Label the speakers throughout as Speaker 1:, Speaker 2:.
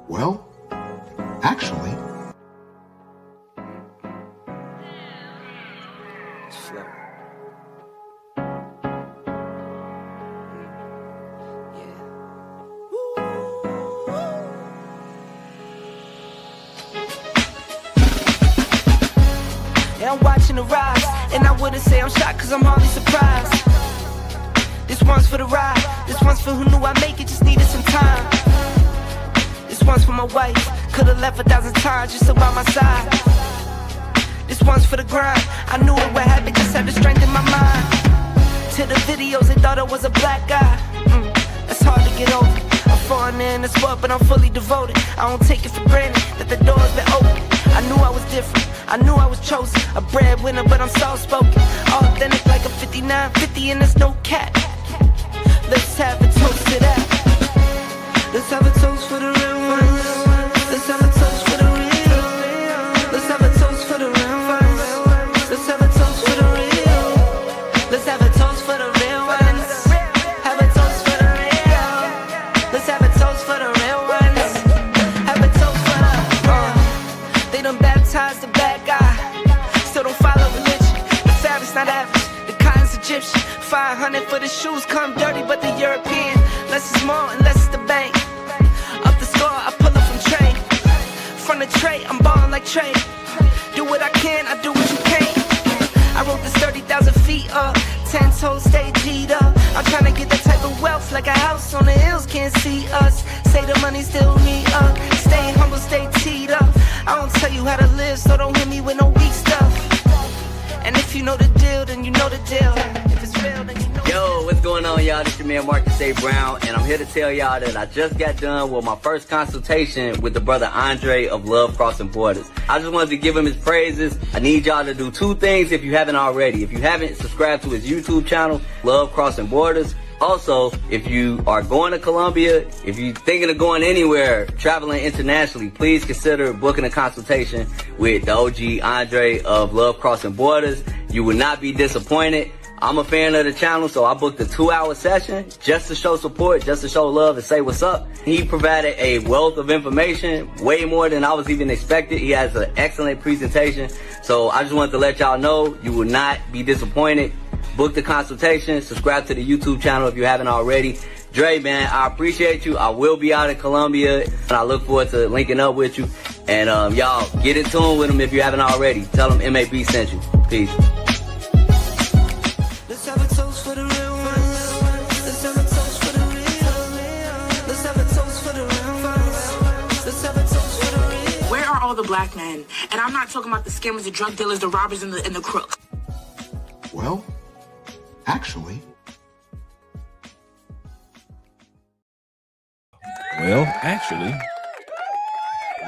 Speaker 1: Well, actually...
Speaker 2: And I'm watching the rise, and I wouldn't say I'm shocked cause I'm hardly surprised. This one's for the ride, this one's for who knew I'd make it, just needed some time. This one's for my wife, could've left 1,000 times just about my side. This one's for the grind, I knew it would happen, just had the strength in my mind. To the videos, they thought I was a black guy, that's hard to get over. I'm foreigner in the sport, but I'm fully devoted. I don't take it for granted that the door's been open. I knew I was different, I knew I was chosen. A breadwinner, but I'm soft-spoken. Authentic like a 5950 and there's no cap. Let's have a toast to that. Let's have a toast for the real ones. Let's have a toast for the real. Let's have a toast for the real ones. Let's have a toast for the real. Let's have a toast for the real ones. Have a toast for the real. Let's have a toast for the real ones. Have a toast for the they done baptized the bad guy. Still don't follow religion. The fabric's not average. The cotton's Egyptian. 500 for the shoes come dirty, but the European. Less is more and less is the bank. Up the score, I pull up from Trey. From the tray, I'm ballin' like Trey. Do what I can, I do what you can't. I wrote this 30,000 feet up. 10 toes stay G'd up. I'm tryna get that type of wealth like a house on the hills can't see us. Say the money still me up. Stay humble, stay teed up. I don't tell you how to live, so don't hit me with no weak stuff. And if you know the deal, then you know the deal. If it's real, then you know.
Speaker 3: Yo, what's going on, y'all? This your man Marcus A. Brown, and I'm here to tell y'all that I just got done with my first consultation with the brother Andre of Love Crossing Borders. I just wanted to give him his praises. I need y'all to do two things if you haven't already. If you haven't, subscribe to his YouTube channel, Love Crossing Borders. Also, if you are going to Colombia, if you're thinking of going anywhere, traveling internationally, please consider booking a consultation with the OG Andre of Love Crossing Borders. You will not be disappointed. I'm a fan of the channel, so I booked a 2-hour session just to show support, just to show love and say what's up. He provided a wealth of information, way more than I was even expected. He has an excellent presentation. So I just wanted to let y'all know you will not be disappointed. Book the consultation, subscribe to the YouTube channel if you haven't already. Dre, man, I appreciate you. I will be out in Colombia, and I look forward to linking up with you. And y'all, get in tune with him if you haven't already. Tell him MAB sent you. Peace.
Speaker 2: Let's have a toast for the real ones. Let's have a toast for the real. Let's have a toast for the real ones. Let's have a toast for the real.
Speaker 4: Where are all the black men? And I'm not talking about the scammers, the drug dealers, the robbers, and the crooks.
Speaker 1: Well, actually...
Speaker 5: Well, actually,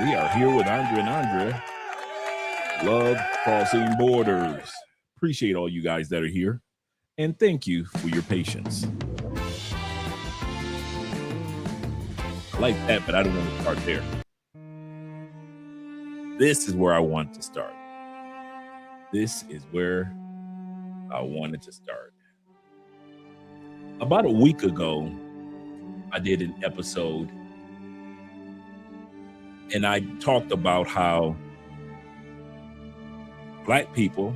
Speaker 5: we are here with Andre and Andre. Love Crossing Borders. Appreciate all you guys that are here. And thank you for your patience. I like that, but I don't want to start there. This is where I want to start. This is where I wanted to start. About a week ago, I did an episode and I talked about how black people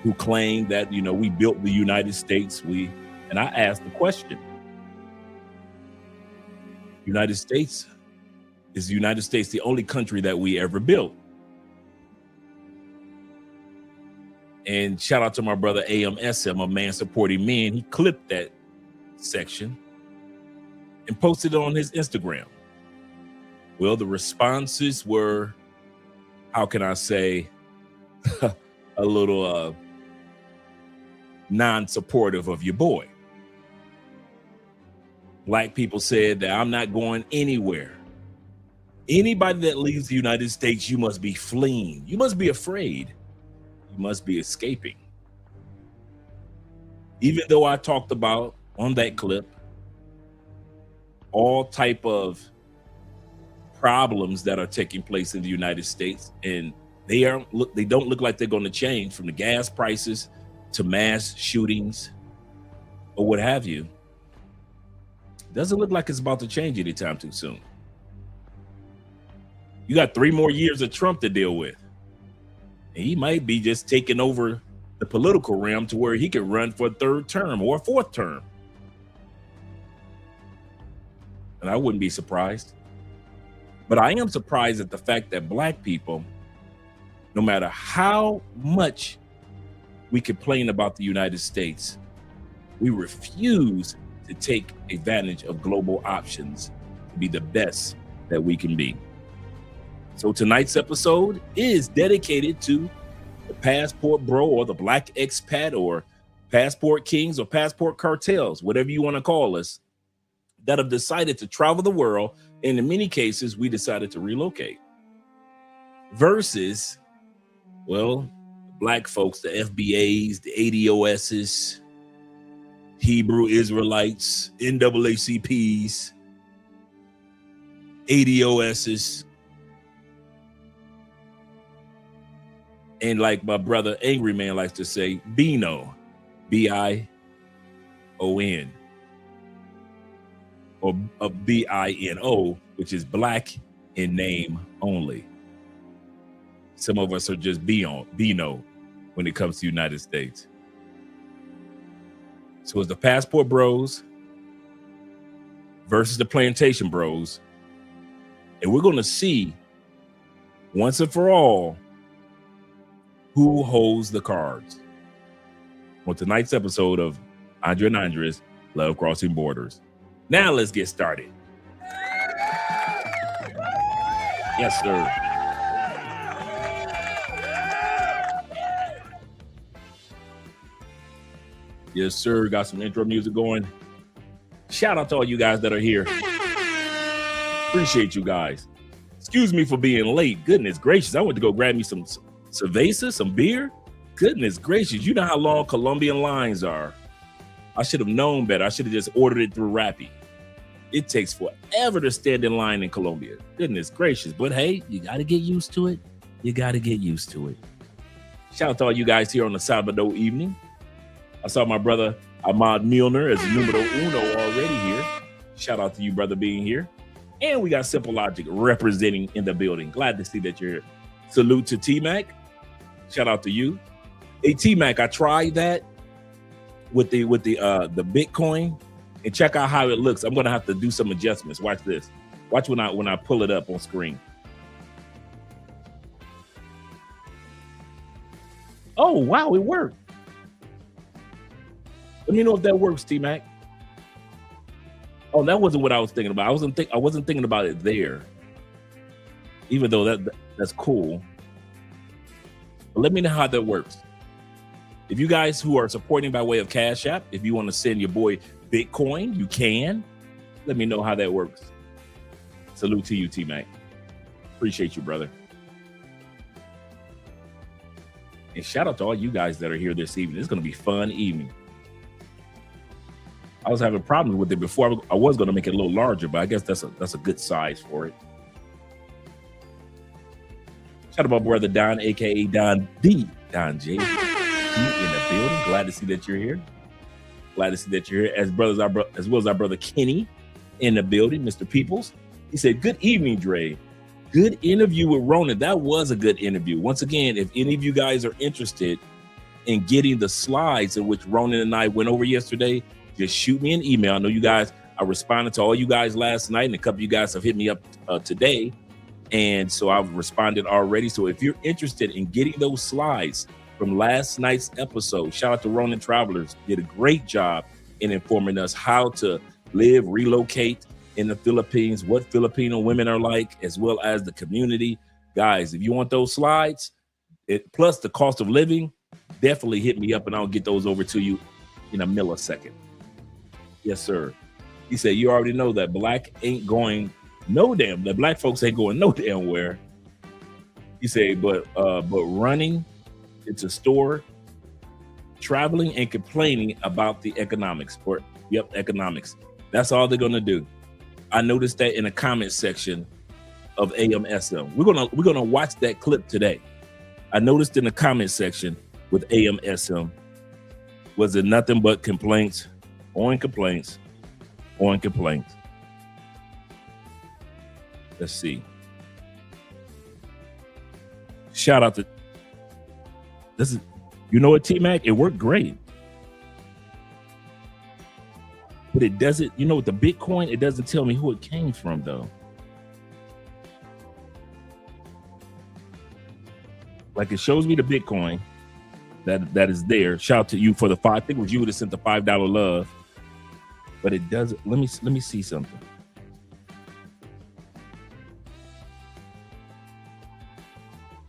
Speaker 5: who claim that, you know, we built the United States, and I asked the question, United States, is the United States the only country that we ever built? And shout out to my brother AMSM, a man supporting men. He clipped that section and posted it on his Instagram. Well, the responses were, how can I say, a little non-supportive of your boy. Black people said that I'm not going anywhere. Anybody that leaves the United States, you must be fleeing. You must be afraid. You must be escaping. Even though I talked about on that clip all type of problems that are taking place in the United States, and they don't look like they're going to change, from the gas prices to mass shootings or what have you. doesn't look like it's about to change anytime too soon. You got 3 more years of Trump to deal with. And he might be just taking over the political realm to where he could run for a 3rd term or a 4th term. And I wouldn't be surprised. But I am surprised at the fact that Black people, no matter how much we complain about the United States, we refuse to take advantage of global options to be the best that we can be. So tonight's episode is dedicated to the passport bro or the Black expat or passport kings or passport cartels, whatever you want to call us, that have decided to travel the world. And in many cases, we decided to relocate. Versus, well, Black folks, the FBAs, the ADOSs, Hebrew Israelites, NAACPs, ADOSs, and like my brother Angry Man likes to say, BINO, B-I-O-N, or B-I-N-O, which is Black in name only. Some of us are just BINO when it comes to the United States. So it's the passport bros versus the plantation bros. And we're going to see once and for all who holds the cards on tonight's episode of Andre and Andres Love Crossing Borders. Now let's get started. Yes, sir. Yes, sir. Got some intro music going. Shout out to all you guys that are here. Appreciate you guys. Excuse me for being late. Goodness gracious. I went to go grab me some cerveza, some beer. Goodness gracious. You know how long Colombian lines are. I should have known better. I should have just ordered it through Rappi. It takes forever to stand in line in Colombia. Goodness gracious. But hey, you got to get used to it. You got to get used to it. Shout out to all you guys here on the Sabado evening. I saw my brother Ahmad Milner as numero uno already here. Shout out to you, brother, being here. And we got Simple Logic representing in the building. Glad to see that you're here. Salute to T-Mac. Shout out to you. Hey, T-Mac, I tried that with the Bitcoin, and check out how it looks. I'm gonna have to do some adjustments. Watch this. Watch when I pull it up on screen. Oh wow, it worked. Let me know if that works, T-Mac. Oh, that wasn't what I was thinking about. I wasn't thinking about it there. Even though that's cool. But let me know how that works. If you guys who are supporting by way of Cash App, if you want to send your boy Bitcoin, you can. Let me know how that works. Salute to you, T-Mac. Appreciate you, brother. And shout out to all you guys that are here this evening. It's going to be a fun evening. I was having problems with it before. I was going to make it a little larger, but I guess that's a good size for it. Shout out to my brother Don, aka Don J. Don J. in the building. Glad to see that you're here. Glad to see that you're here. As well as our brother Kenny in the building, Mr. Peoples. He said, "Good evening, Dre. Good interview with Ronan." That was a good interview. Once again, if any of you guys are interested in getting the slides in which Ronan and I went over yesterday, just shoot me an email. I know you guys, I responded to all you guys last night, and a couple of you guys have hit me up today. And so I've responded already. So if you're interested in getting those slides from last night's episode, shout out to Ronan Travelers. Did a great job in informing us how to live, relocate in the Philippines, what Filipino women are like, as well as the community. Guys, if you want those slides, plus the cost of living, definitely hit me up and I'll get those over to you in a millisecond. Yes, sir. He said, you already know that black ain't going the black folks ain't going no damn where. He said, but running into store, traveling and complaining about the economics. Economics. That's all they're gonna do. I noticed that in the comment section of AMSM. We're gonna watch that clip today. I noticed in the comment section with AMSM, was it nothing but complaints on complaints on complaints. Let's see. Shout out to this is, you know what, T-Mac? It worked great. But it doesn't, you know, with the Bitcoin, it doesn't tell me who it came from, though. Like, it shows me the Bitcoin that is there. Shout out to you for the $5. I think it was you that sent the $5 love. But it doesn't. Let me see something.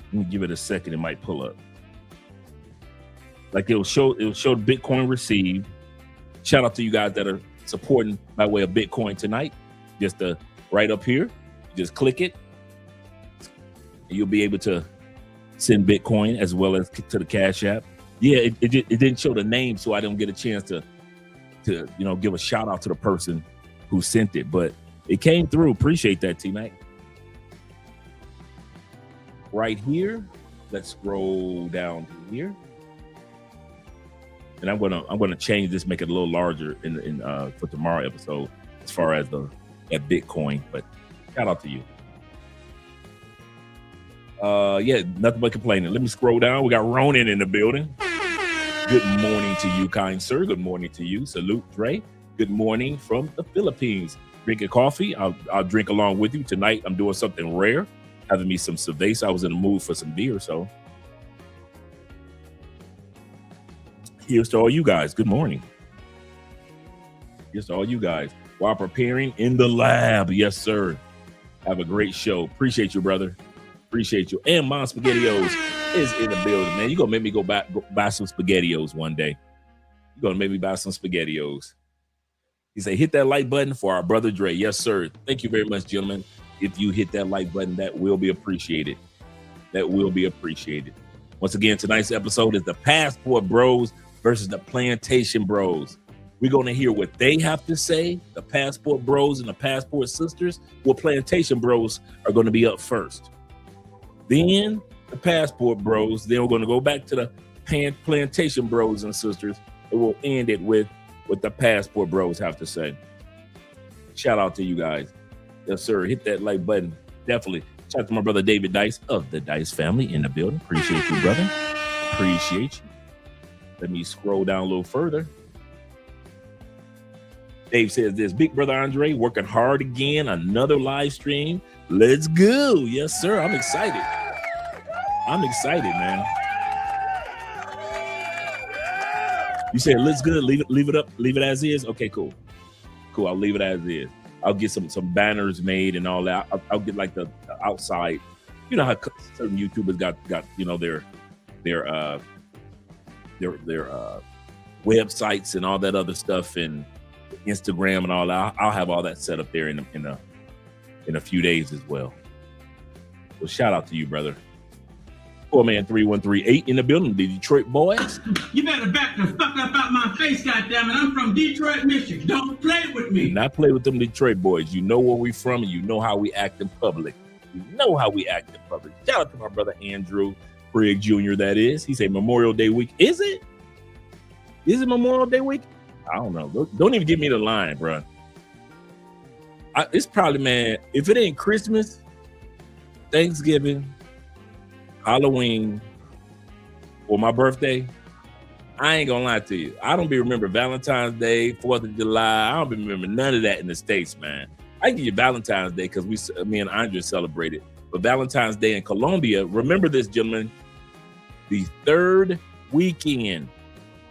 Speaker 5: Let me give it a second. It might pull up. Like, it'll show Bitcoin received. Shout out to you guys that are supporting by way of Bitcoin tonight. Just right up here, just click it, and you'll be able to send Bitcoin as well as to the Cash App. Yeah, it didn't show the name, so I didn't get a chance to give a shout out to the person who sent it, but it came through. Appreciate that, T-Mac. Right here, let's scroll down to here. And I'm gonna change this, make it a little larger in for tomorrow episode as far as that Bitcoin. But shout out to you. Yeah, nothing but complaining. Let me scroll down. We got Ronan in the building. Good morning to you, kind sir. Good morning to you. Salute, Dre. Good morning from the Philippines. Drinking coffee. I'll drink along with you tonight. I'm doing something rare, having me some cerveza. I was in the mood for some beer, so. Here's to all you guys. Good morning. Here's to all you guys. While preparing in the lab. Yes, sir. Have a great show. Appreciate you, brother. Appreciate you. And Mom SpaghettiOs is in the building, man. You're going to make me go buy some SpaghettiOs one day. You're going to make me buy some SpaghettiOs. He said, hit that like button for our brother Dre. Yes, sir. Thank you very much, gentlemen. If you hit that like button, that will be appreciated. That will be appreciated. Once again, tonight's episode is the Passport Bros versus the Plantation Bros. We're going to hear what they have to say, the Passport Bros and the Passport Sisters. Well, Plantation Bros are going to be up first. Then the Passport Bros. Then we're going to go back to the Plantation Bros and Sisters, and we'll end it with what the Passport Bros have to say. Shout out to you guys. Yes, sir. Hit that like button. Definitely. Shout out to my brother David Dice of the Dice family in the building. Appreciate you, brother. Appreciate you. Let me scroll down a little further. Dave says this, Big Brother Andre working hard again. Another live stream. Let's go. Yes, sir. I'm excited. I'm excited, man. You said let's good. Leave it up. Leave it as is. Okay, cool. Cool. I'll leave it as is. I'll get some banners made and all that. I'll get like the outside. You know how certain YouTubers got their websites and all that other stuff and Instagram and all that. I'll have all that set up there in a few days as well. So shout out to you, brother. Poor man 3138 in the building, the Detroit boys.
Speaker 6: You better back the fuck up out my face, goddammit. I'm from Detroit, Michigan. Don't play with me.
Speaker 5: Do not play with them Detroit boys. You know where we from and you know how we act in public. You know how we act in public. Shout out to my brother Andrew Brigg Jr. That is. He said Memorial Day week. Is it? Is it Memorial Day week? I don't know. Don't even give me the line, bro. It's probably, man, if it ain't Christmas, Thanksgiving, Halloween, or my birthday, I ain't gonna lie to you. I don't be remember Valentine's Day, 4th of July. I don't be remember none of that in the States, man. I can give you Valentine's Day because me and Andre celebrated. But Valentine's Day in Colombia, remember this, gentlemen, the third weekend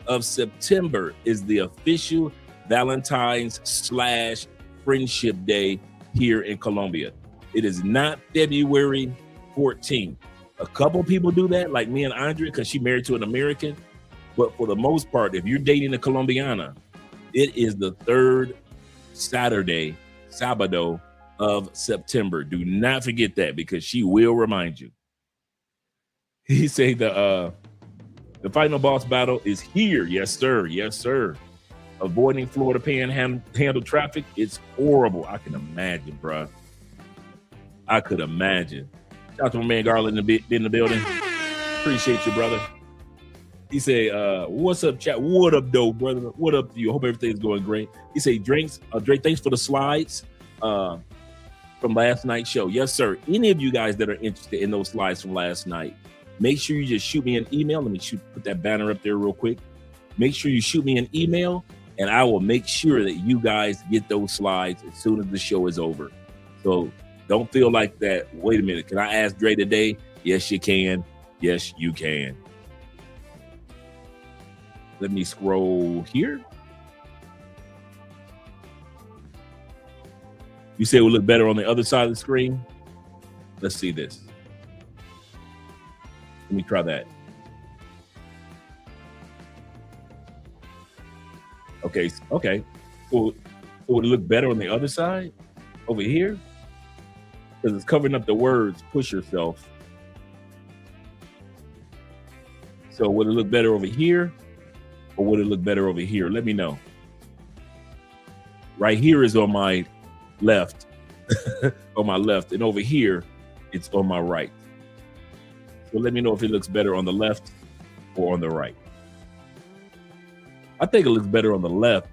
Speaker 5: of September is the official Valentine's / Friendship Day here in Colombia. It is not February 14th. A couple people do that, like me and Andre, because she married to an American. But for the most part, if you're dating a Colombiana, it is the third Saturday, Sábado of September. Do not forget that because she will remind you. He said the final boss battle is here. Yes, sir. Yes, sir. Avoiding Florida panhandle traffic, it's horrible. I can imagine, bro. I could imagine. Shout out to my man Garland in the building. Appreciate you, brother. He say, what's up, chat? What up, though, brother? What up to you? Hope everything's going great. He say, Drake, thanks for the slides from last night's show. Yes, sir. Any of you guys that are interested in those slides from last night, make sure you just shoot me an email. Let me put that banner up there real quick. Make sure you shoot me an email, and I will make sure that you guys get those slides as soon as the show is over. So don't feel like that. Wait a minute. Can I ask Dre today? Yes, you can. Yes, you can. Let me scroll here. You say it will look better on the other side of the screen? Let's see this. Let me try that. Okay. So would it look better on the other side? Over here? Because it's covering up the words, push yourself. So would it look better over here? Or would it look better over here? Let me know. Right here is on my left. On my left. And over here, it's on my right. So let me know if it looks better on the left or on the right. I think it looks better on the left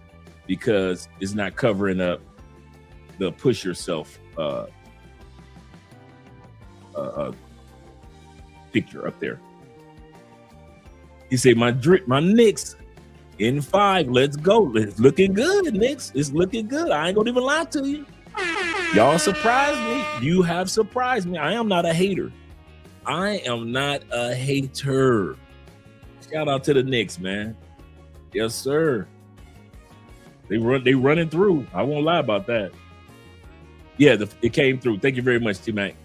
Speaker 5: because it's not covering up the push yourself picture up there. He said, my Knicks in 5. Let's go. It's looking good, Knicks. It's looking good. I ain't gonna even lie to you. Y'all surprised me. You have surprised me. I am not a hater. I am not a hater. Shout out to the Knicks, man. Yes, sir. They running through. I won't lie about that. Yeah, it came through. Thank you very much, T-Mac.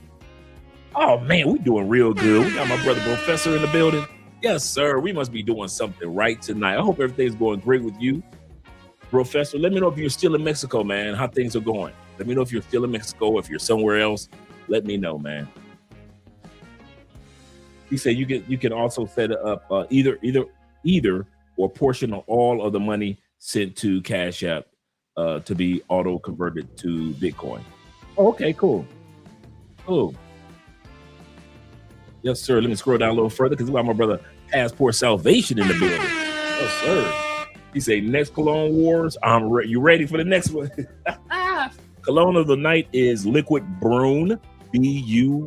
Speaker 5: Oh, man, we doing real good. We got my brother Professor in the building. Yes, sir. We must be doing something right tonight. I hope everything's going great with you. Professor, let me know if you're still in Mexico, man, how things are going. Let me know if you're still in Mexico, if you're somewhere else. Let me know, man. He said you can also set it up either or portion of all of the money sent to Cash App to be auto converted to Bitcoin. Oh, okay, cool. Cool. Yes, sir. Let me scroll down a little further because we got my brother Passport Salvation in the building. Yes, sir. He say next Cologne Wars. You ready for the next one? Cologne of the night is Liquid Brune. B-R-U-N.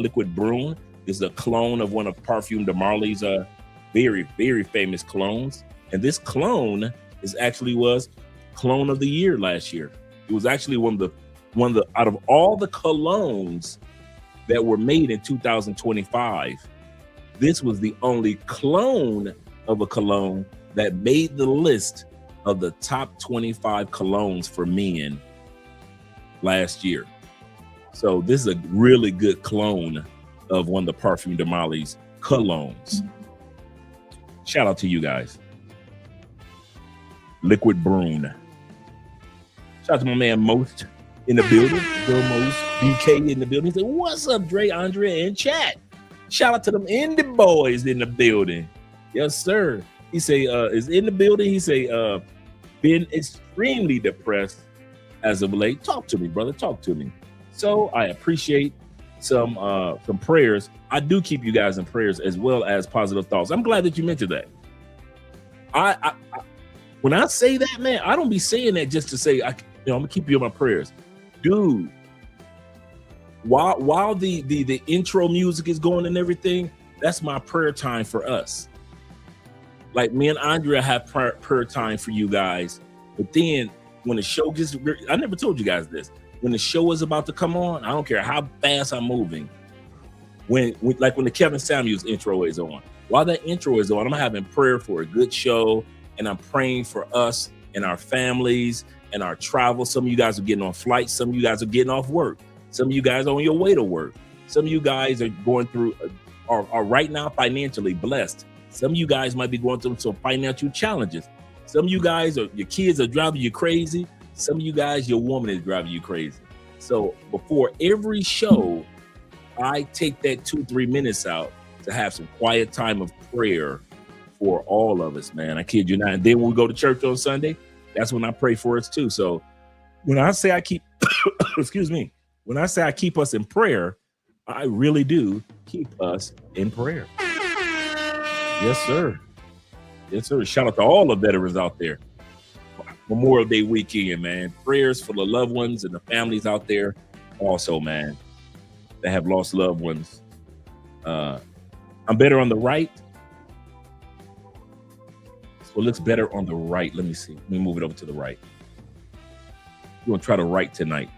Speaker 5: Liquid Brune is a clone of one of Parfum de Marly's very, very famous clones. And this clone was clone of the year last year. It was actually one of the out of all the colognes that were made in 2025, this was the only clone of a cologne that made the list of the top 25 colognes for men last year. So this is a really good clone of one of the Parfum de Marly's colognes. Shout out to you guys. Liquid Brune. Shout out to my man Most in the building. Bill Most, BK in the building. He said, what's up, Dre, Andre, and chat? Shout out to them indie boys in the building. Yes, sir. He say, is in the building. He say, been extremely depressed as of late. Talk to me, brother. Talk to me. So I appreciate some prayers. I do keep you guys in prayers as well as positive thoughts. I'm glad that you mentioned that. I when I say that, man, I don't be saying that just to say, I'm gonna keep you in my prayers. Dude, while the intro music is going and everything, that's my prayer time for us. Like me and Andrea have prayer time for you guys. But then when the show gets, I never told you guys this. When the show is about to come on, I don't care how fast I'm moving. When the Kevin Samuels intro is on, while that intro is on, I'm having prayer for a good show, and I'm praying for us and our families and our travel. Some of you guys are getting on flights. Some of you guys are getting off work. Some of you guys are on your way to work. Some of you guys are going through, are right now financially blessed. Some of you guys might be going through some financial challenges. Some of you guys, your kids are driving you crazy. Some of you guys, your woman is driving you crazy. So before every show, I take that 2-3 minutes out to have some quiet time of prayer for all of us, man. I kid you not. And then when we go to church on Sunday, that's when I pray for us too. So when I say I keep, excuse me, when I say I keep us in prayer, I really do keep us in prayer. Yes, sir. Yes, sir. Shout out to all the veterans out there. Memorial Day weekend, man. Prayers for the loved ones and the families out there also, man, that have lost loved ones. I'm better on the right. So it looks better on the right. Let me see. Let me move it over to the right. We're gonna try to right tonight.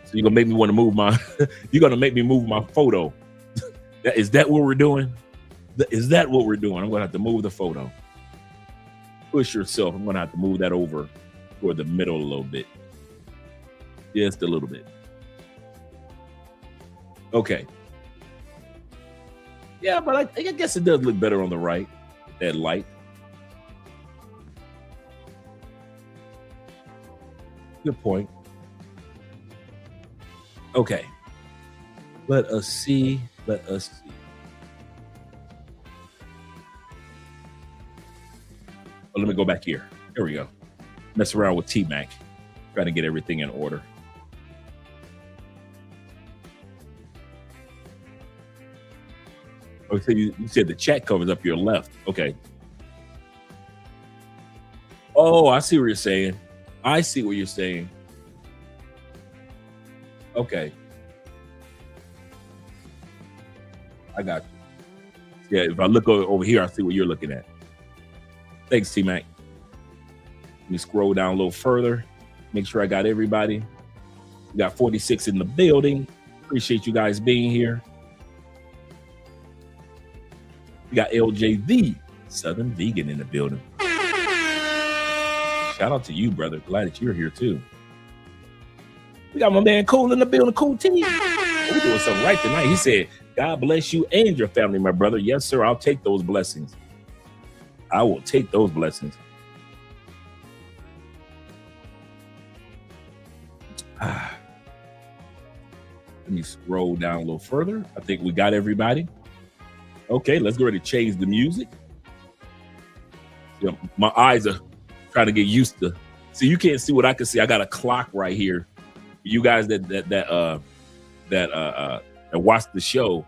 Speaker 5: So you're gonna make me want to move my you're gonna make me move my photo. Is that what we're doing? Is that what we're doing? I'm gonna have to move the photo. Push yourself. I'm gonna have to move that over toward the middle a little bit. Just a little bit. Okay. Yeah, but I guess it does look better on the right. That light. Good point. Okay. Let us see. Let us see. Let me go back here. Here we go. Mess around with T-Mac. Trying to get everything in order. Oh, so you said the chat covers up your left. Okay. Oh, I see what you're saying. I see what you're saying. Okay. I got you. Yeah, if I look over here, I see what you're looking at. Thanks, T-Mac. Let me scroll down a little further. Make sure I got everybody. We got 46 in the building. Appreciate you guys being here. We got LJV, Southern Vegan, in the building. Shout out to you, brother. Glad that you're here too. We got my man Cool in the building. Cool T. We're doing something right tonight. He said, God bless you and your family, my brother. Yes, sir. I'll take those blessings. I will take those blessings. Let me scroll down a little further. I think we got everybody. Okay, let's go ready to change the music. Yeah, my eyes are trying to get used to. See, you can't see what I can see. I got a clock right here. You guys that watch the show,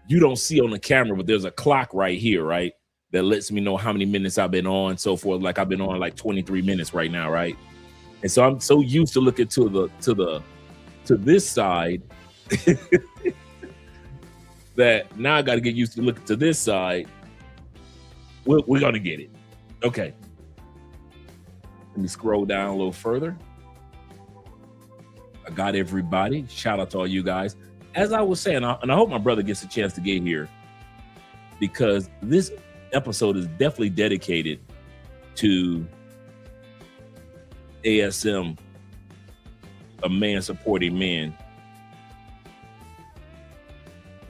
Speaker 5: you don't see on the camera, but there's a clock right here, right? That lets me know how many minutes I've been on, so forth. Like I've been on like 23 minutes right now, right? And so I'm so used to looking to this side that now I got to get used to looking to this side. We're gonna get it. Okay. Let me scroll down a little further. I got everybody. Shout out to all you guys. As I was saying, and I hope my brother gets a chance to get here, because this episode is definitely dedicated to ASM, a man supporting men.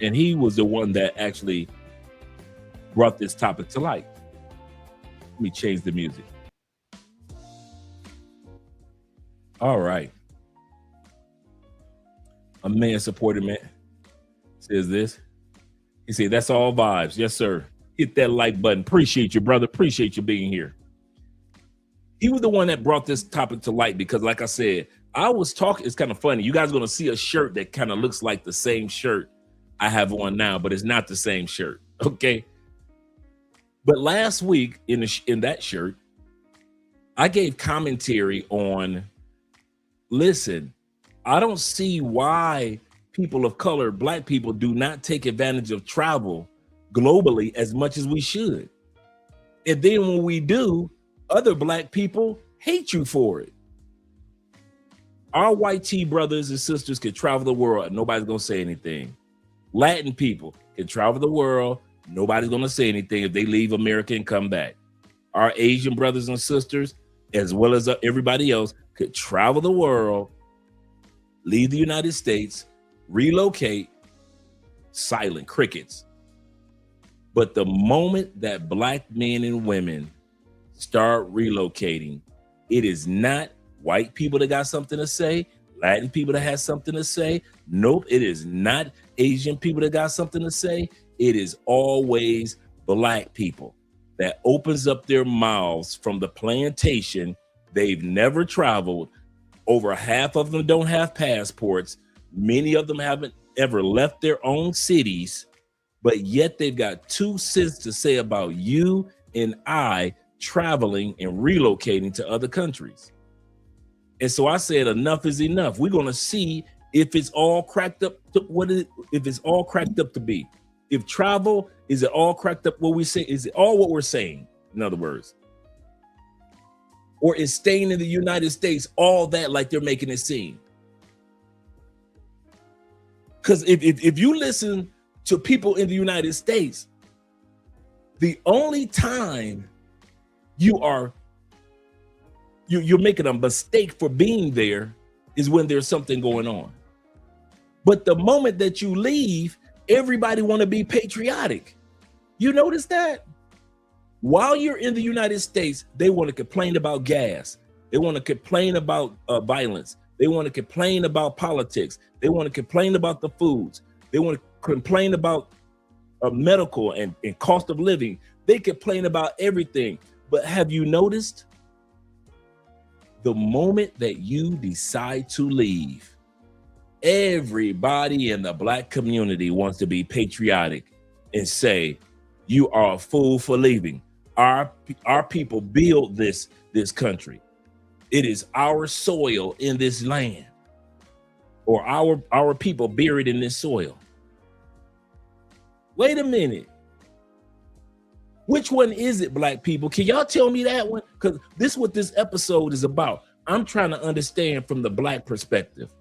Speaker 5: And he was the one that actually brought this topic to light. Let me change the music. All right. A man supporting man says this. He said, that's all vibes. Yes, sir. Hit that like button. Appreciate you, brother. Appreciate you being here. He was the one that brought this topic to light because, like I said, I was talking. It's kind of funny. You guys are going to see a shirt that kind of looks like the same shirt I have on now, but it's not the same shirt. Okay. But last week in that shirt, I gave commentary on, listen, I don't see why people of color, black people, do not take advantage of travel globally as much as we should. And then when we do, other black people hate you for it. Our white tea brothers and sisters can travel the world and nobody's gonna say anything. Latin people can travel the world, nobody's gonna say anything if they leave America and come back. Our Asian brothers and sisters, as well as everybody else, could travel the world, leave the United States, relocate, silent crickets. But the moment that black men and women start relocating, it is not white people that got something to say, Latin people that has something to say. Nope, it is not Asian people that got something to say. It is always black people that opens up their mouths from the plantation. They've never traveled. Over half of them don't have passports. Many of them haven't ever left their own cities. but yet they've got 2 cents to say about you and I traveling and relocating to other countries. And so I said, enough is enough. We're going to see if it's all cracked up to if it's all cracked up to be. If travel, is it all cracked up what we say? Is it all what we're saying? In other words, or is staying in the United States all that like they're making it seem? Because if you listen to people in the United States, the only time you're making a mistake for being there is when there's something going on. But the moment that you leave, everybody want to be patriotic. You notice that? While you're in the United States, they want to complain about gas. They want to complain about violence. They want to complain about politics. They want to complain about the foods. They want to complain about medical and cost of living. They complain about everything. But have you noticed the moment that you decide to leave, everybody in the Black community wants to be patriotic and say, you are a fool for leaving. Our people build this country. It is our soil in this land, or our people buried in this soil. Wait a minute. Which one is it, Black people? Can y'all tell me that one? Because this is what this episode is about. I'm trying to understand from the Black perspective.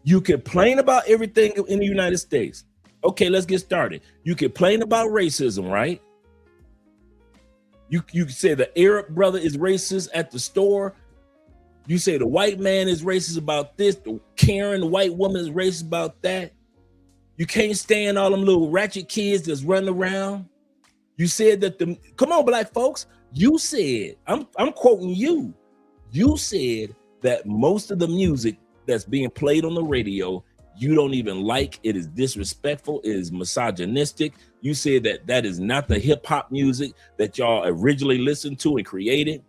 Speaker 5: You complain about everything in the United States. Okay, let's get started. You complain about racism, right? You say the Arab brother is racist at the store. You say the white man is racist about this. The Karen, the white woman, is racist about that. You can't stand all them little ratchet kids that's running around. You said that come on, Black folks. You said, I'm quoting you. You said that most of the music that's being played on the radio, you don't even like. It is disrespectful. It is misogynistic. You said that is not the hip hop music that y'all originally listened to and created.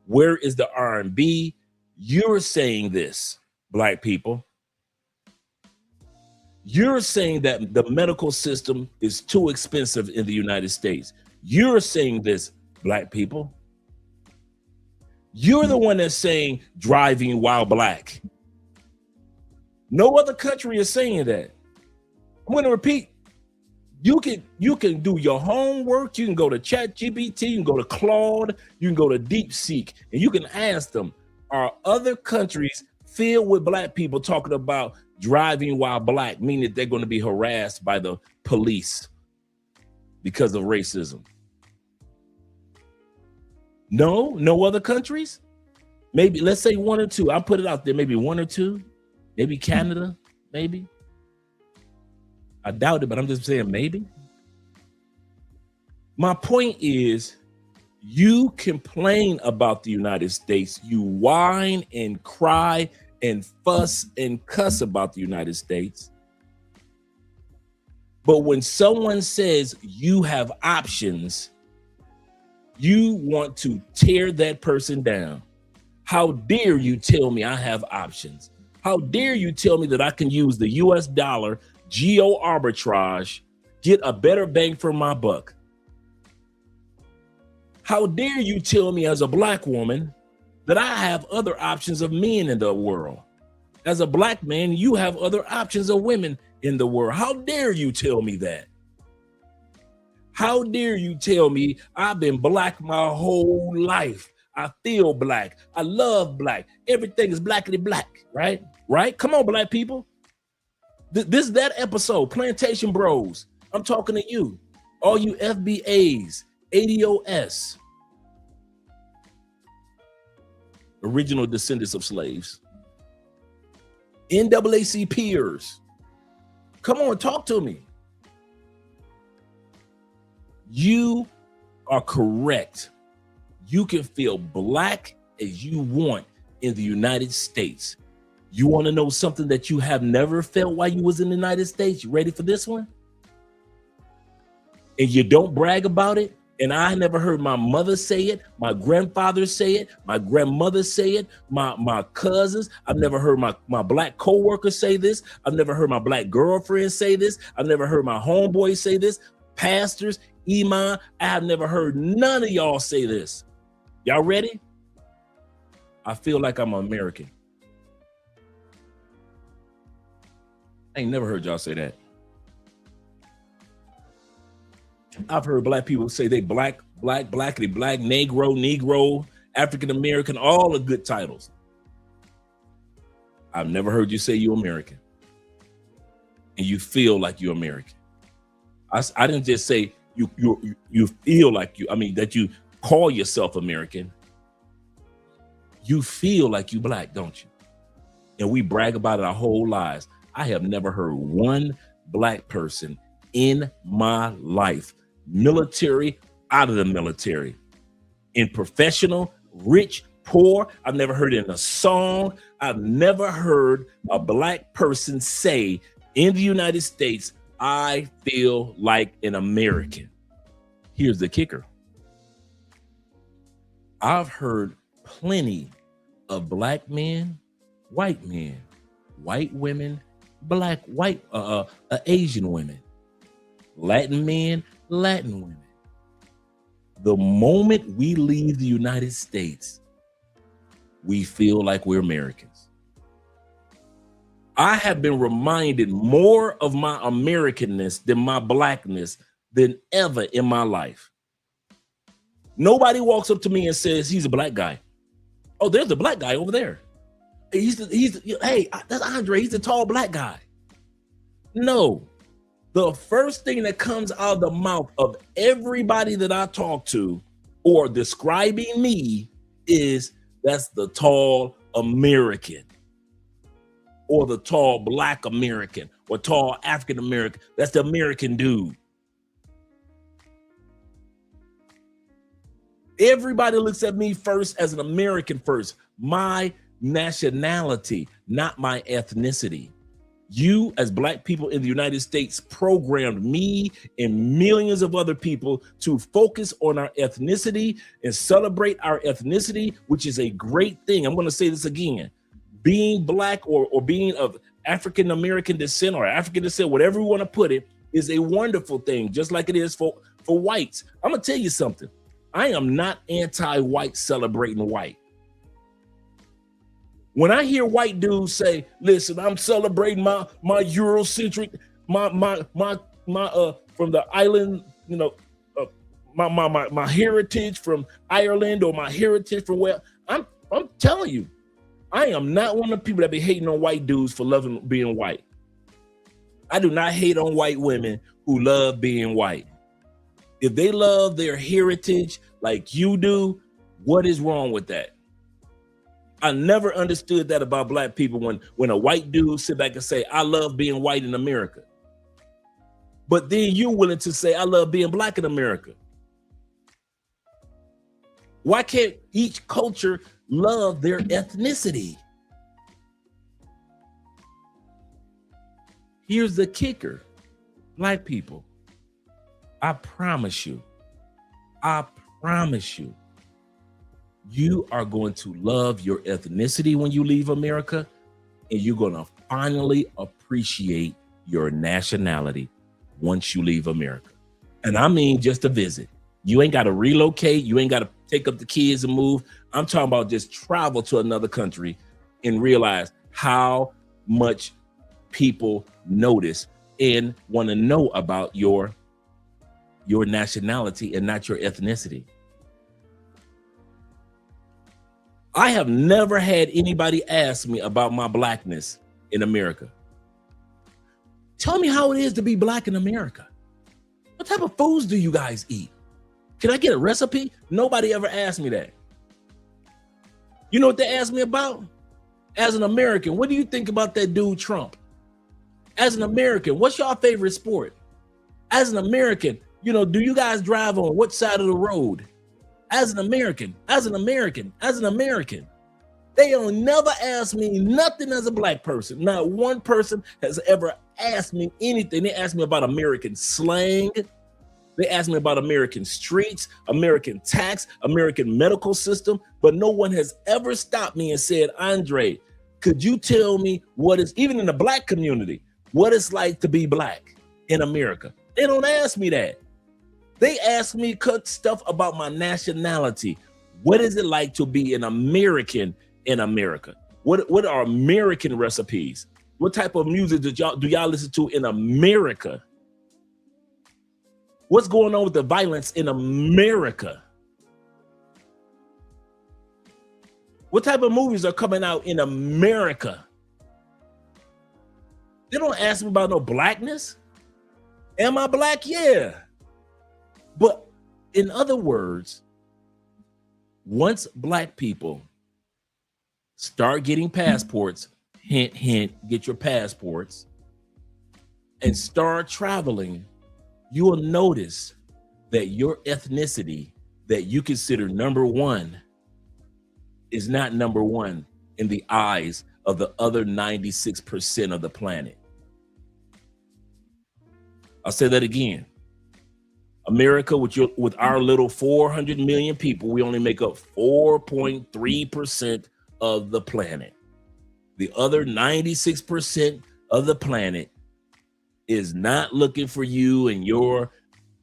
Speaker 5: Where is the R&B? You're saying this, Black people. You're saying that the medical system is too expensive in the United States. You're saying this, Black people. You're the one that's saying driving while Black. No other country is saying that. I'm going to repeat. You can do your homework. You can go to ChatGPT. You can go to Claude. You can go to DeepSeek, and you can ask them, are other countries filled with Black people talking about driving while Black, meaning that they're going to be harassed by the police because of racism? No other countries? Maybe, let's say 1 or 2. I'll put it out there. Maybe 1 or 2. Maybe Canada, maybe. I doubt it, but I'm just saying maybe. My point is, you complain about the United States. You whine and cry and fuss and cuss about the United States. But when someone says you have options, you want to tear that person down. How dare you tell me I have options? How dare you tell me that I can use the US dollar, geo arbitrage, get a better bang for my buck? How dare you tell me as a Black woman that I have other options of men in the world? As a Black man, you have other options of women in the world. How dare you tell me that? How dare you tell me I've been Black my whole life? I feel Black. I love Black. Everything is blackity black, right? Right? Come on, Black people. This is that episode, Plantation Bros. I'm talking to you, all you FBAs, ADOS, original descendants of slaves, NAACPers. Come on, talk to me. You are correct. You can feel Black as you want in the United States. You want to know something that you have never felt while you was in the United States? You ready for this one? And you don't brag about it? And I never heard my mother say it, my grandfather say it, my grandmother say it, my cousins. I've never heard my black coworker say this. I've never heard my black girlfriend say this. I've never heard my homeboy say this. Pastors, Iman, I have never heard none of y'all say this. Y'all ready? I feel like I'm American. I ain't never heard y'all say that. I've heard black people say they black, blackity black, Negro, African American, all the good titles. I've never heard you say you're American and you feel like you're American. I didn't just say you feel like you, I mean, that you call yourself American. You feel like you black, don't you? And we brag about it our whole lives. I have never heard one black person in my life, military, out of the military, in professional, rich, poor. I've never heard it in a song. I've never heard a black person say in the United States, I feel like an American. Here's the kicker. I've heard plenty of black men, white women, black, white, Asian women, Latin men, Latin women. The moment we leave the United States, we feel like we're Americans. I have been reminded more of my Americanness than my blackness than ever in my life. Nobody walks up to me and says, he's a black guy. Oh, there's the black guy over there. Hey, that's Andre. He's the tall black guy. No, the first thing that comes out of the mouth of everybody that I talk to or describing me is that's the tall American or the tall black American or tall African American. That's the American dude. Everybody looks at me first as an American first. My nationality, not my ethnicity. You, as black people in the United States, programmed me and millions of other people to focus on our ethnicity and celebrate our ethnicity, which is a great thing. I'm going to say this again. Being black or being of African American descent or African descent, whatever we want to put it, is a wonderful thing, just like it is for whites. I'm going to tell you something. I am not anti-white celebrating white. When I hear white dudes say, listen, I'm celebrating my Eurocentric, my from the island, you know, my heritage from Ireland or my heritage from where I'm telling you, I am not one of the people that be hating on white dudes for loving being white. I do not hate on white women who love being white. If they love their heritage like you do, what is wrong with that? I never understood that about black people when a white dude sit back and say, I love being white in America. But then you're willing to say, I love being black in America. Why can't each culture love their ethnicity? Here's the kicker. Black people, I promise you, you are going to love your ethnicity when you leave America, and you're going to finally appreciate your nationality once you leave America. And I mean just a visit. You ain't got to relocate. You ain't got to take up the kids and move. I'm talking about just travel to another country and realize how much people notice and want to know about your nationality and not your ethnicity. I have never had anybody ask me about my blackness in America. Tell me how it is to be black in America. What type of foods do you guys eat? Can I get a recipe? Nobody ever asked me that. You know what they asked me about? As an American, what do you think about that dude Trump? As an American, what's your favorite sport? As an American, you know, do you guys drive on what side of the road? As an American, they don't never ask me nothing as a black person. Not one person has ever asked me anything. They asked me about American slang. They ask me about American streets, American tax, American medical system, but no one has ever stopped me and said, Andre, could you tell me what is, even in the black community, what it's like to be black in America? They don't ask me that. They ask me stuff about my nationality. What is it like to be an American in America? What are American recipes? What type of music do y'all listen to in America? What's going on with the violence in America? What type of movies are coming out in America? They don't ask me about no blackness. Am I black? Yeah. But in other words, once black people start getting passports, hint, hint, get your passports, and start traveling, you will notice that your ethnicity that you consider number one is not number one in the eyes of the other 96% of the planet. I'll say that again. America, with our little 400 million people, we only make up 4.3% of the planet. The other 96% of the planet is not looking for you and your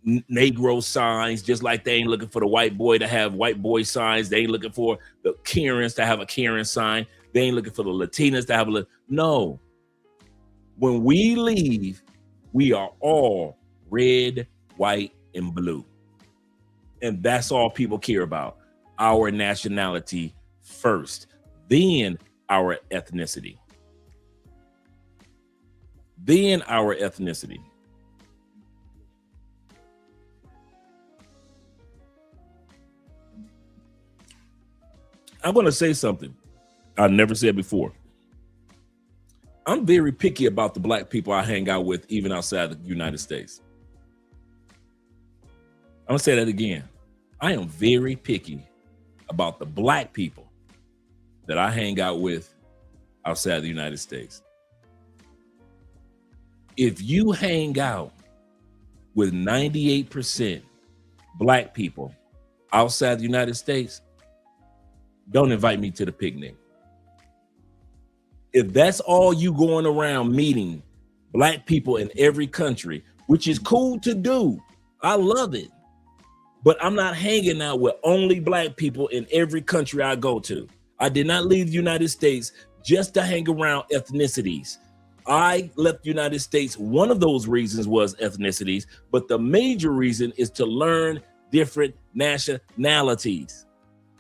Speaker 5: Negro signs, just like they ain't looking for the white boy to have white boy signs. They ain't looking for the Karens to have a Karen sign. They ain't looking for the Latinas to have no. When we leave, we are all red, white, and blue. And that's all people care about. Our nationality first, then our ethnicity. Then our ethnicity. I'm going to say something I never said before. I'm very picky about the black people I hang out with, even outside the United States. I'm going to say that again. I am very picky about the black people that I hang out with outside the United States. If you hang out with 98% black people outside the United States, don't invite me to the picnic. If that's all you going around meeting black people in every country, which is cool to do, I love it. But I'm not hanging out with only black people in every country I go to. I did not leave the United States just to hang around ethnicities. I left the United States. One of those reasons was ethnicities, but the major reason is to learn different nationalities.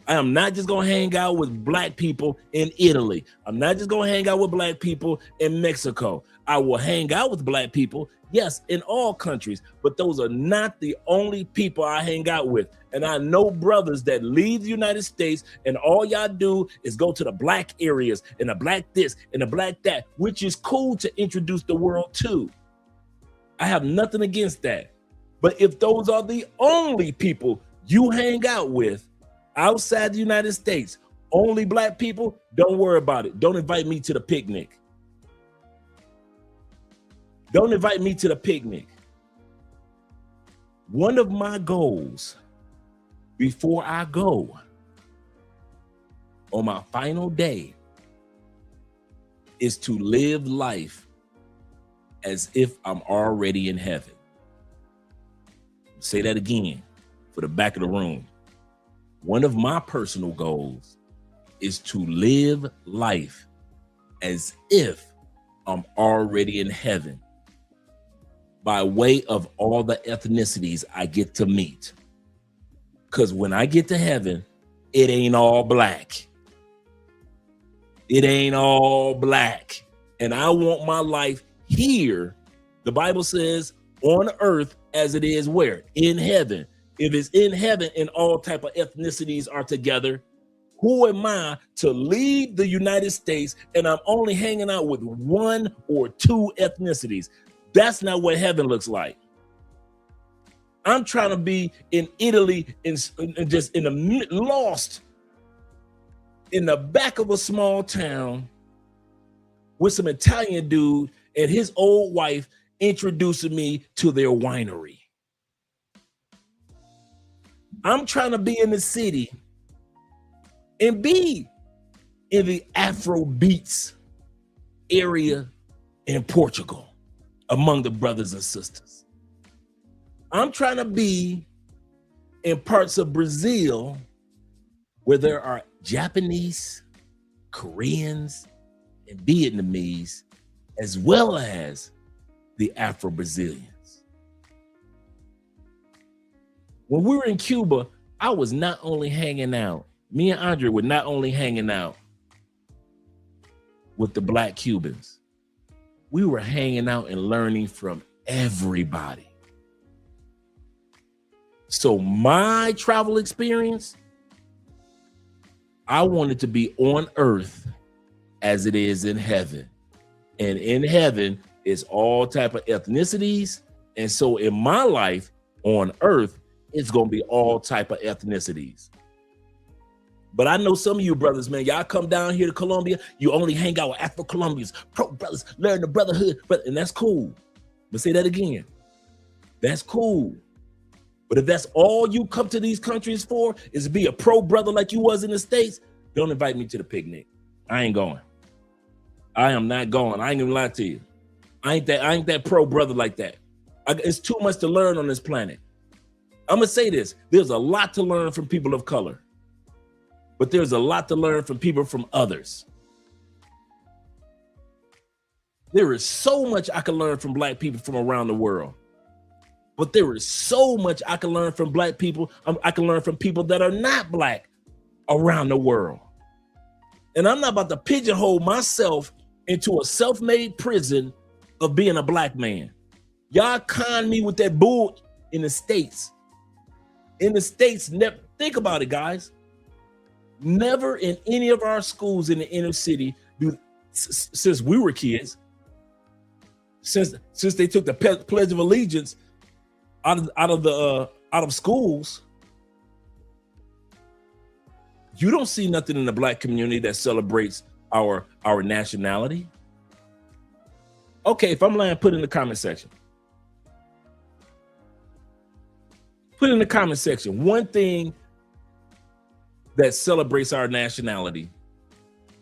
Speaker 5: I am not just going to hang out with black people in Italy. I'm not just going to hang out with black people in Mexico. I will hang out with black people, yes, in all countries, but those are not the only people I hang out with. And I know brothers that leave the United States and all y'all do is go to the black areas and the black this and the black that, which is cool to introduce the world to. I have nothing against that. But if those are the only people you hang out with outside the United States, only black people, don't worry about it. Don't invite me to the picnic. Don't invite me to the picnic. One of my goals before I go on my final day is to live life as if I'm already in heaven. Say that again for the back of the room. One of my personal goals is to live life as if I'm already in heaven by way of all the ethnicities I get to meet. Because when I get to heaven, it ain't all black. It ain't all black. And I want my life here, the Bible says, on earth as it is where? In heaven. If it's in heaven and all type of ethnicities are together, who am I to leave the United States and I'm only hanging out with one or two ethnicities? That's not what heaven looks like. I'm trying to be in Italy and just in the lost in the back of a small town with some Italian dude and his old wife introducing me to their winery. I'm trying to be in the city and be in the Afro beats area in Portugal among the brothers and sisters. I'm trying to be in parts of Brazil where there are Japanese, Koreans, and Vietnamese, as well as the Afro-Brazilians. When we were in Cuba, I was not only hanging out, me and Andre were not only hanging out with the Black Cubans, we were hanging out and learning from everybody. So my travel experience, I wanted to be on earth as it is in heaven. And in heaven is all type of ethnicities. And so in my life on earth, it's going to be all type of ethnicities. But I know some of you brothers, man, y'all come down here to Colombia, you only hang out with Afro-Colombians, pro brothers, learn the brotherhood, and that's cool. But say that again. That's cool. But if that's all you come to these countries for, is to be a pro brother like you was in the States, don't invite me to the picnic. I ain't going. I am not going. I ain't gonna lie to you. I ain't that pro brother like that. It's too much to learn on this planet. I'm gonna say this. There's a lot to learn from people of color, but there's a lot to learn from people from others. There is so much I can learn from Black people from around the world, but there is so much I can learn from Black people. I can learn from people that are not Black around the world. And I'm not about to pigeonhole myself into a self-made prison of being a Black man. Y'all con me with that bull in the States. In the States, think about it, guys. Never in any of our schools in the inner city, since we were kids, since they took the Pledge of Allegiance out of schools, you don't see nothing in the Black community that celebrates our nationality. Okay, if I'm lying, put it in the comment section. Put in the comment section one thing that celebrates our nationality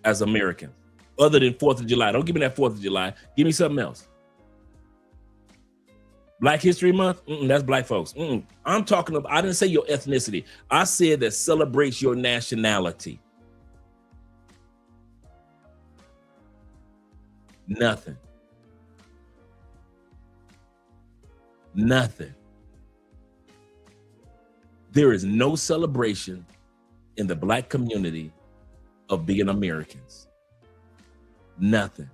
Speaker 5: as Americans, other than 4th of July. Don't give me that 4th of July. Give me something else. Black History Month? That's Black folks. I'm talking about, I didn't say your ethnicity. I said that celebrates your nationality. Nothing. Nothing. There is no celebration in the Black community of being Americans. Nothing.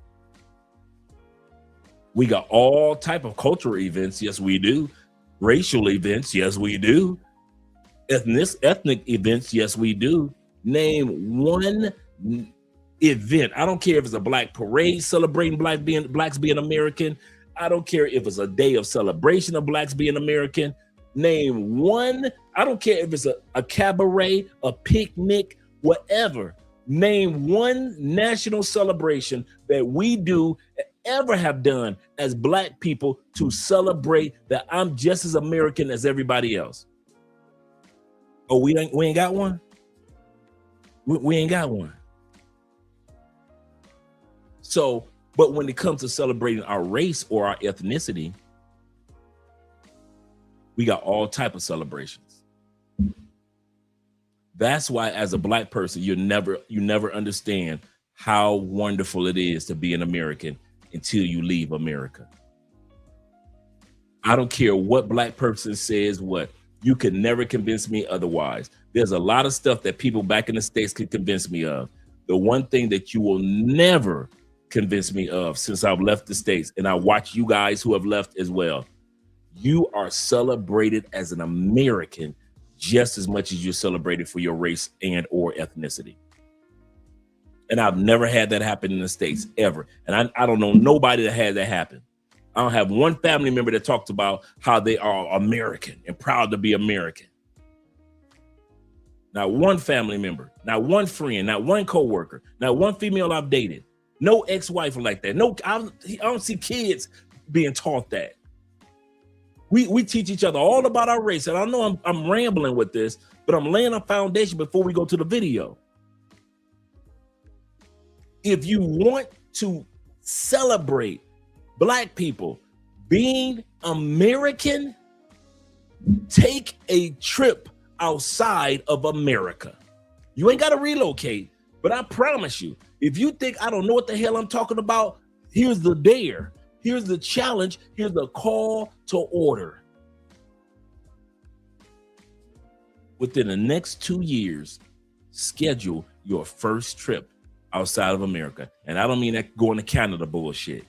Speaker 5: We got all type of cultural events. Yes, we do. Racial events. Yes, we do. Ethnic events. Yes, we do. Name one event. I don't care if it's a Black parade celebrating Blacks being American. I don't care if it's a day of celebration of Blacks being American. Name one. I don't care if it's a cabaret, a picnic, whatever. Name one national celebration that we do ever have done as Black people to celebrate that I'm just as American as everybody else. Oh, we ain't got one? We ain't got one. So, but when it comes to celebrating our race or our ethnicity, we got all type of celebrations. That's why as a Black person, you never understand how wonderful it is to be an American until you leave America. I don't care what Black person says what. You can never convince me otherwise. There's a lot of stuff that people back in the States could convince me of. The one thing that you will never convince me of since I've left the States, and I watch you guys who have left as well, you are celebrated as an American just as much as you're celebrated for your race and or ethnicity. And I've never had that happen in the States ever. And I don't know nobody that had that happen. I don't have one family member that talks about how they are American and proud to be American. Not one family member, not one friend, not one coworker, not one female I've dated. No ex-wife like that. No, I don't see kids being taught that. We teach each other all about our race. And I know I'm rambling with this, but I'm laying a foundation before we go to the video. If you want to celebrate Black people being American, take a trip outside of America. You ain't got to relocate, but I promise you, if you think I don't know what the hell I'm talking about, here's the dare. Here's the challenge. Here's the call to order. Within the next 2 years, schedule your first trip outside of America. And I don't mean that going to Canada bullshit.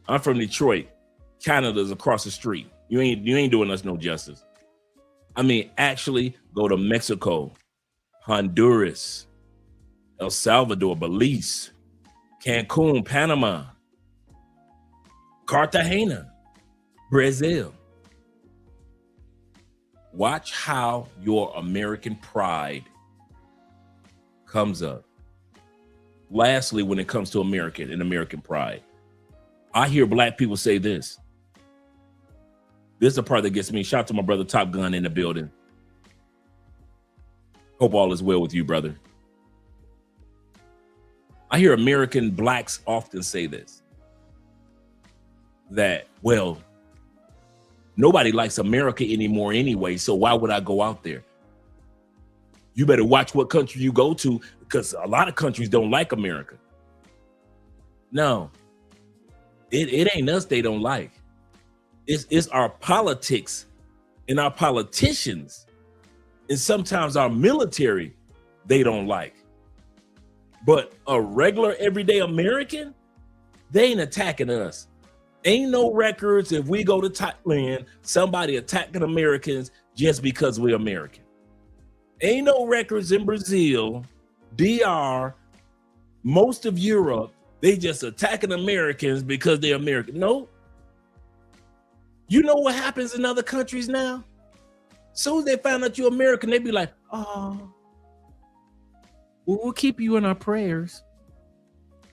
Speaker 5: I'm from Detroit. Canada's across the street. You ain't doing us no justice. I mean, actually go to Mexico, Honduras, El Salvador, Belize, Cancun, Panama, Cartagena, Brazil. Watch how your American pride comes up. Lastly, when it comes to American pride, I hear Black people say this. This is the part that gets me. Shout out to my brother Top Gun in the building. Hope all is well with you, brother. I hear American Blacks often say this, that, well, nobody likes America anymore anyway, so why would I go out there? You better watch what country you go to, because a lot of countries don't like America. No, it ain't us they don't like. It's our politics and our politicians and sometimes our military they don't like. But a regular everyday American, they ain't attacking us. Ain't no records if we go to Thailand, somebody attacking Americans just because we're American. Ain't no records in Brazil, DR, most of Europe, they just attacking Americans because they're American. No. You know what happens in other countries now? Soon as they find out you're American, they be like, oh, well, we'll keep you in our prayers.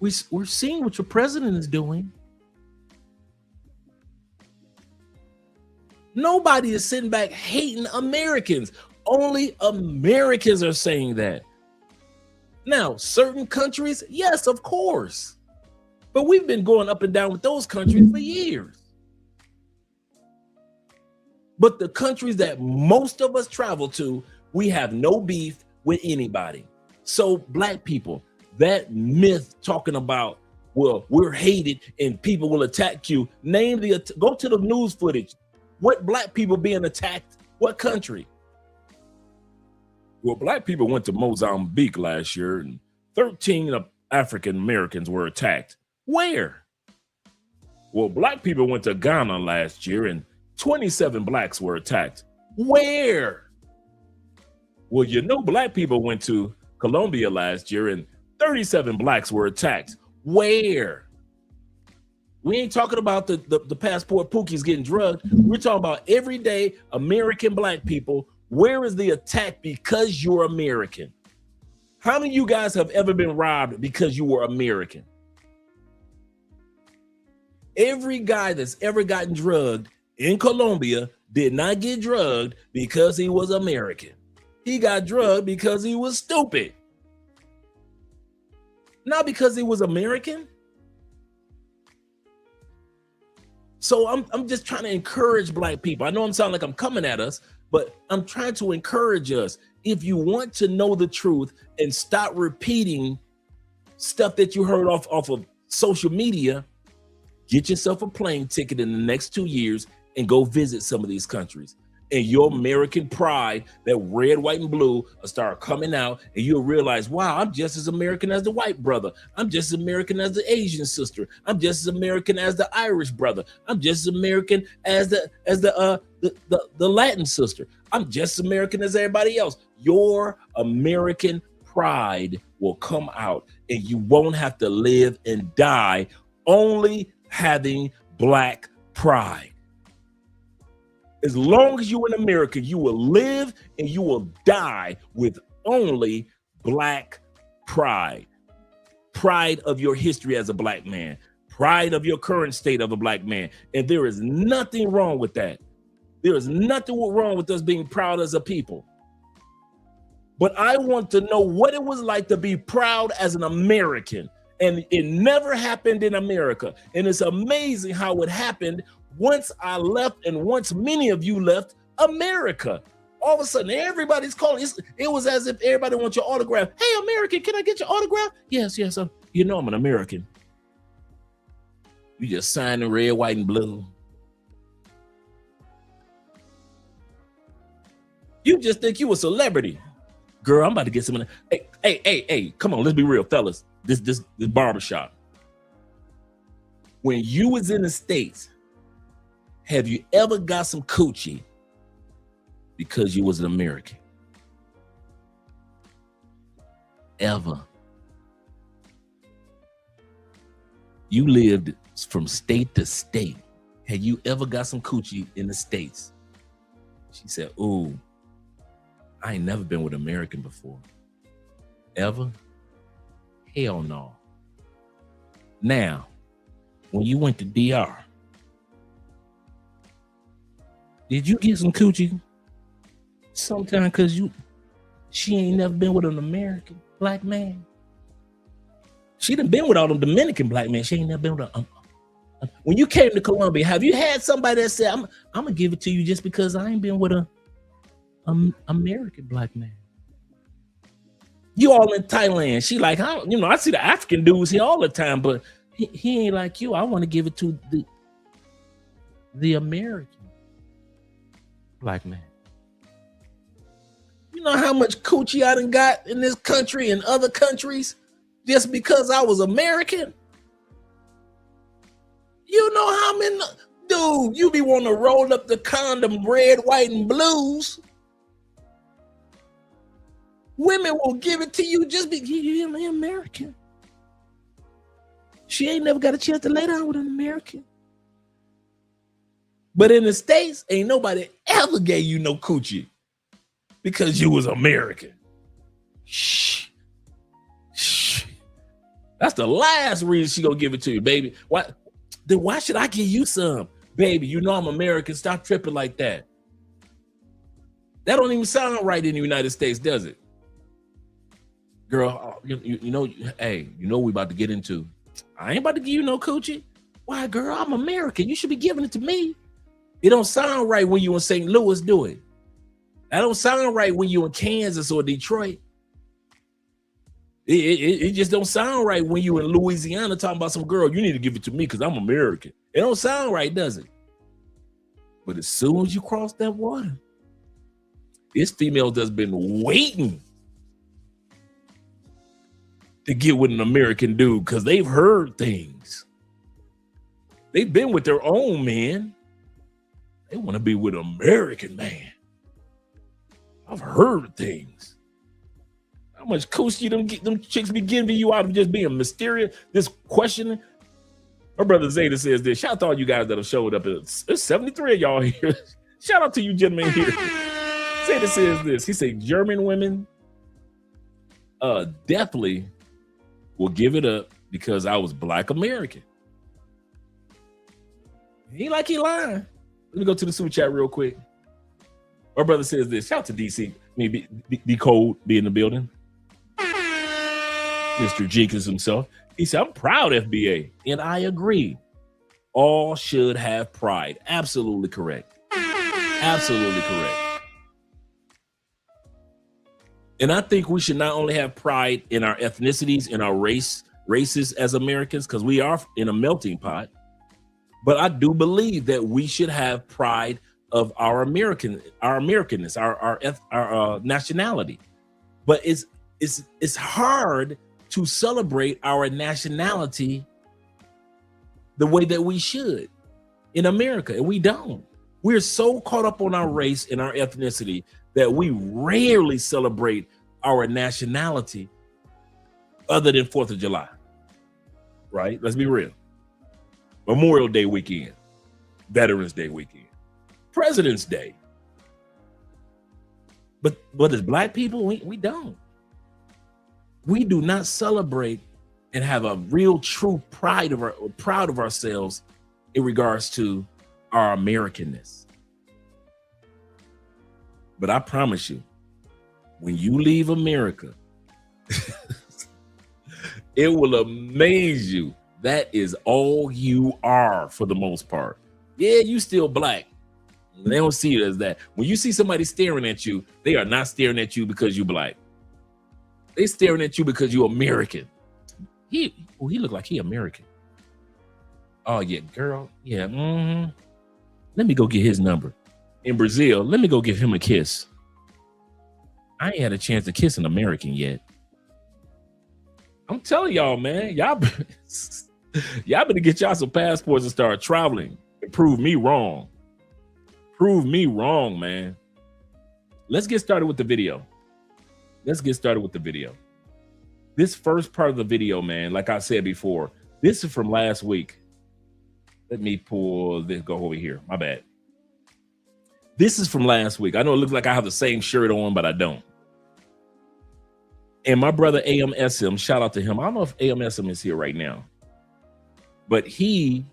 Speaker 5: We're seeing what your president is doing. Nobody is sitting back hating Americans. Only Americans are saying that. Now, certain countries, yes, of course. But we've been going up and down with those countries for years. But the countries that most of us travel to, we have no beef with anybody. So Black people, that myth talking about, well, we're hated and people will attack you. Go to the news footage. What Black people being attacked? What country? Well, Black people went to Mozambique last year and 13 African Americans were attacked. Where? Well, Black people went to Ghana last year and 27 Blacks were attacked. Where? Well, you know, Black people went to Colombia last year and 37 Blacks were attacked. Where? We ain't talking about the passport pookies getting drugged. We're talking about everyday American Black people. Where is the attack because you're American? How many of you guys have ever been robbed because you were American? Every guy that's ever gotten drugged in Colombia did not get drugged because he was American. He got drugged because he was stupid. Not because he was American. So I'm just trying to encourage Black people. I know I'm sounding like I'm coming at us, but I'm trying to encourage us. If you want to know the truth and stop repeating stuff that you heard off of social media, get yourself a plane ticket in the next 2 years and go visit some of these countries. And your American pride, that red, white, and blue, will start coming out, and you'll realize, wow, I'm just as American as the white brother. I'm just as American as the Asian sister. I'm just as American as the Irish brother. I'm just as American as the Latin sister. I'm just as American as everybody else. Your American pride will come out, and you won't have to live and die only having Black pride. As long as you're in America, you will live and you will die with only Black pride. Pride of your history as a Black man. pride of your current state of a black man. And there is nothing wrong with that. There is nothing wrong with us being proud as a people. But I want to know what it was like to be proud as an American. And it never happened in America. And it's amazing how it happened once I left and once many of you left America. All of a sudden, everybody's calling. It was as if everybody wants your autograph. Hey, American, can I get your autograph? Yes. You know I'm an American. You just signed in red, white, and blue. You just think you a celebrity. Girl, I'm about to get some. Hey, come on, let's be real, fellas. This barbershop. When you was in the States, have you ever got some coochie because you was an American? Ever? You lived from state to state. Have you ever got some coochie in the States? She said, ooh, I ain't never been with an American before. Ever? Hell no. Now, when you went to DR, did you get some coochie? Sometime because she ain't never been with an American black man. She done been with all them Dominican black men. She ain't never been with when you came to Colombia, have you had somebody that said, I'm gonna give it to you just because I ain't been with a American black man? You all in Thailand. She like, I see the African dudes here all the time, but he ain't like you. I want to give it to the American black man. You know how much coochie I done got in this country and other countries just because I was American? You know how many, dude, you be wanting to roll up the condom red, white, and blues. Women will give it to you just because you're an American. She ain't never got a chance to lay down with an American. But in the States, ain't nobody ever gave you no coochie because you was American. Shh. That's the last reason she gonna give it to you, baby. Why should I give you some? Baby, you know I'm American. Stop tripping like that. That don't even sound right in the United States, does it? Girl, you know, hey, you know what we about to get into. I ain't about to give you no coochie. Why, girl, I'm American. You should be giving it to me. It don't sound right when you in St. Louis do it. That don't sound right when you in Kansas or Detroit. It just don't sound right when you in Louisiana talking about some girl, you need to give it to me because I'm American. It don't sound right, does it? But as soon as you cross that water, this female that's been waiting to get with an American dude because they've heard things. They've been with their own men. They want to be with an American man. I've heard things. How much coochie them chicks be giving you out of just being mysterious, this questioning? My brother Zeta says this. Shout out to all you guys that have showed up. There's 73 of y'all here. Shout out to you gentlemen here. Zeta says this. He said German women definitely will give it up because I was Black American. He like he lying. Let me go to the super chat real quick. My brother says this. Shout out to DC. Maybe be cold, be in the building. Mr. Jenkins himself. He said, I'm proud, FBA. And I agree. All should have pride. Absolutely correct. Absolutely correct. And I think we should not only have pride in our ethnicities, in our races as Americans, because we are in a melting pot, but I do believe that we should have pride of our Americanness, our nationality. But it's hard to celebrate our nationality the way that we should in America, and we don't. We're so caught up on our race and our ethnicity that we rarely celebrate our nationality other than 4th of July, right? Let's be real. Memorial Day weekend, Veterans Day weekend, President's Day. But as Black people, we don't. We do not celebrate and have a real true proud of ourselves in regards to our Americanness. But I promise you, when you leave America, it will amaze you. That is all you are for the most part. Yeah, you still black. They don't see it as that. When you see somebody staring at you, they are not staring at you because you black. They staring at you because you American. He looked like he American. Oh yeah, girl. Yeah. Let me go get his number. In Brazil, let me go give him a kiss. I ain't had a chance to kiss an American yet. I'm telling y'all, man, y'all better get y'all some passports and start traveling and prove me wrong. Prove me wrong, man. Let's get started with the video. This first part of the video, man, like I said before, this is from last week. Let me pull this, go over here. My bad. This is from last week. I know it looks like I have the same shirt on, but I don't. And my brother AMSM, shout out to him. I don't know if AMSM is here right now, but he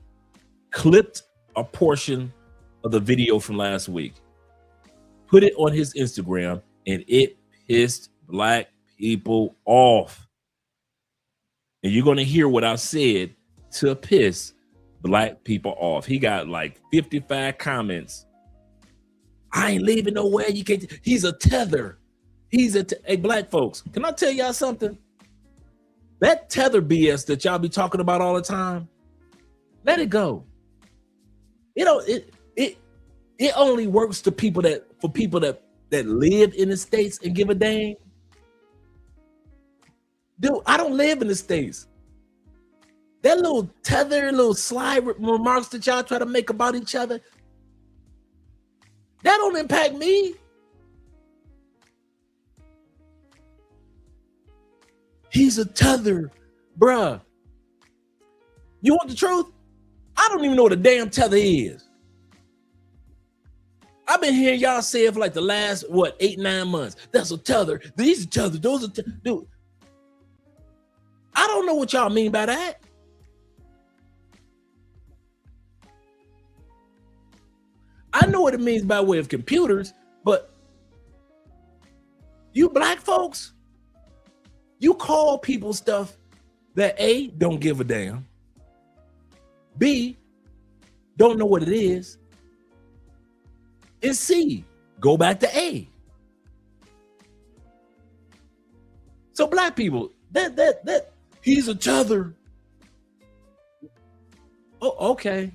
Speaker 5: clipped a portion of the video from last week, put it on his Instagram, and it pissed black people off. And you're going to hear what I said to piss black people off. He got like 55 comments. I ain't leaving nowhere. You can't. He's a tether. Hey, black folks, can I tell y'all something? That tether BS that y'all be talking about all the time, let it go. It only works for people that live in the States and give a dang. Dude, I don't live in the States. That little tether, little slide remarks that y'all try to make about each other, that don't impact me. He's a tether, bruh. You want the truth? I don't even know what a damn tether is. I've been hearing y'all say it for like the last, 8-9 months. That's a tether. These are tethers. Those are dude. I don't know what y'all mean by that. I know what it means by way of computers, but you black folks, you call people stuff that A, don't give a damn, B, don't know what it is, and C, go back to A. So black people, that he's a tether. Oh, okay.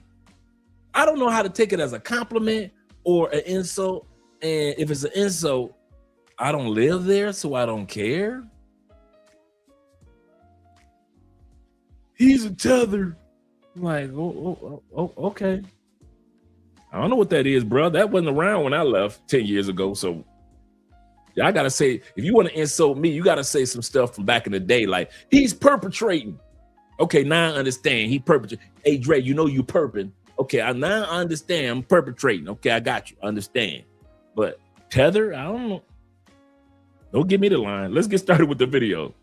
Speaker 5: I don't know how to take it as a compliment or an insult. And if it's an insult, I don't live there, so I don't care. He's a tether. I'm like, okay. I don't know what that is, bro. That wasn't around when I left 10 years ago. So yeah, I gotta say, if you want to insult me, you gotta say some stuff from back in the day, like he's perpetrating. Okay, now I understand. He perpetrating. Hey, Dre, you know you perping. Okay, now I understand. I'm perpetrating. Okay, I got you. I understand. But tether, I don't know. Don't give me the line. Let's get started with the video.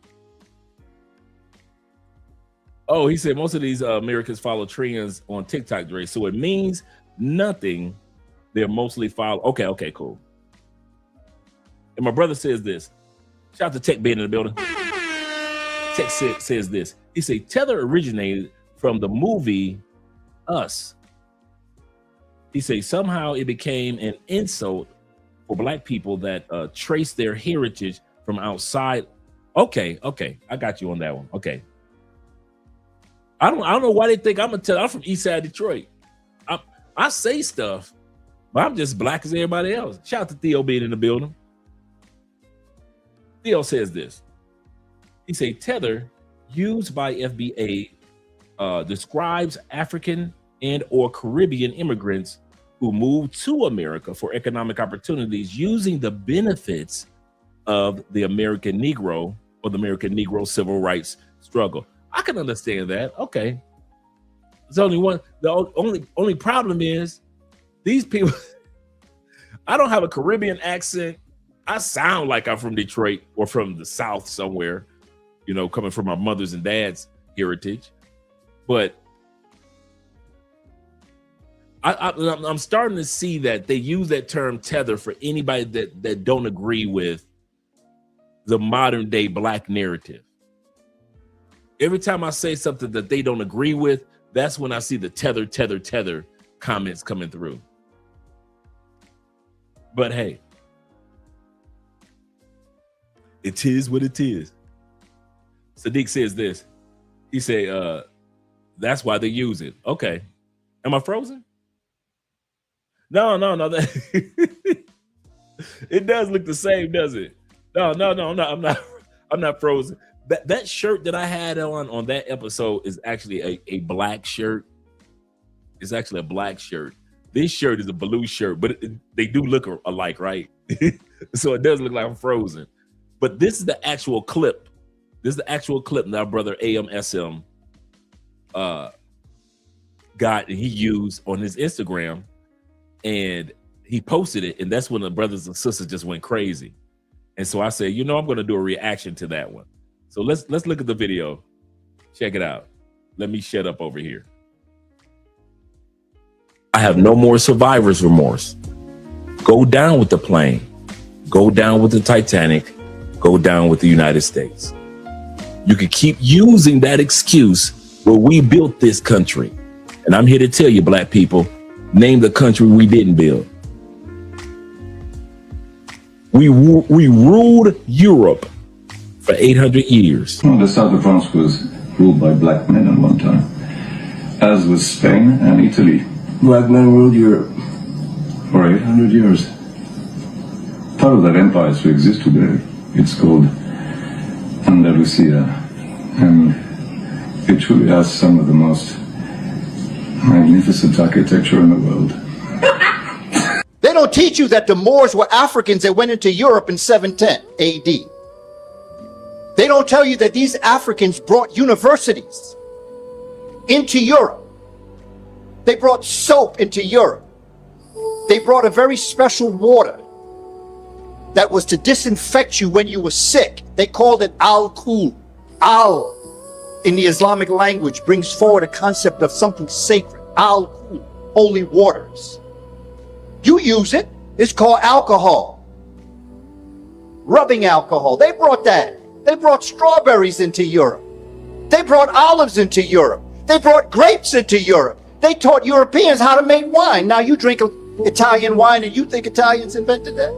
Speaker 5: Oh, he said most of these Americans follow trends on TikTok, Dre. So it means nothing. They're mostly follow. Okay, cool. And my brother says this. Shout out to Tech being in the building. Tech says this. He said tether originated from the movie Us. He said somehow it became an insult for black people that trace their heritage from outside. Okay, I got you on that one. Okay. I don't know why they think I'm a tether. I'm from East Side Detroit. I say stuff, but I'm just black as everybody else. Shout out to Theo being in the building. Theo says this. He say tether used by FBA describes African and or Caribbean immigrants who moved to America for economic opportunities using the benefits of the American Negro or the American Negro civil rights struggle. I can understand that. Okay. There's only one. The only problem is these people. I don't have a Caribbean accent. I sound like I'm from Detroit or from the South somewhere. you know, coming from our mothers and dads' heritage. But I'm starting to see that they use that term tether for anybody that don't agree with the modern day Black narrative. Every time I say something that they don't agree with, that's when I see the tether comments coming through. But hey, it is what it is. Sadiq says this. He say, that's why they use it. Okay. Am I frozen? No. It does look the same, does it? No, I'm not frozen. That shirt that I had on that episode is actually a black shirt. It's actually a black shirt. This shirt is a blue shirt, but they do look alike, right? So it does look like I'm frozen. But this is the actual clip. This is the actual clip that our brother AMSM got and he used on his Instagram, and he posted it, and that's when the brothers and sisters just went crazy. And so I said, you know, I'm going to do a reaction to that one. So let's look at the video. Check it out. Let me shut up over here. I have no more survivor's remorse. Go down with the plane. Go down with the Titanic. Go down with the United States. You can keep using that excuse, but we built this country. And I'm here to tell you, Black people, name the country we didn't build. We ruled Europe for 800 years.
Speaker 7: The south of France was ruled by black men at one time, as was Spain and Italy. Black men ruled Europe for 800 years. Part of that empire still exists today. It's called Andalusia, and it truly has some of the most magnificent architecture in the world.
Speaker 8: They don't teach you that the Moors were Africans that went into Europe in 710 AD. They don't tell you that these Africans brought universities into Europe. They brought soap into Europe. They brought a very special water that was to disinfect you when you were sick. They called it al-Kul. Al, in the Islamic language, brings forward a concept of something sacred. Al-Kul, holy waters. You use it. It's called alcohol. Rubbing alcohol. They brought that. They brought strawberries into Europe. They brought olives into Europe. They brought grapes into Europe. They taught Europeans how to make wine. Now you drink Italian wine and you think Italians invented that?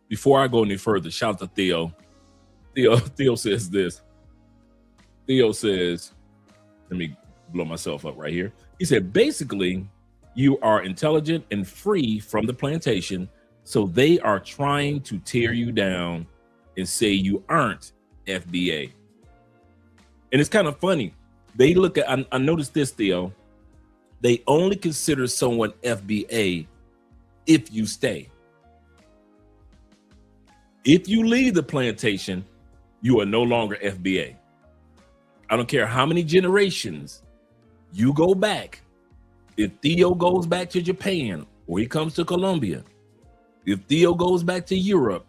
Speaker 5: Before I go any further, shout out to Theo. Theo says this. Theo says, let me blow myself up right here. He said, basically, you are intelligent and free from the plantation, so they are trying to tear you down and say you aren't FBA. And it's kind of funny. They look at, I noticed this, Theo, they only consider someone FBA if you stay. If you leave the plantation, you are no longer FBA. I don't care how many generations you go back. If Theo goes back to Japan or he comes to Colombia, if Theo goes back to Europe,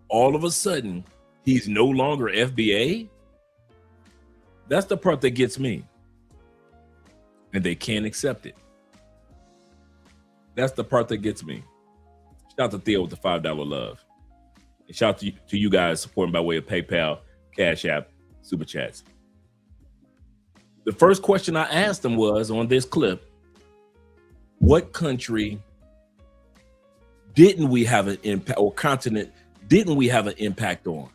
Speaker 5: all of a sudden he's no longer FBA. That's the part that gets me. And they can't accept it. That's the part that gets me. Shout out to Theo with the $5 love. And shout out to you guys supporting by way of PayPal, Cash App, Super Chats. The first question I asked them was on this clip, what country didn't we have an impact, or continent didn't we have an impact on?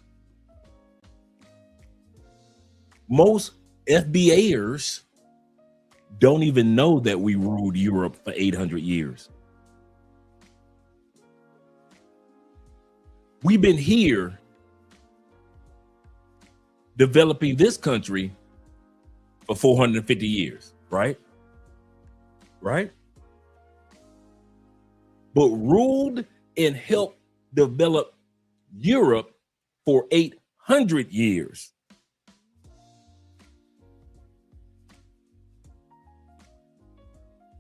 Speaker 5: Most FBAers don't even know that we ruled Europe for 800 years. We've been here developing this country for 450 years, right? Right? But ruled and helped develop Europe for 800 years.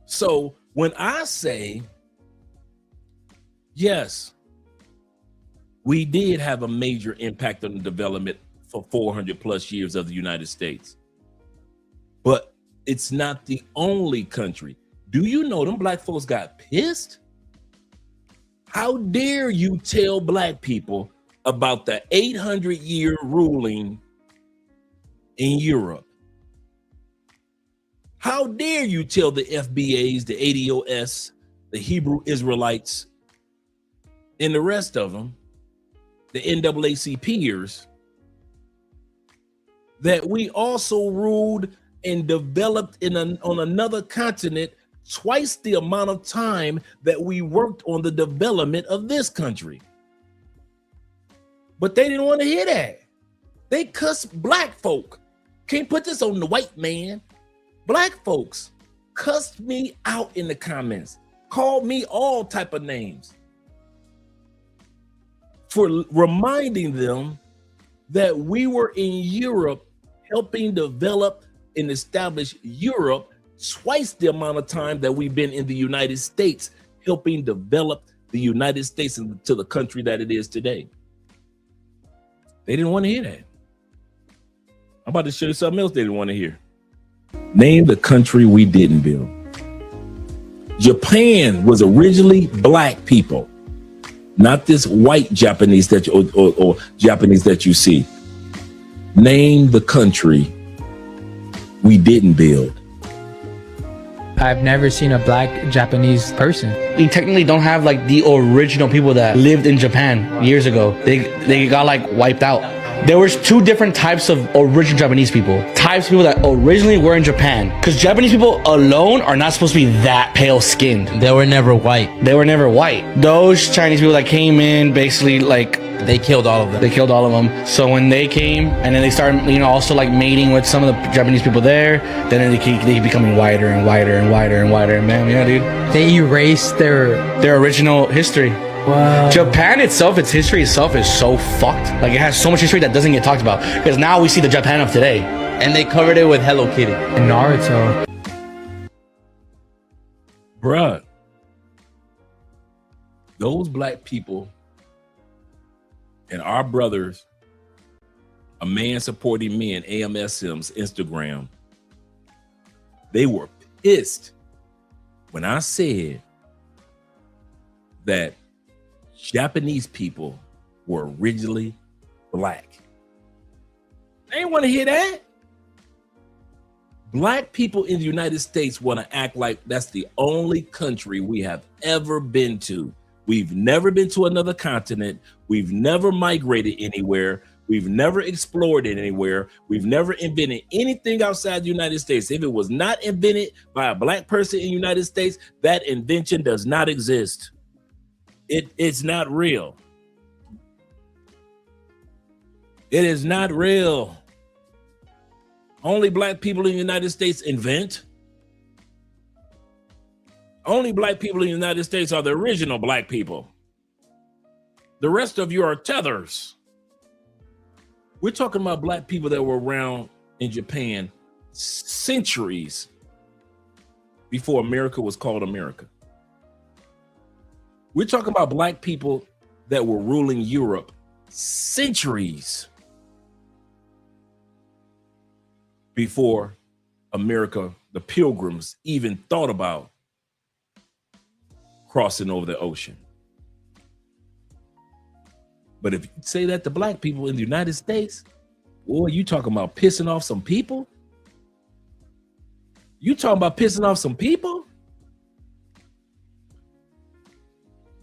Speaker 5: So when I say, yes, we did have a major impact on the development for 400 plus years of the United States. But it's not the only country. Do you know them black folks got pissed? How dare you tell black people about the 800-year ruling in Europe? How dare you tell the FBAs, the ADOS, the Hebrew Israelites, and the rest of them, the NAACPers, that we also ruled and developed on another continent twice the amount of time that we worked on the development of this country. But they didn't want to hear that. They cuss black folk. Can't put this on the white man. Black folks cussed me out in the comments, called me all type of names for reminding them that we were in Europe helping develop and establish Europe twice the amount of time that we've been in the United States helping develop the United States into the country that it is today. They didn't want to hear that. I'm about to show you something else they didn't want to hear. Name the country we didn't build. Japan was originally black people, not this white Japanese that you, or Japanese that you see. Name the country we didn't build.
Speaker 9: I've never seen a black Japanese person.
Speaker 10: We technically don't have like the original people that lived in Japan years ago. They got like wiped out. There was two different types of original Japanese people. Types of people that originally were in Japan. Because Japanese people alone are not supposed to be that pale skinned.
Speaker 11: They were never white.
Speaker 10: They were never white. Those Chinese people that came in basically like
Speaker 11: they killed all of them.
Speaker 10: They killed all of them. So when they came and then they started, you know, also like mating with some of the Japanese people there, then they keep becoming whiter and whiter and whiter and whiter. And man, yeah, dude.
Speaker 9: They erased their
Speaker 10: original history.
Speaker 9: Wow.
Speaker 10: Japan itself, its history itself is so fucked. Like it has so much history that doesn't get talked about. Because now we see the Japan of today.
Speaker 11: And they covered it with Hello Kitty.
Speaker 9: And Naruto.
Speaker 5: Bruh. Those black people and our brothers, a man supporting men, AMSM's Instagram, they were pissed when I said that Japanese people were originally black. They didn't want to hear that. Black people in the United States want to act like that's the only country we have ever been to. We've never been to another continent. We've never migrated anywhere. We've never explored it anywhere. We've never invented anything outside the United States. If it was not invented by a black person in the United States, that invention does not exist. It's not real. It is not real. Only black people in the United States invent. Only black people in the United States are the original black people. The rest of you are tethers. We're talking about black people that were around in Japan centuries before America was called America. We're talking about black people that were ruling Europe centuries before America, the Pilgrims, even thought about crossing over the ocean. But if you say that to black people in the United States, boy, you talking about pissing off some people? You talking about pissing off some people?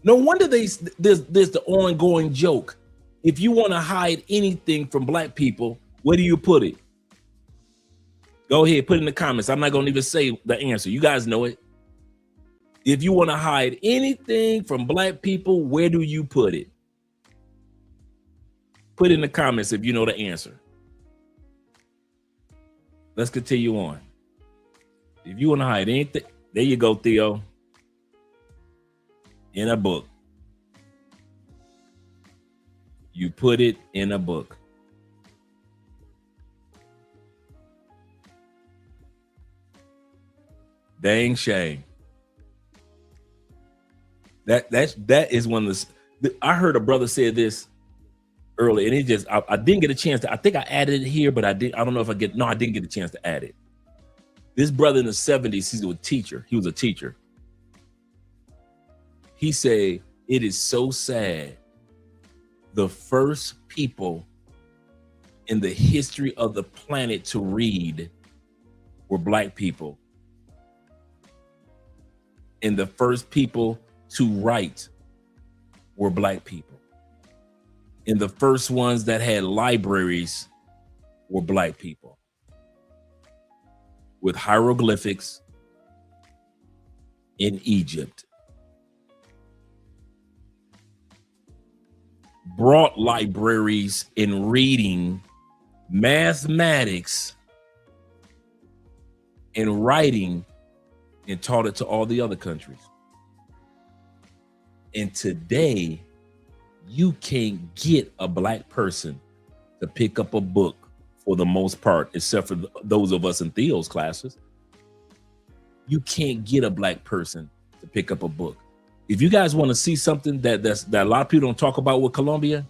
Speaker 5: No wonder there's the ongoing joke. If you want to hide anything from black people, where do you put it? Go ahead, put it in the comments. I'm not going to even say the answer. You guys know it. If you want to hide anything from black people, where do you put it? Put it in the comments if you know the answer. Let's continue on. If you want to hide anything, there you go, Theo. In a book. You put it in a book. Dang shame. That is one of the. I heard a brother say this early, and it just I didn't get a chance to. I think I added it here, but I don't know if I get. No, I didn't get a chance to add it. This brother in the 70s, he was a teacher. He was a teacher. He said, it is so sad. The first people in the history of the planet to read were Black people. And the first people to write were Black people. And the first ones that had libraries were Black people. With hieroglyphics in Egypt. Brought libraries in reading, mathematics, and writing, and taught it to all the other countries. And today, you can't get a Black person to pick up a book for the most part, except for those of us in Theo's classes. You can't get a Black person to pick up a book. If you guys want to see something that a lot of people don't talk about with Colombia,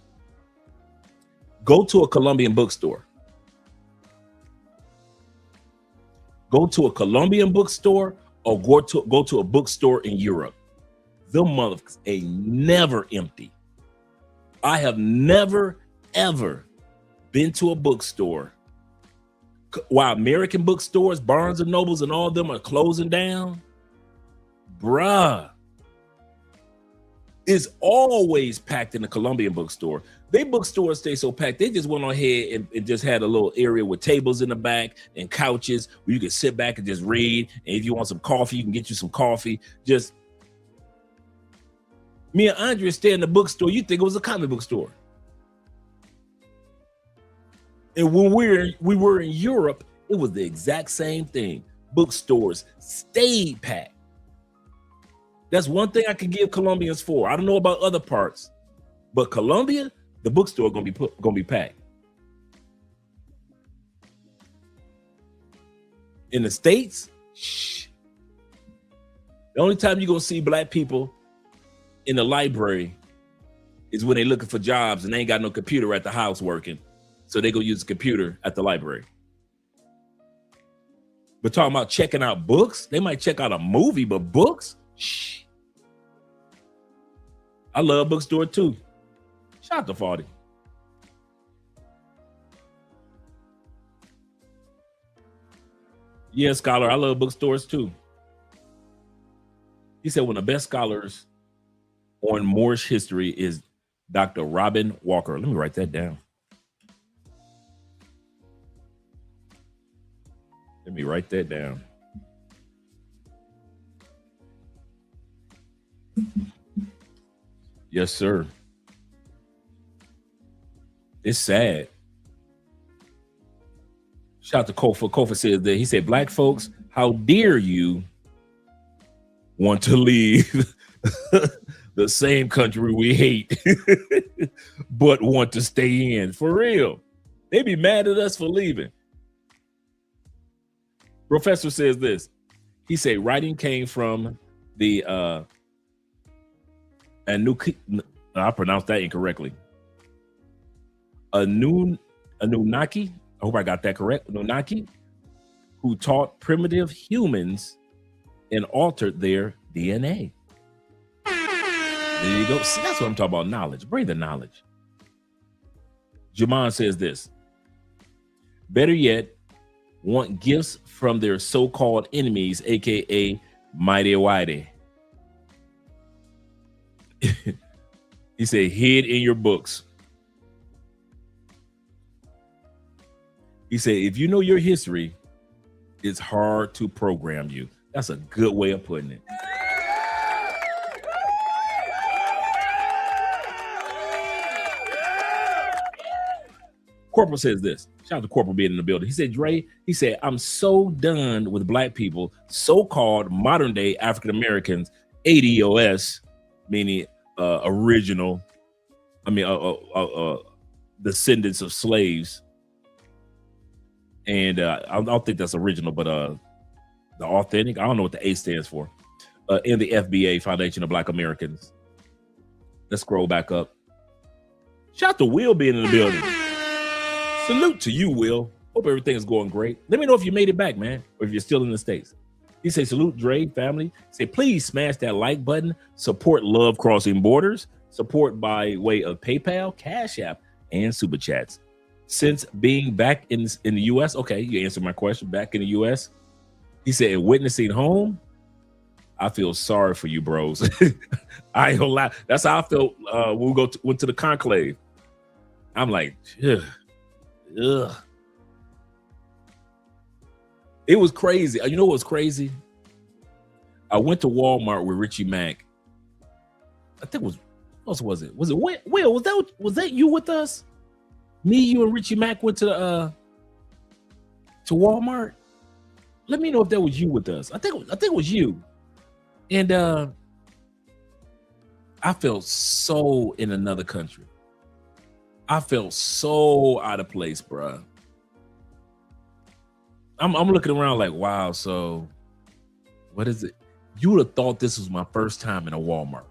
Speaker 5: go to a Colombian bookstore. Go to a Colombian bookstore or go to a bookstore in Europe. Them motherfuckers ain't never empty. I have never, ever been to a bookstore while American bookstores, Barnes and Nobles and all of them are closing down. Bruh. It's always packed in the Colombian bookstore. They bookstores stay so packed. They just went on ahead and just had a little area with tables in the back and couches where you can sit back and just read. And if you want some coffee, you can get you some coffee. Just me and Andre stay in the bookstore. You think it was a comic book store. And when we were in Europe, it was the exact same thing. Bookstores stayed packed. That's one thing I can give Colombians for. I don't know about other parts, but Colombia, the bookstore gonna be packed. In the States, shh. The only time you're gonna see Black people in the library is when they're looking for jobs and they ain't got no computer at the house working. So they go use the computer at the library. But talking about checking out books, they might check out a movie, but books, shh. I love bookstore too. Shout out to Farty. Yeah, scholar, I love bookstores too. He said one of the best scholars on Moorish history is Dr. Robin Walker. Let me write that down. Let me write that down. Yes, sir. It's sad. Shout out to Kofa. Kofa says that he said, Black folks, how dare you want to leave the same country we hate, but want to stay in? For real. They be mad at us for leaving. Professor says this. He said writing came from the I pronounced that incorrectly. Anunnaki, I hope I got that correct. Anunnaki, who taught primitive humans and altered their DNA. There you go. See, that's what I'm talking about. Knowledge. Bring the knowledge. Jaman says this. Better yet, want gifts from their so-called enemies, aka Mighty Whitey. He said, hid in your books. He said, if you know your history, it's hard to program you. That's a good way of putting it. Corporal says this. Shout out to Corporal being in the building. He said, Dre, he said, I'm so done with Black people, so-called modern day African Americans, ADOS, meaning original, descendants of slaves. And I don't think that's original, but the authentic, I don't know what the A stands for. In the FBA, Foundation of Black Americans. Let's scroll back up. Shout out to Will being in the building. Salute to you, Will. Hope everything's going great. Let me know if you made it back, man, or if you're still in the States. He say, salute Dre family. Say, please smash that like button. Support Love Crossing Borders. Support by way of PayPal, Cash App, and Super Chats. Since being back in the U.S., okay, you answered my question. Back in the U.S., he said, witnessing home, I feel sorry for you, bros. I ain't gonna lie. That's how I felt when we went to the conclave. I'm like, ugh. It was crazy. You know what was crazy? I went to Walmart with Richie Mack. I think it was, what else was it? Was it Will? Was that you with us? Me, you, and Richie Mack went to Walmart. Let me know if that was you with us. I think it was you. And I felt so in another country. I felt so out of place, bruh. I'm looking around like, wow, so what is it? You would have thought this was my first time in a Walmart.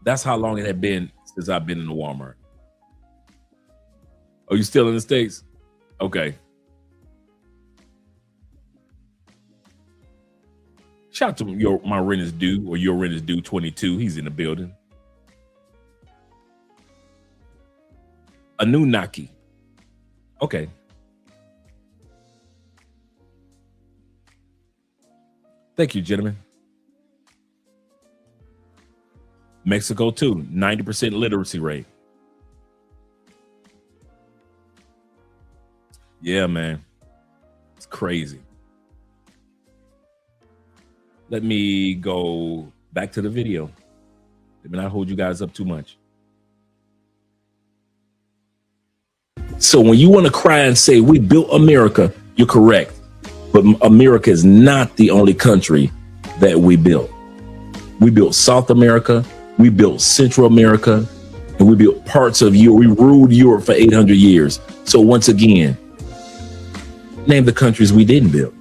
Speaker 5: That's how long it had been since I've been in a Walmart. Are you still in the States? Okay. Shout out to my rent is due, or your rent is due 22. He's in the building. Anunnaki. Okay. Thank you, gentlemen. Mexico too, 90% literacy rate. Yeah, man. It's crazy. Let me go back to the video. Let me not hold you guys up too much. So when you want to cry and say we built America, you're correct. But America is not the only country that we built. We built South America, we built Central America, and we built parts of Europe. We ruled Europe for 800 years. So once again, name the countries we didn't build,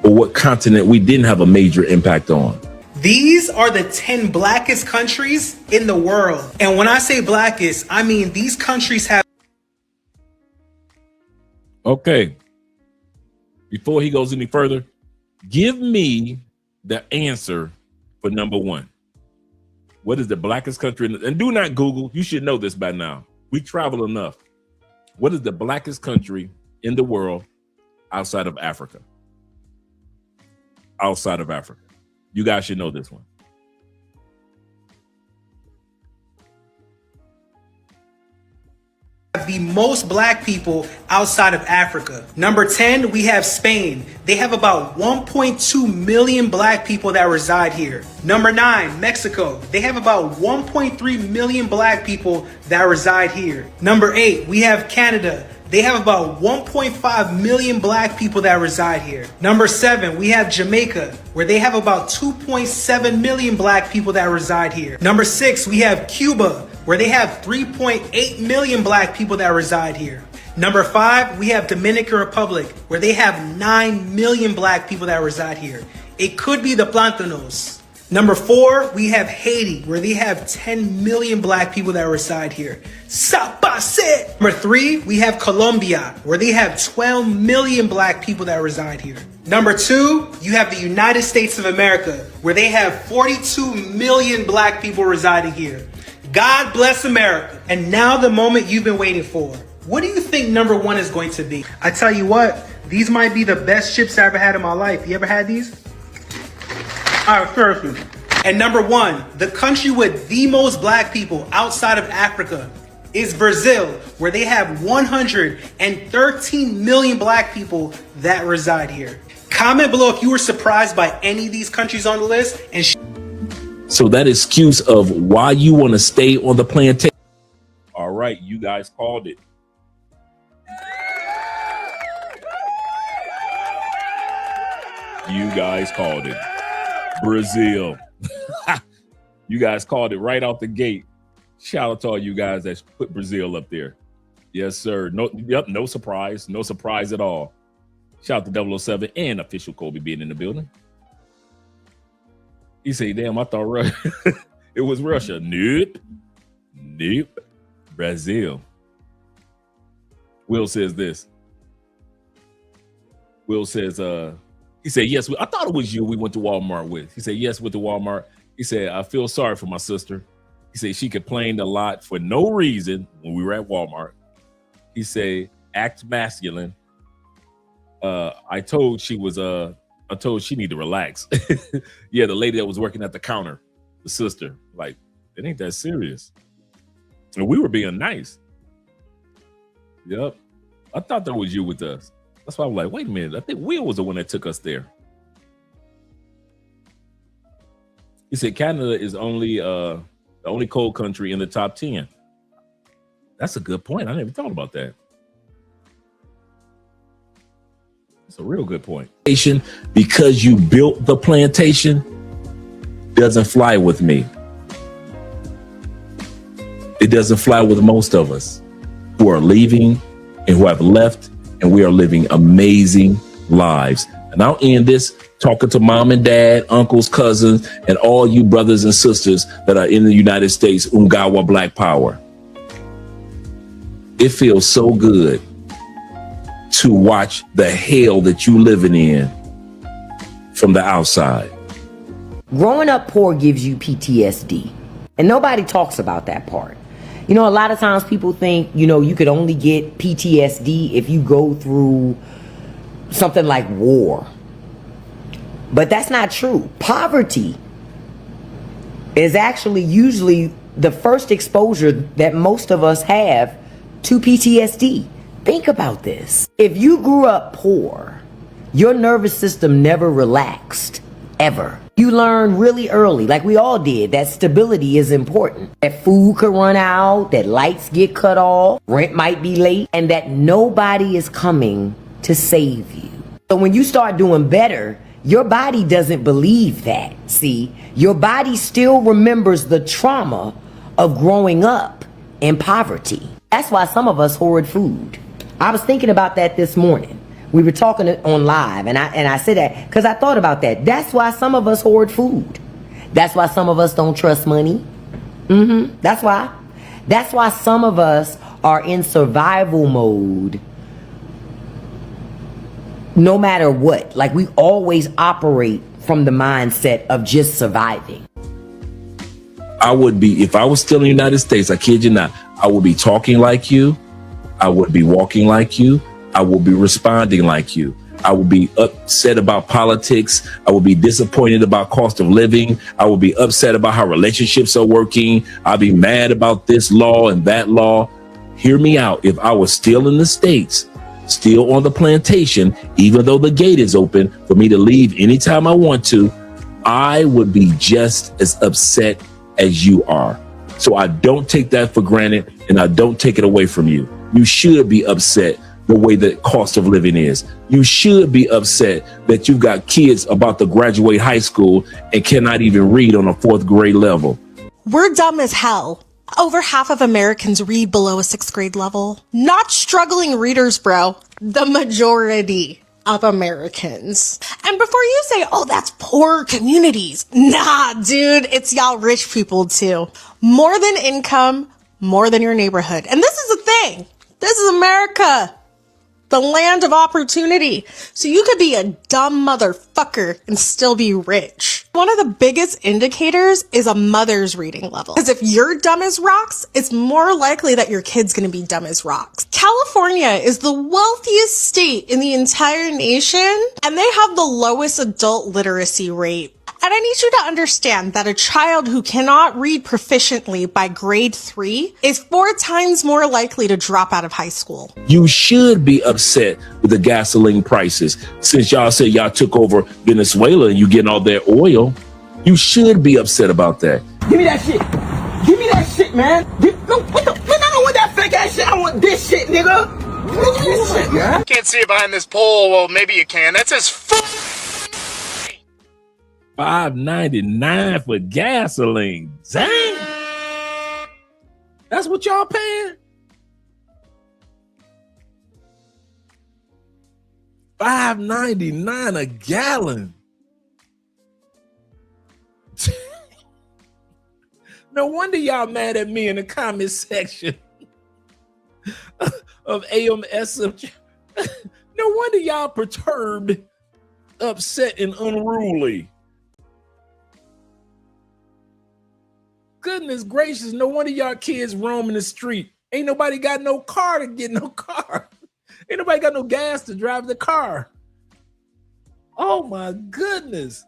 Speaker 5: or what continent we didn't have a major impact on.
Speaker 12: These are the 10 blackest countries in the world. And when I say blackest, I mean these countries have...
Speaker 5: Okay. Before he goes any further, give me the answer for number one. What is the blackest country? And do not Google. You should know this by now. We travel enough. What is the blackest country in the world outside of Africa? Outside of Africa. You guys should know this one.
Speaker 12: The most black people outside of Africa. Number 10, we have Spain. They have about 1.2 million black people that reside here. Number 9, Mexico. They have about 1.3 million black people that reside here. Number 8, we have Canada. They have about 1.5 million black people that reside here. Number 7, we have Jamaica, where they have about 2.7 million black people that reside here. Number 6, we have Cuba, where they have 3.8 million black people that reside here. Number 5, we have Dominican Republic, where they have 9 million black people that reside here. It could be the Plantanos. Number 4, we have Haiti, where they have 10 million black people that reside here. Sapase! Number 3, we have Colombia, where they have 12 million black people that reside here. Number 2, you have the United States of America, where they have 42 million black people residing here. God bless America. And now the moment you've been waiting for. What do you think number 1 is going to be? I tell you what, these might be the best chips I ever had in my life. You ever had these? All right, seriously. And number 1, the country with the most black people outside of Africa is Brazil, where they have 113 million black people that reside here. Comment below if you were surprised by any of these countries on the list. And
Speaker 5: so that excuse of why you want to stay on the plantation. All right, you guys called it. You guys called it. Brazil. You guys called it right off the gate. Shout out to all you guys that put Brazil up there. Yes, sir. No surprise. No surprise at all. Shout out to 007 and official Kobe being in the building. He said, damn, I thought Russia. It was Russia. Nope. Brazil. Will says this. Will says, he said, yes, I thought it was you we went to Walmart with. He said, yes, went to Walmart. He said, I feel sorry for my sister. He said, she complained a lot for no reason when we were at Walmart. He said, act masculine. I told she need to relax. Yeah, the lady that was working at the counter, the sister, like, it ain't that serious. And we were being nice. Yep. I thought that was you with us. That's why I was like, wait a minute. I think Will was the one that took us there. He said Canada is the only cold country in the top 10. That's a good point. I never thought about that. It's a real good point. Because you built the plantation doesn't fly with me. It doesn't fly with most of us who are leaving and who have left, and we are living amazing lives. And I'll end this talking to mom and dad, uncles, cousins, and all you brothers and sisters that are in the United States, Ungawa Black Power. It feels so good to watch the hell that you living in from the outside.
Speaker 13: Growing up poor gives you PTSD, and nobody talks about that part. You know, a lot of times people think, you know, you could only get PTSD if you go through something like war. But that's not true. Poverty is actually usually the first exposure that most of us have to PTSD. Think about this. If you grew up poor, your nervous system never relaxed, ever. You learn really early, like we all did, that stability is important. That food could run out, that lights get cut off, rent might be late, and that nobody is coming to save you. So when you start doing better, your body doesn't believe that. See, your body still remembers the trauma of growing up in poverty. That's why some of us hoard food. I was thinking about that this morning. We were talking on live, and I said that because I thought about that. That's why some of us hoard food. That's why some of us don't trust money. That's why. That's why some of us are in survival mode no matter what. Like, we always operate from the mindset of just surviving.
Speaker 5: I would be, if I was still in the United States, I kid you not, I would be talking like you. I would be walking like you. I will be responding like you. I will be upset about politics. I will be disappointed about cost of living. I will be upset about how relationships are working. I'll be mad about this law and that law. Hear me out. If I was still in the States, still on the plantation, even though the gate is open for me to leave anytime I want to, I would be just as upset as you are. So I don't take that for granted, and I don't take it away from you. You should be upset the way the cost of living is. You should be upset that you've got kids about to graduate high school and cannot even read on a 4th grade level.
Speaker 14: We're dumb as hell. Over half of Americans read below a 6th grade level. Not struggling readers, bro. The majority of Americans. And before you say, oh, that's poor communities. Nah, dude, it's y'all rich people too. More than income, more than your neighborhood. And this is the thing. This is America. The land of opportunity. So you could be a dumb motherfucker and still be rich. One of the biggest indicators is a mother's reading level. Because if you're dumb as rocks, it's more likely that your kid's gonna be dumb as rocks. California is the wealthiest state in the entire nation, and they have the lowest adult literacy rate. And I need you to understand that a child who cannot read proficiently by grade 3 is 4 times more likely to drop out of high school.
Speaker 5: You should be upset with the gasoline prices. Since y'all said y'all took over Venezuela and you getting all their oil, you should be upset about that.
Speaker 15: Give me that shit. Give me that shit, man. Man, I don't want that fake ass shit. I want this shit, nigga. Give me this shit, man.
Speaker 16: Can't see it behind this pole. Well, maybe you can. That says
Speaker 5: $5.99 for gasoline. Dang. That's what y'all paying? $5.99 a gallon. No wonder y'all mad at me in the comment section of AMSM. No wonder y'all perturbed, upset, and unruly. Goodness gracious, no wonder y'all kids roaming the street. Ain't nobody got no car to get no car. Ain't nobody got no gas to drive the car. Oh my goodness.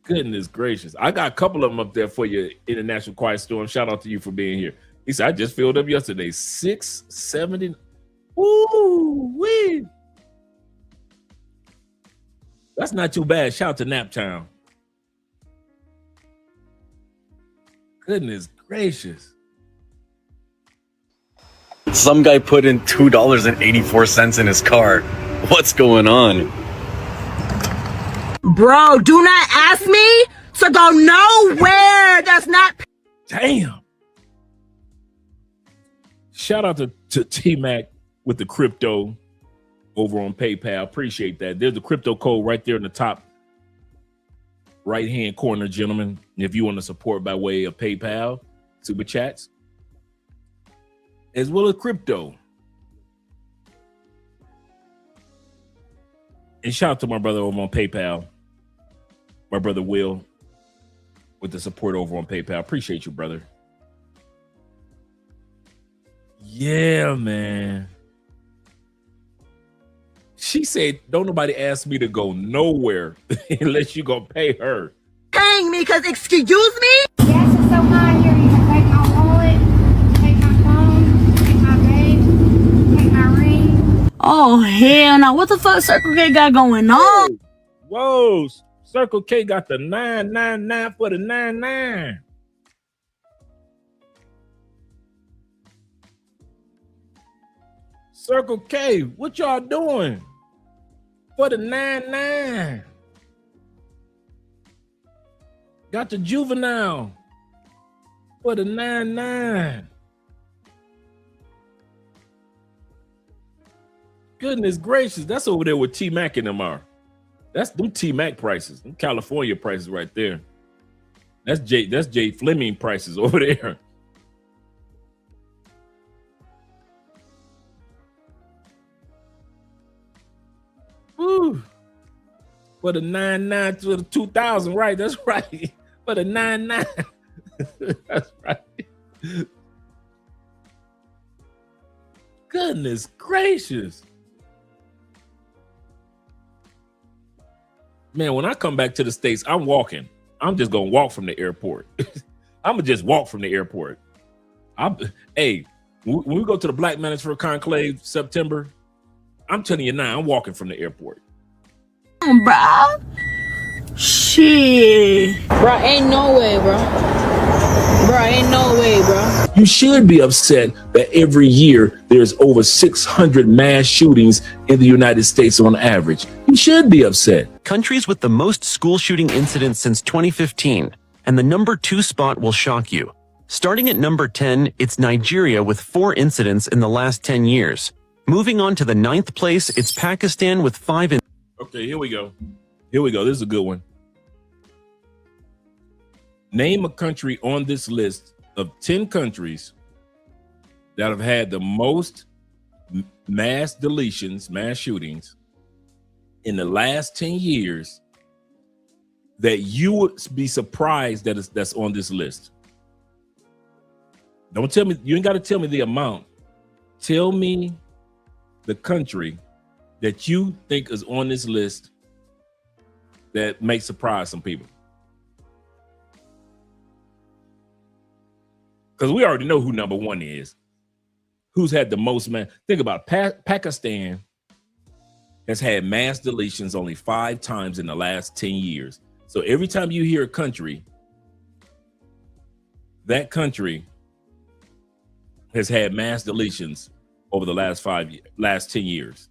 Speaker 5: Goodness gracious. I got a couple of them up there for you, International Quiet Storm. Shout out to you for being here. He said, I just filled up yesterday. 670. Ooh, wee. That's not too bad. Shout out to Naptown. Goodness gracious.
Speaker 17: Some guy put in $2.84 in his car. What's going on?
Speaker 15: Bro, do not ask me to go nowhere. That's not.
Speaker 5: Damn. Shout out to T-Mac with the crypto over on PayPal. Appreciate that. There's the crypto code right there in the top right-hand corner, gentlemen. If you want to support by way of PayPal, super chats, as well as crypto. And shout out to my brother over on PayPal. My brother Will with the support over on PayPal. Appreciate you, brother. Yeah, man. She said, don't nobody ask me to go nowhere unless you gonna pay her.
Speaker 15: Paying me because, excuse me?
Speaker 18: Gas is so high here, you can take my wallet, take my phone, take my bag, take my ring.
Speaker 15: Oh, hell no. What the fuck Circle K got going on?
Speaker 5: Whoa, Circle K got the 999 for the 99. Circle K, what y'all doing for the 99? Got the juvenile for the 99. Goodness gracious, that's over there with T-Mac and them are. That's them T-Mac prices, them California prices right there. That's Jay Fleming prices over there. Woo. For the 99 to the 2000, right? That's right. For the 99. That's right. Goodness gracious. Man, when I come back to the States, I'm walking. I'm just gonna walk from the airport. I'm gonna just walk from the airport. Hey, when we go to the Black Manosphere Conclave September, I'm telling you now, I'm walking from the airport.
Speaker 15: Bro. Shit. Bro, ain't no way, bro. Bro, ain't no way, bro.
Speaker 5: You should be upset that every year there's over 600 mass shootings in the United States on average. You should be upset.
Speaker 19: Countries with the most school shooting incidents since 2015, and the number 2 spot will shock you. Starting at number 10, it's Nigeria with 4 incidents in the last 10 years. Moving on to the 9th place, it's Pakistan with 5
Speaker 5: Okay, here we go. Here we go. This is a good one. Name a country on this list of 10 countries that have had the most mass deletions, mass shootings in the last 10 years that you would be surprised that that's on this list. Don't tell me, you ain't got to tell me the amount. Tell me the country that you think is on this list that may surprise some people. Because we already know who number 1 is. Who's had the most man? Think about it. Pakistan has had mass deletions only 5 times in the last 10 years. So every time you hear a country, that country has had mass deletions over the last 10 years.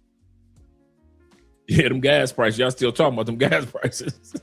Speaker 5: Yeah, them gas prices. Y'all still talking about them gas prices.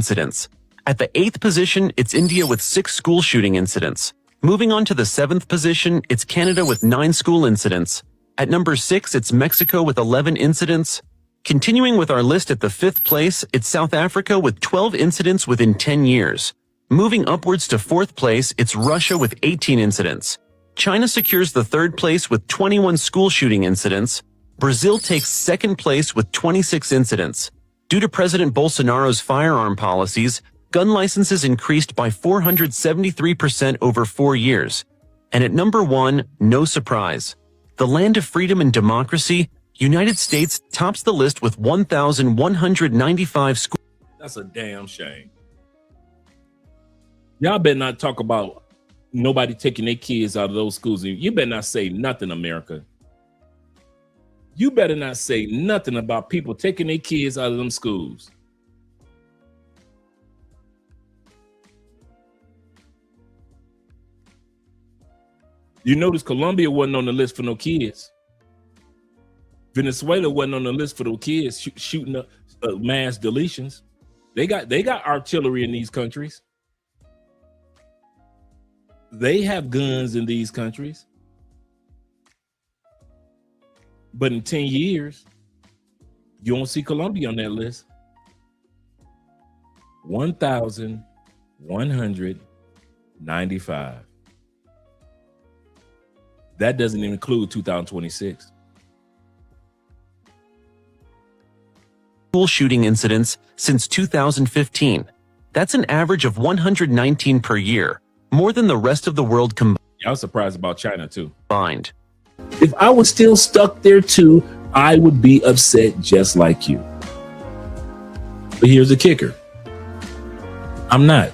Speaker 19: incidents. At the 8th position, it's India with 6 school shooting incidents. Moving on to the 7th position, it's Canada with 9 school incidents. At number 6, it's Mexico with 11 incidents. Continuing with our list at the 5th place, it's South Africa with 12 incidents within 10 years. Moving upwards to 4th place, it's Russia with 18 incidents. China secures the 3rd place with 21 school shooting incidents. Brazil takes 2nd place with 26 incidents. Due to President Bolsonaro's firearm policies, gun licenses increased by 473% over 4 years. And at number 1, no surprise, the land of freedom and democracy, United States tops the list with 1,195 schools.
Speaker 5: That's a damn shame. Y'all better not talk about nobody taking their kids out of those schools. You better not say nothing, America. You better not say nothing about people taking their kids out of them schools. You notice Colombia wasn't on the list for no kids. Venezuela wasn't on the list for those kids shooting up mass deletions. They got artillery in these countries. They have guns in these countries. But in 10 years, you won't see Colombia on that list. 1,195. That doesn't include 2026.
Speaker 19: School shooting incidents since 2015. That's an average of 119 per year, more than the rest of the world combined.
Speaker 5: I was surprised about China too. If I was still stuck there too, I would be upset just like you. But here's the kicker. I'm not.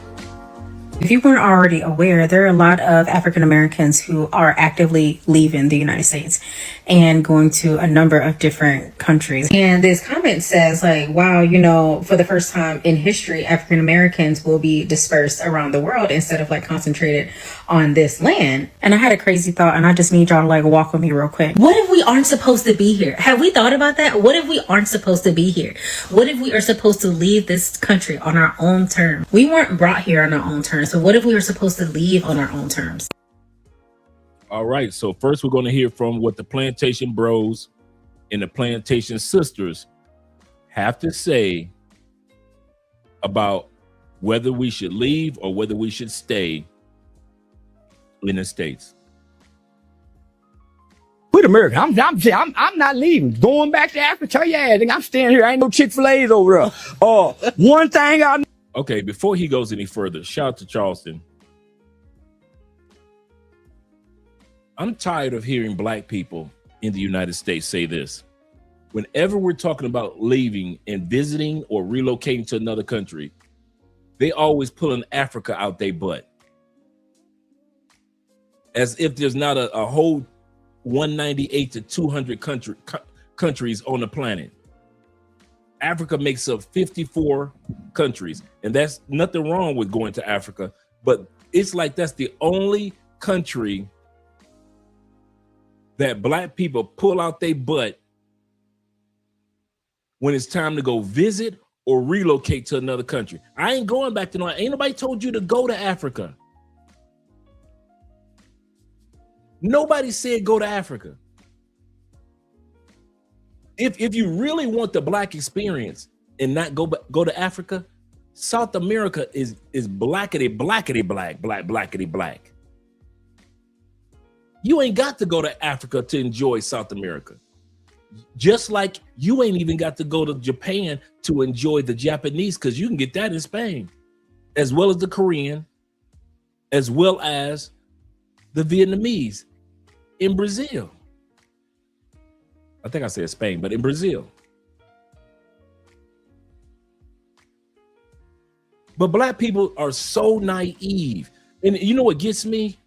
Speaker 20: If you weren't already aware, there are a lot of African Americans who are actively leaving the United States and going to a number of different countries. And this comment says like, wow, you know, for the first time in history, African Americans will be dispersed around the world instead of like concentrated on this land. And I had a crazy thought, and I just need y'all to like walk with me real quick. What if we aren't supposed to be here? Have we thought about that? What if we aren't supposed to be here? What if we are supposed to leave this country on our own terms? We weren't brought here on our own terms. So what if we were supposed to leave on our own terms?
Speaker 5: All right. So first we're going to hear from what the Plantation Bros and the Plantation Sisters have to say about whether we should leave or whether we should stay in the States.
Speaker 15: With America, I'm not leaving. Going back to Africa, tell your ass, I'm staying here. I ain't no Chick-fil-A's over there. One thing I.
Speaker 5: Okay, before he goes any further, shout out to Charleston. I'm tired of hearing black people in the United States say this. Whenever we're talking about leaving and visiting or relocating to another country, they always pulling Africa out their butt. As if there's not a whole 198 to 200 countries on the planet. Africa makes up 54 countries, and that's nothing wrong with going to Africa, but it's like that's the only country that black people pull out their butt when it's time to go visit or relocate to another country. I ain't going back to ain't nobody told you to go to Africa. Nobody said go to Africa. If you really want the black experience and not go to Africa, South America is blackety black. You ain't got to go to Africa to enjoy South America. Just like you ain't even got to go to Japan to enjoy the Japanese, because you can get that in Spain, as well as the Korean, as well as the Vietnamese in Brazil. I think I said Spain, but in Brazil. But black people are so naive. And you know what gets me?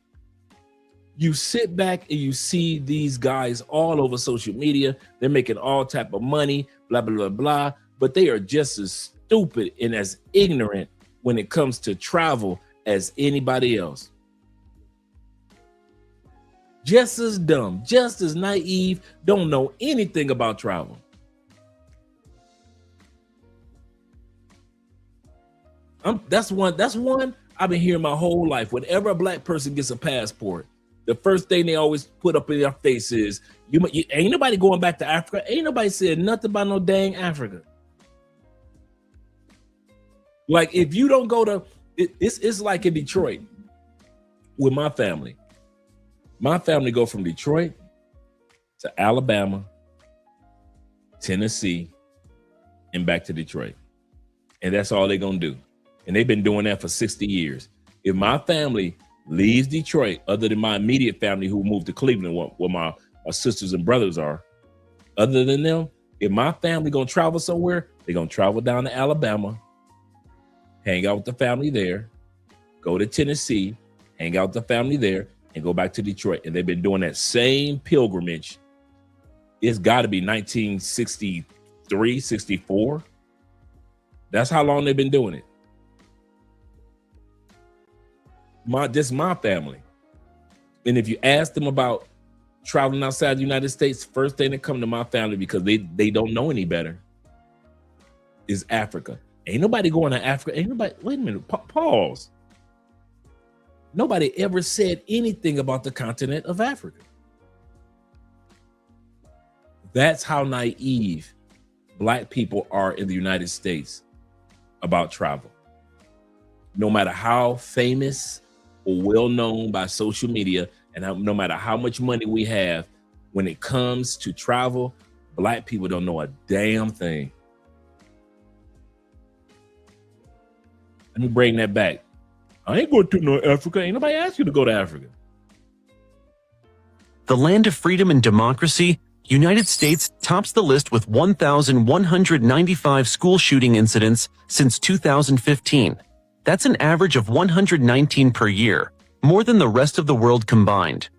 Speaker 5: You sit back and you see these guys all over social media. They're making all type of money, blah, blah, blah, blah. But they are just as stupid and as ignorant when it comes to travel as anybody else. Just as dumb, just as naive, don't know anything about travel. That's one I've been hearing my whole life. Whenever a black person gets a passport, the first thing they always put up in their face is, you ain't nobody going back to Africa. Ain't nobody said nothing about no dang Africa. Like, if you don't go to, it's like in Detroit with my family. My family go from Detroit to Alabama, Tennessee, and back to Detroit. And that's all they're going to do. And they've been doing that for 60 years. If my family leaves Detroit, other than my immediate family who moved to Cleveland, where my sisters and brothers are, other than them, if my family going to travel somewhere, they're going to travel down to Alabama, hang out with the family there, go to Tennessee, hang out with the family there, and go back to Detroit. And they've been doing that same pilgrimage. It's got to be 1963, 64. That's how long they've been doing it. This my family. And if you ask them about traveling outside the United States, first thing that come to my family, because they don't know any better, is Africa. Ain't nobody going to Africa. Ain't nobody, wait a minute, pause. Nobody ever said anything about the continent of Africa. That's how naive Black people are in the United States about travel. No matter how famous or well known by social media, and no matter how much money we have, when it comes to travel, Black people don't know a damn thing. Let me bring that back. I ain't going to no Africa. Ain't nobody asked you to go to Africa.
Speaker 19: The land of freedom and democracy, United States tops the list with 1,195 school shooting incidents since 2015. That's an average of 119 per year, more than the rest of the world combined.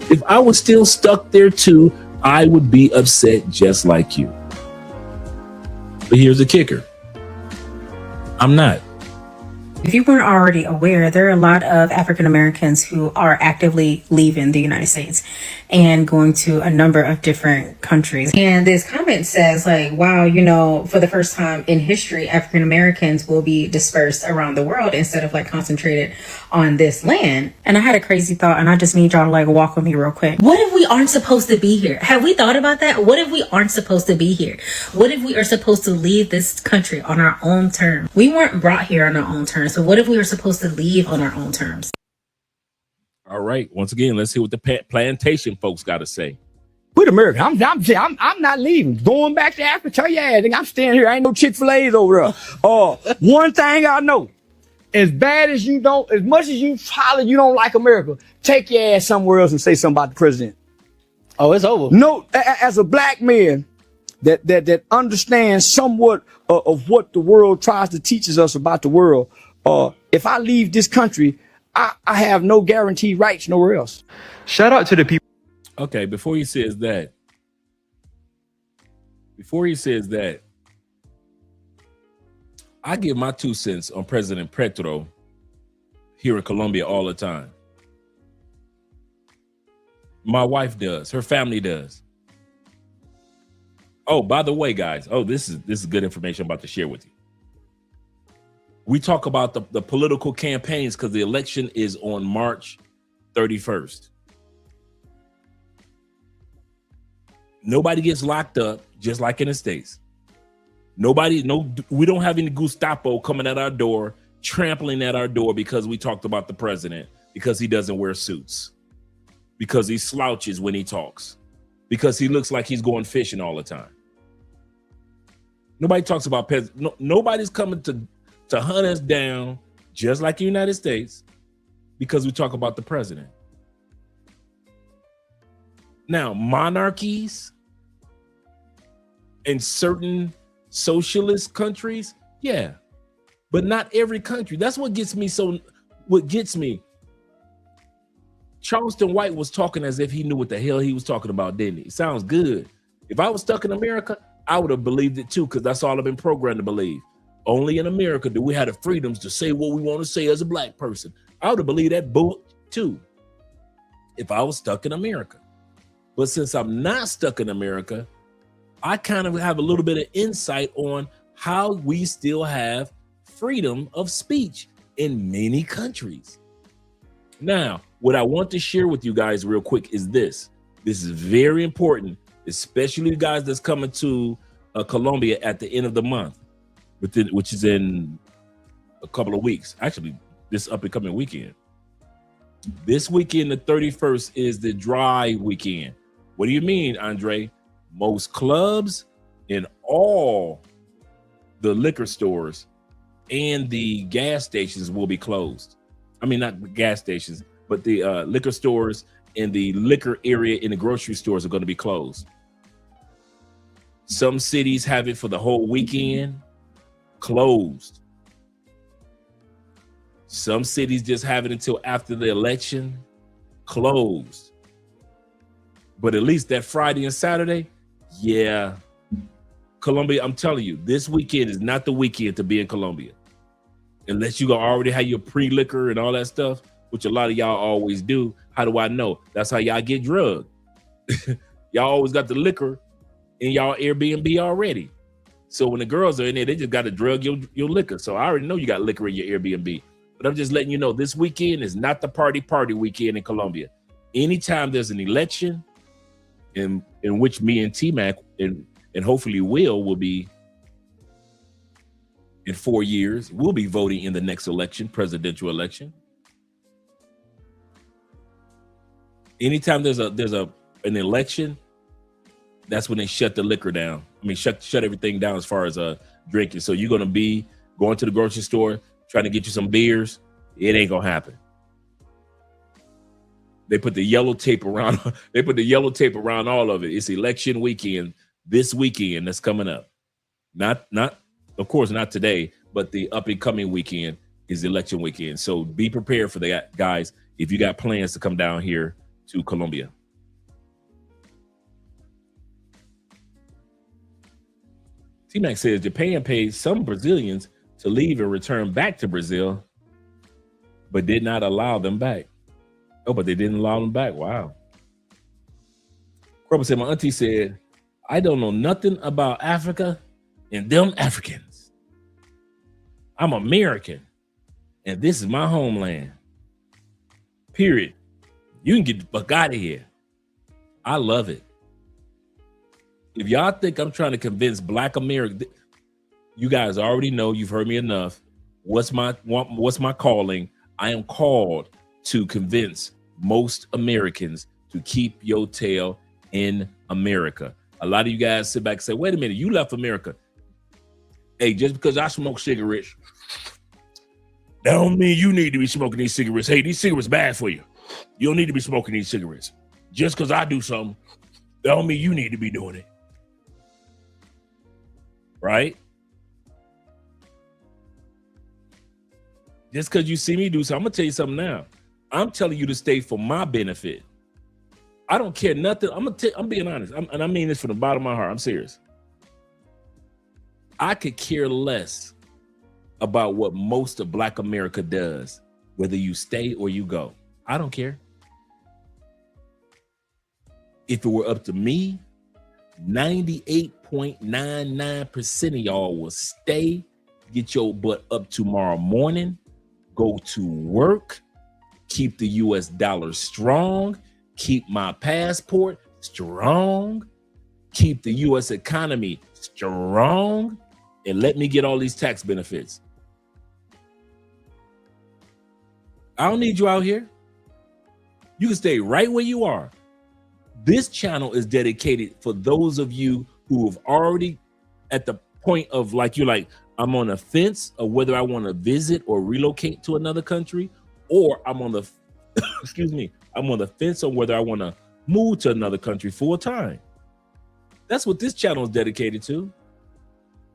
Speaker 5: If I was still stuck there too, I would be upset just like you. But here's the kicker. I'm not.
Speaker 20: If you weren't already aware, there are a lot of African Americans who are actively leaving the United States and going to a number of different countries. And this comment says, like, wow, you know, for the first time in history, African Americans will be dispersed around the world instead of like concentrated on this land. And I had a crazy thought, and I just need y'all to like walk with me real quick. What if we aren't supposed to be here? Have we thought about that? What if we aren't supposed to be here? What if we are supposed to leave this country on our own terms? We weren't brought here on our own terms. So what if we were supposed to leave on our own terms?
Speaker 5: All right. Once again, let's hear what the plantation folks got to say.
Speaker 15: Quit America. I'm not leaving. Going back to Africa. Tell your ass, I'm staying here. I ain't no Chick-fil-A's over there. One thing I know. As much as you holler you don't like America, take your ass somewhere else and say something about the president.
Speaker 11: Oh, it's over.
Speaker 15: No, as a Black man that understands somewhat of what the world tries to teach us about the world, if I leave this country, I have no guaranteed rights nowhere else.
Speaker 11: Shout out to the people.
Speaker 5: Okay, before he says that, I give my 2 cents on President Petro here in Colombia all the time. My wife does. Her family does. Oh, by the way, guys. Oh, this is good information I'm about to share with you. We talk about the political campaigns because the election is on March 31st. Nobody gets locked up, just like in the States. We don't have any Gestapo coming at our door, trampling at our door because we talked about the president, because he doesn't wear suits, because he slouches when he talks, because he looks like he's going fishing all the time. Nobody talks about nobody's coming to hunt us down, just like the United States, because we talk about the president. Now, monarchies in certain socialist countries, yeah, but not every country. That's what gets me. Charleston White was talking as if he knew what the hell he was talking about, didn't he? It sounds good. If I was stuck in America, I would have believed it too, because that's all I've been programmed to believe. Only in America do we have the freedoms to say what we want to say as a Black person. I would have believed that bull too if I was stuck in America. But since I'm not stuck in America, I kind of have a little bit of insight on how we still have freedom of speech in many countries. Now, What I want to share with you guys real quick is this. This is very important, especially guys that's coming to Colombia at the end of the month, which is in a couple of weeks. Actually, this up and coming weekend. This weekend, the 31st, is the dry weekend. What do you mean, Andre? Most clubs and all the liquor stores and the gas stations will be closed. I mean, not the gas stations, but the liquor stores and the liquor area in the grocery stores are going to be closed. Some cities have it for the whole weekend, closed. Some cities just have it until after the election, closed. But at least that Friday and Saturday, yeah. Colombia, I'm telling you, this weekend is not the weekend to be in Colombia. Unless you already have your pre-liquor and all that stuff, which a lot of y'all always do. How do I know? That's how y'all get drugged. Y'all always got the liquor in y'all Airbnb already. So when the girls are in there, they just got to drug your liquor. So I already know you got liquor in your Airbnb. But I'm just letting you know, this weekend is not the party weekend in Colombia. Anytime there's an election in which me and T-Mac and hopefully will be in 4 years, we'll be voting in the next election, presidential election. Anytime there's an election, that's when they shut the liquor down. I mean, shut everything down as far as drinking. So you're gonna be going to the grocery store trying to get you some beers. It ain't gonna happen. They put the yellow tape around. They put the yellow tape around all of it. It's election weekend. This weekend that's coming up. Not of course not today, but the up and coming weekend is election weekend. So be prepared for that, guys. If you got plans to come down here to Colombia. T-Mac says Japan paid some Brazilians to leave and return back to Brazil, but did not allow them back. Oh, but they didn't allow them back. Wow. Crumble said, my auntie said, I don't know nothing about Africa and them Africans. I'm American, and this is my homeland. Period. You can get the fuck out of here. I love it. If y'all think I'm trying to convince Black America, you guys already know, you've heard me enough. What's my calling? I am called to convince most Americans to keep your tail in America. A lot of you guys sit back and say, wait a minute, you left America. Hey, just because I smoke cigarettes, that don't mean you need to be smoking these cigarettes. Hey, these cigarettes bad for you. You don't need to be smoking these cigarettes. Just because I do something, that don't mean you need to be doing it. Right? Just because you see me do something, I'm going to tell you something now. I'm telling you to stay for my benefit. I don't care nothing. I'm being honest. And I mean this from the bottom of my heart. I'm serious. I could care less about what most of Black America does, whether you stay or you go. I don't care. If it were up to me, 98.99% of y'all will stay, get your butt up tomorrow morning, go to work, keep the US dollar strong, keep my passport strong, keep the US economy strong, and let me get all these tax benefits. I don't need you out here. You can stay right where you are. This channel is dedicated for those of you who have already at the point of I'm on a fence of whether I want to visit or relocate to another country, or I'm on the I'm on the fence on whether I want to move to another country full time. That's what this channel is dedicated to.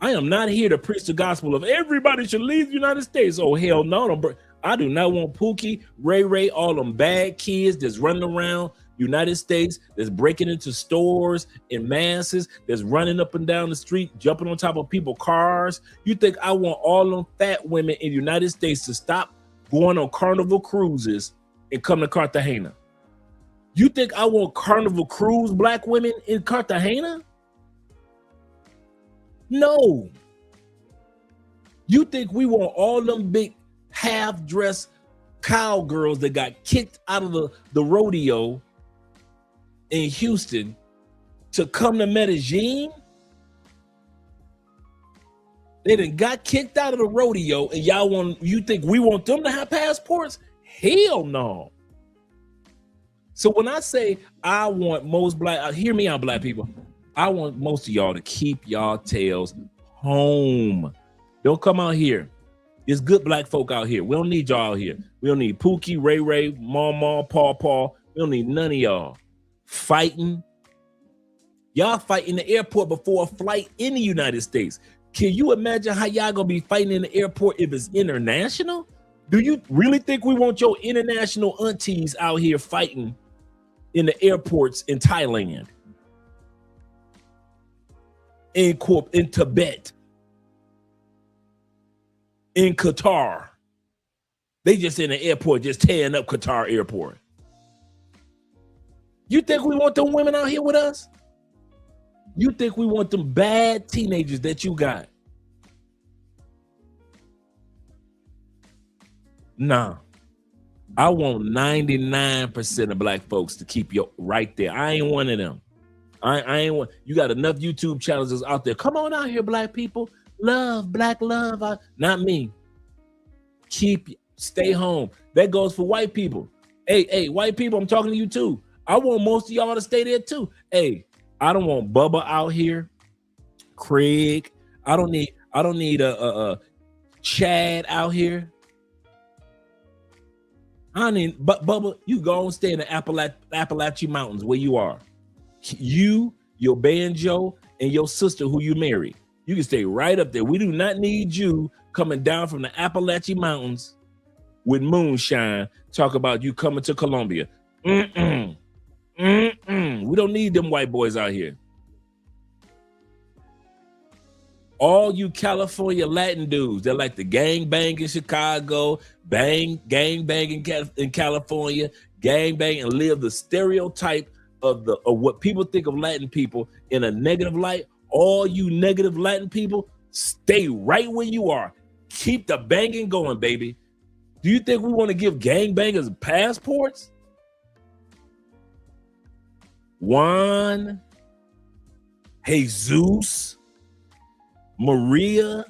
Speaker 5: I am not here to preach the gospel of everybody should leave the United States. Oh, hell no. I do not want Pookie, Ray, all them bad kids that's running around United States, that's breaking into stores in masses, that's running up and down the street, jumping on top of people's cars. You think I want all them fat women in the United States to stop going on Carnival cruises and come to Cartagena? You think I want Carnival cruise Black women in Cartagena? No. You think we want all them big half-dressed cowgirls that got kicked out of the rodeo in Houston to come to Medellin. They done got kicked out of the rodeo, and you think we want them to have passports? Hell no. So when I say I want most black, hear me out, black people. I want most of y'all to keep y'all tails home. Don't come out here. There's good black folk out here. We don't need y'all out here. We don't need Pookie, Ray Ray, Mama, Paw. We don't need none of y'all fighting. Y'all fight in the airport before a flight in the United States. Can you imagine how y'all gonna be fighting in the airport if it's international? Do you really think we want your international aunties out here fighting in the airports in Thailand, in Tibet, in Qatar? They just in the airport, just tearing up Qatar airport. You think we want them women out here with us? You think we want them bad teenagers that you got? Nah. I want 99% of black folks to keep you right there. I ain't one of them. I ain't one. You got enough YouTube channels out there. Come on out here, black people. Love, black love. Not me. Stay home. That goes for white people. Hey, white people, I'm talking to you too. I want most of y'all to stay there too. Hey, I don't want Bubba out here. Craig. I don't need a Chad out here. But Bubba, you go and stay in the Appalachian Mountains where you are. You, your banjo, and your sister who you married. You can stay right up there. We do not need you coming down from the Appalachian Mountains with moonshine, talk about you coming to Colombia. We don't need them white boys out here. All you California Latin dudes that like to gang bang in Chicago, gang bang in California, gang bang and live the stereotype of what people think of Latin people in a negative light. All you negative Latin people, stay right where you are. Keep the banging going, baby. Do you think we want to give gang bangers passports? Juan, Jesus, Maria,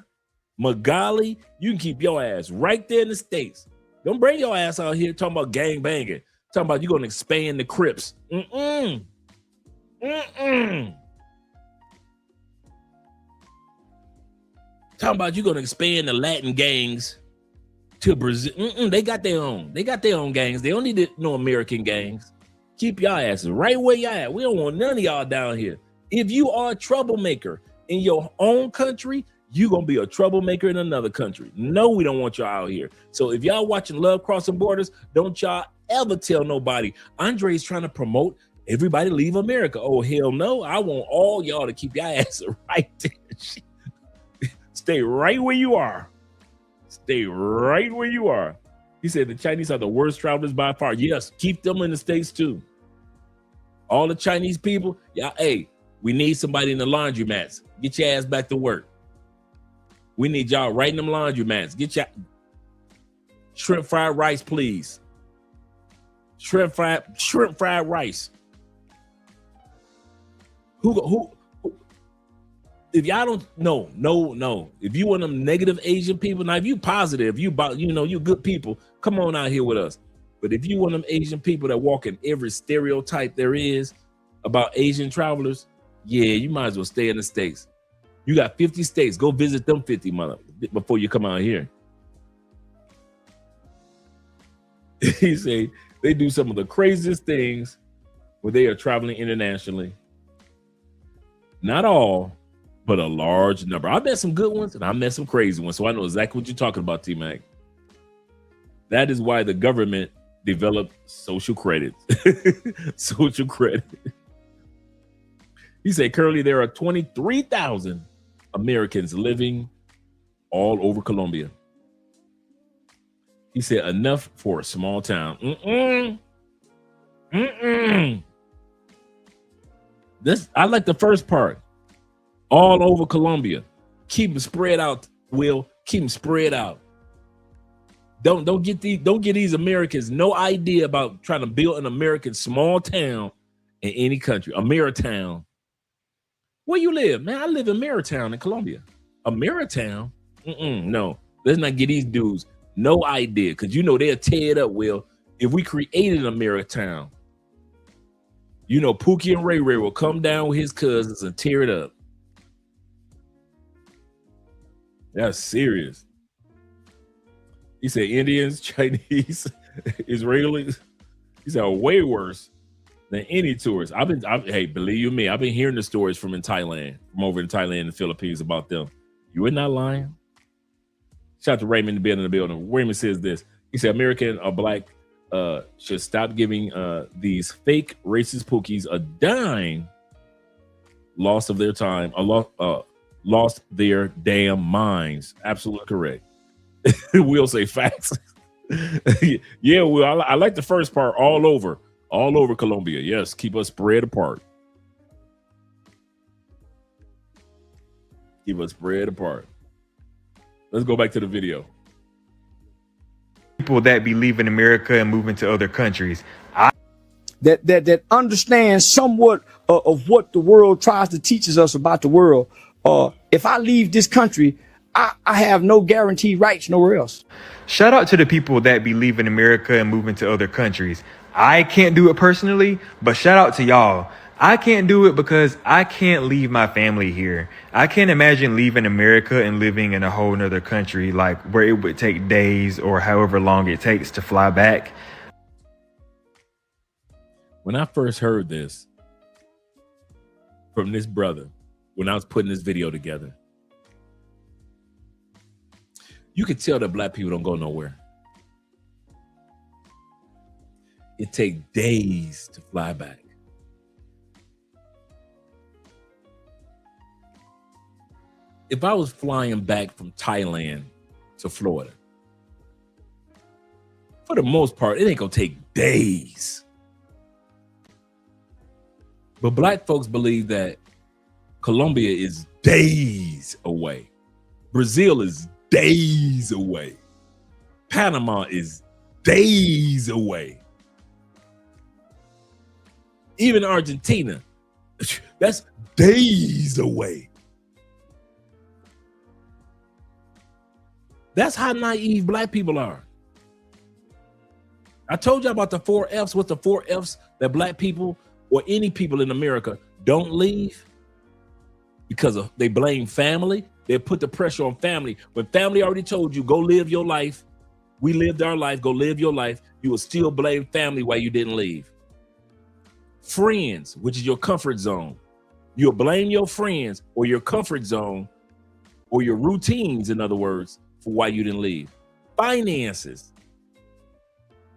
Speaker 5: Magali, you can keep your ass right there in the States. Don't bring your ass out here talking about gang banging. Talking about you gonna expand the Crips. Talking about you gonna expand the Latin gangs to Brazil. They got their own. They got their own gangs. They don't need no American gangs. Keep y'all asses right where y'all at. We don't want none of y'all down here. If you are a troublemaker in your own country, you're going to be a troublemaker in another country. No, we don't want y'all out here. So if y'all watching Love Crossing Borders, don't y'all ever tell nobody. Andre's trying to promote everybody leave America. Oh, hell no. I want all y'all to keep y'all asses right there. Stay right where you are. Stay right where you are. He said the Chinese are the worst travelers by far. Yes, keep them in the States too. All the Chinese people, yeah, hey, we need somebody in the laundromats. Get your ass back to work. We need y'all right in them laundromats. Get your shrimp fried rice, please. Shrimp fried rice. Who if y'all don't no. If you one of them negative Asian people, now if you positive, you good people, come on out here with us. But if you one of them Asian people that walk in every stereotype there is about Asian travelers, yeah, you might as well stay in the States. You got 50 states. Go visit them 50 before you come out here. He say they do some of the craziest things when they are traveling internationally. Not all, but a large number. I met some good ones and I met some crazy ones. So I know exactly what you're talking about, T-Mac. That is why the government developed social credit. Social credit. He said currently there are 23,000 Americans living all over Colombia. He said enough for a small town. I like the first part. All over Colombia. Keep them spread out, Will. Keep them spread out. Don't get these Americans no idea about trying to build an American small town in any country. Ameritown. Where you live, man? I live in Ameritown in Colombia. Ameritown? No. Let's not get these dudes no idea, because you know they'll tear it up. Well, if we created an Ameritown, you know Pookie and Ray Ray will come down with his cousins and tear it up. That's serious. He said Indians, Chinese, Israelis. He said way worse than any tourists. Hey, believe you me, I've been hearing the stories from over in Thailand and the Philippines about them. You were not lying. Shout out to Raymond in the building. Raymond says this. He said American or black should stop giving these fake racist Pookies a dime loss of their time, lost their damn minds. Absolutely correct. We'll say facts. Yeah, well, I like the first part. All over Colombia. Yes, keep us spread apart. Keep us spread apart. Let's go back to the video.
Speaker 11: People that be leaving America and moving to other countries.
Speaker 15: That understand somewhat of what the world tries to teach us about the world. If I leave this country, I have no guaranteed rights nowhere else.
Speaker 11: Shout out to the people that be leaving America and moving to other countries. I can't do it personally, but shout out to y'all. I can't do it because I can't leave my family here. I can't imagine leaving America and living in a whole nother country, like where it would take days or however long it takes to fly back.
Speaker 5: When I first heard this from this brother, when I was putting this video together, you could tell that black people don't go nowhere. It takes days to fly back. If I was flying back from Thailand to Florida, for the most part, it ain't gonna take days. But black folks believe that Colombia is days away. Brazil is days away. Panama is days away. Even Argentina, that's days away. That's how naive black people are. I told you about the 4 F's. What's the 4 F's that black people or any people in America don't leave? Because they blame family. They put the pressure on family. When family already told you, go live your life. We lived our life, go live your life. You will still blame family why you didn't leave. Friends, which is your comfort zone. You'll blame your friends or your comfort zone or your routines, in other words, for why you didn't leave. Finances.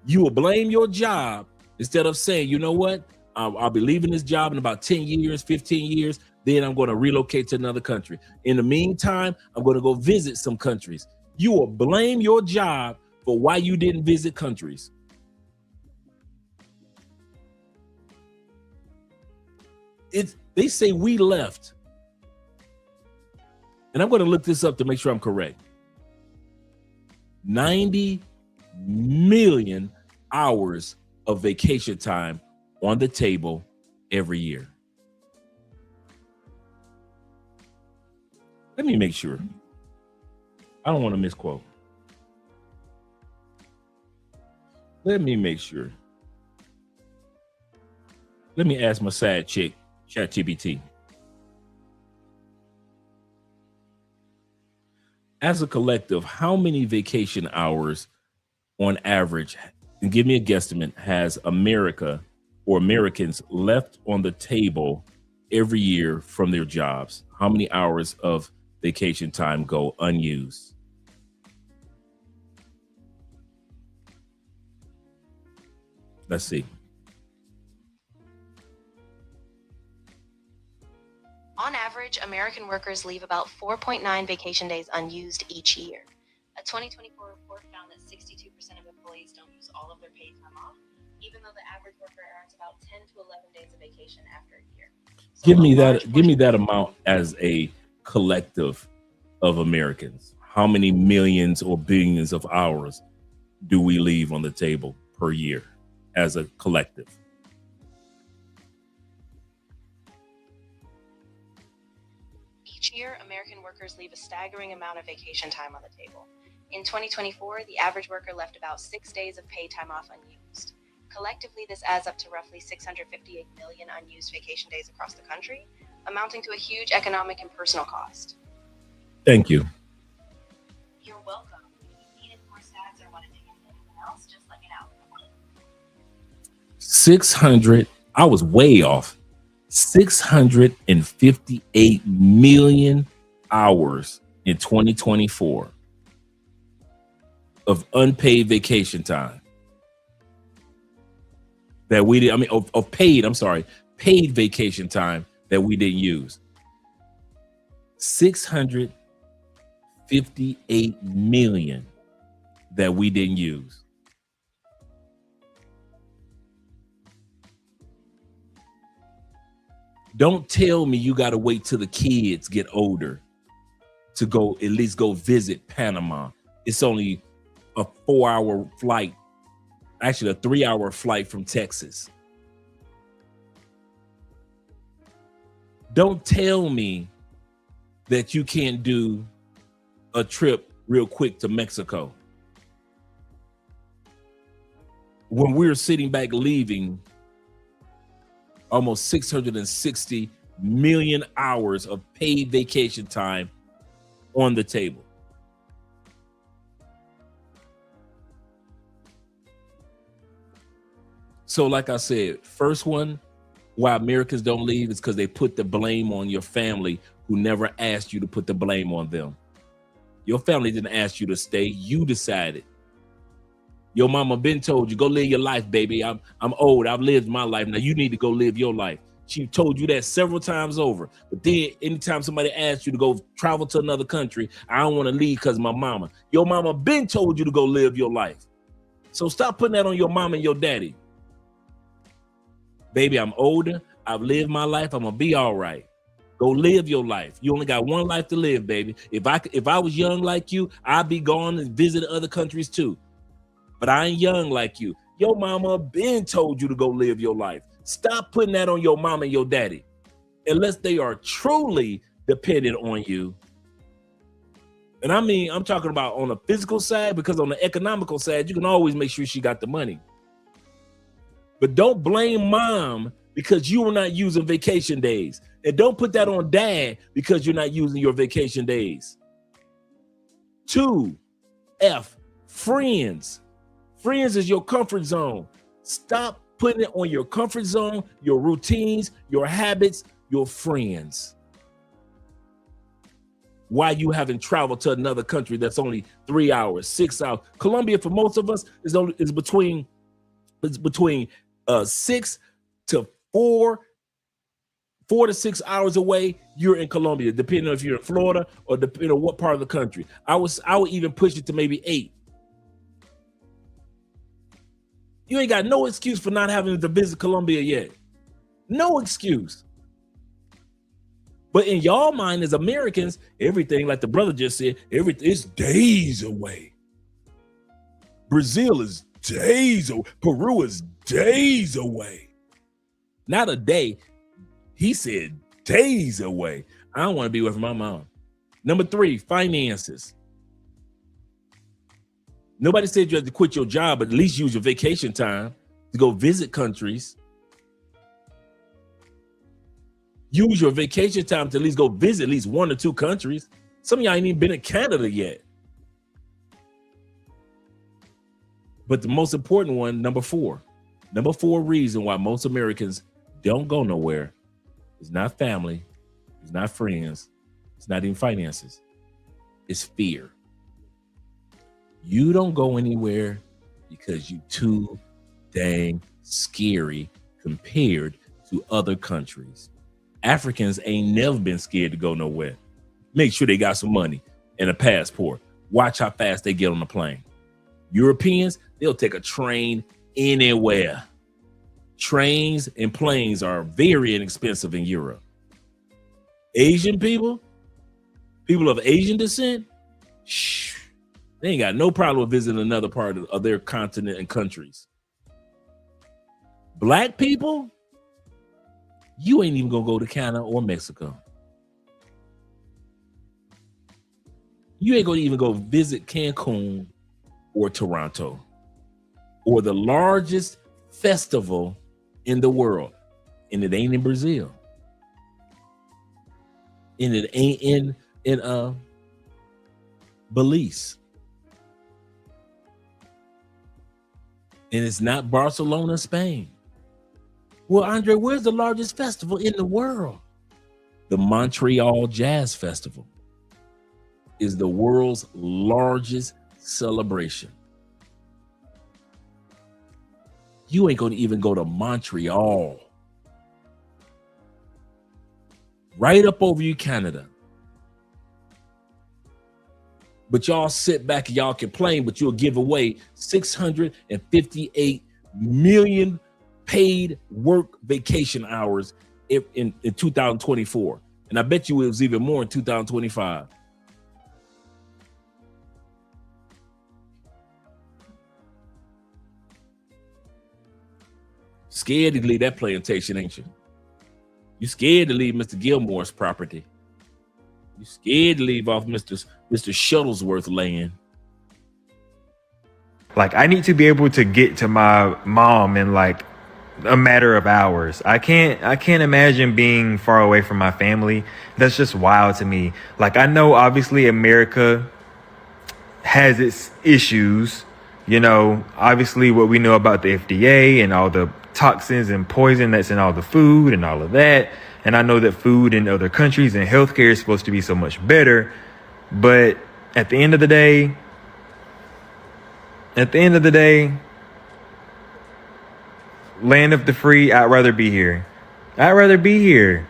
Speaker 5: You will blame your job instead of saying, you know what? I'll be leaving this job in about 10 years, 15 years. Then I'm going to relocate to another country. In the meantime, I'm going to go visit some countries. You will blame your job for why you didn't visit countries. They say we left. And I'm going to look this up to make sure I'm correct. 90 million hours of vacation time on the table every year. Let me make sure. I don't want to misquote. Let me make sure. Let me ask my side chick, ChatGPT. As a collective, how many vacation hours on average, and give me a guesstimate, has America or Americans left on the table every year from their jobs? How many hours of vacation time go unused? Let's see.
Speaker 21: On average, American workers leave about 4.9 vacation days unused each year. A 2024 report found that 62% of employees don't use all of their paid time off, even though the average worker earns about 10 to 11 days of vacation after a year. So
Speaker 5: Give me that amount as a collective of Americans. How many millions or billions of hours do we leave on the table per year as a collective?
Speaker 21: Each year, American workers leave a staggering amount of vacation time on the table. In 2024, the average worker left about 6 days of paid time off unused. Collectively, this adds up to roughly 658 million unused vacation days across the country, amounting to a huge economic and personal cost.
Speaker 5: Thank you.
Speaker 21: You're welcome. If you needed more stats or want to dig into anything else, just let me know.
Speaker 5: 600, I was way off. 658 million hours in 2024 of unpaid vacation time that we did. I mean, of paid, I'm sorry, paid vacation time that we didn't use. 658 million that we didn't use. Don't tell me you got to wait till the kids get older to go at least go visit Panama. It's only a 4-hour flight, actually a 3-hour flight from Texas. Don't tell me that you can't do a trip real quick to Mexico. When we're sitting back leaving almost 660 million hours of paid vacation time on the table. So like I said, first one, why Americans don't leave is because they put the blame on your family who never asked you to put the blame on them. Your family didn't ask you to stay, you decided. Your mama been told you, go live your life, baby. I'm old, I've lived my life. Now you need to go live your life. She told you that several times over. But then anytime somebody asks you to go travel to another country, I don't want to leave because of my mama. Your mama been told you to go live your life. So stop putting that on your mom and your daddy. Baby, I'm older. I've lived my life. I'm gonna be all right. Go live your life. You only got one life to live, baby. If I was young like you, I'd be gone and visit other countries too. But I ain't young like you. Your mama been told you to go live your life. Stop putting that on your mom and your daddy. Unless they are truly dependent on you. And I mean, I'm talking about on the physical side, because on the economical side, you can always make sure she got the money. But don't blame mom because you were not using vacation days. And don't put that on dad because you're not using your vacation days. 2, friends. Friends is your comfort zone. Stop putting it on your comfort zone, your routines, your habits, your friends. Why you haven't traveled to another country that's only 3 hours, 6 hours. Colombia, for most of us, is between 6 to 4 to 6 hours away. You're in Colombia, depending on if you're in Florida or depending on what part of the country. I would even push it to maybe 8. You ain't got no excuse for not having to visit Colombia yet. No excuse. But in y'all mind as Americans, everything, like the brother just said, everything is days away. Brazil is days away. Peru is days away. Not a day. He said days away. I don't want to be away from my mom. Number 3, finances. Nobody said you have to quit your job, but at least use your vacation time to go visit countries. Use your vacation time to at least go visit at least 1 or 2 countries. Some of y'all ain't even been in Canada yet. But the most important one, number 4 reason why most Americans don't go nowhere is not family, it's not friends, it's not even finances, it's fear. You don't go anywhere because you too dang scary compared to other countries. Africans ain't never been scared to go nowhere. Make sure they got some money and a passport. Watch how fast they get on the plane. Europeans, they'll take a train anywhere. Trains and planes are very inexpensive in Europe. Asian people of Asian descent, They ain't got no problem with visiting another part of their continent and countries. Black people, you ain't even gonna go to Canada or Mexico. You ain't gonna even go visit Cancun or Toronto or the largest festival in the world. And it ain't in Brazil. And it ain't in Belize. And it's not Barcelona, Spain. Well, Andre, where's the largest festival in the world? The Montreal Jazz Festival is the world's largest celebration. You ain't gonna even go to Montreal. Right up over you, Canada. But y'all sit back and y'all complain, but you'll give away 658 million paid work vacation hours in 2024. And I bet you it was even more in 2025. Scared to leave that plantation, ain't you? You scared to leave Mr. Gilmore's property. You scared to leave off Mr. Shuttlesworth land.
Speaker 11: Like, I need to be able to get to my mom in like a matter of hours. I can't imagine being far away from my family. That's just wild to me. Like, I know obviously America has its issues, you know, obviously what we know about the FDA and all the toxins and poison that's in all the food and all of that. And I know that food in other countries and healthcare is supposed to be so much better. But at the end of the day, land of the free, I'd rather be here. I'd rather be here.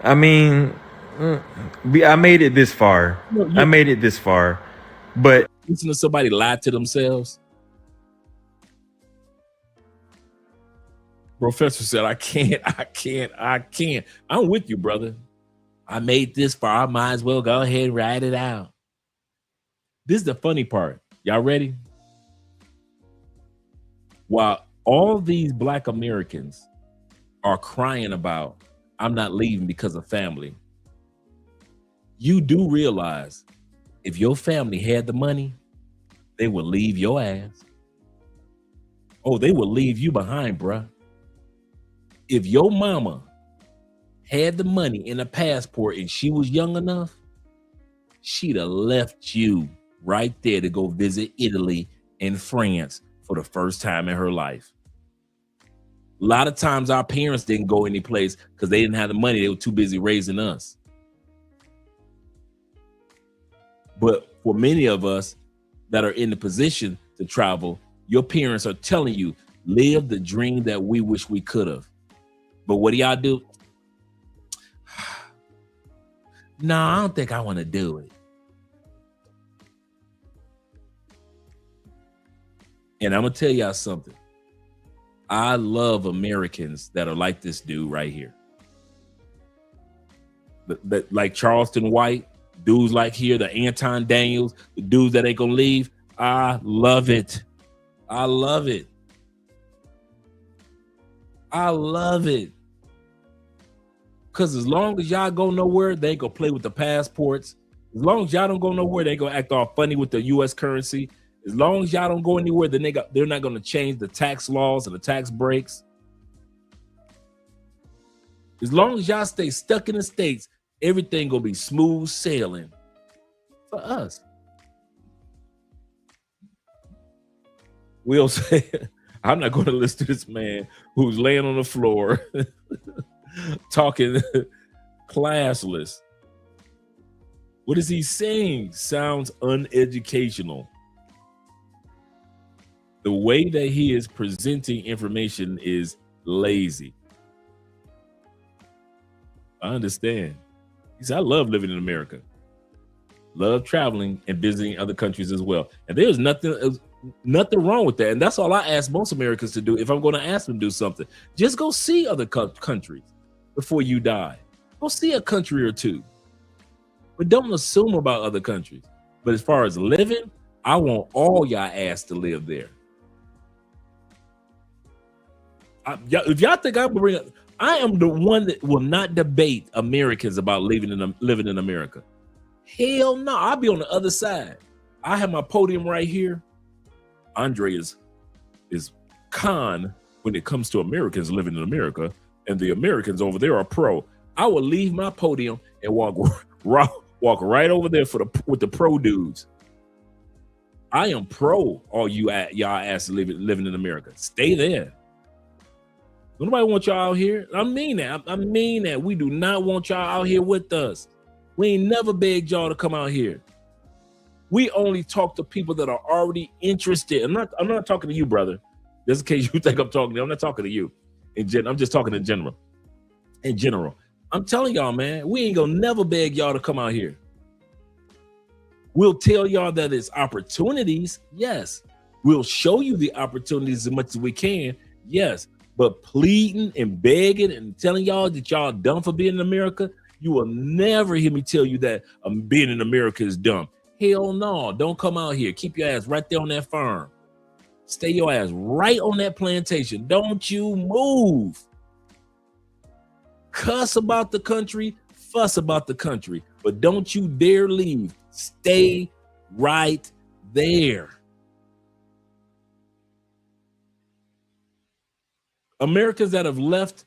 Speaker 11: I mean, I made it this far. I made it this far. But
Speaker 5: listen to somebody lie to themselves. Professor said, I can't. I'm with you, brother. I made this far. I might as well go ahead and ride it out. This is the funny part. Y'all ready? While all these Black Americans are crying about, I'm not leaving because of family, you do realize if your family had the money, they would leave your ass. Oh, they would leave you behind, bruh. If your mama had the money and a passport and she was young enough, she'd have left you right there to go visit Italy and France for the first time in her life. A lot of times our parents didn't go any place because they didn't have the money. They were too busy raising us. But for many of us that are in the position to travel, your parents are telling you, live the dream that we wish we could have. But what do y'all do? No, I don't think I want to do it. And I'm going to tell y'all something. I love Americans that are like this dude right here. Like Charleston White, dudes like here, the Anton Daniels, the dudes that ain't going to leave. I love it. I love it. I love it. Because as long as y'all go nowhere, they ain't going to play with the passports. As long as y'all don't go nowhere, they going to act all funny with the U.S. currency. As long as y'all don't go anywhere, then they're not going to change the tax laws and the tax breaks. As long as y'all stay stuck in the States, everything going to be smooth sailing for us. Will say, I'm not going to listen to this man who's laying on the floor talking classless. What is he saying? Sounds uneducational. The way that he is presenting information is lazy. I understand. He said, I love living in America. Love traveling and visiting other countries as well. And there's nothing wrong with that. And that's all I ask most Americans to do. If I'm going to ask them to do something, just go see other countries before you die. Go see a country or two. But don't assume about other countries. But as far as living, I want all y'all ass to live there. If y'all think I'm bring up, I am the one that will not debate Americans about living in America. Hell no, I'll be on the other side. I have my podium right here. Andre is con when it comes to Americans living in America, and the Americans over there are pro. I will leave my podium and walk right over there with the pro dudes. I am pro all y'all ass living in America. Stay there. Nobody want y'all out here. I mean that. We do not want y'all out here with us. We ain't never begged y'all to come out here. We only talk to people that are already interested. I'm not talking to you, brother. Just in case you think I'm talking to you. I'm not talking to you. I'm just talking in general. In general. I'm telling y'all, man, we ain't gonna never beg y'all to come out here. We'll tell y'all that it's opportunities. Yes. We'll show you the opportunities as much as we can. Yes. But pleading and begging and telling y'all that y'all dumb for being in America, you will never hear me tell you that being in America is dumb. Hell no, don't come out here. Keep your ass right there on that farm. Stay your ass right on that plantation. Don't you move. Cuss about the country, fuss about the country, but don't you dare leave. Stay right there. Americans that have left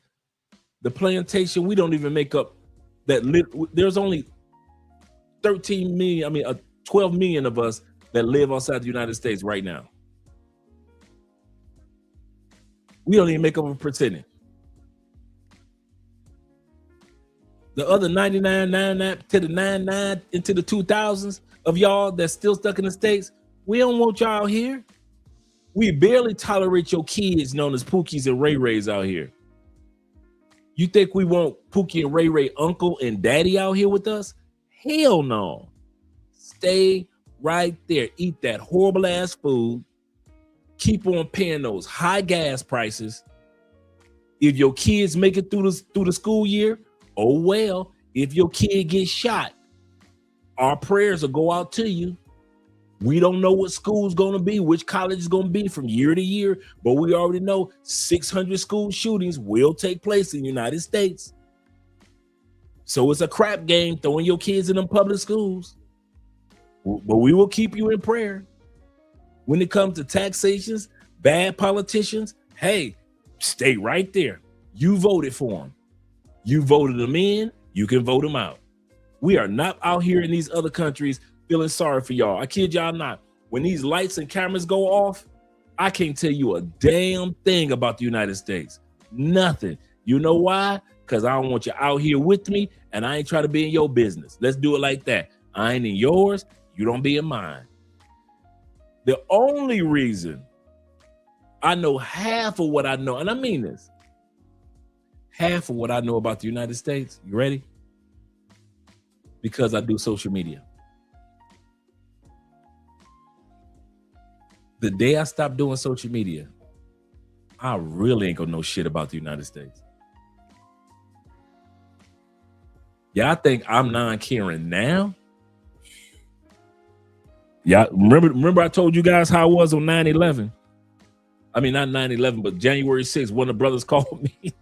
Speaker 5: the plantation, we don't even make up that. There's only 12 million of us that live outside the United States right now. We don't even make up a percentage. The other 99 to the 99 into the 2000s of y'all that's still stuck in the States, we don't want y'all here. We barely tolerate your kids known as Pookies and Ray Rays out here. You think we want Pookie and Ray Ray uncle and daddy out here with us? Hell no. Stay right there. Eat that horrible ass food. Keep on paying those high gas prices. If your kids make it through the school year, oh well. If your kid gets shot, our prayers will go out to you. We don't know what school's going to be, which college is going to be from year to year, but we already know 600 school shootings will take place in the United States. So it's a crap game throwing your kids in them public schools. But we will keep you in prayer. When it comes to taxations, bad politicians, hey, stay right there. You voted for them. You voted them in, you can vote them out. We are not out here in these other countries feeling sorry for y'all. I kid y'all not. When these lights and cameras go off, I can't tell you a damn thing about the United States. Nothing. You know why? Because I don't want you out here with me, and I ain't trying to be in your business. Let's do it like that. I ain't in yours. You don't be in mine. The only reason I know half of what I know, and I mean this, half of what I know about the United States, you ready? Because I do social media. The day I stop doing social media, I really ain't gonna know shit about the United States. Y'all think I'm non-caring now? Yeah, remember I told you guys how I was on 9/11. I mean, not 9/11, but January 6th, one of the brothers called me.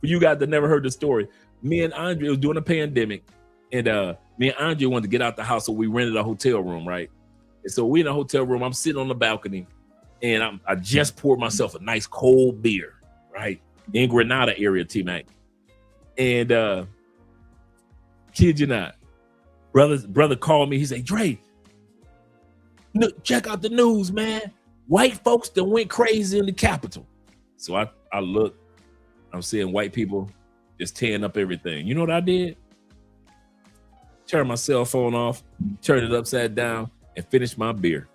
Speaker 5: For you guys that never heard the story, me and Andre was doing a pandemic, and me and Andre wanted to get out the house, so we rented a hotel room, right? And so we in a hotel room. I'm sitting on the balcony, and I just poured myself a nice cold beer, right, in Grenada area, T-Mac. And kid you not, brother called me. He said, "Dre, check out the news, man. White folks that went crazy in the Capitol." So I look, I'm seeing white people just tearing up everything. You know what I did? Turned my cell phone off, turned it upside down, and finished my beer.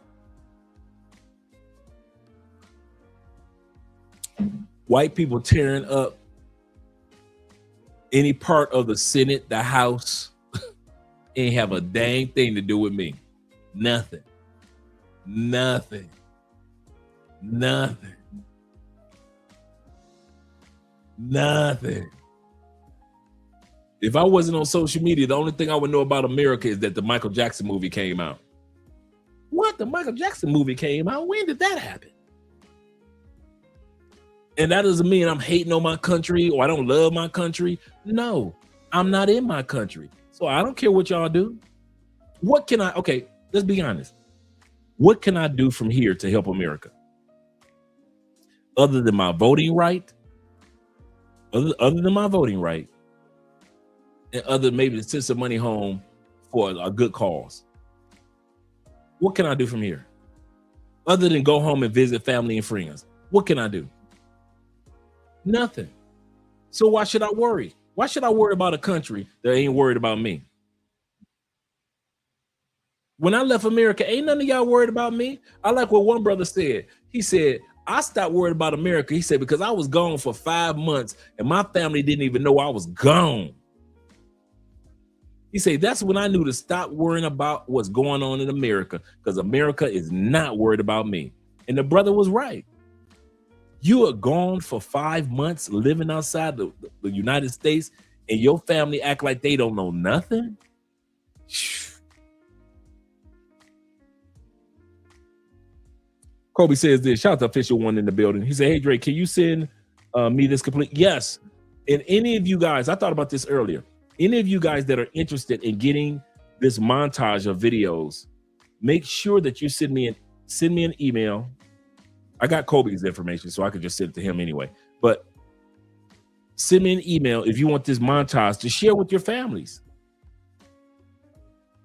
Speaker 5: White people tearing up any part of the Senate, the House, ain't have a dang thing to do with me. Nothing. Nothing. Nothing. Nothing. If I wasn't on social media, the only thing I would know about America is that the Michael Jackson movie came out. What? The Michael Jackson movie came out. When did that happen? And that doesn't mean I'm hating on my country or I don't love my country. No, I'm not in my country. So I don't care what y'all do. What can I, okay, let's be honest. What can I do from here to help America? Other than my voting right, other than my voting right, and other maybe to send some money home for a good cause. What can I do from here? Other than go home and visit family and friends. What can I do? Nothing. So why should I worry? Why should I worry about a country that ain't worried about me? When I left America, ain't none of y'all worried about me. I like what one brother said. He said, I stopped worrying about America. He said, because I was gone for 5 months and my family didn't even know I was gone. He said, that's when I knew to stop worrying about what's going on in America, because America is not worried about me. And the brother was right. You are gone for 5 months living outside the United States and your family act like they don't know nothing. Kobe says this, shout out to Official One in the building. He said, hey, Drake, can you send me this complete? Yes. And any of you guys, I thought about this earlier. Any of you guys that are interested in getting this montage of videos, make sure that you send me an email. I got Kobe's information, so I could just send it to him anyway. But send me an email if you want this montage to share with your families.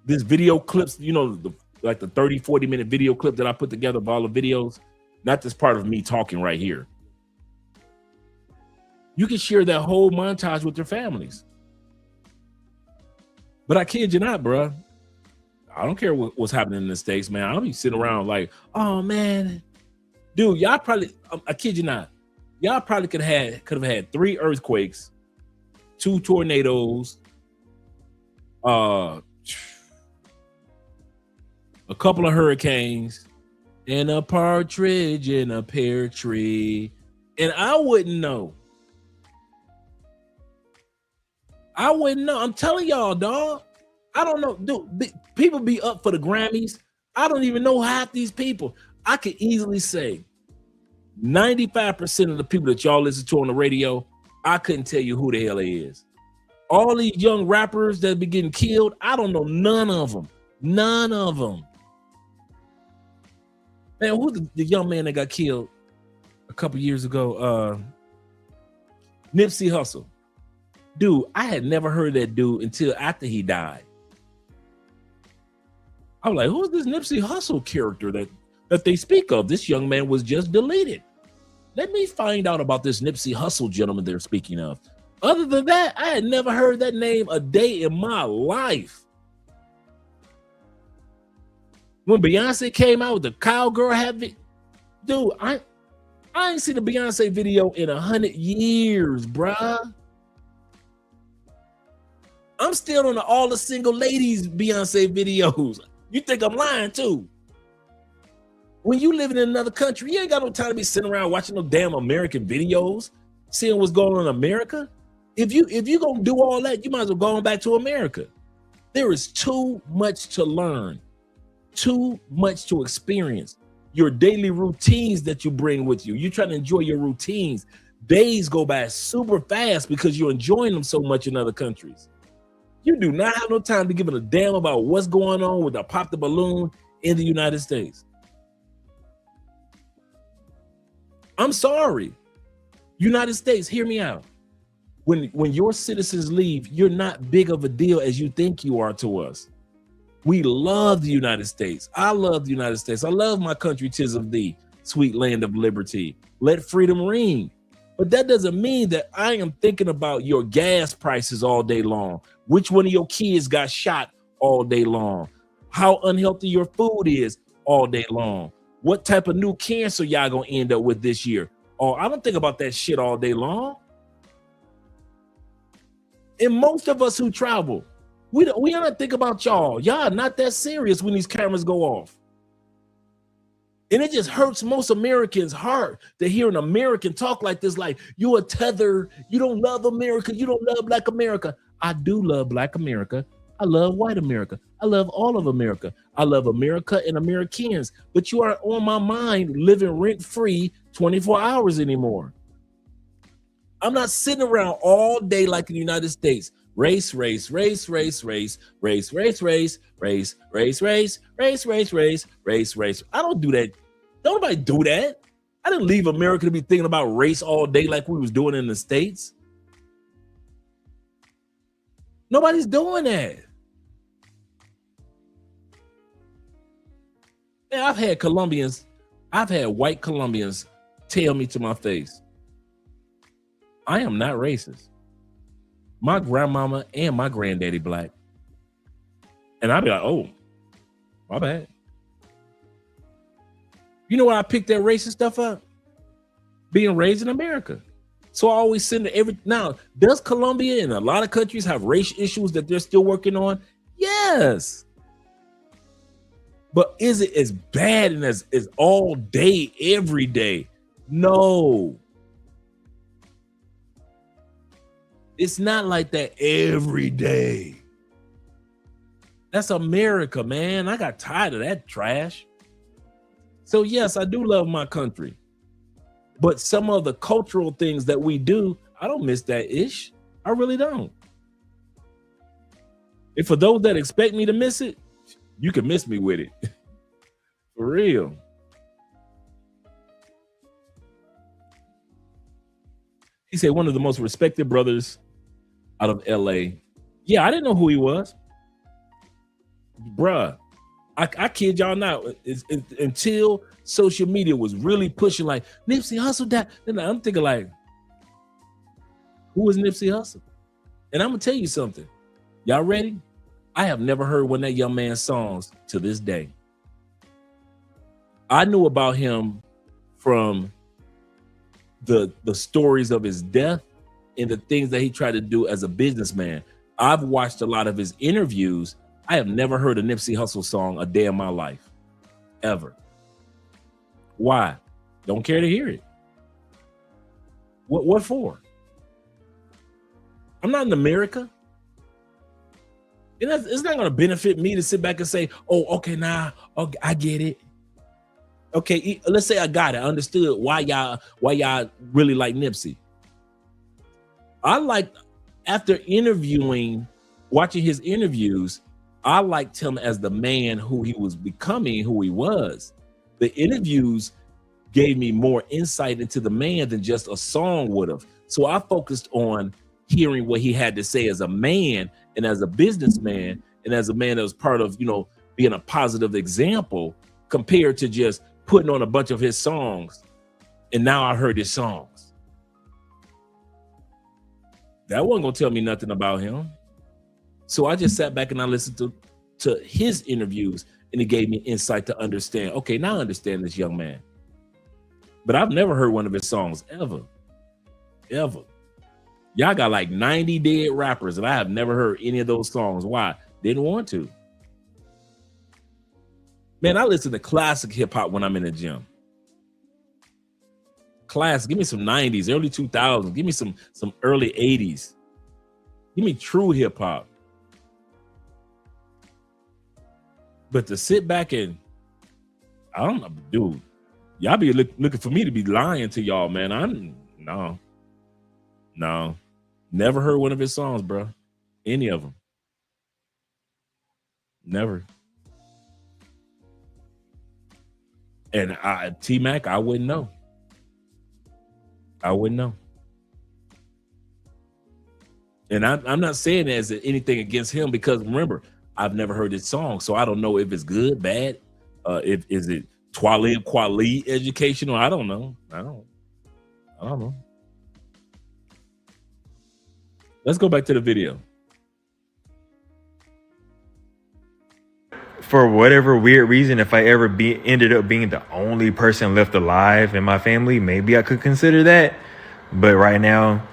Speaker 5: This video clips, you know, like the 30, 40-minute video clip that I put together of all the videos, not this part of me talking right here. You can share that whole montage with your families. But I kid you not, bro. I don't care what's happening in the States, man. I don't be sitting around like, oh, man. Dude, y'all probably, I kid you not, y'all probably could have had 3 earthquakes, 2 tornadoes, a couple of hurricanes, and a partridge in a pear tree. And I wouldn't know. I wouldn't know. I'm telling y'all, dog. I don't know. Dude, people be up for the Grammys. I don't even know half these people. I could easily say 95% of the people that y'all listen to on the radio, I couldn't tell you who the hell they is. All these young rappers that be getting killed, I don't know none of them. None of them. Man, who's the young man that got killed a couple years ago? Nipsey Hussle. Dude, I had never heard that dude until after he died. I was like, who's this Nipsey Hussle character that they speak of? This young man was just deleted. Let me find out about this Nipsey Hussle gentleman they're speaking of. Other than that, I had never heard that name a day in my life. When Beyonce came out with the cowgirl habit, dude, I ain't seen a Beyonce video in 100 years, bruh. I'm still on all the single ladies Beyonce videos. You think I'm lying too? When you living in another country, you ain't got no time to be sitting around watching no damn American videos, seeing what's going on in America. If you gonna do all that, you might as well go on back to America. There is too much to learn, too much to experience. Your daily routines that you bring with you. You're trying to enjoy your routines. Days go by super fast because you're enjoying them so much in other countries. You do not have no time to give a damn about what's going on with the pop the balloon in the United States. I'm sorry. United States, hear me out. When your citizens leave, you're not big of a deal as you think you are to us. We love the United States. I love the United States. I love my country, 'tis of thee, sweet land of liberty. Let freedom ring. But that doesn't mean that I am thinking about your gas prices all day long. Which one of your kids got shot all day long? How unhealthy your food is all day long? What type of new cancer y'all gonna end up with this year? Oh, I don't think about that shit all day long. And most of us who travel, we don't think about y'all. Y'all not that serious when these cameras go off. And it just hurts most Americans' heart to hear an American talk like this, like, you a tether, you don't love America, you don't love Black America. I do love Black America. I love white America. I love all of America. I love America and Americans. But you are on my mind living rent-free 24 hours anymore. I'm not sitting around all day like in the United States. Race, race, race, race, race, race, race, race, race, race, race, race, race, race, race, race. I don't do that. Don't nobody do that. I didn't leave America to be thinking about race all day like we was doing in the States. Nobody's doing that. Man, I've had white Colombians tell me to my face, I am not racist. My grandmama and my granddaddy black. And I'd be like, oh, my bad. You know where I picked that racist stuff up? Being raised in America. So I always send now, does Colombia and a lot of countries have race issues that they're still working on? Yes. But is it as bad and as all day, every day? No. It's not like that every day. That's America, man. I got tired of that trash. So yes, I do love my country. But some of the cultural things that we do, I don't miss that ish. I really don't. And for those that expect me to miss it, you can miss me with it. For real. He said one of the most respected brothers out of LA. Yeah, I didn't know who he was. Bruh, I kid y'all not. Until social media was really pushing like Nipsey Hussle that, then I'm thinking like, who is Nipsey Hussle? And I'm gonna tell you something. Y'all ready? I have never heard one of that young man's songs to this day. I knew about him from the stories of his death and the things that he tried to do as a businessman. I've watched a lot of his interviews. I have never heard a Nipsey Hussle song a day in my life, ever. Why? Don't care to hear it. What for? I'm not in America. It's not going to benefit me to sit back and say, oh, okay, okay, I get it. Okay, let's say I got it. I understood why y'all really like Nipsey. After watching his interviews, I liked him as the man who he was becoming, who he was. The interviews gave me more insight into the man than just a song would have. So I focused on hearing what he had to say as a man and as a businessman and as a man that was part of, being a positive example compared to just putting on a bunch of his songs. And now I heard his songs. That wasn't gonna tell me nothing about him. So I just sat back and I listened to his interviews, and it gave me insight to understand, okay, now I understand this young man. But I've never heard one of his songs ever. Y'all got like 90 dead rappers, and I have never heard any of those songs. Why? Didn't want to. Man, I listen to classic hip hop when I'm in the gym. Classic, give me some 90s, early 2000s. Give me some early 80s. Give me true hip hop. But to sit back and, I don't know, dude, y'all be looking for me to be lying to y'all, man. No. Never heard one of his songs, bro. Any of them. Never. And T-Mac, I wouldn't know. And I'm not saying as anything against him, because remember, I've never heard his song, so I don't know if it's good, bad. Is it quality educational? I don't know. I don't know. Let's go back to the video.
Speaker 11: For whatever weird reason, if I ever ended up being the only person left alive in my family, maybe I could consider that. But right now,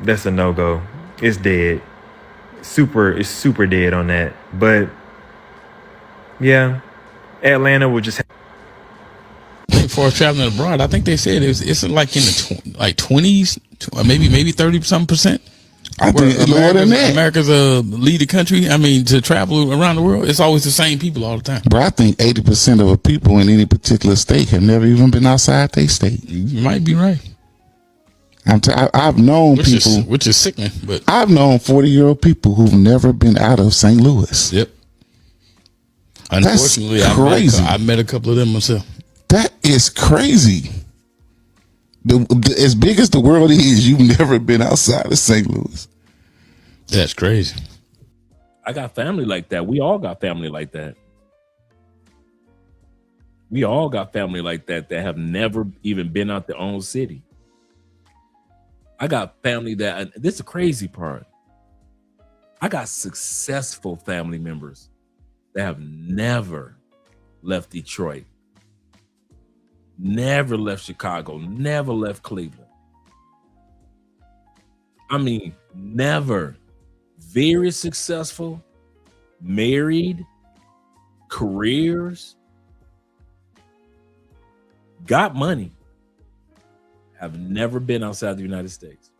Speaker 11: that's a no-go. It's dead. It's super dead on that. But yeah, Atlanta will just
Speaker 3: for traveling abroad. I think they said it's like in the 20s, or maybe 30 some percent
Speaker 2: I think it's lower than that.
Speaker 3: America's a leading country. I mean, to travel around the world, it's always the same people all the time.
Speaker 2: Bro, I think 80% of the people in any particular state have never even been outside their state.
Speaker 3: You might be right.
Speaker 2: I've known people,
Speaker 3: which is sickening, but
Speaker 2: I've known 40-year-old people who've never been out of St. Louis.
Speaker 3: Yep. Unfortunately,
Speaker 2: that's crazy.
Speaker 3: I met a couple of them myself.
Speaker 2: That is crazy. As big as the world is, you've never been outside of St. Louis.
Speaker 3: That's crazy.
Speaker 5: I got family like that. We all got family like that. We all got family like that have never even been out their own city. I got family that, this is the crazy part. I got successful family members that have never left Detroit. Never left Chicago, never left Cleveland. I mean, never. Very successful, married, careers, got money, have never been outside the United States.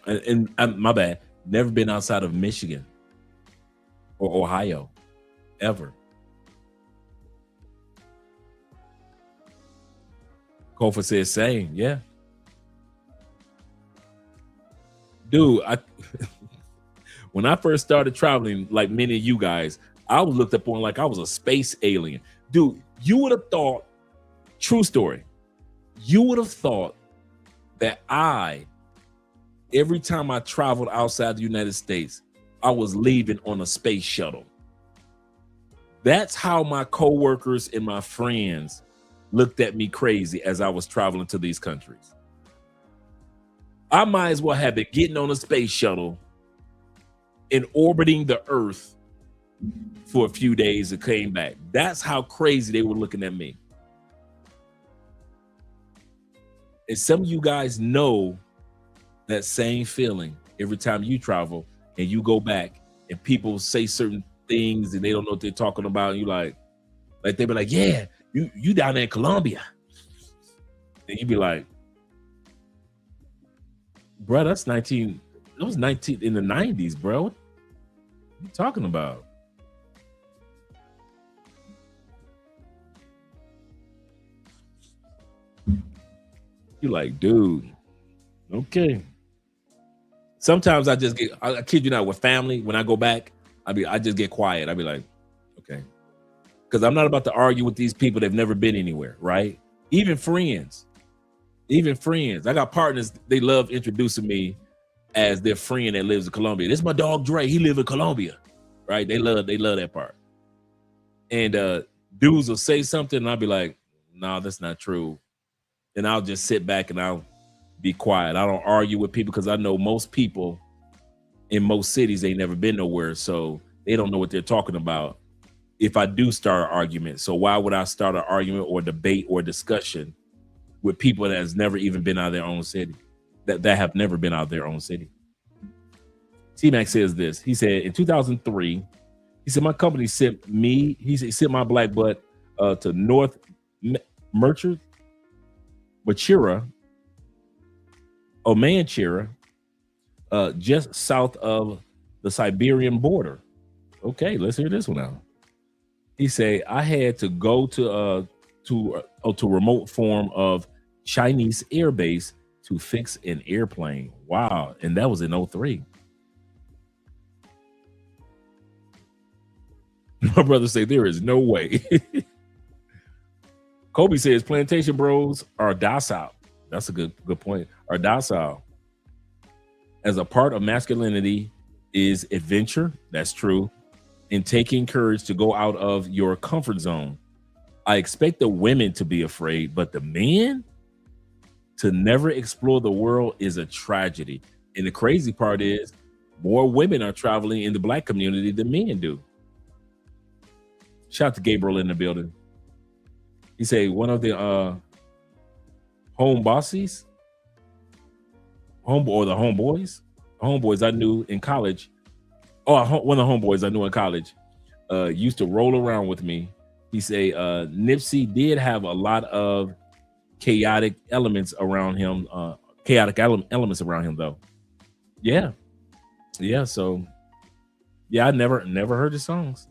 Speaker 5: And my bad, never been outside of Michigan or Ohio, ever. Kofa says same, yeah. Dude, when I first started traveling, like many of you guys, I was looked upon like I was a space alien. Dude, you would have thought, true story, you would have thought that every time I traveled outside the United States, I was leaving on a space shuttle. That's how my coworkers and my friends looked at me crazy as I was traveling to these countries. I might as well have been getting on a space shuttle and orbiting the Earth for a few days and came back. That's how crazy they were looking at me. And some of you guys know that same feeling every time you travel and you go back and people say certain things and they don't know what they're talking about. And you like they be like, yeah, you down there in Colombia. And you be like, bro, that was 19 in the 90s, bro. What are you talking about? You like, dude, okay. Sometimes I kid you not, with family, when I go back, I just get quiet. I be like, okay. Because I'm not about to argue with these people that've never been anywhere, right? Even friends. I got partners, they love introducing me as their friend that lives in Colombia. This is my dog Dre, he live in Colombia, right? They love that part. And dudes will say something and I'll be like, no, that's not true. And I'll just sit back and I'll be quiet. I don't argue with people because I know most people in most cities ain't never been nowhere, so they don't know what they're talking about if I do start an argument. So why would I start an argument or debate or discussion with people that has never even been out of their own city, that have never been out of their own city? T-Mac says this. He said in 2003, he said, my company sent my black butt to North Manchira, just south of the Siberian border. Okay, let's hear this one out. He said, I had to go to remote form of Chinese air base to fix an airplane. Wow, and that was in 2003. My brother say there is no way. Kobe says plantation bros are docile. That's a good point. Are docile. As a part of masculinity is adventure. That's true. And taking courage to go out of your comfort zone. I expect the women to be afraid, but the men to never explore the world is a tragedy. And the crazy part is more women are traveling in the black community than men do. Shout out to Gabriel in the building. He said one of the home bosses, homeboys I knew in college. One of the homeboys I knew in college used to roll around with me. He said Nipsey did have a lot of chaotic elements around him. Elements around him though. Yeah. Yeah. So yeah, I never heard the songs.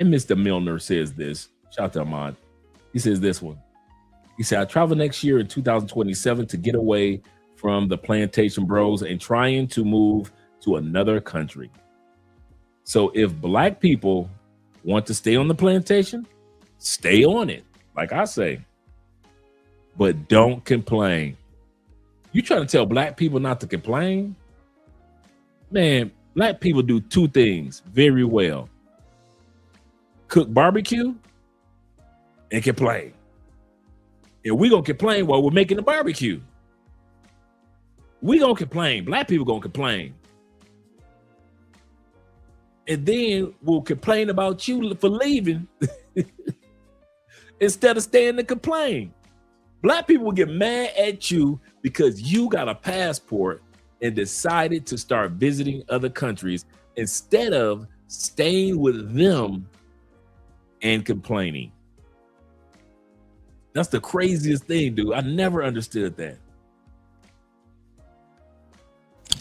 Speaker 5: And Mr. Milner says this. Shout out to Ahmad. He says this one. He said, I travel next year in 2027 to get away from the plantation bros and trying to move to another country. So if black people want to stay on the plantation, stay on it, like I say. But don't complain. You trying to tell black people not to complain? Man, black people do two things very well. Cook barbecue and complain. And we gonna complain while we're making the barbecue. We gonna complain. Black people gonna complain. And then we'll complain about you for leaving instead of staying to complain. Black people will get mad at you because you got a passport and decided to start visiting other countries instead of staying with them and complaining. That's the craziest thing, dude. I never understood that.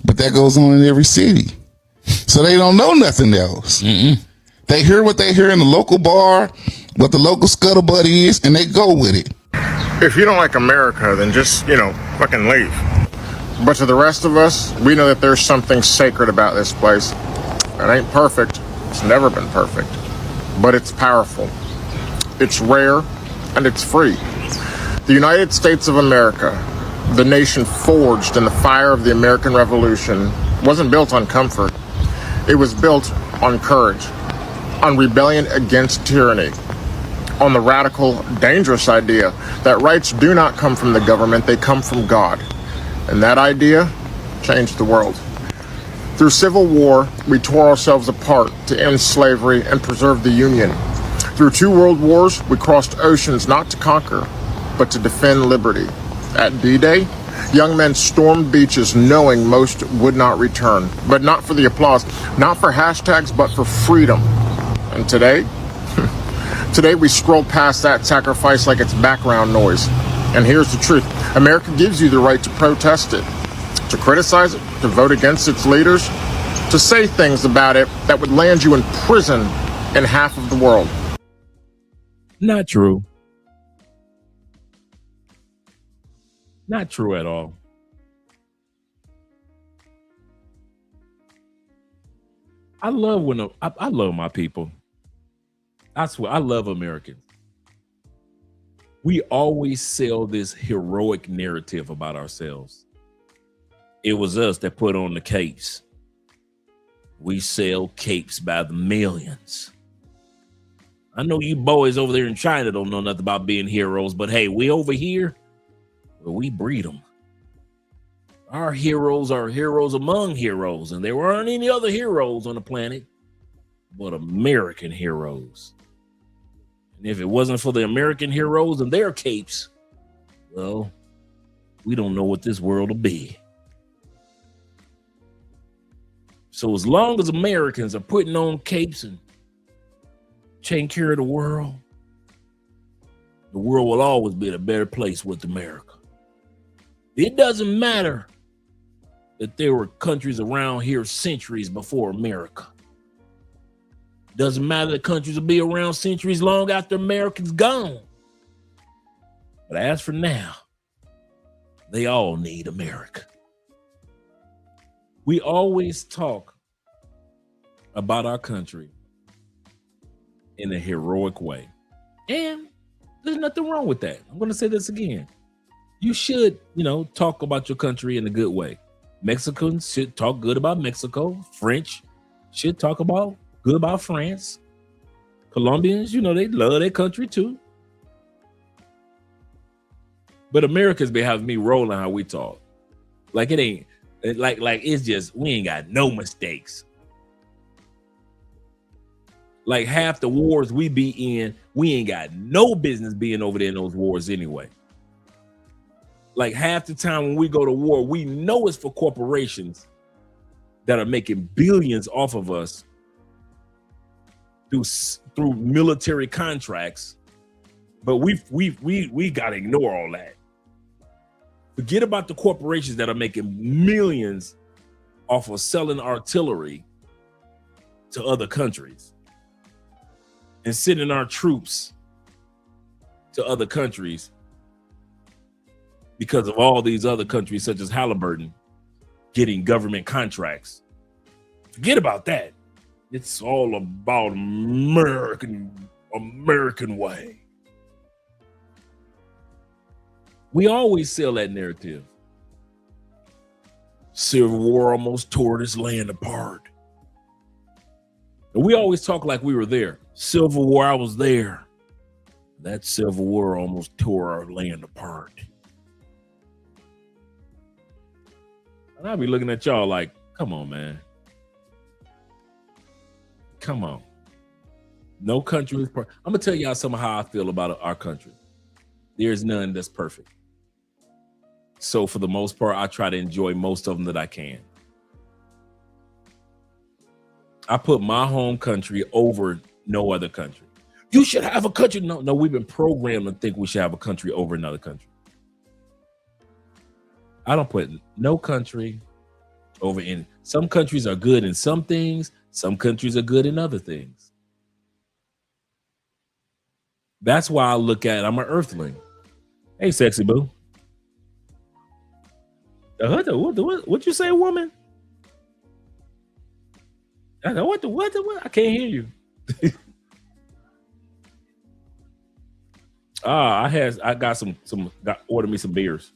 Speaker 2: But that goes on in every city. So they don't know nothing else. They hear what they hear in the local bar, what the local scuttlebutt is, and they go with it.
Speaker 16: If you don't like America, then just, fucking leave. But to the rest of us, we know that there's something sacred about this place. It ain't perfect. It's never been perfect. But it's powerful. It's rare, and it's free. The United States of America, the nation forged in the fire of the American Revolution, wasn't built on comfort. It was built on courage, on rebellion against tyranny, on the radical, dangerous idea that rights do not come from the government, they come from God. And that idea changed the world. Through civil war, we tore ourselves apart to end slavery and preserve the Union. Through 2 world wars, we crossed oceans not to conquer, but to defend liberty. At D-Day, young men stormed beaches knowing most would not return, but not for the applause, not for hashtags, but for freedom. And today, today we scroll past that sacrifice like it's background noise. And here's the truth. America gives you the right to protest it, to criticize it, to vote against its leaders, to say things about it that would land you in prison in half of the world.
Speaker 5: Not true. Not true at all. I love I love my people. I swear, I love Americans. We always sell this heroic narrative about ourselves. It was us that put on the capes. We sell capes by the millions. I know you boys over there in China don't know nothing about being heroes, but hey, we over here, well, we breed them. Our heroes are heroes among heroes, and there weren't any other heroes on the planet but American heroes. And if it wasn't for the American heroes and their capes, well, we don't know what this world will be. So as long as Americans are putting on capes and taking care of the world will always be a better place with America. It doesn't matter that there were countries around here centuries before America. Doesn't matter that countries will be around centuries long after America's gone. But as for now, they all need America. We always talk about our country in a heroic way. And there's nothing wrong with that. I'm going to say this again. You should, talk about your country in a good way. Mexicans should talk good about Mexico. French should talk good about France. Colombians, they love their country too. But Americans be having me rolling how we talk. Like it ain't, like it's just, we ain't got no mistakes. Like half the wars we be in, we ain't got no business being over there in those wars anyway. Like half the time when we go to war, we know it's for corporations that are making billions off of us through military contracts. But we got to ignore all that. Forget about the corporations that are making millions off of selling artillery to other countries and sending our troops to other countries because of all these other countries, such as Halliburton, getting government contracts. Forget about that. It's all about American way. We always sell that narrative. Civil War almost tore this land apart. And we always talk like we were there. Civil War, I was there. That Civil War almost tore our land apart. And I'll be looking at y'all like, come on, man. Come on. No country is perfect. I'm going to tell y'all some of how I feel about our country. There's none that's perfect. So for the most part, I try to enjoy most of them that I can. I put my home country over no other country. You should have a country. No, we've been programmed to think we should have a country over another country. I don't put no country over any. Some countries are good in some things. Some countries are good in other things. That's why I look at it. I'm an earthling. Hey, sexy boo. What you say, woman? What? I can't hear you. Ordered me some beers.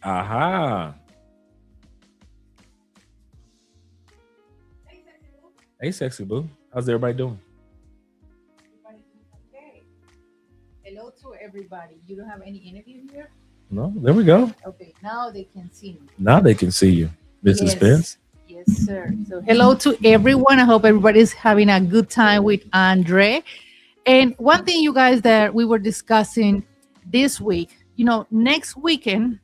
Speaker 5: Aha. Hey, sexy boo. How's everybody doing?
Speaker 4: Okay. Hello to everybody. You don't have any interview here?
Speaker 5: No, there we go.
Speaker 4: Okay, now they can see me.
Speaker 5: Now they can see you, Mrs. Spence.
Speaker 4: Yes, sir. So hello to everyone. I hope everybody's having a good time with Andre. And one thing, you guys, that we were discussing this week, next weekend,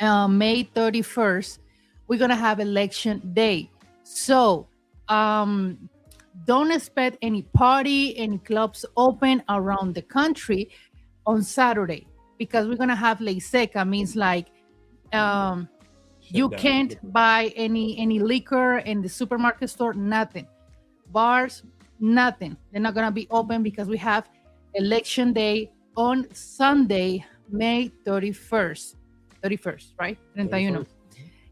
Speaker 4: May 31st, we're going to have election day. So don't expect any party, any clubs open around the country on Saturday, because we're going to have ley seca, means like you can't buy any liquor in the supermarket store, nothing. Bars, nothing. They're not going to be open because we have election day on Sunday, May 31st. 31st, right? 31.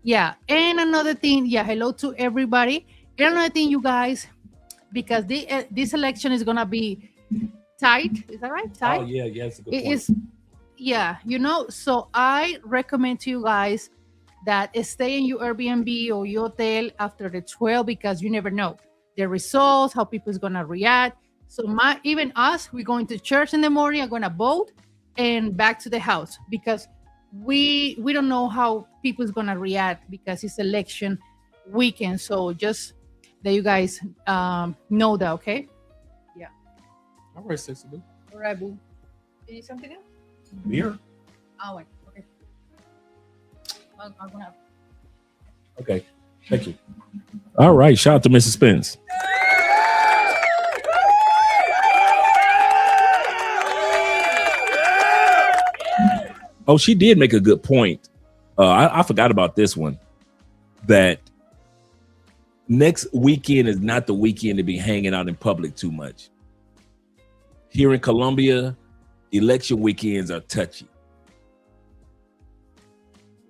Speaker 4: Yeah. And another thing, hello to everybody. And another thing, you guys, because this election is going to be tight. Is that right? Tight?
Speaker 5: Oh, yeah. It's a good
Speaker 4: It
Speaker 5: point.
Speaker 4: is. Yeah, so I recommend to you guys that stay in your Airbnb or your hotel after the 12, because you never know the results, how people is gonna react. So even us, we're going to church in the morning, are gonna vote, and back to the house, because we don't know how people is gonna react, because it's election weekend. So just that you guys know that, okay? Yeah.
Speaker 5: All right, sexy boo.
Speaker 4: All right, boo. You need something else?
Speaker 5: Beer.
Speaker 4: Oh, wait. Okay. I'm gonna have.
Speaker 5: Okay. Thank you. All right. Shout out to Mrs. Spence. Oh, she did make a good point. I forgot about this one. That next weekend is not the weekend to be hanging out in public too much. Here in Colombia, election weekends are touchy.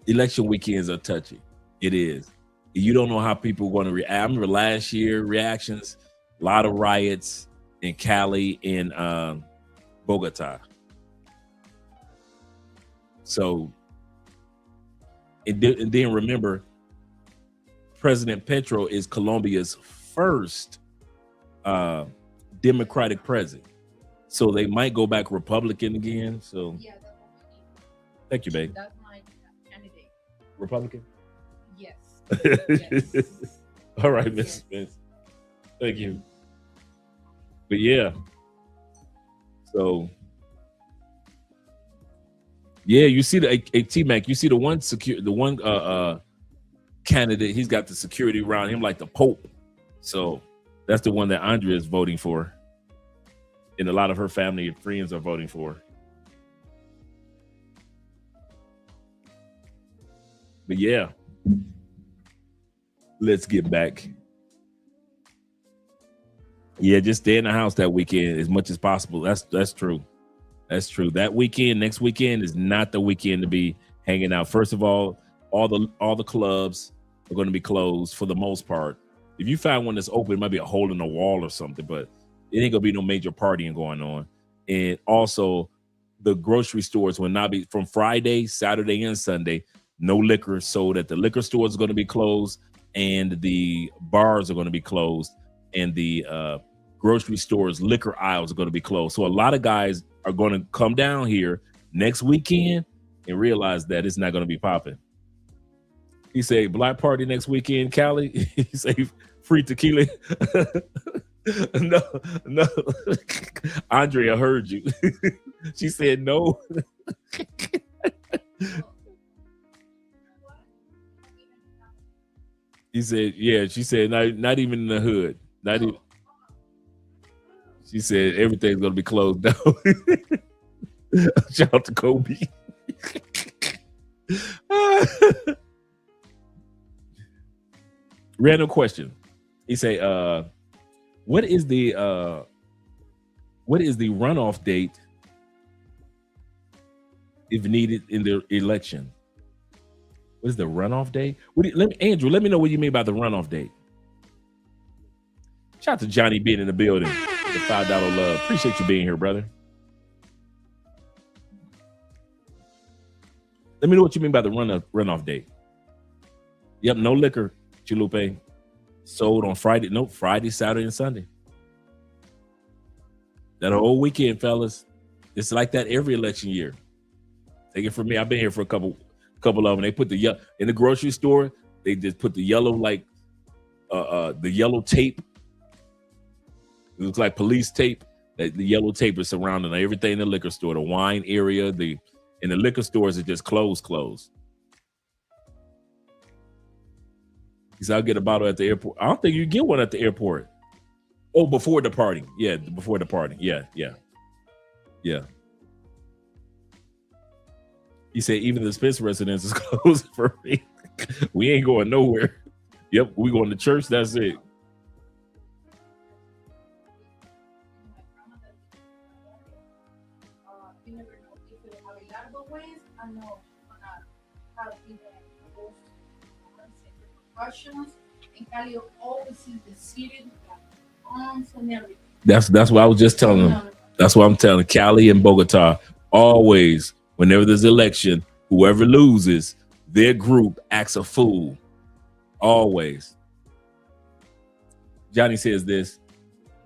Speaker 5: Election weekends are touchy. It is. You don't know how people are going to react. I remember last year reactions, a lot of riots in Cali and Bogota. So, and then remember, President Petro is Colombia's first Democratic president. So they might go back Republican again. So
Speaker 4: Yeah, that's what we need.
Speaker 5: Thank you, babe.
Speaker 4: That's my candidate.
Speaker 5: Republican?
Speaker 4: Yes.
Speaker 5: All right, Miss Spence. Thank you. But yeah. So yeah, you see the T-Mac, you see the one candidate, he's got the security around him like the Pope. So that's the one that Andrea is voting for. And a lot of her family and friends are voting for. But yeah, let's get back. Yeah, just stay in the house that weekend as much as possible. That's true. That's true. That weekend, next weekend, is not the weekend to be hanging out. First of all the clubs are going to be closed for the most part. If you find one that's open, it might be a hole in the wall or something, but it ain't gonna be no major partying going on. And also, the grocery stores will not be from Friday, Saturday, and Sunday. No liquor sold at the liquor stores are going to be closed, and the bars are going to be closed, and the grocery stores liquor aisles are going to be closed. So a lot of guys are going to come down here next weekend and realize that it's not going to be popping. He said, black party next weekend, Cali. He said, free tequila. No. Andrea heard you. She said no. He said, yeah, she said, not even in the hood. Not even. She said, everything's going to be closed down. Shout out to Kobe. Random question. He say, what is the runoff date if needed in the election? What is the runoff date? Andrew, let me know what you mean by the runoff date. Shout out to Johnny being in the building. The $5 love. Appreciate you being here, brother. Let me know what you mean by the runoff date. Yep, no liquor, Chalupe. Sold on Friday. Nope, Friday, Saturday, and Sunday. That whole weekend, fellas. It's like that every election year. Take it from me. I've been here for a couple of them. They put in the grocery store. They just put the yellow the yellow tape. It looks like police tape. The yellow tape is surrounding everything in the liquor store. The wine area, in the liquor stores, it just closed. He said, I'll get a bottle at the airport. I don't think you get one at the airport. Oh, before the party. Yeah, before the party. Yeah. He said, even the Spence residence is closed for me. We ain't going nowhere. Yep, we going to church. That's it. That's what I was just telling them. That's what I'm telling Cali and Bogota. Always, whenever there's election, whoever loses, their group acts a fool. Always. Johnny says this.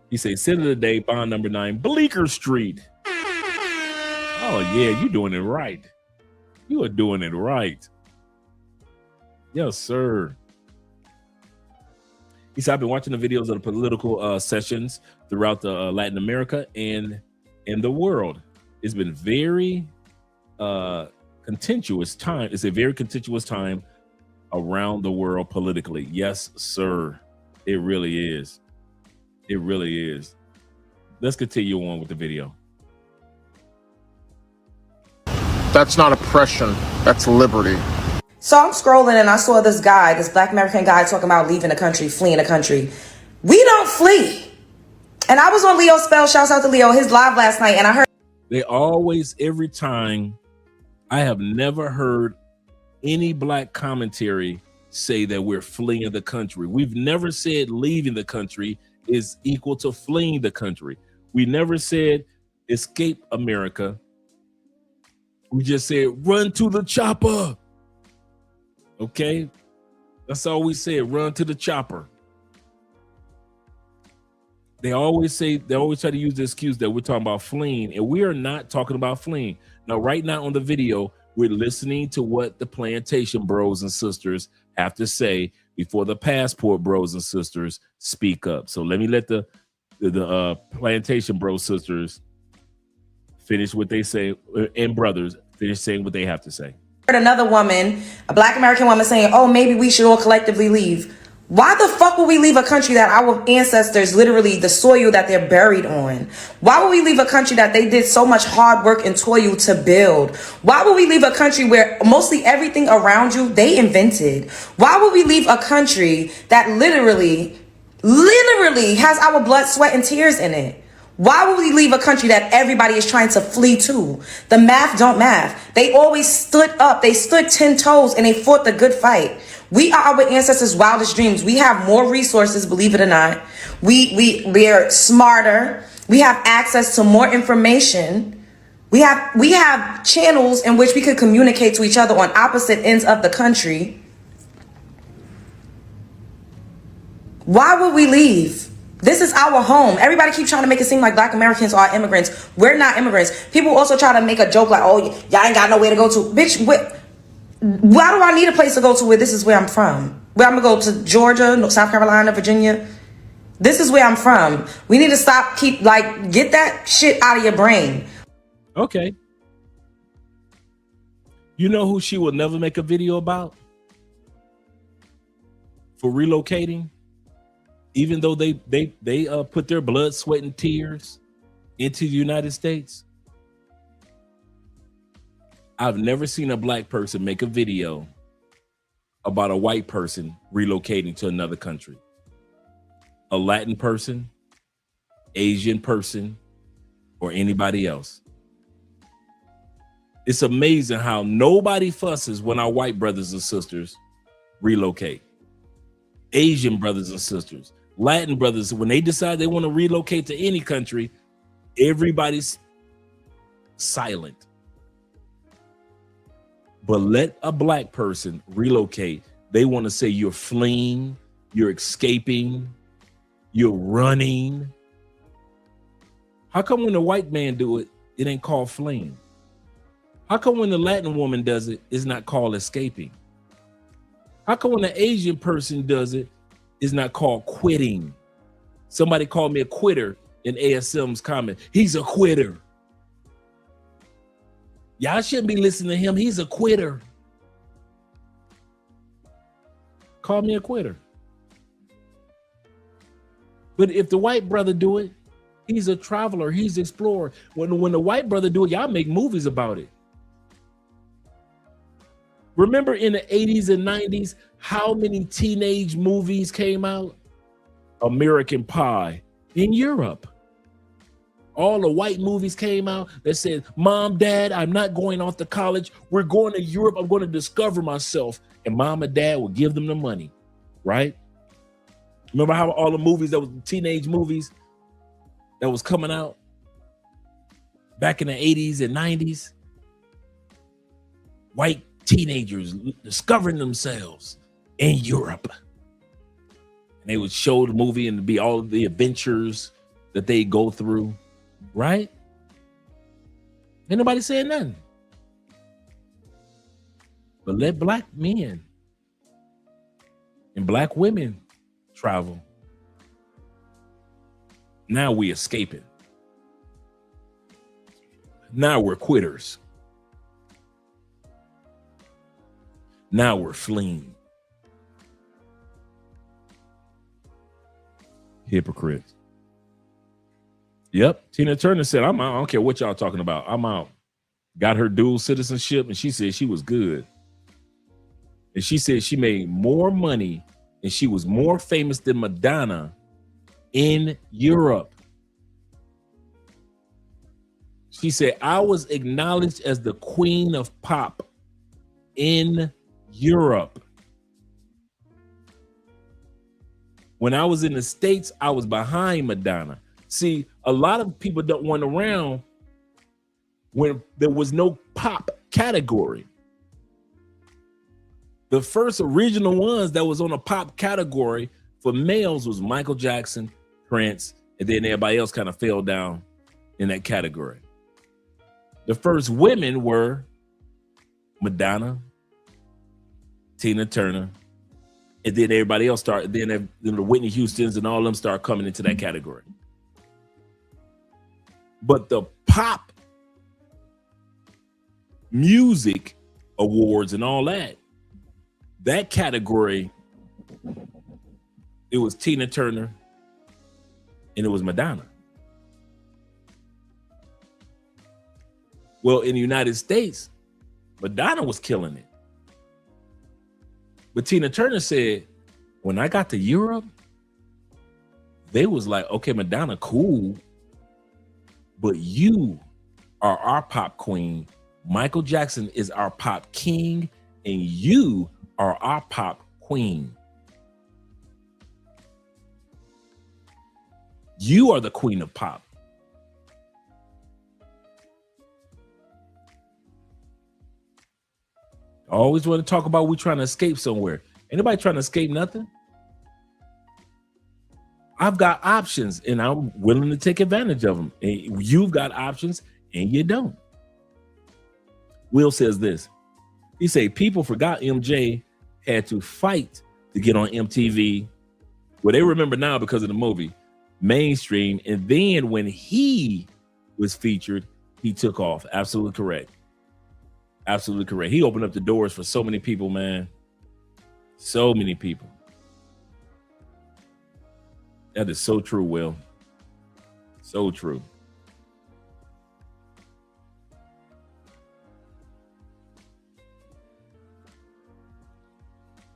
Speaker 5: He says, Center of the Day, bond number 9, Bleecker Street. Oh, yeah, you're doing it right. You are doing it right. Yes, sir. He said, I've been watching the videos of the political sessions throughout the Latin America and in the world. It's been very contentious time. It's a very contentious time around the world politically. Yes, sir. It really is. It really is. Let's continue on with the video.
Speaker 16: That's not oppression. That's liberty.
Speaker 1: So I'm scrolling and I saw this Black American guy talking about leaving the country, fleeing the country. We don't flee. And I was on Leo's spell. Shouts out to Leo, his live last night. And I heard.
Speaker 5: They always, every time, I have never heard any black commentary say that we're fleeing the country. We've never said leaving the country is equal to fleeing the country. We never said escape America. We just said run to the chopper. Okay, that's all we said. Run to the chopper. They always try to use the excuse that we're talking about fleeing, and we are not talking about fleeing. Now, right now on the video, we're listening to what the Plantation bros and sisters have to say before the Passport bros and sisters speak up. So let me let the Plantation bros sisters finish what they say, and brothers finish saying what they have to say.
Speaker 1: Another woman, a Black American woman, saying, oh, maybe we should all collectively leave. Why the fuck would we leave a country that our ancestors, literally the soil that they're buried on? Why would we leave a country that they did so much hard work and toil to build? Why would we leave a country where mostly everything around you, they invented? Why would we leave a country that literally has our blood, sweat, and tears in it? Why would we leave a country that everybody is trying to flee to? The math don't math. They always stood up. They stood 10 toes and they fought the good fight. We are our ancestors' wildest dreams. We have more resources, believe it or not. We are smarter. We have access to more information. We have channels in which we could communicate to each other on opposite ends of the country. Why would we leave? This is our home. Everybody keeps trying to make it seem like Black Americans are immigrants. We're not immigrants. People also try to make a joke like, oh, y'all ain't got nowhere to go to. Bitch, why do I need a place to go to where this is where I'm from? Where I'm going to go to Georgia, South Carolina, Virginia. This is where I'm from. We need to stop, get that shit out of your brain.
Speaker 5: Okay. You know who she will never make a video about? For relocating? Even though they put their blood, sweat, and tears into the United States. I've never seen a Black person make a video about a white person relocating to another country. A Latin person, Asian person, or anybody else. It's amazing how nobody fusses when our white brothers and sisters relocate. Asian brothers and sisters, Latin brothers, when they decide they want to relocate to any country, everybody's silent. But let a Black person relocate. They want to say you're fleeing, you're escaping, you're running. How come when the white man do it, it ain't called fleeing? How come when the Latin woman does it, it's not called escaping? How come when the Asian person does it, it's not called quitting? Somebody called me a quitter in ASM's comment. He's a quitter. Y'all shouldn't be listening to him. He's a quitter. Call me a quitter. But if the white brother do it, he's a traveler. He's an explorer. When the white brother do it, y'all make movies about it. Remember in the 80s and 90s, how many teenage movies came out? American Pie in Europe. All the white movies came out that said, Mom, Dad, I'm not going off to college. We're going to Europe. I'm going to discover myself. And Mom and Dad will give them the money, right? Remember how all the movies that was teenage movies that was coming out back in the 80s and 90s? White teenagers discovering themselves in Europe. And they would show the movie and be all the adventures that they go through. Right? Ain't nobody saying nothing. But let Black men and Black women travel. Now we escaping. Now we're quitters. Now we're fleeing. Hypocrites. Yep. Tina Turner said, I'm out. I don't care what y'all talking about. I'm out. Got her dual citizenship and she said she was good. And she said she made more money and she was more famous than Madonna in Europe. She said, I was acknowledged as the queen of pop in Europe. When I was in the States, I was behind Madonna. See, a lot of people don't want around when there was no pop category. The first original ones that was on a pop category for males was Michael Jackson, Prince, and then everybody else kind of fell down in that category. The first women were Madonna, Tina Turner, and then everybody else started, then the Whitney Houstons and all of them start coming into that category. But the pop music awards and all that category it was Tina Turner, and it was Madonna. Well, in the United States, Madonna was killing it. But Tina Turner said, when I got to Europe, they was like, okay, Madonna, cool, but you are our pop queen. Michael Jackson is our pop king, and you are our pop queen. You are the queen of pop. I always want to talk about we trying to escape somewhere. Anybody trying to escape nothing? I've got options and I'm willing to take advantage of them. And you've got options and you don't. Will says this. He say people forgot MJ had to fight to get on MTV. Well, they remember now because of the movie mainstream. And then when he was featured, he took off. Absolutely correct. Absolutely correct. He opened up the doors for so many people, man. So many people. That is so true, Will. So true.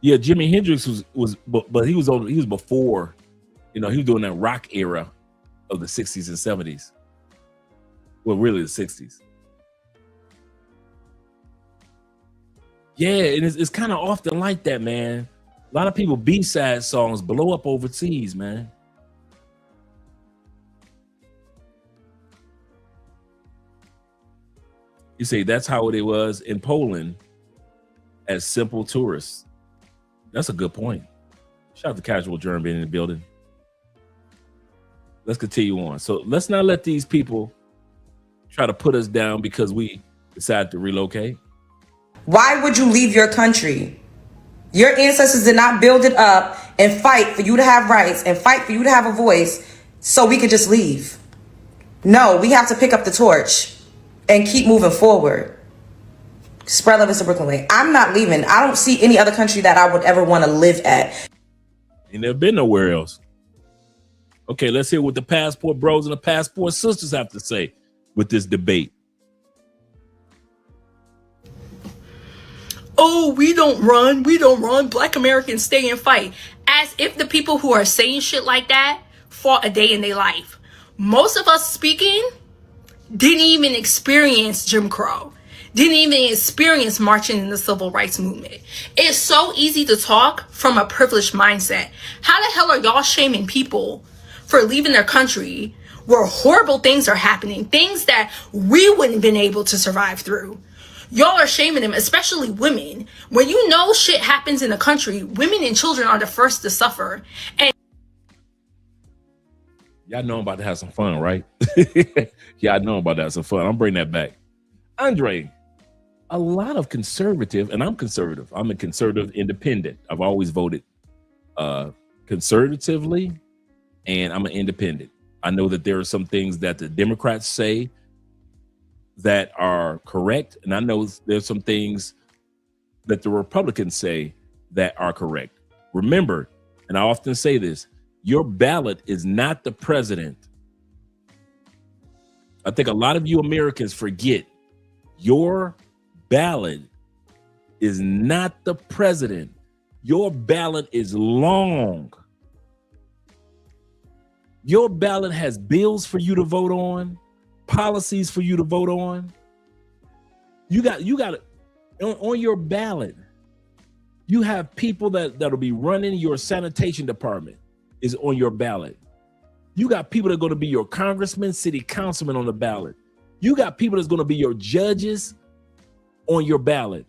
Speaker 5: Yeah, Jimi Hendrix but he was before, he was doing that rock era of the 60s and 70s. Well, really the 60s. Yeah, and it's kind of often like that, man. A lot of people B-side songs blow up overseas, man. You say that's how it was in Poland as simple tourists. That's a good point. Shout out to Casual Germ being in the building. Let's continue on. So let's not let these people try to put us down because we decided to relocate.
Speaker 1: Why would you leave your country? Your ancestors did not build it up and fight for you to have rights and fight for you to have a voice so we could just leave. No, we have to pick up the torch and keep moving forward. Spread love is the Brooklyn way. I'm not leaving. I don't see any other country that I would ever want to live at.
Speaker 5: Ain't never been nowhere else. Okay, let's hear what the passport bros and the passport sisters have to say with this debate.
Speaker 6: Oh, we don't run. Black Americans stay and fight. As if the people who are saying shit like that fought a day in their life. Most of us speaking didn't even experience Jim Crow. Didn't even experience marching in the civil rights movement. It's so easy to talk from a privileged mindset. How the hell are y'all shaming people for leaving their country where horrible things are happening? Things that we wouldn't have been able to survive through. Y'all are shaming them, especially women. When you know shit happens in a country, women and children are the first to suffer. And
Speaker 5: y'all know I'm about to have some fun, right? Yeah, I know I'm about to have some fun. I'm bringing that back. Andre, a lot of conservative, and I'm conservative. I'm a conservative independent. I've always voted conservatively, and I'm an independent. I know that there are some things that the Democrats say that are correct, and I know there's some things that the Republicans say that are correct. Remember, and I often say this, your ballot is not the president. I think a lot of you Americans forget your ballot is not the president. Your ballot is long. Your ballot has bills for you to vote on, policies for you to vote on. You got it on your ballot. You have people that'll be running your sanitation department is on your ballot. You got people that are going to be your congressmen, city councilmen on the ballot. You got people that's going to be your judges on your ballot.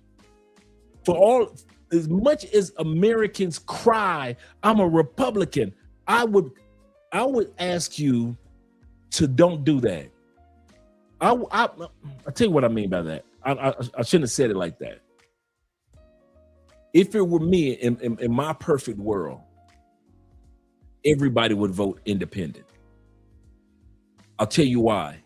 Speaker 5: For all, as much as Americans cry, I'm a Republican, I would ask you to don't do that. I'll tell you what I mean by that. I shouldn't have said it like that. If it were me in my perfect world, everybody would vote independent. I'll tell you why.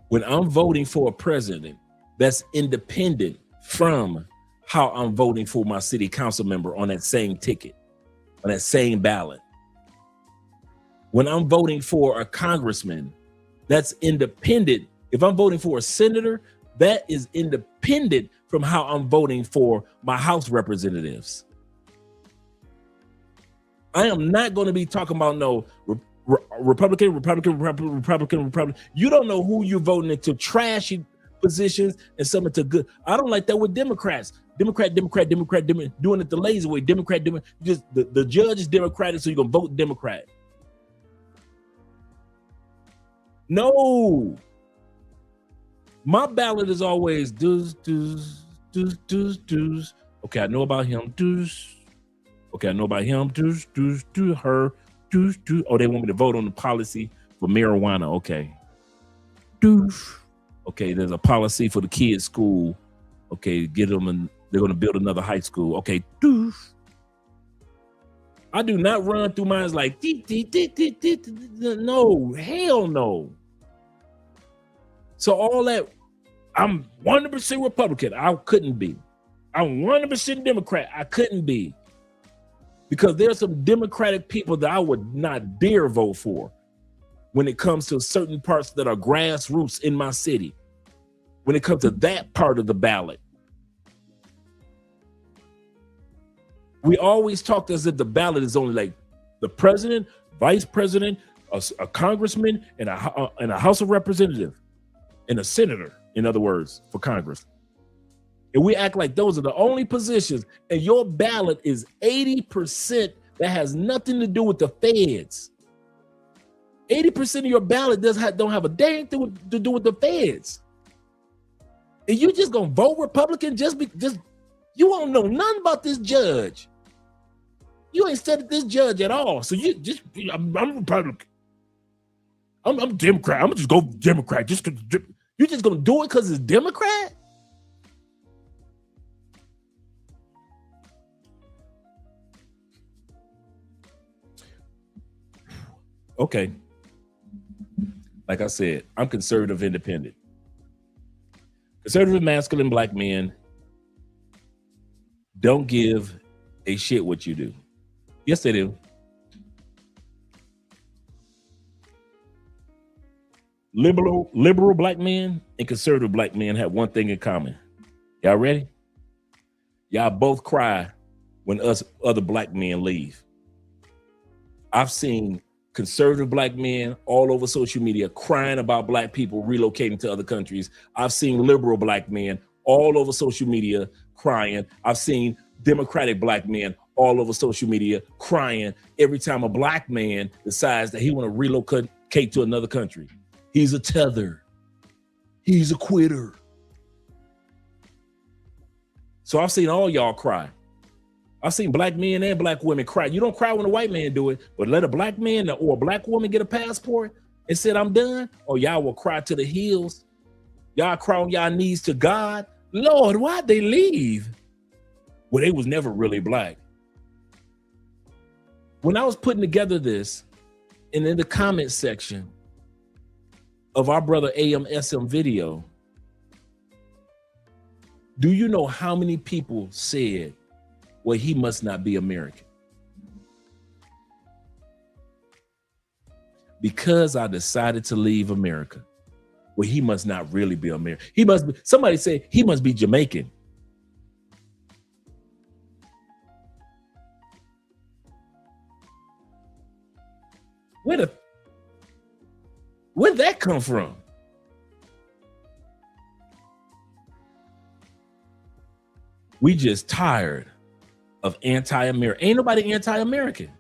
Speaker 5: When I'm voting for a president that's independent from how I'm voting for my city council member on that same ticket. on that same ballot. When I'm voting for a congressman, that's independent. If I'm voting for a senator, that is independent from how I'm voting for my House representatives. I am not going to be talking about no Republican. You don't know who you're voting into trashy positions and some into good. I don't like that with Democrats. Democrat, doing it the lazy way. Democrat, just the judge is Democratic, so you're going to vote Democrat. No. My ballot is always do's. Okay, I know about him. Do's. Okay, I know about him. Do's, her. Do's. Oh, they want me to vote on the policy for marijuana. Okay. Do's. Okay, there's a policy for the kids' school. Okay, get them and they're going to build another high school. Okay, do's. I do not run through mine like, no, hell no. So all that, I'm 100% Republican. I couldn't be. I'm 100% Democrat. I couldn't be. Because there's some Democratic people that I would not dare vote for when it comes to certain parts that are grassroots in my city. When it comes to that part of the ballot. We always talk as if the ballot is only like the president, vice president, a congressman, and a House of Representatives, and a senator, in other words, for Congress. And we act like those are the only positions, and your ballot is 80% that has nothing to do with the feds. 80% of your ballot don't have a dang thing to do with the feds. And you just gonna vote Republican just you won't know nothing about this judge. You ain't studied this judge at all. So I'm Republican. I'm Democrat. I'm just go Democrat. You just gonna do it because it's Democrat? Okay. Like I said, I'm conservative independent. Conservative masculine black men don't give a shit what you do. Yes, they do. Liberal black men and conservative black men have one thing in common. Y'all ready? Y'all both cry when other black men leave. I've seen conservative black men all over social media crying about black people relocating to other countries. I've seen liberal black men all over social media crying. I've seen Democratic black men all over social media crying every time a black man decides that he want to relocate to another country. He's a tether. He's a quitter. So I've seen all y'all cry. I've seen black men and black women cry. You don't cry when a white man do it, but let a black man or a black woman get a passport and said, I'm done, or y'all will cry to the hills. Y'all cry on y'all knees to God. Lord, why'd they leave? Well, they was never really black. When I was putting together this, and in the comment section of our brother AMSM video, do you know how many people said, well, he must not be American? Because I decided to leave America. Well, he must not really be American. He must be, somebody said he must be Jamaican. Where'd that come from? We just tired of anti-American. Ain't nobody anti-American.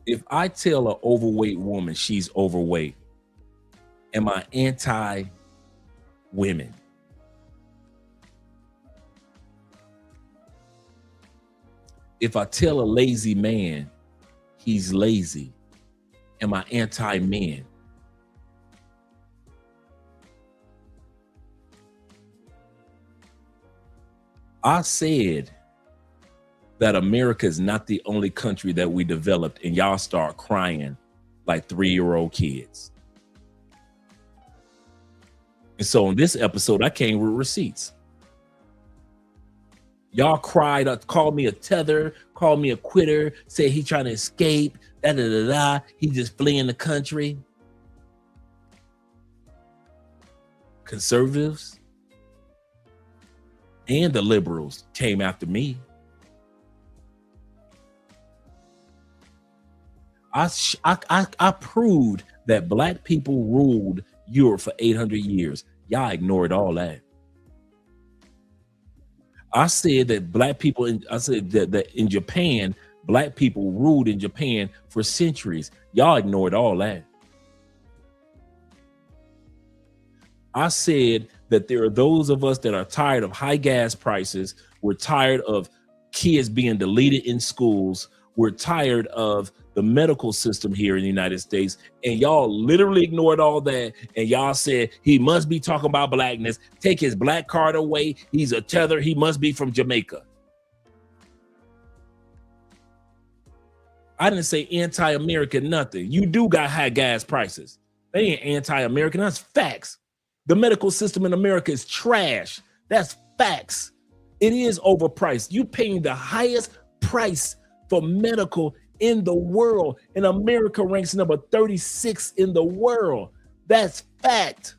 Speaker 5: If I tell an overweight woman she's overweight, am I anti-women? If I tell a lazy man he's lazy, am I anti-men? I said that America is not the only country that we developed, and y'all start crying like 3-year-old kids. And so in this episode, I came with receipts. Y'all cried, called me a tether, called me a quitter, said he trying to escape, he just fleeing the country. Conservatives and the liberals came after me. I proved that black people ruled Europe for 800 years. Y'all ignored all that. I said that that in Japan, black people ruled in Japan for centuries. Y'all ignored all that. I said that there are those of us that are tired of high gas prices. We're tired of kids being deleted in schools. We're tired of the medical system here in the United States. And y'all literally ignored all that. And y'all said he must be talking about blackness. Take his black card away. He's a tether. He must be from Jamaica. I didn't say anti-American nothing. You do got high gas prices. They ain't anti-American. That's facts. The medical system in America is trash. That's facts. It is overpriced. You paying the highest price for medical in the world. And America ranks number 36 in the world. That's fact.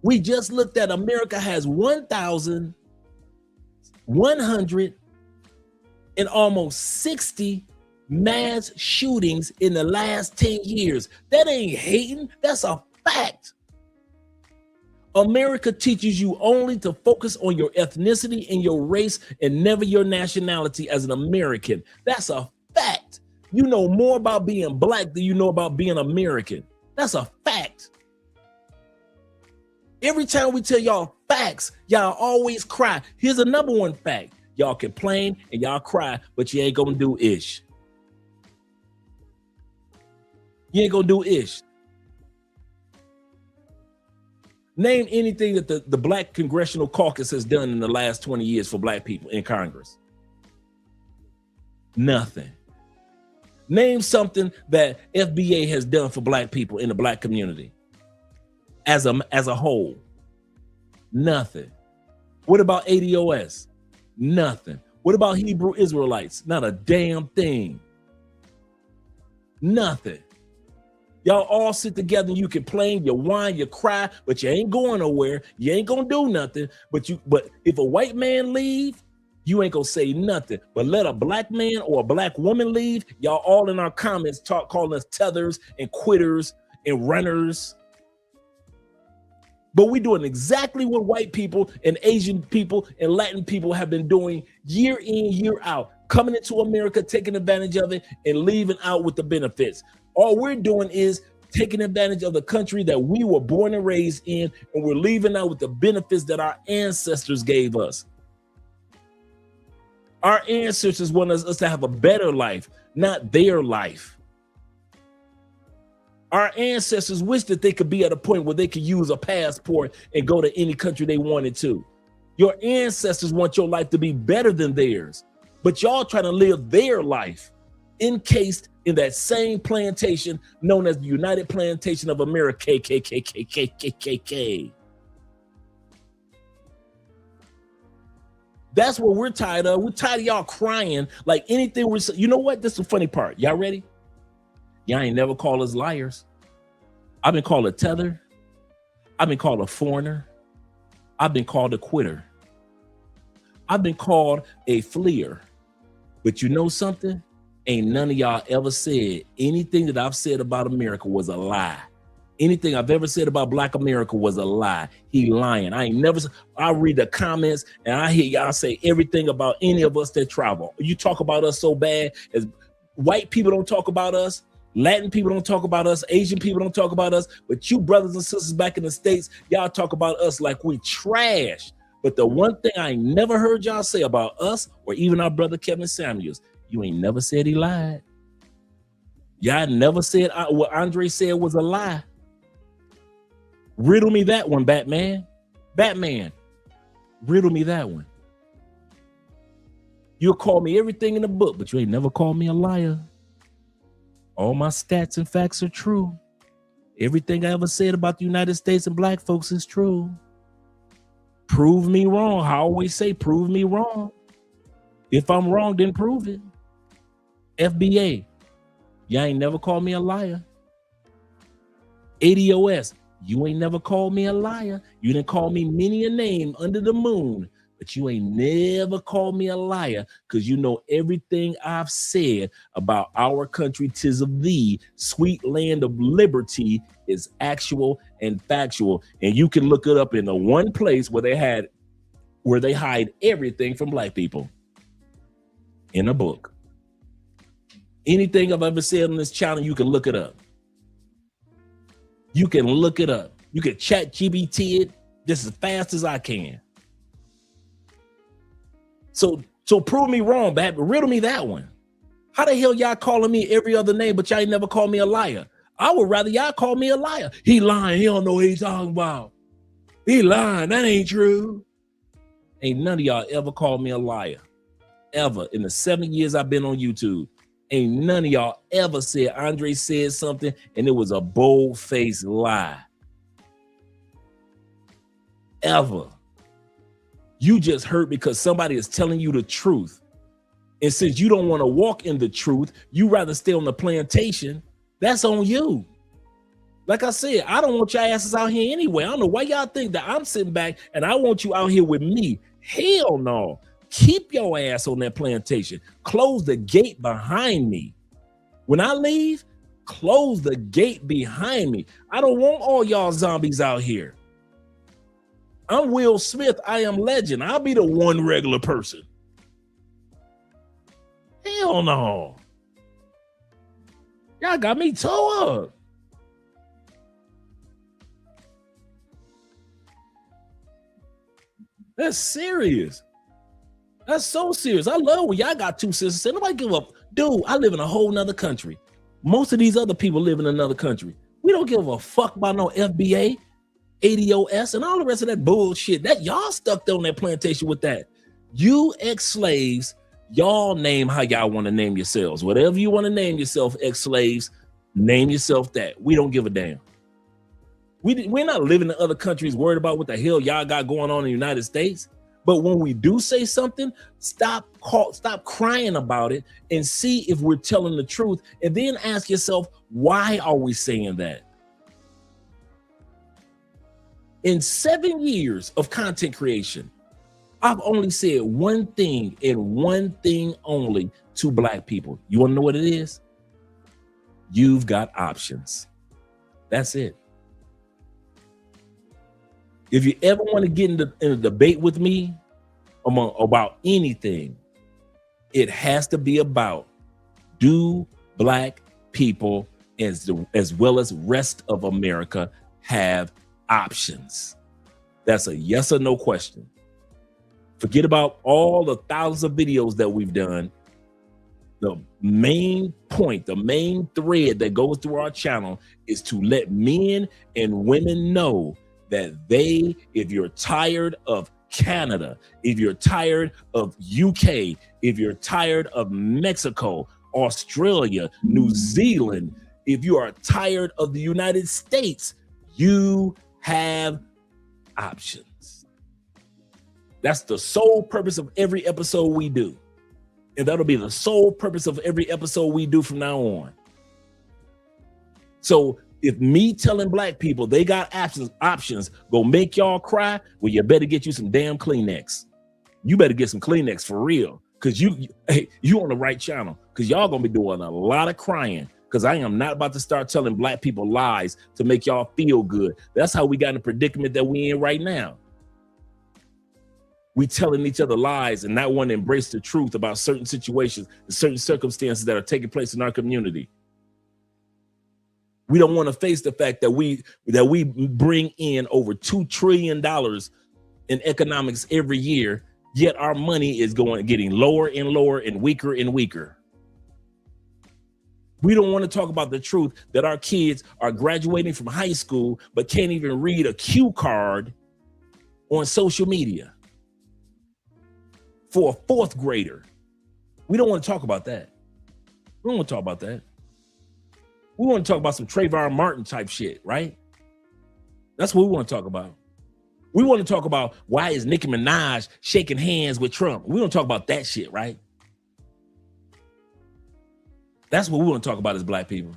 Speaker 5: We just looked at America has 1,100 and almost 60 mass shootings in the last 10 years. That ain't hating. That's a fact. America teaches you only to focus on your ethnicity and your race and never your nationality as an American. That's a fact. You know more about being black than you know about being American. That's a fact. Every time we tell y'all facts, y'all always cry. Here's a number one fact. Y'all complain and y'all cry, but you ain't gonna do ish. You ain't gonna do ish. Name anything that the Black Congressional Caucus has done in the last 20 years for black people in Congress. Nothing. Name something that FBA has done for black people in the black community as a whole. Nothing. What about ADOS? Nothing. What about Hebrew Israelites? Not a damn thing. Nothing. Y'all all sit together and you complain, you whine, you cry, but you ain't going nowhere. You ain't gonna do nothing. But if a white man leave, you ain't gonna say nothing. But let a black man or a black woman leave, y'all all in our comments calling us tethers and quitters and runners. But we doing exactly what white people and Asian people and Latin people have been doing year in, year out, coming into America, taking advantage of it and leaving out with the benefits. All we're doing is taking advantage of the country that we were born and raised in, and we're leaving out with the benefits that our ancestors gave us. Our ancestors want us to have a better life, not their life. Our ancestors wish that they could be at a point where they could use a passport and go to any country they wanted to. Your ancestors want your life to be better than theirs, but y'all trying to live their life encased in that same plantation known as the United Plantation of America, KKK. That's what we're tired of. We're tired of y'all crying like anything we're saying. You know what? This is the funny part. Y'all ready? Y'all ain't never called us liars. I've been called a tether. I've been called a foreigner. I've been called a quitter. I've been called a fleer. But you know something? Ain't none of y'all ever said anything that I've said about America was a lie. Anything I've ever said about Black America was a lie. He lying. I read the comments and I hear y'all say everything about any of us that travel. You talk about us so bad as white people don't talk about us. Latin people don't talk about us. Asian people don't talk about us. But you brothers and sisters back in the States, y'all talk about us like we trash. But the one thing I ain't never heard y'all say about us or even our brother Kevin Samuels, you ain't never said he lied. Y'all never said what Andre said was a lie. Riddle me that one, Batman. Batman, riddle me that one. You'll call me everything in the book, but you ain't never called me a liar. All my stats and facts are true. Everything I ever said about the United States and black folks is true. Prove me wrong. I always say, prove me wrong. If I'm wrong, then prove it. FBA, y'all ain't never called me a liar. ADOS, you ain't never called me a liar. You didn't call me many a name under the moon, but you ain't never called me a liar, because you know everything I've said about our country, 'tis of thee, sweet land of liberty, is actual and factual. And you can look it up in the one place where they hide everything from black people. In a book. Anything I've ever said on this channel, you can look it up. You can look it up. You can chat GBT it just as fast as I can. So prove me wrong, but riddle me that one. How the hell y'all calling me every other name, but y'all ain't never called me a liar? I would rather y'all call me a liar. He lying. He don't know what he's talking about. He lying. That ain't true. Ain't none of y'all ever called me a liar. Ever. In the 7 years I've been on YouTube, ain't none of y'all ever said Andre said something and it was a bold-faced lie. Ever. You just hurt because somebody is telling you the truth. And since you don't want to walk in the truth, you rather stay on the plantation. That's on you. Like I said, I don't want y'all asses out here anyway. I don't know why y'all think that I'm sitting back and I want you out here with me. Hell no. Keep your ass on that plantation. Close the gate behind me. When I leave, close the gate behind me. I don't want all y'all zombies out here. I'm Will Smith. I am legend. I'll be the one regular person. Hell no. Y'all got me tore up. That's serious. That's so serious. I love when y'all got two sisters. Nobody give up. Dude, I live in a whole nother country. Most of these other people live in another country. We don't give a fuck about no FBA, ADOS, and all the rest of that bullshit. That y'all stuck on that plantation with that. You ex-slaves, y'all name how y'all want to name yourselves. Whatever you want to name yourself, ex-slaves, name yourself that. We don't give a damn. We're not living in other countries worried about what the hell y'all got going on in the United States. But when we do say something, stop crying about it and see if we're telling the truth. And then ask yourself, why are we saying that? In 7 years of content creation, I've only said one thing and one thing only to black people. You want to know what it is? You've got options. That's it. If you ever want to get in a debate with me about anything, it has to be about, do black people as well as rest of America have options? That's a yes or no question. Forget about all the thousands of videos that we've done. The main point, the main thread that goes through our channel is to let men and women know that if you're tired of Canada, if you're tired of UK, if you're tired of Mexico, Australia, New Zealand, if you are tired of the United States, you have options. That's the sole purpose of every episode we do. And that'll be the sole purpose of every episode we do from now on. So if me telling black people they got options go make y'all cry, well, you better get you some damn Kleenex. You better get some Kleenex for real, because you on the right channel, because y'all gonna be doing a lot of crying, because I am not about to start telling black people lies to make y'all feel good. That's how we got in the predicament that we in right now. We telling each other lies and not want to embrace the truth about certain situations and certain circumstances that are taking place in our community. We don't want to face the fact that we bring in over $2 trillion in economics every year, yet our money is getting lower and lower and weaker and weaker. We don't want to talk about the truth that our kids are graduating from high school but can't even read a cue card on social media for a fourth grader. We don't want to talk about that. We don't want to talk about that. We want to talk about some Trayvon Martin type shit, right? That's what we want to talk about. We want to talk about why is Nicki Minaj shaking hands with Trump. We don't talk about that shit, right? That's what we want to talk about as black people.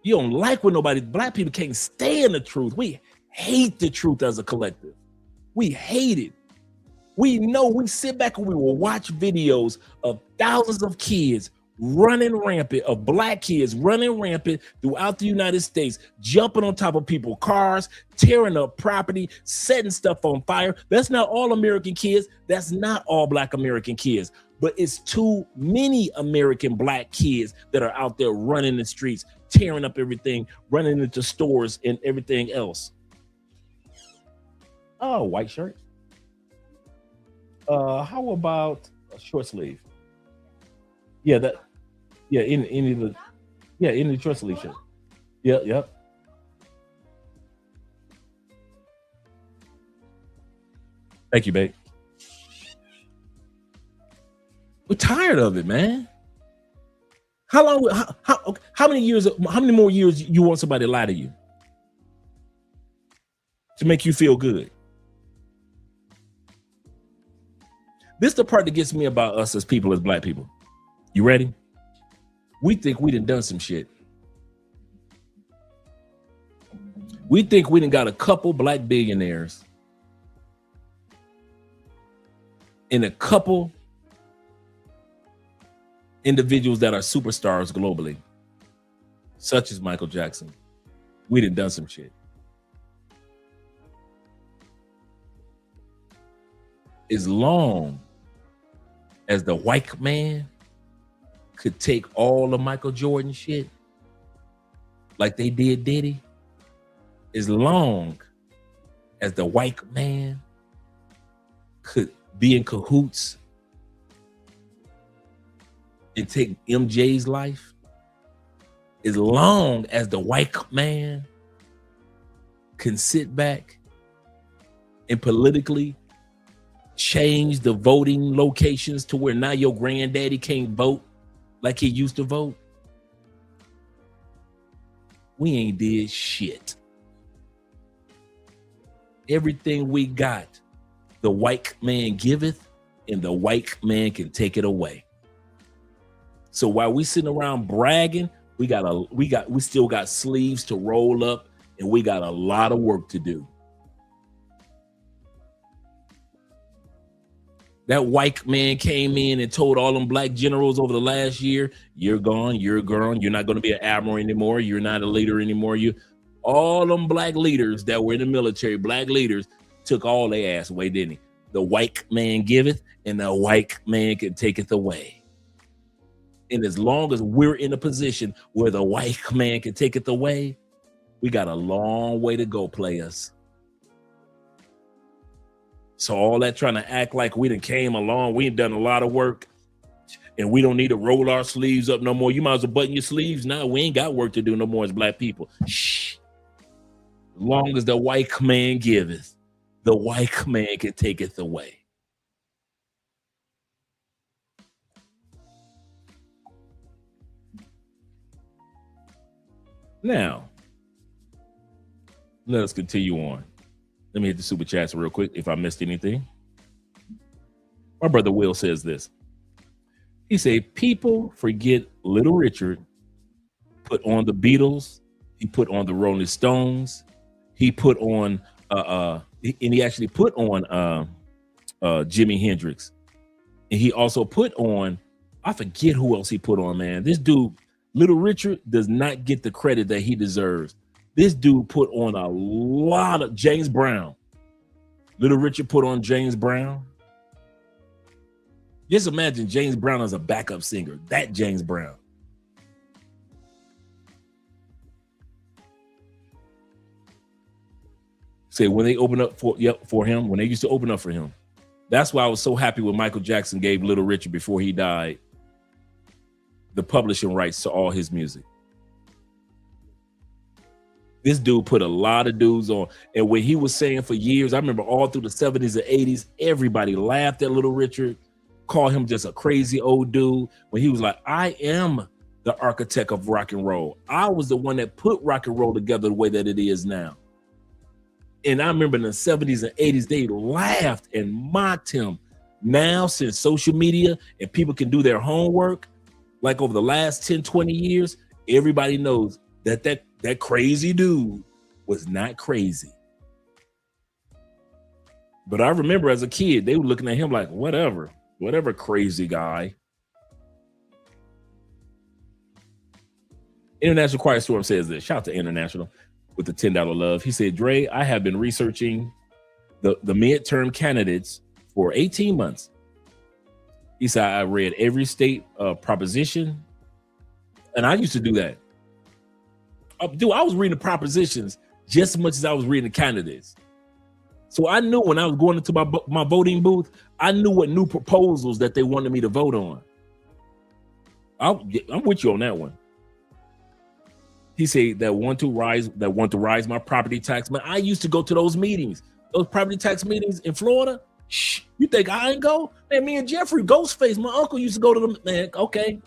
Speaker 5: You don't like when black people can't stand the truth. We hate the truth as a collective. We hate it. We know, we sit back and we will watch videos of thousands of kids running rampant, of black kids running rampant throughout the United States, jumping on top of people's cars, tearing up property, setting stuff on fire. That's not all American kids. That's not all black American kids. But it's too many American black kids that are out there running the streets, tearing up everything, running into stores and everything else. Oh, white shirt. How about a short sleeve? Yeah, any of the short sleeve shirt. Yep. Thank you, babe. We're tired of it, man. How many more years you want somebody to lie to you to make you feel good? This is the part that gets me about us as people, as black people. You ready? We think we done some shit. We think we done got a couple black billionaires and a couple individuals that are superstars globally, such as Michael Jackson. We done some shit. As long as the white man could take all of Michael Jordan shit like they did Diddy, as long as the white man could be in cahoots and take MJ's life, as long as the white man can sit back and politically change the voting locations to where now your granddaddy can't vote like he used to vote, we ain't did shit. Everything we got, the white man giveth, and the white man can take it away. So while we sitting around bragging, we still got sleeves to roll up, and we got a lot of work to do. That white man came in and told all them black generals over the last year, you're gone, you're not going to be an admiral anymore, you're not a leader anymore. All them black leaders that were in the military, black leaders, took all their ass away, didn't he? The white man giveth, and the white man can taketh away. And as long as we're in a position where the white man can take it away, we got a long way to go, players. So all that trying to act like we done came along, we ain't done a lot of work, and we don't need to roll our sleeves up no more. You might as well button your sleeves now. We ain't got work to do no more as black people. Shh. As long as the white man giveth, the white man can taketh away. Now, let us continue on. Let me hit the super chats real quick if I missed anything. My brother Will says this. He said, people forget Little Richard put on the Beatles. He put on the Rolling Stones. He put on, and he actually put on Jimi Hendrix. And he also put on, I forget who else he put on, man. This dude, Little Richard, does not get the credit that he deserves. This dude put on a lot of James Brown. Little Richard put on James Brown. Just imagine James Brown as a backup singer. That James Brown. Say when they open up for him, when they used to open up for him. That's why I was so happy when Michael Jackson gave Little Richard, before he died, the publishing rights to all his music. This dude put a lot of dudes on. And when he was saying for years, I remember all through the 70s and 80s, everybody laughed at Little Richard, called him just a crazy old dude. When he was like, I am the architect of rock and roll. I was the one that put rock and roll together the way that it is now. And I remember in the 70s and 80s, they laughed and mocked him. Now, since social media and people can do their homework, like over the last 10, 20 years, everybody knows that crazy dude was not crazy. But I remember as a kid, they were looking at him like, whatever crazy guy. International Quiet Storm says this. Shout out to International with the $10 love. He said, Dre, I have been researching the midterm candidates for 18 months. He said, I read every state proposition. And I used to do that. Dude, I was reading the propositions just as much as I was reading the candidates. So I knew when I was going into my voting booth, I knew what new proposals that they wanted me to vote on. I'm with you on that one. He said that want to rise my property tax. Man, I used to go to those meetings, those property tax meetings in Florida. Shh, you think I ain't go? Man, me and Jeffrey Ghostface, my uncle used to go to them. Man, okay.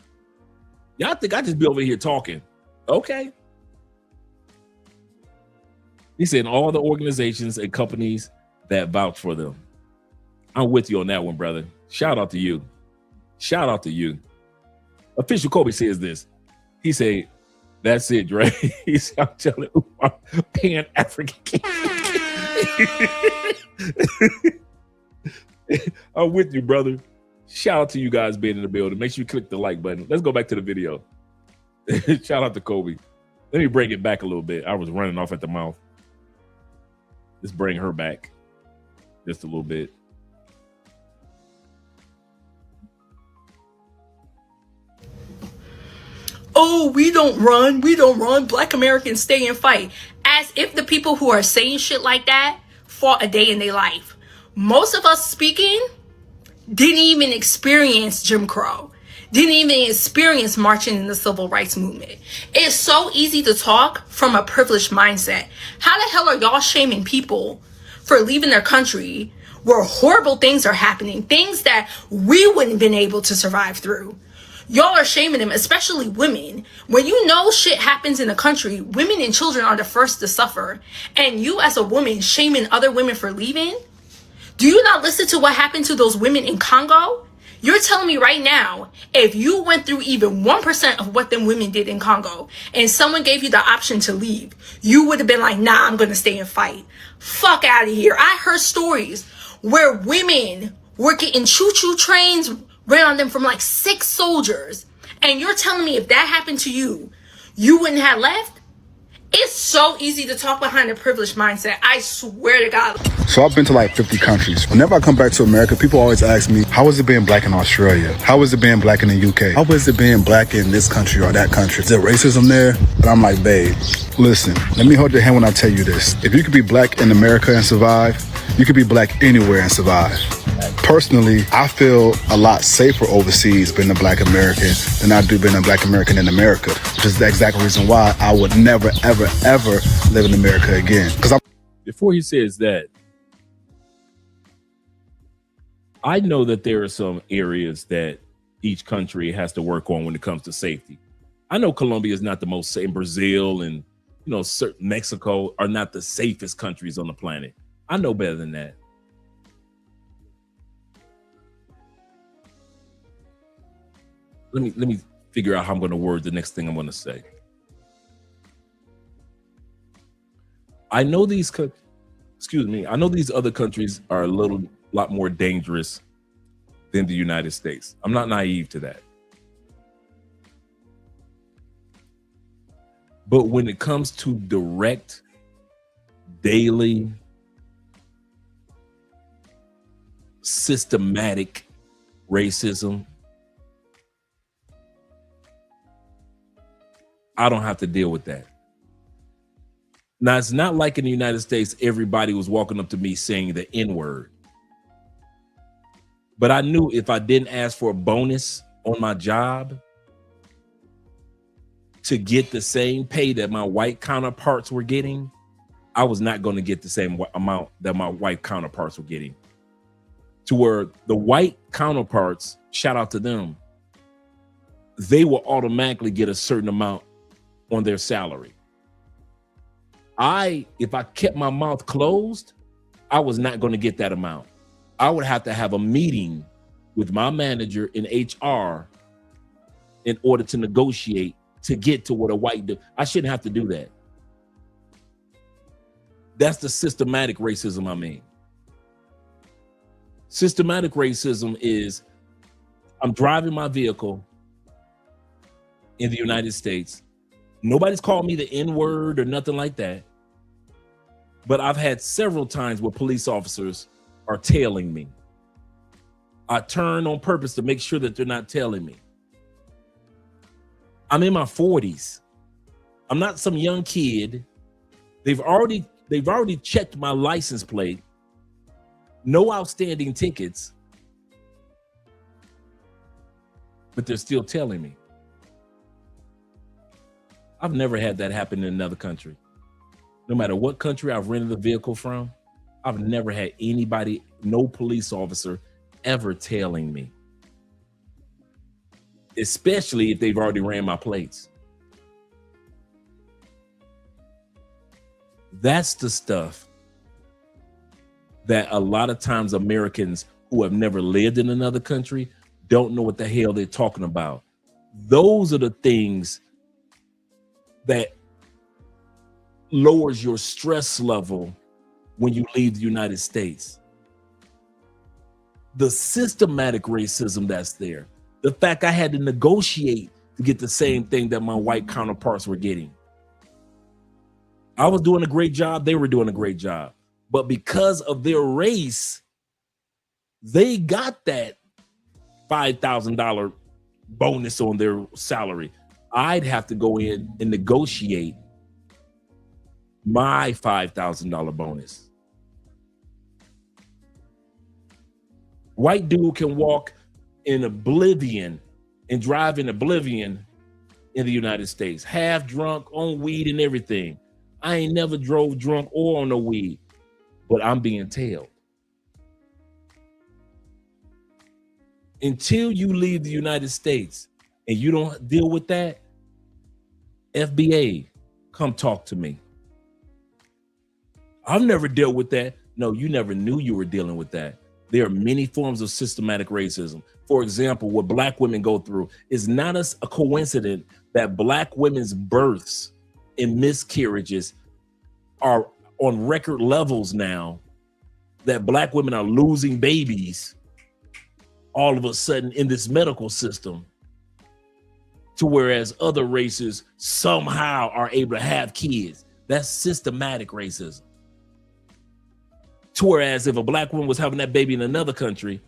Speaker 5: Y'all think I just be over here talking? Okay. He said all the organizations and companies that vouch for them. I'm with you on that one, brother. Shout out to you. Shout out to you. Official Kobe says this. He said, that's it, Dre. He said, I'm telling you, I'm Pan-African. I'm with you, brother. Shout out to you guys being in the building. Make sure you click the like button. Let's go back to the video. Shout out to Kobe. Let me bring it back a little bit. I was running off at the mouth. Let's bring her back just a little bit.
Speaker 6: Oh, we don't run. Black Americans stay and fight. As if the people who are saying shit like that fought a day in their life. Most of us speaking didn't even experience Jim Crow. Didn't even experience marching in the civil rights movement. It's so easy to talk from a privileged mindset. How the hell are y'all shaming people for leaving their country where horrible things are happening? Things that we wouldn't have been able to survive through. Y'all are shaming them, especially women. When you know shit happens in a country, women and children are the first to suffer. And you as a woman shaming other women for leaving? Do you not listen to what happened to those women in Congo? You're telling me right now, if you went through even 1% of what them women did in Congo and someone gave you the option to leave, you would have been like, nah, I'm going to stay and fight. Fuck out of here. I heard stories where women were getting choo-choo trains ran on them from like 6 soldiers. And you're telling me if that happened to you, you wouldn't have left? It's so easy to talk behind a privileged mindset. I swear to God.
Speaker 7: So I've been to like 50 countries. Whenever I come back to America, people always ask me, how is it being black in Australia? How is it being black in the UK? How is it being black in this country or that country? Is there racism there? And I'm like, babe, listen, let me hold your hand when I tell you this. If you could be black in America and survive, you could be black anywhere and survive. Personally, I feel a lot safer overseas being a black American than I do being a black American in America, which is the exact reason why I would never, ever, ever live in America again.
Speaker 5: Before he says that, I know that there are some areas that each country has to work on when it comes to safety. I know Colombia is not the most safe. Brazil and certain Mexico are not the safest countries on the planet. I know better than that. Let me figure out how I'm going to word the next thing I'm going to say. I know these other countries are a lot more dangerous than the United States. I'm not naive to that. But when it comes to direct, daily, systematic racism, I don't have to deal with that. Now, it's not like in the United States, everybody was walking up to me saying the N-word. But I knew if I didn't ask for a bonus on my job to get the same pay that my white counterparts were getting, I was not going to get the same amount that my white counterparts were getting. To where the white counterparts, shout out to them, they will automatically get a certain amount on their salary. If I kept my mouth closed, I was not going to get that amount. I would have to have a meeting with my manager in HR in order to negotiate to get to what a white do. I shouldn't have to do that. That's the systematic racism I mean. Systematic racism is I'm driving my vehicle in the United States. Nobody's called me the N-word or nothing like that. But I've had several times where police officers are tailing me. I turn on purpose to make sure that they're not tailing me. I'm in my 40s. I'm not some young kid. They've already checked my license plate. No outstanding tickets. But they're still tailing me. I've never had that happen in another country. No matter what country I've rented a vehicle from, I've never had anybody, no police officer ever tailing me. Especially if they've already ran my plates. That's the stuff that a lot of times Americans who have never lived in another country don't know what the hell they're talking about. Those are the things that lowers your stress level when you leave the United States. The systematic racism that's there. The fact I had to negotiate to get the same thing that my white counterparts were getting. I was doing a great job. They were doing a great job. But because of their race, they got that $5,000 bonus on their salary. I'd have to go in and negotiate my $5,000 bonus. White dude can walk in oblivion and drive in oblivion in the United States, half drunk, on weed and everything. I ain't never drove drunk or on no weed, but I'm being tailed. Until you leave the United States and you don't deal with that, FBA, come talk to me. I've never dealt with that. No, you never knew you were dealing with that. There are many forms of systematic racism. For example, what Black women go through is not a coincidence that Black women's births and miscarriages are on record levels now, that Black women are losing babies all of a sudden in this medical system, to whereas other races somehow are able to have kids. That's systematic racism. To whereas if a Black woman was having that baby in another country,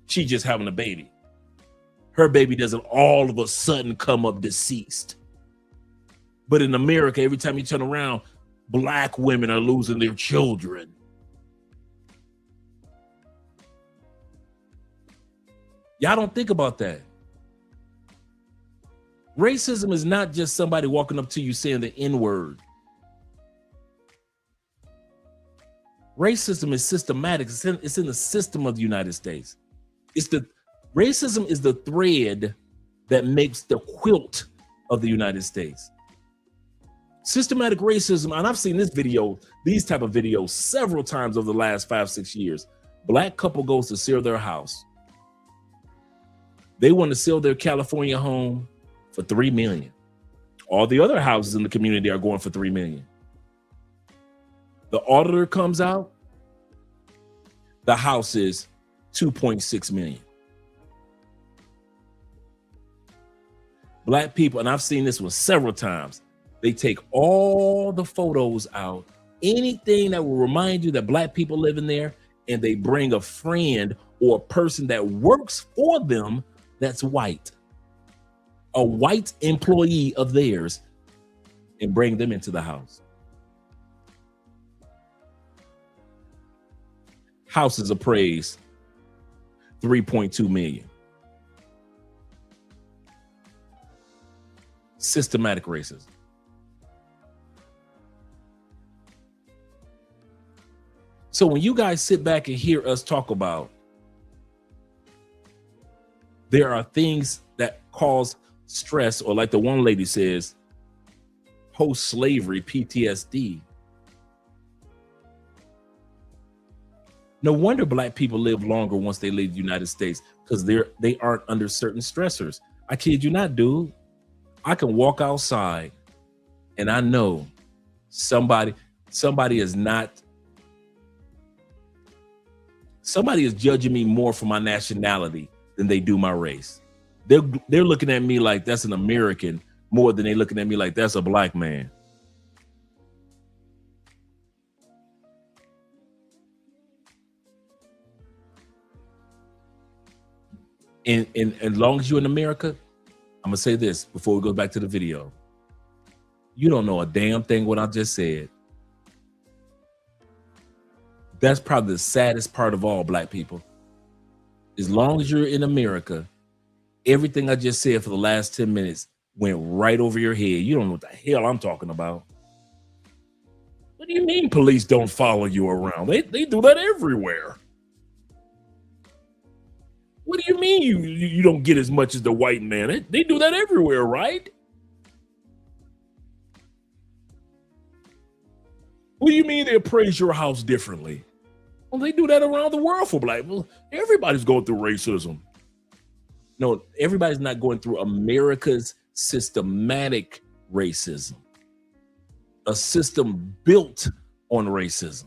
Speaker 5: she's just having a baby. Her baby doesn't all of a sudden come up deceased. But in America, every time you turn around, Black women are losing their children. Y'all don't think about that. Racism is not just somebody walking up to you saying the N-word. Racism is systematic. It's in the system of the United States. Racism is the thread that makes the quilt of the United States. Systematic racism, and I've seen these type of videos several times over the last 5-6 years. Black couple goes to sell their house. They want to sell their California home for $3 million. All the other houses in the community are going for $3 million. The auditor comes out, the house is $2.6 million. Black people, and I've seen this one several times, they take all the photos out, anything that will remind you that Black people live in there, and they bring a friend or a person that works for them that's white, a white employee of theirs, and bring them into the house. House is appraised $3.2 million. Systematic racism. So when you guys sit back and hear us talk about there are things that cause stress, or like the one lady says, post-slavery PTSD. No wonder black people live longer once they leave the United States, because they aren't under certain stressors. I kid you not, dude. I can walk outside and I know somebody is judging me more for my nationality than they do my race. They're looking at me like that's an American more than they looking at me like that's a black man. And as long as you're in America, I'm gonna say this before we go back to the video. You don't know a damn thing what I just said. That's probably the saddest part of all, black people. As long as you're in America, everything I just said for the last 10 minutes went right over your head. You don't know what the hell I'm talking about. What do you mean police don't follow you around? They do that everywhere. What do you mean you don't get as much as the white man? They do that everywhere, right? What do you mean they appraise your house differently? Well, they do that around the world for black people. Everybody's going through racism. No, everybody's not going through America's systematic racism. A system built on racism.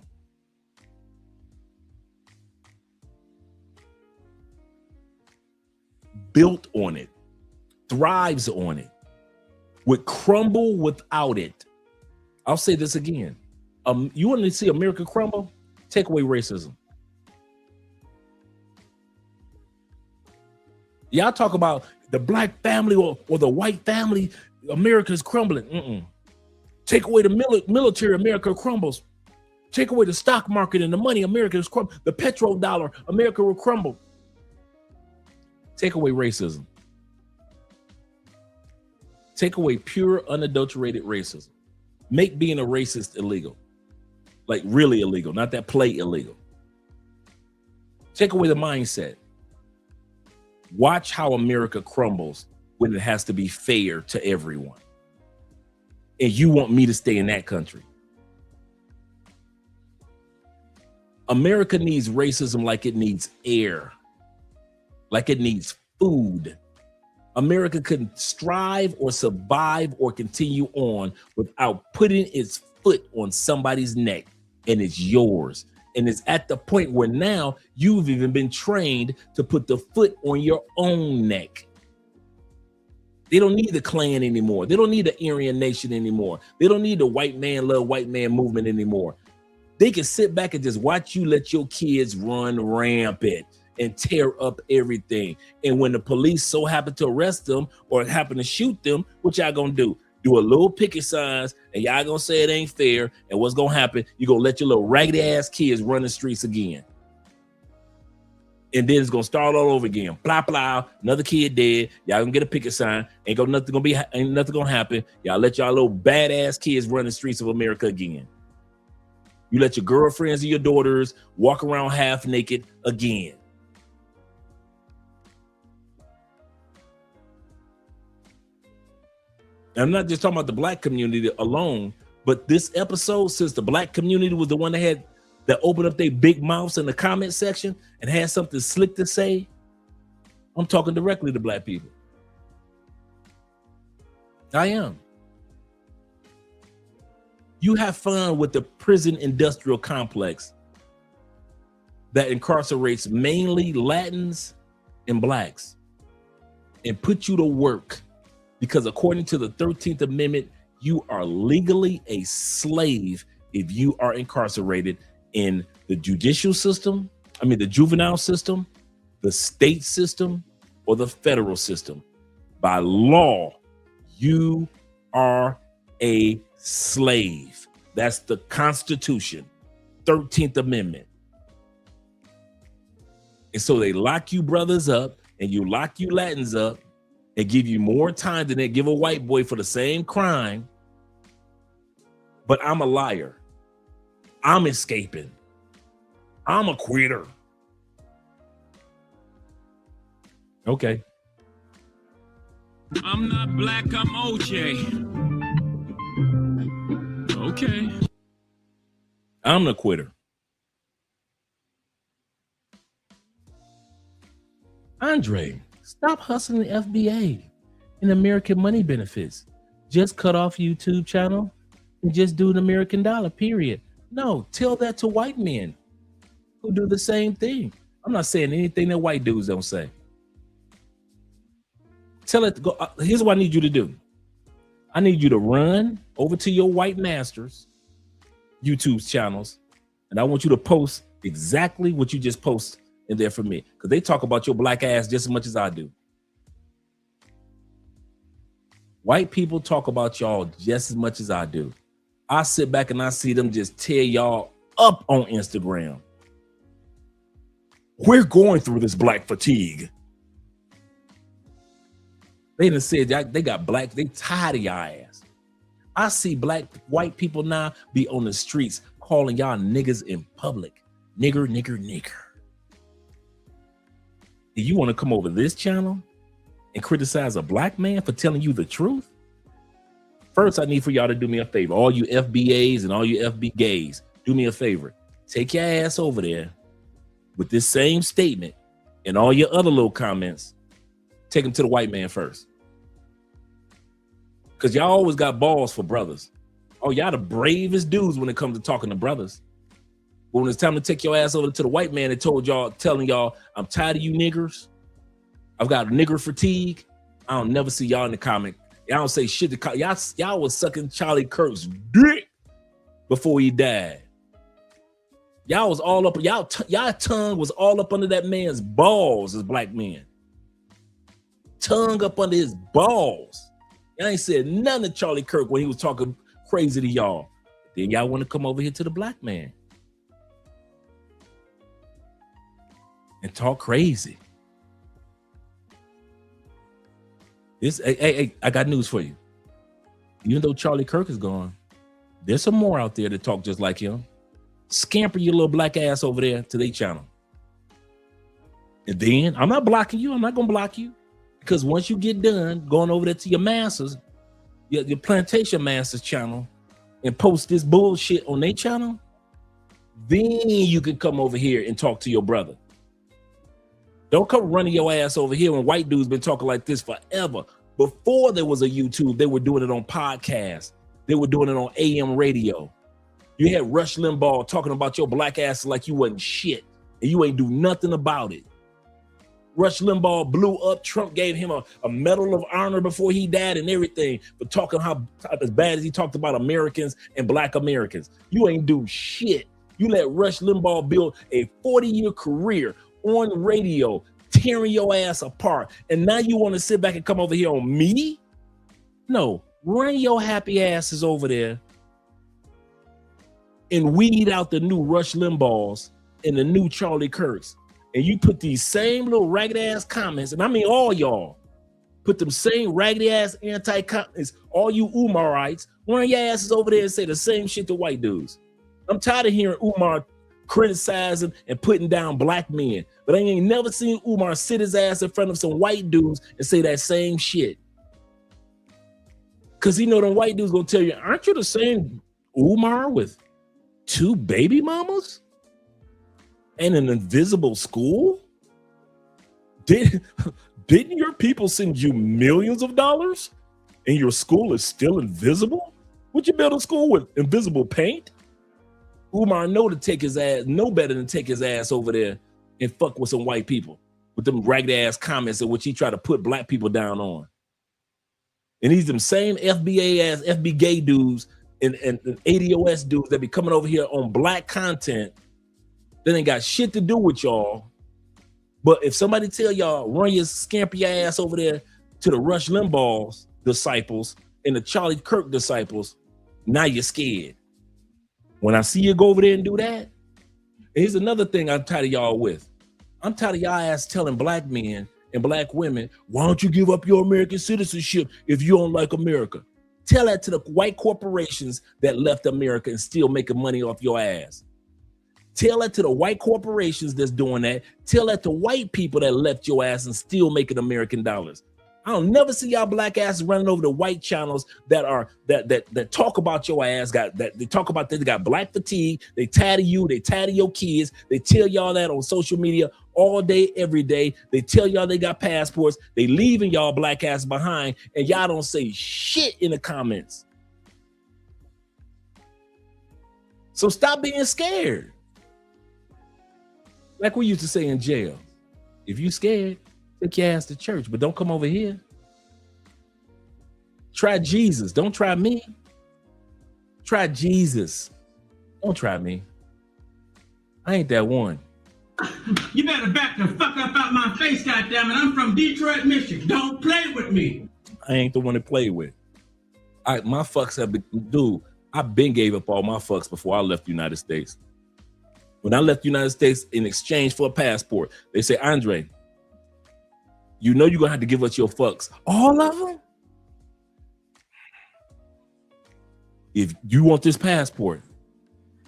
Speaker 5: Built on it, thrives on it, would crumble without it. I'll say this again. You want to see America crumble? Take away racism. Y'all talk about the black family or the white family, America's crumbling. Take away the military, America crumbles. Take away the stock market and the money, America is crumble. The petrodollar, America will crumble. Take away racism. Take away pure, unadulterated racism. Make being a racist illegal. Like really illegal, not that play illegal. Take away the mindset. Watch how America crumbles when it has to be fair to everyone. And you want me to stay in that country. America needs racism like it needs air. Like it needs food. America couldn't strive or survive or continue on without putting its foot on somebody's neck, and it's yours. And it's at the point where now you've even been trained to put the foot on your own neck. They don't need the Klan anymore. They don't need the Aryan Nation anymore. They don't need the white man love white man movement anymore. They can sit back and just watch you let your kids run rampant and tear up everything. And when the police so happen to arrest them or happen to shoot them, what y'all gonna do? Do a little picket signs and y'all gonna say it ain't fair. And what's gonna happen? You gonna let your little raggedy ass kids run the streets again. And then it's gonna start all over again. Blah, blah, another kid dead. Y'all gonna get a picket sign. Ain't nothing gonna happen. Y'all let y'all little badass kids run the streets of America again. You let your girlfriends and your daughters walk around half naked again. I'm not just talking about the black community alone, but this episode, since the black community was the one that opened up their big mouths in the comment section and had something slick to say, I'm talking directly to black people. I am. You have fun with the prison industrial complex that incarcerates mainly Latins and blacks and put you to work. Because according to the 13th Amendment, you are legally a slave if you are incarcerated in the judicial system, the juvenile system, the state system, or the federal system. By law, you are a slave. That's the Constitution, 13th Amendment. And so they lock you brothers up and you lock you Latins up and give you more time than they give a white boy for the same crime. But I'm a liar. I'm escaping. I'm a quitter. Okay.
Speaker 3: I'm not black, I'm OJ. Okay.
Speaker 5: I'm the quitter. Andre, stop hustling the FBA and American money benefits. Just cut off YouTube channel and just do an American dollar, period. No, tell that to white men who do the same thing. I'm not saying anything that white dudes don't say. Tell it to go. Here's what I need you to do. I need you to run over to your white masters' YouTube channels, and I want you to post exactly what you just post in there for me, because they talk about your black ass just as much as I do. White people talk about y'all just as much as I do. I sit back and I see them just tear y'all up on Instagram. We're going through this black fatigue. They done said they got black, they tired of y'all ass. I see white people now be on the streets calling y'all niggas in public. Nigger, nigger, nigger. Do you want to come over this channel and criticize a black man for telling you the truth? First, I need for y'all to do me a favor. All you FBAs and all you FB gays, do me a favor. Take your ass over there with this same statement and all your other little comments. Take them to the white man first. Because y'all always got balls for brothers. Oh, y'all the bravest dudes when it comes to talking to brothers. But when it's time to take your ass over to the white man that telling y'all, I'm tired of you niggers. I've got nigger fatigue. I don't never see y'all in the comment. Y'all don't say shit to y'all was sucking Charlie Kirk's dick before he died. Y'all was all up, y'all tongue was all up under that man's balls as black men. Tongue up under his balls. Y'all ain't said nothing to Charlie Kirk when he was talking crazy to y'all. Then y'all want to come over here to the black man and talk crazy. Hey, I got news for you. Even though Charlie Kirk is gone, there's some more out there that talk just like him. Scamper your little black ass over there to their channel. And then I'm not blocking you. I'm not gonna block you, because once you get done going over there to your masters, your Plantation masters channel, and post this bullshit on their channel, then you can come over here and talk to your brother. Don't come running your ass over here when white dudes been talking like this forever. Before there was a YouTube, they were doing it on podcasts. They were doing it on AM radio. You had Rush Limbaugh talking about your black ass like you wasn't shit, and you ain't do nothing about it. Rush Limbaugh blew up. Trump gave him a Medal of Honor before he died and everything for talking how as bad as he talked about Americans and black Americans. You ain't do shit. You let Rush Limbaugh build a 40-year career on radio, tearing your ass apart. And now you want to sit back and come over here on me? No, run your happy asses over there and weed out the new Rush Limbaughs and the new Charlie Kirks. And you put these same little ragged ass comments, and I mean all y'all, put them same raggedy ass anti-comments, all you Umarites, run your asses over there and say the same shit to white dudes. I'm tired of hearing Umar criticizing and putting down black men, but I ain't never seen Umar sit his ass in front of some white dudes and say that same shit. Cause he know them white dudes gonna tell you, aren't you the same Umar with 2 baby mamas and an invisible school? Didn't your people send you millions of dollars and your school is still invisible? Would you build a school with invisible paint? Umar know better than take his ass over there and fuck with some white people with them ragged ass comments in which he try to put black people down on. And he's them same FBA ass FB gay dudes and ADOS dudes that be coming over here on black content that ain't got shit to do with y'all. But if somebody tell y'all, run your scamper your ass over there to the Rush Limbaugh's disciples and the Charlie Kirk disciples, now you're scared. When I see you go over there and do that, and here's another thing I'm tired of y'all with. I'm tired of y'all ass telling black men and black women, why don't you give up your American citizenship if you don't like America? Tell that to the white corporations that left America and still making money off your ass. Tell that to the white corporations that's doing that. Tell that to white people that left your ass and still making American dollars. I don't never see y'all black asses running over the white channels that talk about your ass. They talk about they got black fatigue. They tattle you. They tattle your kids. They tell y'all that on social media all day, every day. They tell y'all they got passports. They leaving y'all black ass behind, and y'all don't say shit in the comments. So stop being scared. Like we used to say in jail, if you scared, take your ass to church, but don't come over here. Try Jesus. Don't try me. Try Jesus. Don't try me. I ain't that one.
Speaker 8: You better back the fuck up out my face, goddammit. I'm from Detroit, Michigan. Don't play with me.
Speaker 5: I ain't the one to play with. My fucks have been, dude, I've been gave up all my fucks before I left the United States. When I left the United States in exchange for a passport, they say, Andre, you know you're gonna have to give us your fucks. All of them? If you want this passport.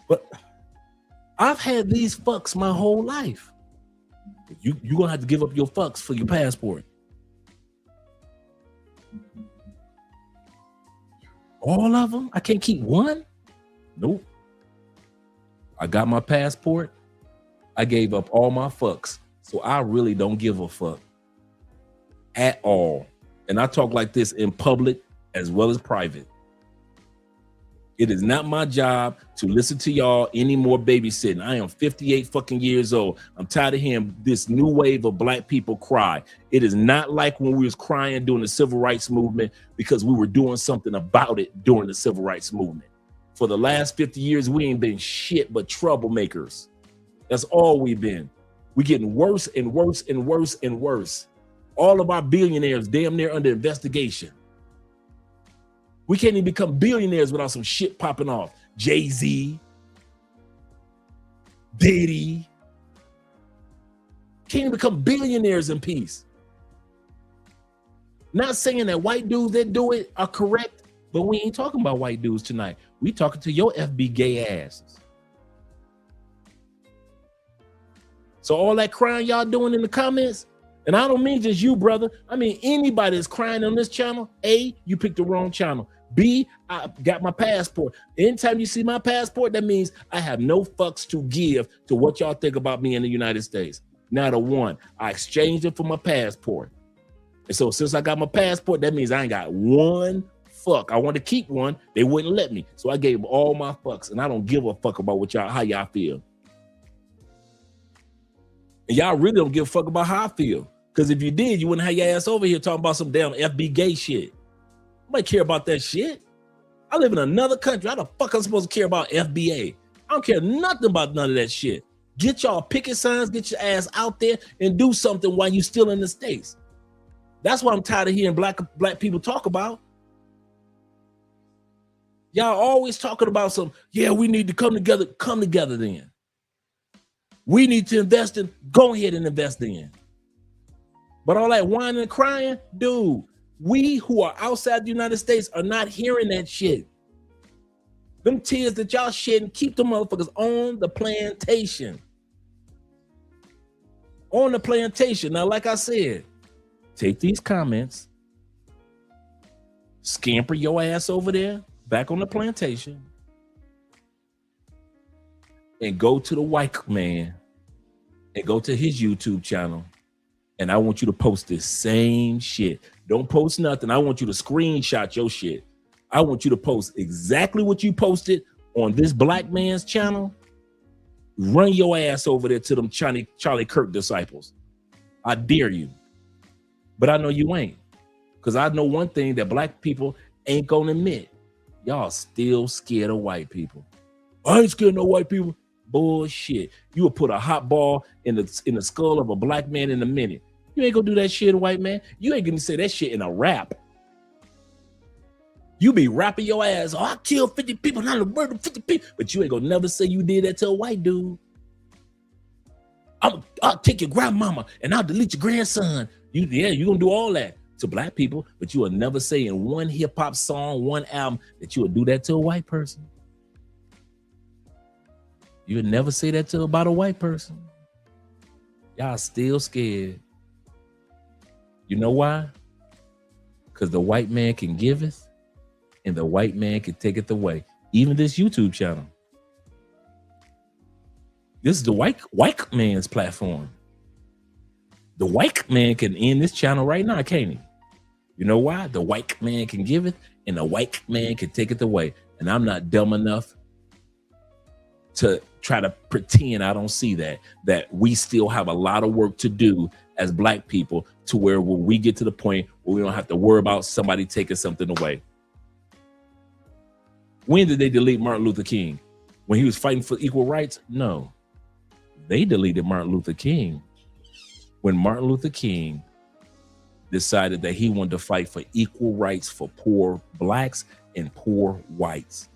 Speaker 5: But I've had these fucks my whole life. You're gonna have to give up your fucks for your passport. All of them? I can't keep one? Nope. I got my passport. I gave up all my fucks. So I really don't give a fuck at all. And I talk like this in public as well as private. It is not my job to listen to y'all anymore babysitting. I am 58 fucking years old. I'm tired of hearing this new wave of black people cry. It is not like when we was crying during the civil rights movement because we were doing something about it during the civil rights movement. For the last 50 years, we ain't been shit but troublemakers. That's all we've been. We're getting worse and worse and worse and worse. All of our billionaires damn near under investigation. We can't even become billionaires without some shit popping off. Jay-Z, Diddy. Can't even become billionaires in peace. Not saying that white dudes that do it are correct, but we ain't talking about white dudes tonight. We talking to your FB gay asses. So all that crying y'all doing in the comments, and I don't mean just you, brother. I mean anybody that's crying on this channel. A, you picked the wrong channel. B, I got my passport. Anytime you see my passport, that means I have no fucks to give to what y'all think about me in the United States. Not a one. I exchanged it for my passport. And so since I got my passport, that means I ain't got one fuck. I want to keep one. They wouldn't let me. So I gave all my fucks, and I don't give a fuck about what y'all, how y'all feel. And y'all really don't give a fuck about how I feel. Because if you did, you wouldn't have your ass over here talking about some damn FB gay shit. Nobody care about that shit. I live in another country. How the fuck I'm supposed to care about FBA? I don't care nothing about none of that shit. Get y'all picket signs, get your ass out there and do something while you still in the States. That's what I'm tired of hearing black people talk about. Y'all always talking about some, yeah, we need to come together. Come together then. We need to invest in, go ahead and invest in. But all that whining and crying, dude, we who are outside the United States are not hearing that shit. Them tears that y'all shedding, keep them motherfuckers on the plantation. On the plantation. Now, like I said, take these comments, scamper your ass over there, back on the plantation, and go to the white man and go to his YouTube channel. And I want you to post this same shit. Don't post nothing. I want you to screenshot your shit. I want you to post exactly what you posted on this black man's channel. Run your ass over there to them Charlie Kirk disciples. I dare you. But I know you ain't. Because I know one thing that black people ain't gonna admit. Y'all still scared of white people. I ain't scared of no white people. Bullshit. You will put a hot ball in the skull of a black man in a minute. You ain't gonna do that shit, white man. You ain't gonna say that shit in a rap. You be rapping your ass. Oh, I killed 50 people, not a murder 50 people. But you ain't gonna never say you did that to a white dude. I'll take your grandmama and I'll delete your grandson. You gonna do all that to black people, but you will never say in one hip hop song, one album that you would do that to a white person. You would never say that about a white person. Y'all still scared. You know why? Because the white man can give it, and the white man can take it away. Even this YouTube channel. This is the white man's platform. The white man can end this channel right now, can't he? You know why? The white man can give it, and the white man can take it away. And I'm not dumb enough to try to pretend I don't see that we still have a lot of work to do as black people to where when we get to the point where we don't have to worry about somebody taking something away. When did they delete Martin Luther King? When he was fighting for equal rights? No. They deleted Martin Luther King when Martin Luther King decided that he wanted to fight for equal rights for poor blacks and poor whites.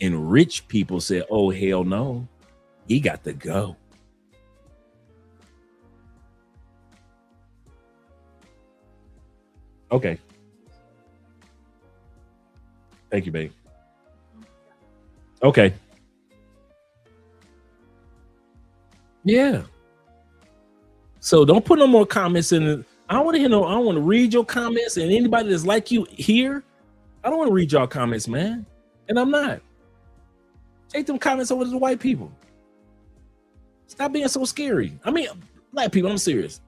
Speaker 5: And rich people said, oh, hell no, he got to go. Okay. Thank you, babe. Okay. Yeah. So don't put no more comments in it. I don't want to hear no, I don't want to read your comments, and anybody that's like you here, I don't want to read y'all comments, man. And I'm not. Take them comments over to the white people. Stop being so scary. I mean, black people, I'm serious.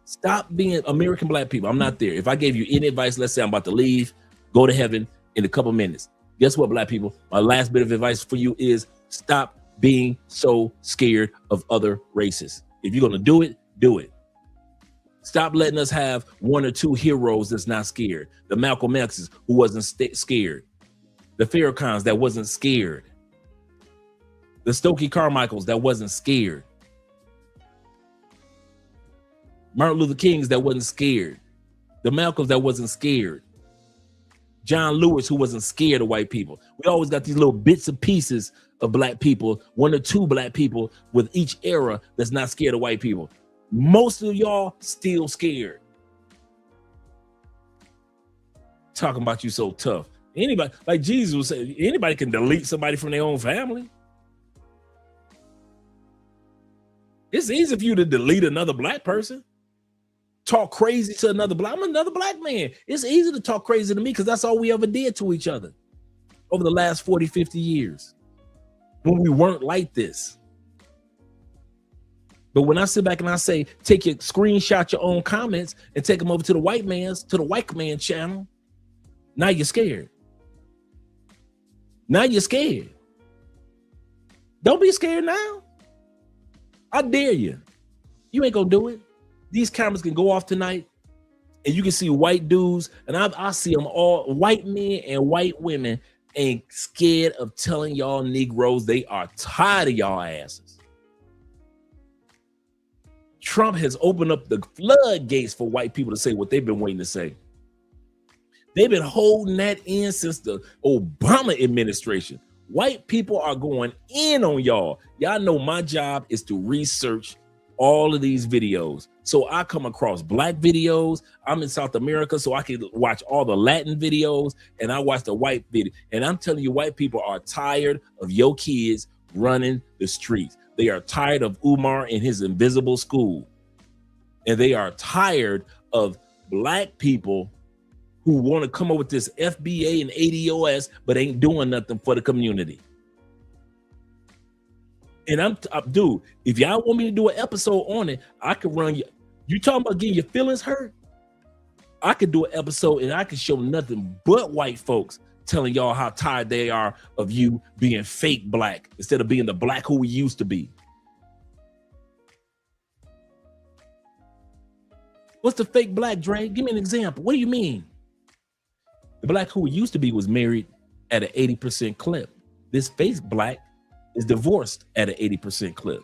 Speaker 5: Stop being American black people. I'm not there. If I gave you any advice, let's say I'm about to leave, go to heaven in a couple minutes. Guess what, black people? My last bit of advice for you is stop being so scared of other races. If you're going to do it, do it. Stop letting us have one or two heroes that's not scared. The Malcolm X's who wasn't scared. The Farrakhan's that wasn't scared. The Stokely Carmichaels that wasn't scared. Martin Luther King's that wasn't scared. The Malcolms that wasn't scared. John Lewis who wasn't scared of white people. We always got these little bits and pieces of black people, one or two black people with each era that's not scared of white people. Most of y'all still scared. Talking about you so tough. Anybody, like Jesus would say, anybody can delete somebody from their own family. It's easy for you to delete another black person. Talk crazy to another black. I'm another black man. It's easy to talk crazy to me because that's all we ever did to each other over the last 40, 50 years when we weren't like this. But when I sit back and I say, take your screenshot your own comments and take them over to the white man channel, now you're scared. Now you're scared. Don't be scared now. I dare you. You ain't gonna do it. These cameras can go off tonight and you can see white dudes, and I see them all, white men and white women ain't scared of telling y'all Negroes they are tired of y'all asses. Trump has opened up the floodgates for white people to say what they've been waiting to say. They've been holding that in since the Obama administration. White people are going in on y'all. Y'all know my job is to research all of these videos. So I come across black videos. I'm in South America, so I can watch all the Latin videos, and I watch the white video. And I'm telling you, white people are tired of your kids running the streets. They are tired of Umar and his invisible school. And they are tired of black people who want to come up with this FBA and ADOS, but ain't doing nothing for the community. And dude, if y'all want me to do an episode on it, I could run you. You talking about getting your feelings hurt? I could do an episode and I could show nothing but white folks telling y'all how tired they are of you being fake black instead of being the black who we used to be. What's the fake black, Dre? Give me an example. What do you mean? The black who we used to be was married at an 80% clip. This fake black is divorced at an 80% clip.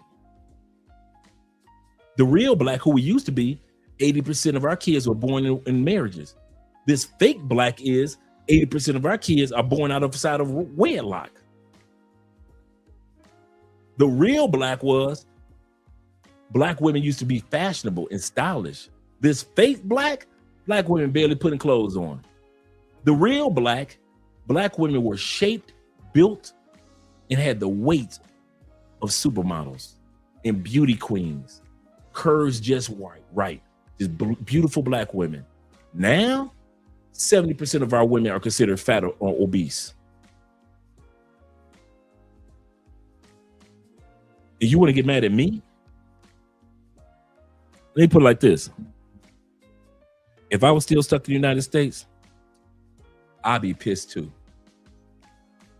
Speaker 5: The real black who we used to be, 80% of our kids were born in marriages. This fake black is 80% of our kids are born outside of wedlock. The real black was black women used to be fashionable and stylish. This fake black women barely putting clothes on. The real black women were shaped, built, and had the weight of supermodels and beauty queens. Curves just right. Just beautiful black women. Now, 70% of our women are considered fat or obese. And you want to get mad at me? Let me put it like this. If I was still stuck in the United States, I'd be pissed too.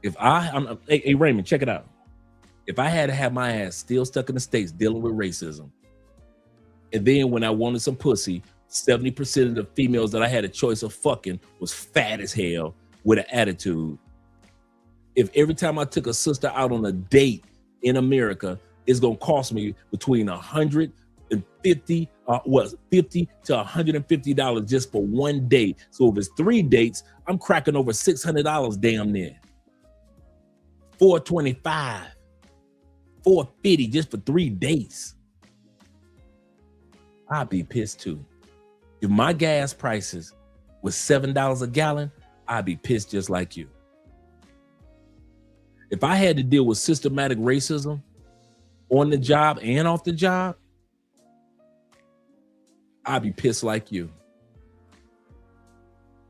Speaker 5: Hey, Raymond, check it out. If I had to have my ass still stuck in the States dealing with racism, and then when I wanted some pussy, 70% of the females that I had a choice of fucking was fat as hell with an attitude. If every time I took a sister out on a date in America, it's gonna cost me between $50 to $150 just for one date. So if it's 3 dates, I'm cracking over $600 damn near. $425, $450 just for 3 dates. I'd be pissed too. If my gas prices was $7 a gallon, I'd be pissed just like you. If I had to deal with systematic racism on the job and off the job, I'd be pissed like you.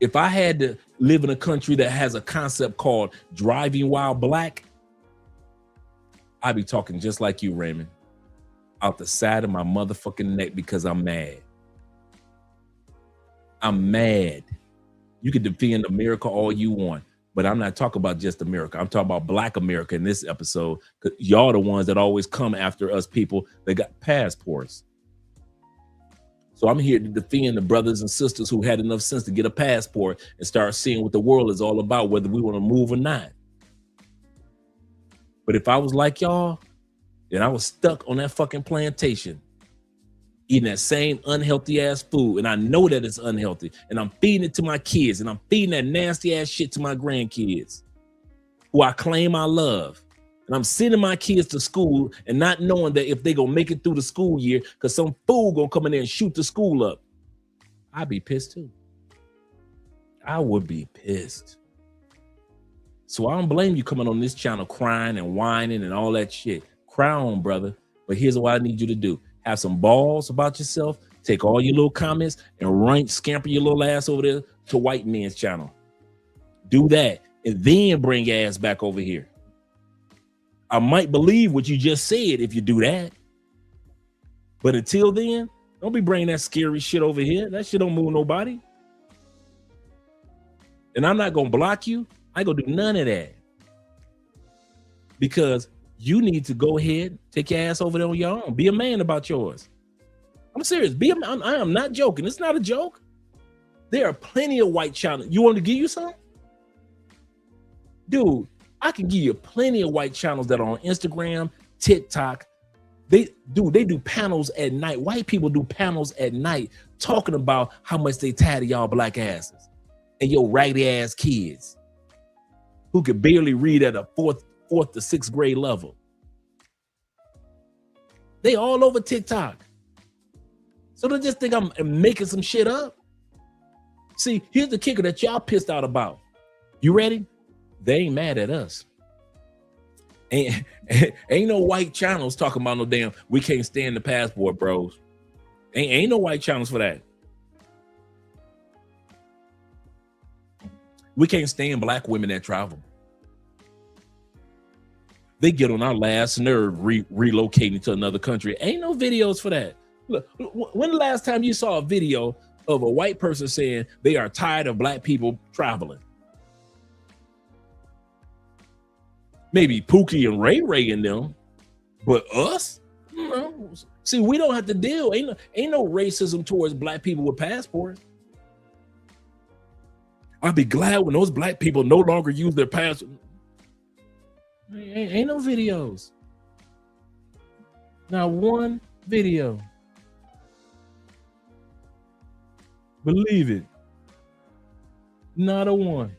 Speaker 5: If I had to live in a country that has a concept called driving while black, I'd be talking just like you, Raymond, out the side of my motherfucking neck because I'm mad. I'm mad. You can defend America all you want, but I'm not talking about just America. I'm talking about Black America in this episode, because y'all the ones that always come after us people that got passports. So I'm here to defend the brothers and sisters who had enough sense to get a passport and start seeing what the world is all about, whether we want to move or not. But if I was like y'all, then I was stuck on that fucking plantation, eating that same unhealthy ass food. And I know that it's unhealthy. And I'm feeding it to my kids. And I'm feeding that nasty ass shit to my grandkids, who I claim I love. And I'm sending my kids to school and not knowing that if they gonna make it through the school year, because some fool gonna come in there and shoot the school up, I'd be pissed too. I would be pissed. So I don't blame you coming on this channel crying and whining and all that shit. Cry on, brother. But here's what I need you to do. Have some balls about yourself. Take all your little comments and scamper your little ass over there to White Men's channel. Do that and then bring your ass back over here. I might believe what you just said if you do that. But until then, don't be bringing that scary shit over here. That shit don't move nobody. And I'm not going to block you. I ain't going to do none of that. Because you need to go ahead, take your ass over there on your own. Be a man about yours. I'm serious. I am not joking. It's not a joke. There are plenty of white channels. You want to give you some? Dude, I can give you plenty of white channels that are on Instagram, TikTok. They do panels at night. White people do panels at night talking about how much they tired of y'all black asses and your raggedy ass kids who could barely read at a fourth to sixth grade level. They all over TikTok. So they just think I'm making some shit up. See, here's the kicker that y'all pissed out about. You ready? They ain't mad at us. Ain't no white channels talking about no damn, we can't stand the passport, bros. Ain't no white channels for that. We can't stand black women that travel. They get on our last nerve relocating to another country. Ain't no videos for that. Look, when the last time you saw a video of a white person saying they are tired of black people traveling? Maybe Pookie and Ray Ray in them, but us? No. See, we don't have to deal. Ain't no racism towards black people with passports. I'll be glad when those black people no longer use their passport. Ain't no videos. Not one video. Believe it. Not a one.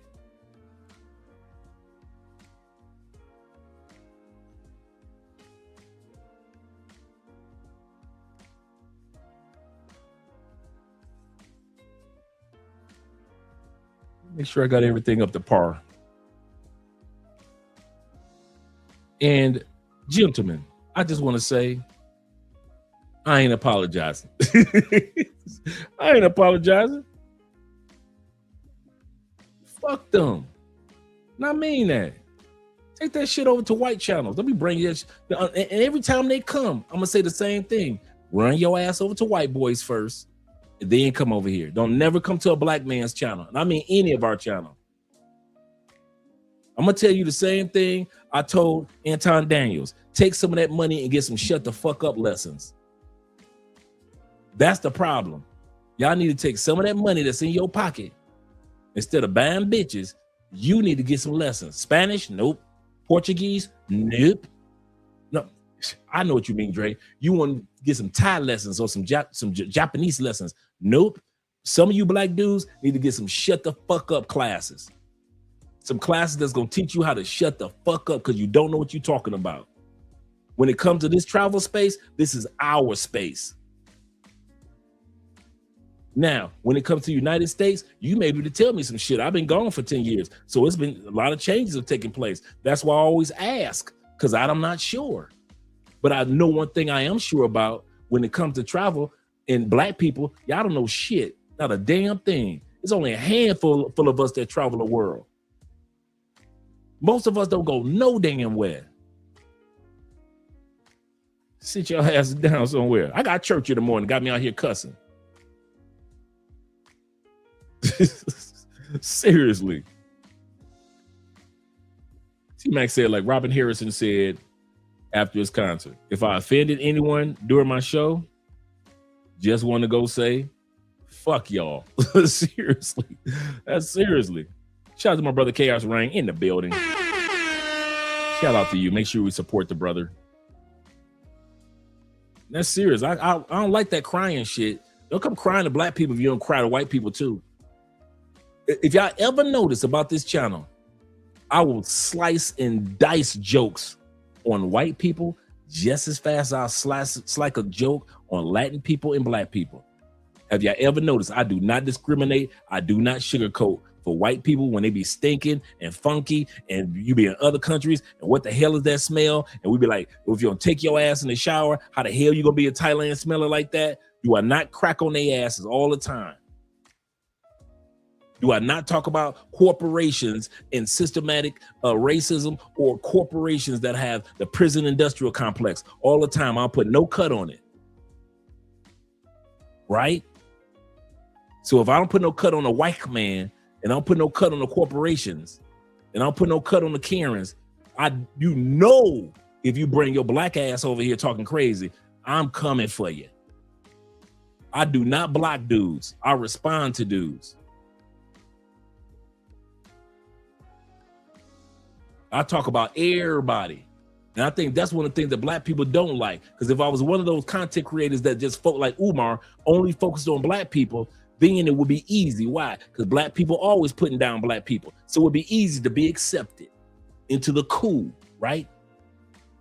Speaker 5: Make sure I got everything up to par. And gentlemen, I just want to say, I ain't apologizing. I ain't apologizing. Fuck them. And I mean that. Take that shit over to white channels. Let me bring you that. And every time they come, I'm gonna say the same thing. Run your ass over to white boys first, and then come over here. Don't never come to a black man's channel. And I mean any of our channel. I'm gonna tell you the same thing I told Anton Daniels. Take some of that money and get some shut the fuck up lessons. That's the problem. Y'all need to take some of that money that's in your pocket. Instead of buying bitches, you need to get some lessons. Spanish? Nope. Portuguese? Nope. No, I know what you mean, Dre. You want to get some Thai lessons or some Japanese lessons? Nope. Some of you black dudes need to get some shut the fuck up classes. Some classes that's going to teach you how to shut the fuck up because you don't know what you're talking about. When it comes to this travel space, this is our space. Now, when it comes to the United States, you may be able to tell me some shit. I've been gone for 10 years. So it's been a lot of changes have taken place. That's why I always ask, because I'm not sure. But I know one thing I am sure about when it comes to travel and black people, y'all don't know shit. Not a damn thing. It's only a handful of us that travel the world. Most of us don't go no damn where. Sit your ass down somewhere. I got church in the morning, got me out here cussing. Seriously. T-Mac said, like Robin Harrison said after his concert, if I offended anyone during my show, just want to go say, fuck y'all. Seriously. That's seriously. Shout out to my brother Chaos Rang in the building. Shout out to you. Make sure we support the brother. That's serious. I don't like that crying shit. Don't come crying to black people if you don't cry to white people too. If y'all ever notice about this channel, I will slice and dice jokes on white people just as fast as I'll slice like a joke on Latin people and black people. Have y'all ever noticed? I do not discriminate. I do not sugarcoat for white people when they be stinking and funky and you be in other countries and what the hell is that smell? And we be like, if you don't take your ass in the shower, how the hell you gonna be in Thailand smelling like that? You are not crack on their asses all the time. Do I not talk about corporations and systematic racism or corporations that have the prison industrial complex all the time? I'll put no cut on it. Right? So if I don't put no cut on a white man and I don't put no cut on the corporations and I don't put no cut on the Karens, you know, if you bring your black ass over here talking crazy, I'm coming for you. I do not block dudes. I respond to dudes. I talk about everybody. And I think that's one of the things that black people don't like. Because if I was one of those content creators that just like Umar, only focused on black people, then it would be easy. Why? Because black people always putting down black people. So it would be easy to be accepted into the cool, right?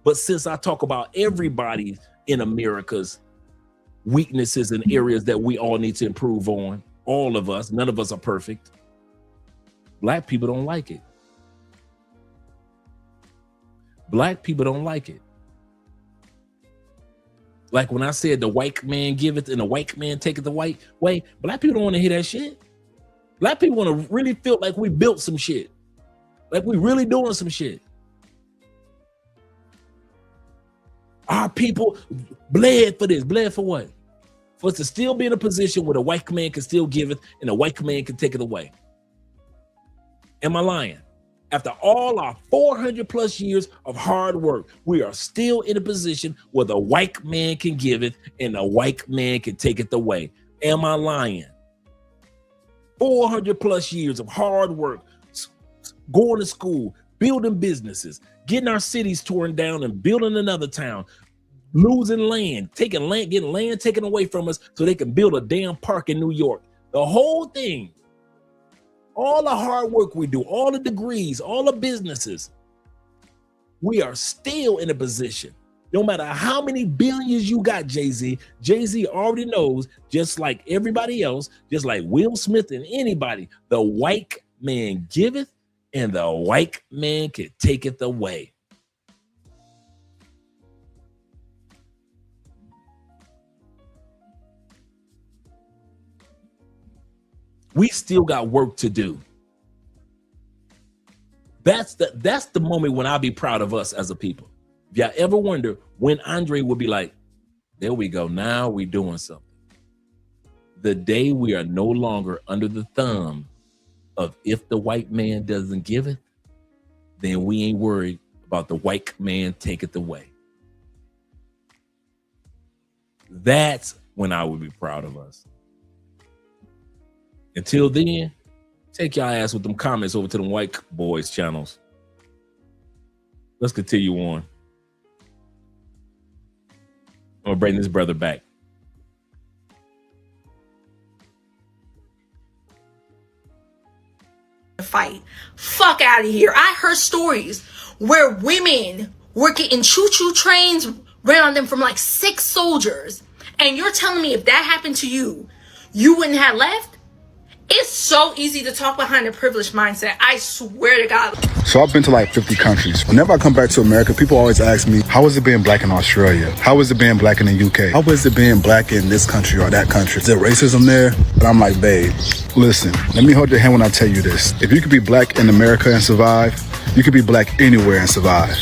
Speaker 5: But since I talk about everybody in America's weaknesses and areas that we all need to improve on, all of us, none of us are perfect. Black people don't like it. Black people don't like it. Like when I said the white man giveth and the white man taketh the white way, black people don't want to hear that shit. Black people want to really feel like we built some shit. Like we really doing some shit. Our people bled for this. Bled for what? For us to still be in a position where the white man can still giveth and the white man can take it away. Am I lying? After all our 400 plus years of hard work, we are still in a position where the white man can give it and the white man can take it away. Am I lying? 400 plus years of hard work, going to school, building businesses, getting our cities torn down and building another town, losing land, getting land taken away from us so they can build a damn park in New York. The whole thing. All the hard work we do, all the degrees, all the businesses, we are still in a position. No matter how many billions you got, Jay-Z already knows, just like everybody else, just like Will Smith and anybody, the white man giveth and the white man can take it away. We still got work to do. That's the moment when I'll be proud of us as a people. If y'all ever wonder when Andre will be like, there we go, now we doing something. The day we are no longer under the thumb of if the white man doesn't give it, then we ain't worried about the white man taketh away. That's when I would be proud of us. Until then, take y'all ass with them comments over to them white boys channels. Let's continue on. I'm gonna bring this brother back.
Speaker 6: Fight. Fuck out of here. I heard stories where women were getting choo-choo trains ran on them from like 6 soldiers. And you're telling me if that happened to you, you wouldn't have left? It's so easy to talk behind a privileged mindset. I swear to God.
Speaker 7: So I've been to like 50 countries. Whenever I come back to America, people always ask me, how is it being black in Australia? How is it being black in the UK? How is it being black in this country or that country? Is there racism there? And I'm like, babe, listen, let me hold your hand when I tell you this. If you could be black in America and survive, you could be black anywhere and survive.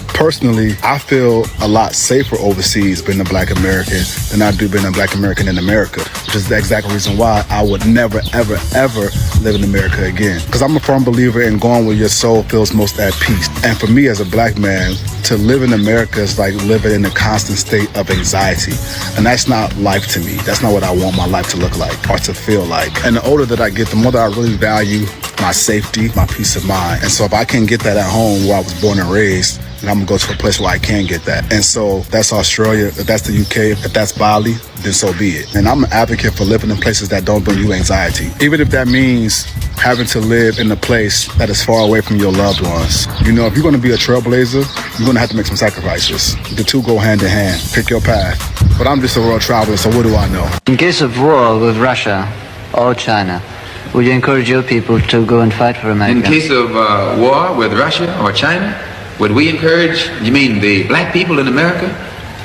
Speaker 7: Personally, I feel a lot safer overseas being a black American than I do being a black American in America, which is the exact reason why I would never, ever, ever live in America again. Because I'm a firm believer in going where your soul feels most at peace. And for me as a black man, to live in America is like living in a constant state of anxiety. And that's not life to me. That's not what I want my life to look like or to feel like. And the older that I get, the more that I really value my safety, my peace of mind. And so if I can get that at home where I was born and raised, and I'm gonna go to a place where I can get that. And so that's Australia, if that's the UK, if that's Bali, then so be it. And I'm an advocate for living in places that don't bring you anxiety. Even if that means having to live in a place that is far away from your loved ones. You know, if you're gonna be a trailblazer, you're gonna have to make some sacrifices. The two go hand in hand. Pick your path. But I'm just a world traveler, so what do I know?
Speaker 10: In case of war with Russia or China, would you encourage your people to go and fight for America?
Speaker 22: In case of war with Russia or China, would we encourage, you mean the black people in America,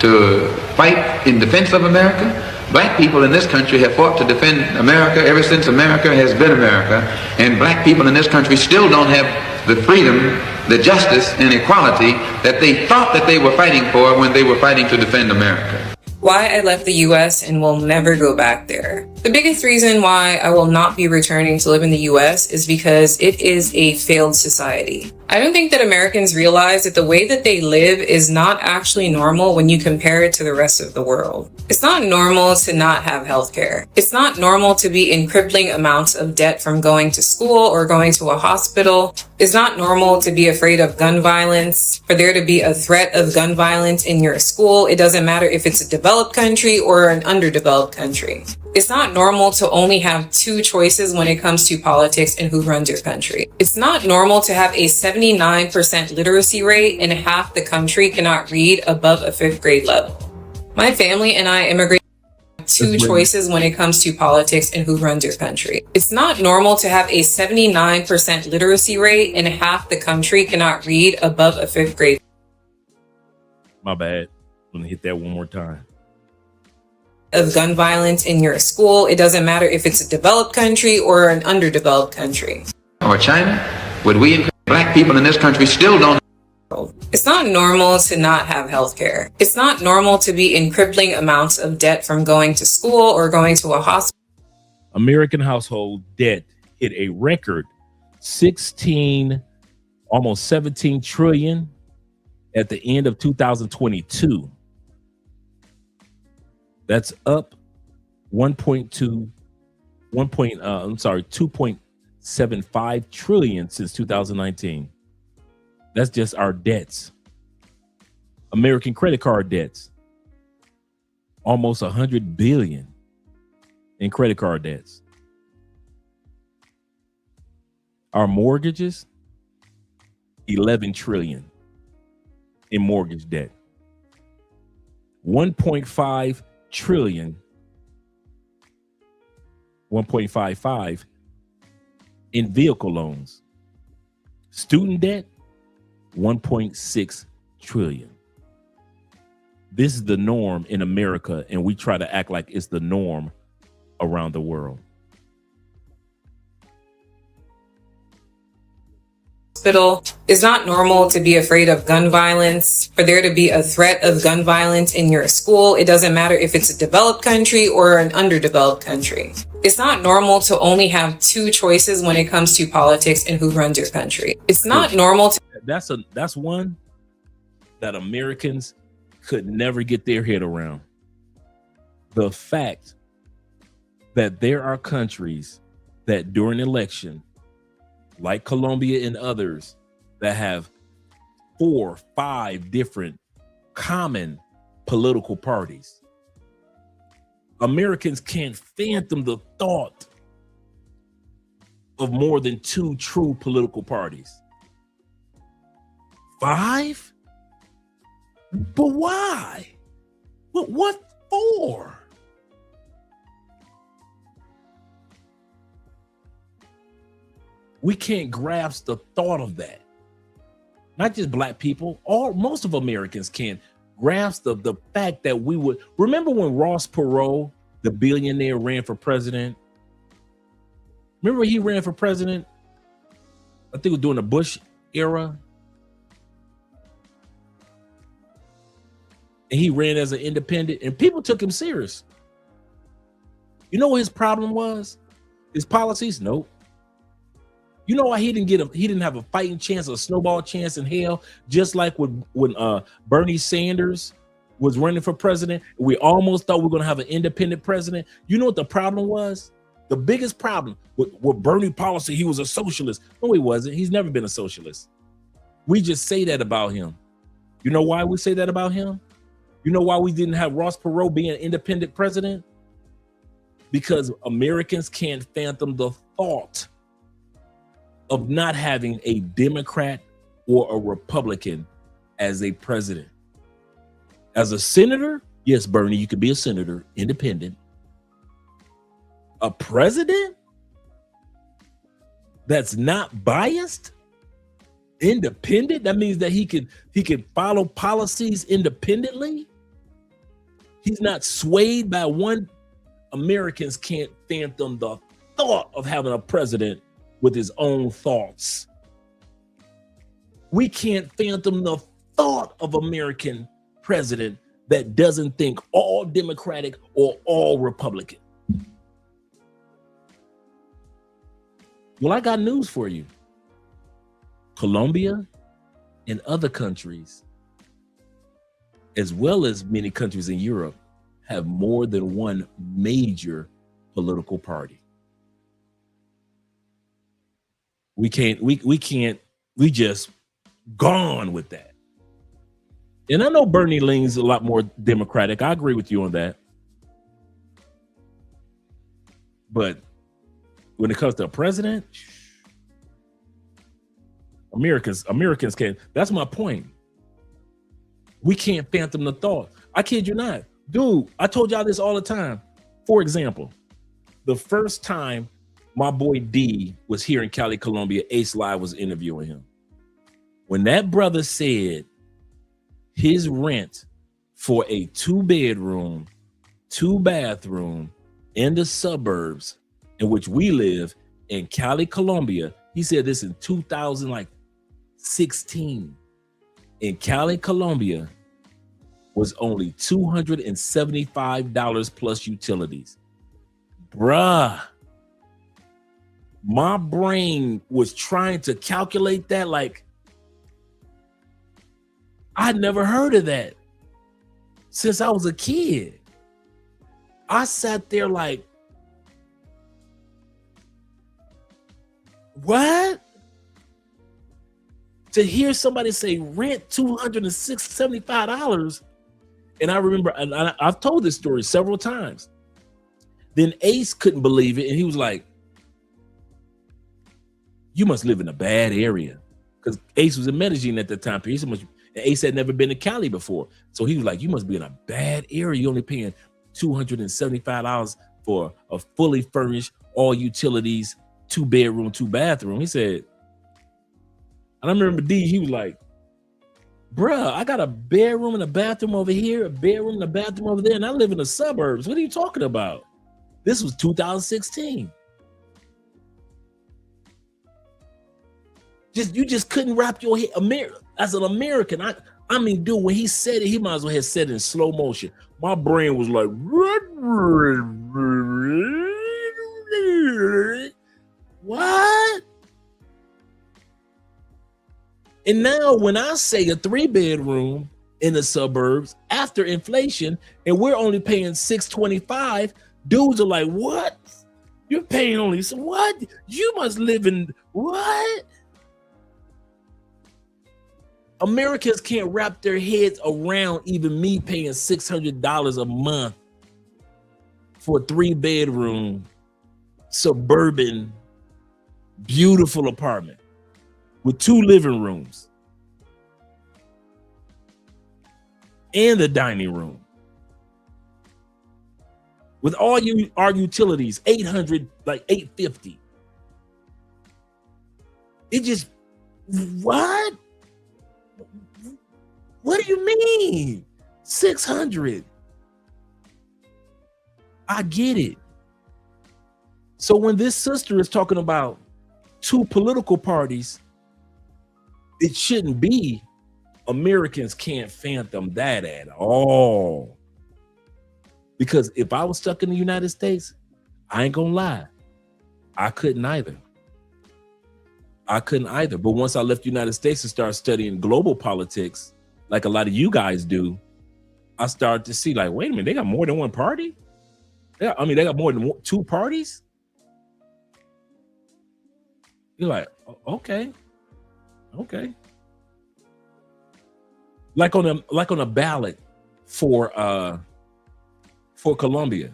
Speaker 22: to fight in defense of America? Black people in this country have fought to defend America ever since America has been America, and black people in this country still don't have the freedom, the justice, and equality that they thought that they were fighting for when they were fighting to defend America.
Speaker 23: Why I left the US and will never go back there. The biggest reason why I will not be returning to live in the US is because it is a failed society. I don't think that Americans realize that the way that they live is not actually normal when you compare it to the rest of the world. It's not normal to not have healthcare. It's not normal to be in crippling amounts of debt from going to school or going to a hospital. It's not normal to be afraid of gun violence, for there to be a threat of gun violence in your school. It doesn't matter if it's a developed country or an underdeveloped country. It's not normal to only have 2 choices when it comes to politics and who runs your country. It's not normal to have a 79% literacy rate and half the country cannot read above a 5th grade level. My family and I immigrated. 2 choices when it comes to politics and who runs your country. It's not normal to have a 79% literacy rate and half the country cannot read above a 5th grade.
Speaker 5: My bad. Let me hit that one more time.
Speaker 23: Of gun violence in your school. It doesn't matter if it's a developed country or an underdeveloped country.
Speaker 22: Or China, would we encourage black people in this country still don't?
Speaker 23: It's not normal to not have healthcare. It's not normal to be in crippling amounts of debt from going to school or going to a hospital.
Speaker 5: American household debt hit a record 16, almost 17 trillion at the end of 2022. That's up 2.75 trillion since 2019. That's just our debts. American credit card debts, almost 100 billion in credit card debts. Our mortgages, 11 trillion in mortgage debt. 1.5 trillion, 1.55 in vehicle loans. Student debt, 1.6 trillion. This is the norm in America, and we try to act like it's the norm around the world.
Speaker 23: hospital. It's not normal to be afraid of gun violence, for there to be a threat of gun violence in your school. It doesn't matter if it's a developed country or an underdeveloped country. It's not normal to only have two choices when it comes to politics and who runs your country. It's not normal to
Speaker 5: That's one that Americans could never get their head around. The fact that there are countries that during election, like Colombia and others, that have 4, 5 different common political parties. Americans can't fathom the thought of more than 2 true political parties. 5? But why? What for? We can't grasp the thought of that. Not just black people, most of Americans can't grasp the fact that we would. Remember when Ross Perot, the billionaire, ran for president? Remember he ran for president? I think it was during the Bush era. And he ran as an independent, and people took him serious. You know what his problem was? His policies? Nope. You know why he didn't have a fighting chance, a snowball chance in hell, just like when Bernie Sanders was running for president. We almost thought we were going to have an independent president. You know what the problem was? The biggest problem with Bernie policy, he was a socialist. No, he wasn't. He's never been a socialist. We just say that about him. You know why we say that about him? You know why we didn't have Ross Perot being an independent president? Because Americans can't fathom the thought of not having a Democrat or a Republican as a president. As a senator, yes, Bernie, you could be a senator, independent. A president that's not biased, independent, that means that he could follow policies independently. He's not swayed by one. Americans can't fathom the thought of having a president with his own thoughts. We can't fathom the thought of American president that doesn't think all Democratic or all Republican. Well, I got news for you. Colombia and other countries, as well as many countries in Europe, have more than one major political party. We just gone with that. And I know Bernie leans a lot more Democratic. I agree with you on that. But when it comes to a president, Americans can't. That's my point. We can't fathom the thought. I kid you not. Dude, I told y'all this all the time. For example, the first time my boy D was here in Cali, Colombia, Ace Live was interviewing him. When that brother said his rent for a 2-bedroom, 2-bathroom in the suburbs in which we live in Cali, Colombia, he said this in 2016. In Cali, Colombia, was only $275 plus utilities. Bruh, my brain was trying to calculate that like I'd never heard of that since I was a kid. I sat there like, what? To hear somebody say rent $275, and I remember, and I've told this story several times. Then Ace couldn't believe it, and he was like, you must live in a bad area. Because Ace was in Medellin at the time. Ace had never been to Cali before. So he was like, you must be in a bad area. You're only paying $275 for a fully furnished, all utilities, 2-bedroom, 2-bathroom. He said, and I remember D, he was like, bruh, I got a bedroom and a bathroom over here, a bedroom and a bathroom over there, and I live in the suburbs. What are you talking about? This was 2016. You just couldn't wrap your head. As an American, I mean, dude, when he said it, he might as well have said it in slow motion. My brain was like, what? And now when I say a 3-bedroom in the suburbs after inflation, and we're only paying $625, dudes are like, what? You're paying only what? You must live in what? Americans can't wrap their heads around even me paying $600 a month for a 3-bedroom suburban beautiful apartment with 2 living rooms and a dining room with all our utilities, $800, like $850. It just, what? What do you mean? 600. I get it. So when this sister is talking about 2 political parties, it shouldn't be Americans can't fathom that at all. Because if I was stuck in the United States, I ain't gonna lie, I couldn't either. But once I left the United States and started studying global politics, like a lot of you guys do, I started to see like, wait a minute, they got more than one party? Yeah, I mean, they got more than 2 parties? You're like, okay. Like on a ballot for Colombia,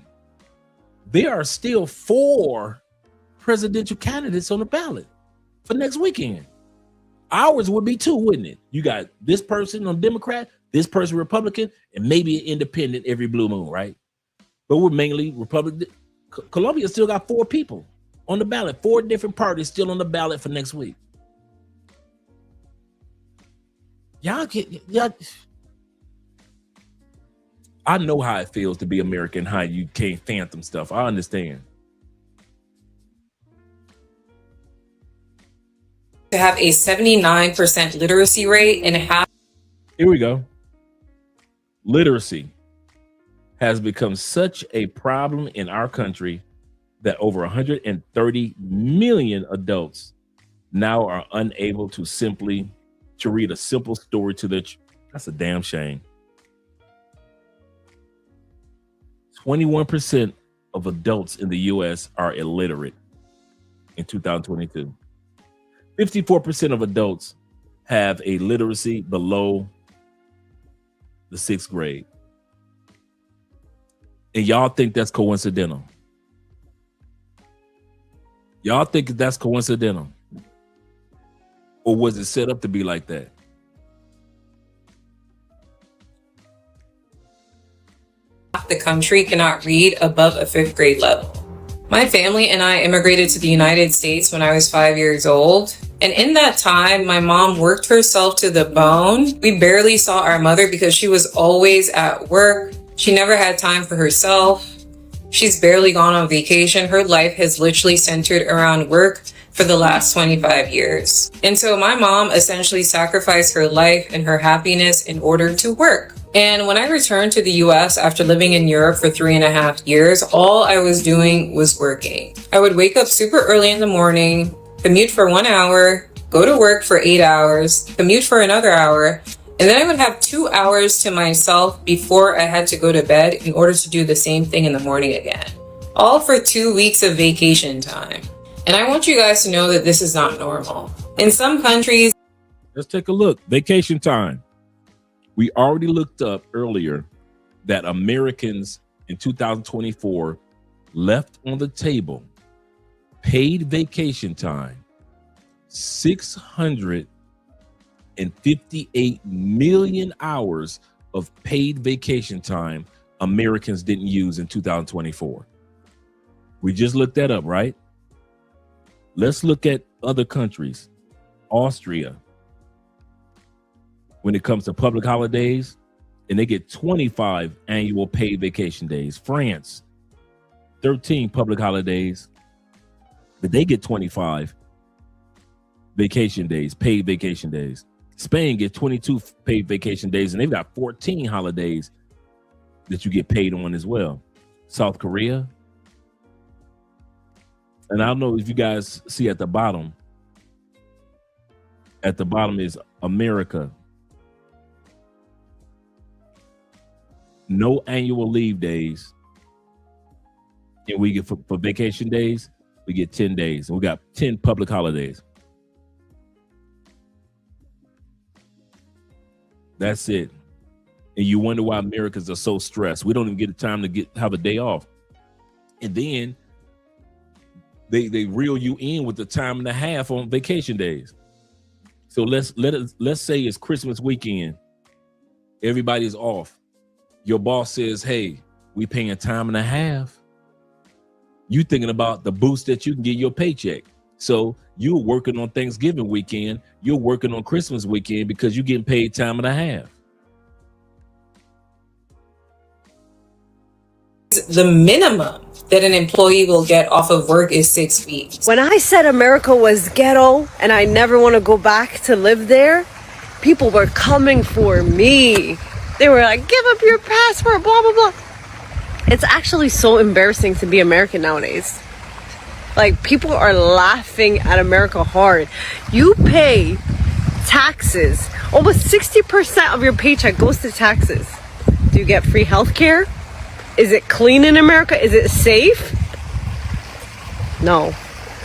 Speaker 5: there are still 4 presidential candidates on the ballot for next weekend. Ours would be 2, wouldn't it? You got this person on Democrat, this person Republican, and maybe an independent every blue moon, right? But we're mainly Republican. Colombia still got 4 people on the ballot, 4 different parties still on the ballot for next week. Y'all, I know how it feels to be American, how you can't fathom stuff. I understand.
Speaker 23: To have a 79% literacy rate and half.
Speaker 5: Here we go. Literacy has become such a problem in our country that over 130 million adults now are unable to read a simple story to their that's a damn shame. 21% of adults in the US are illiterate in 2022. 54% of adults have a literacy below the 6th grade. And y'all think that's coincidental? Y'all think that's coincidental? Or was it set up to be like that?
Speaker 23: The country cannot read above a 5th grade level. My family and I immigrated to the United States when I was 5 years old. And in that time, my mom worked herself to the bone. We barely saw our mother because she was always at work. She never had time for herself. She's barely gone on vacation. Her life has literally centered around work for the last 25 years. And so my mom essentially sacrificed her life and her happiness in order to work. And when I returned to the US after living in Europe for 3.5 years, all I was doing was working. I would wake up super early in the morning, commute for 1 hour, go to work for 8 hours, commute for another hour, and then I would have 2 hours to myself before I had to go to bed in order to do the same thing in the morning again. All for 2 weeks of vacation time. And I want you guys to know that this is not normal. In some countries,
Speaker 5: let's take a look. Vacation time. We already looked up earlier that Americans in 2024 left on the table paid vacation time, 658 million hours of paid vacation time Americans didn't use in 2024. We just looked that up, right? Let's look at other countries. Austria, when it comes to public holidays, and they get 25 annual paid vacation days. France, 13 public holidays, but they get 25. vacation days, paid vacation days. Spain gets 22 paid vacation days, and they've got 14 holidays that you get paid on as well. South Korea. And I don't know if you guys see at the bottom. At the bottom is America. No annual leave days. And we get for vacation days, we get 10 days. And we got 10 public holidays. That's it. And you wonder why Americans are so stressed. We don't even get the time to have a day off. And then they reel you in with the time and a half on vacation days. So let's say it's Christmas weekend. Everybody's off. Your boss says, hey, we paying time and a half. You thinking about the boost that you can get your paycheck. So you're working on Thanksgiving weekend. You're working on Christmas weekend because you're getting paid time and a half.
Speaker 23: The minimum that an employee will get off of work is 6 weeks.
Speaker 9: When I said America was ghetto and I never want to go back to live there, people were coming for me. They were like, give up your passport, blah, blah, blah. It's actually so embarrassing to be American nowadays. Like, people are laughing at America hard. You pay taxes. Almost 60% of your paycheck goes to taxes. Do you get free health care? Is it clean in America? Is it safe? No.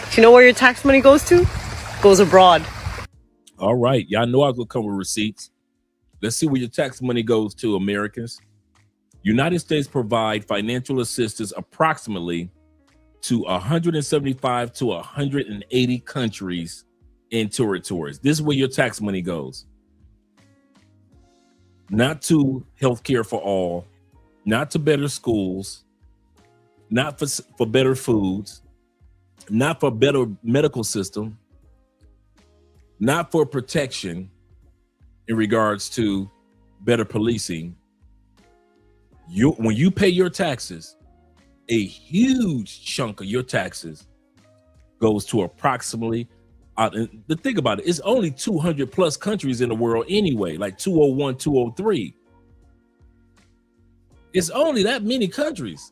Speaker 9: Do you know where your tax money goes to? It goes abroad.
Speaker 5: All right. Y'all know I was going to come with receipts. Let's see where your tax money goes to, Americans. United States provide financial assistance approximately to 175 to 180 countries and territories. This is where your tax money goes. Not to healthcare for all, not to better schools, not for better foods, not for better medical system, not for protection in regards to better policing. When you pay your taxes, a huge chunk of your taxes goes to approximately, the thing about it, it's only 200 plus countries in the world anyway, like 201, 203. It's only that many countries.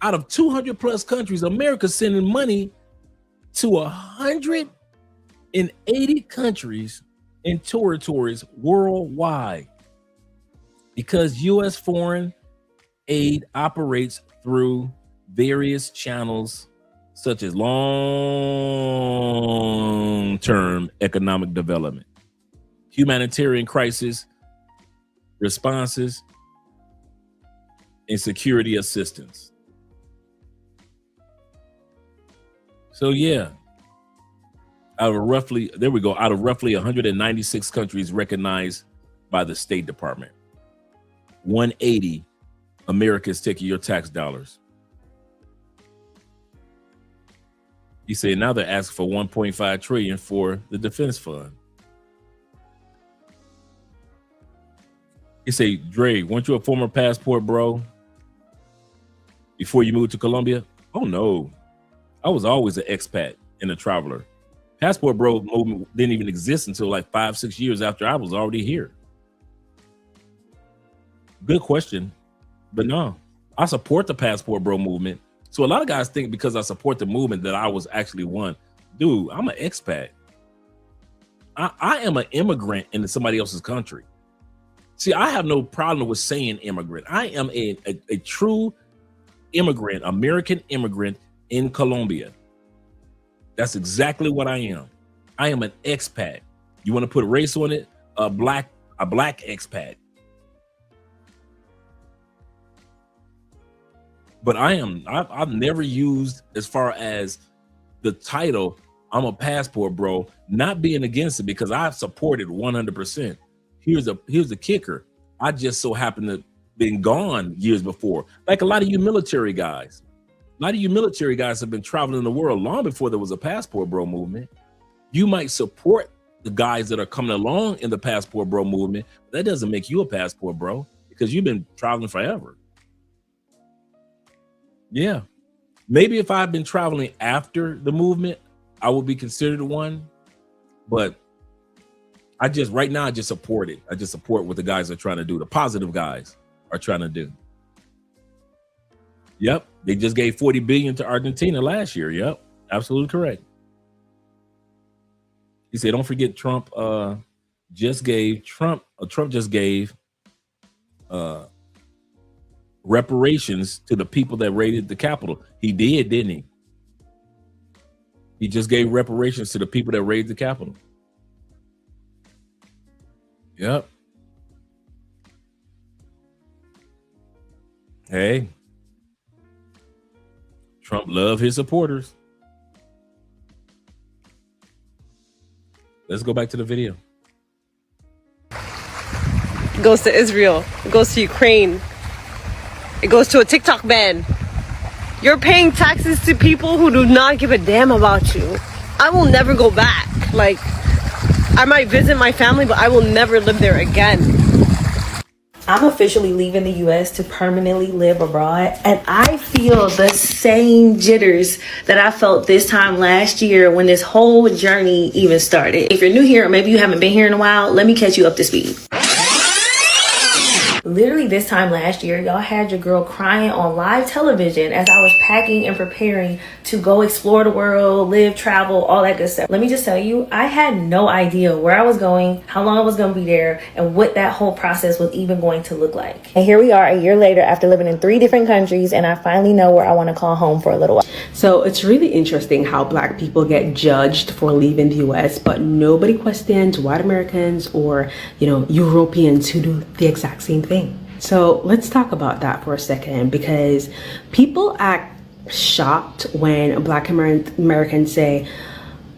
Speaker 5: Out of 200 plus countries, America's sending money to 180 countries and territories worldwide because U.S. foreign aid operates through various channels such as long-term economic development, humanitarian crisis responses, and security assistance. So yeah, out of roughly 196 countries recognized by the State Department, 180 America is taking your tax dollars. You say now they're asking for 1.5 trillion for the defense fund. You say, Dre, weren't you a former passport bro before you moved to Colombia? Oh no, I was always an expat and a traveler. Passport bro movement didn't even exist until like 5-6 years after I was already here. Good question. But no, I support the passport bro movement. So a lot of guys think because I support the movement that I was actually one. Dude, I'm an expat. I am an immigrant into somebody else's country. See, I have no problem with saying immigrant. I am a true immigrant, American immigrant in Colombia. That's exactly what I am. I am an expat. You want to put race on it? A black expat. But I've never used, as far as the title, I'm a passport bro, not being against it because I've supported 100%. Here's the kicker. I just so happen to been gone years before. Like a lot of you military guys. A lot of you military guys have been traveling the world long before there was a passport bro movement. You might support the guys that are coming along in the passport bro movement. But that doesn't make you a passport bro because you've been traveling forever. Yeah. Maybe if I've been traveling after the movement, I would be considered one, but I just support it. I just support what the guys are trying to do. The positive guys are trying to do. Yep, they just gave $40 billion to Argentina last year. Yep, absolutely correct. He said, "Don't forget Trump. Trump just gave reparations to the people that raided the Capitol. He did, didn't he? He just gave reparations to the people that raided the Capitol. Yep. Hey, Trump loved his supporters. Let's go back to the video.
Speaker 9: It goes to Israel. It goes to Ukraine. It goes to a TikTok ban. You're paying taxes to people who do not give a damn about you. I will never go back. Like, I might visit my family, but I will never live there again.
Speaker 1: I'm officially leaving the US to permanently live abroad, and I feel the same jitters that I felt this time last year when this whole journey even started. If you're new here, or maybe you haven't been here in a while, let me catch you up to speed. Literally this time last year, y'all had your girl crying on live television as I was packing and preparing to go explore the world, live, travel, all that good stuff. Let me just tell you, I had no idea where I was going, how long I was going to be there, and what that whole process was even going to look like. And here we are a year later after living in 3 different countries, and I finally know where I want to call home for a little while.
Speaker 12: So it's really interesting how Black people get judged for leaving the US, but nobody questions white Americans or, Europeans who do the exact same thing. So let's talk about that for a second, because people act shocked when Black Americans say,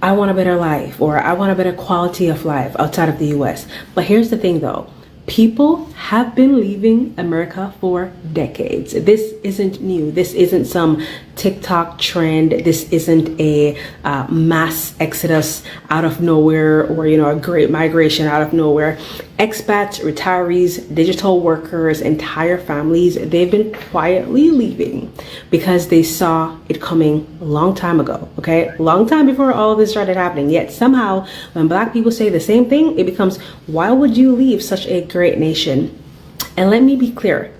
Speaker 12: I want a better life, or I want a better quality of life outside of the US. But here's the thing though, people have been leaving America for decades. This isn't new. This isn't some TikTok trend. This isn't a mass exodus out of nowhere, or a great migration out of nowhere. Expats, retirees, digital workers, entire families, they've been quietly leaving because they saw it coming a long time ago, okay? Long time before all of this started happening. Yet somehow when Black people say the same thing, it becomes, why would you leave such a great nation? And let me be clear,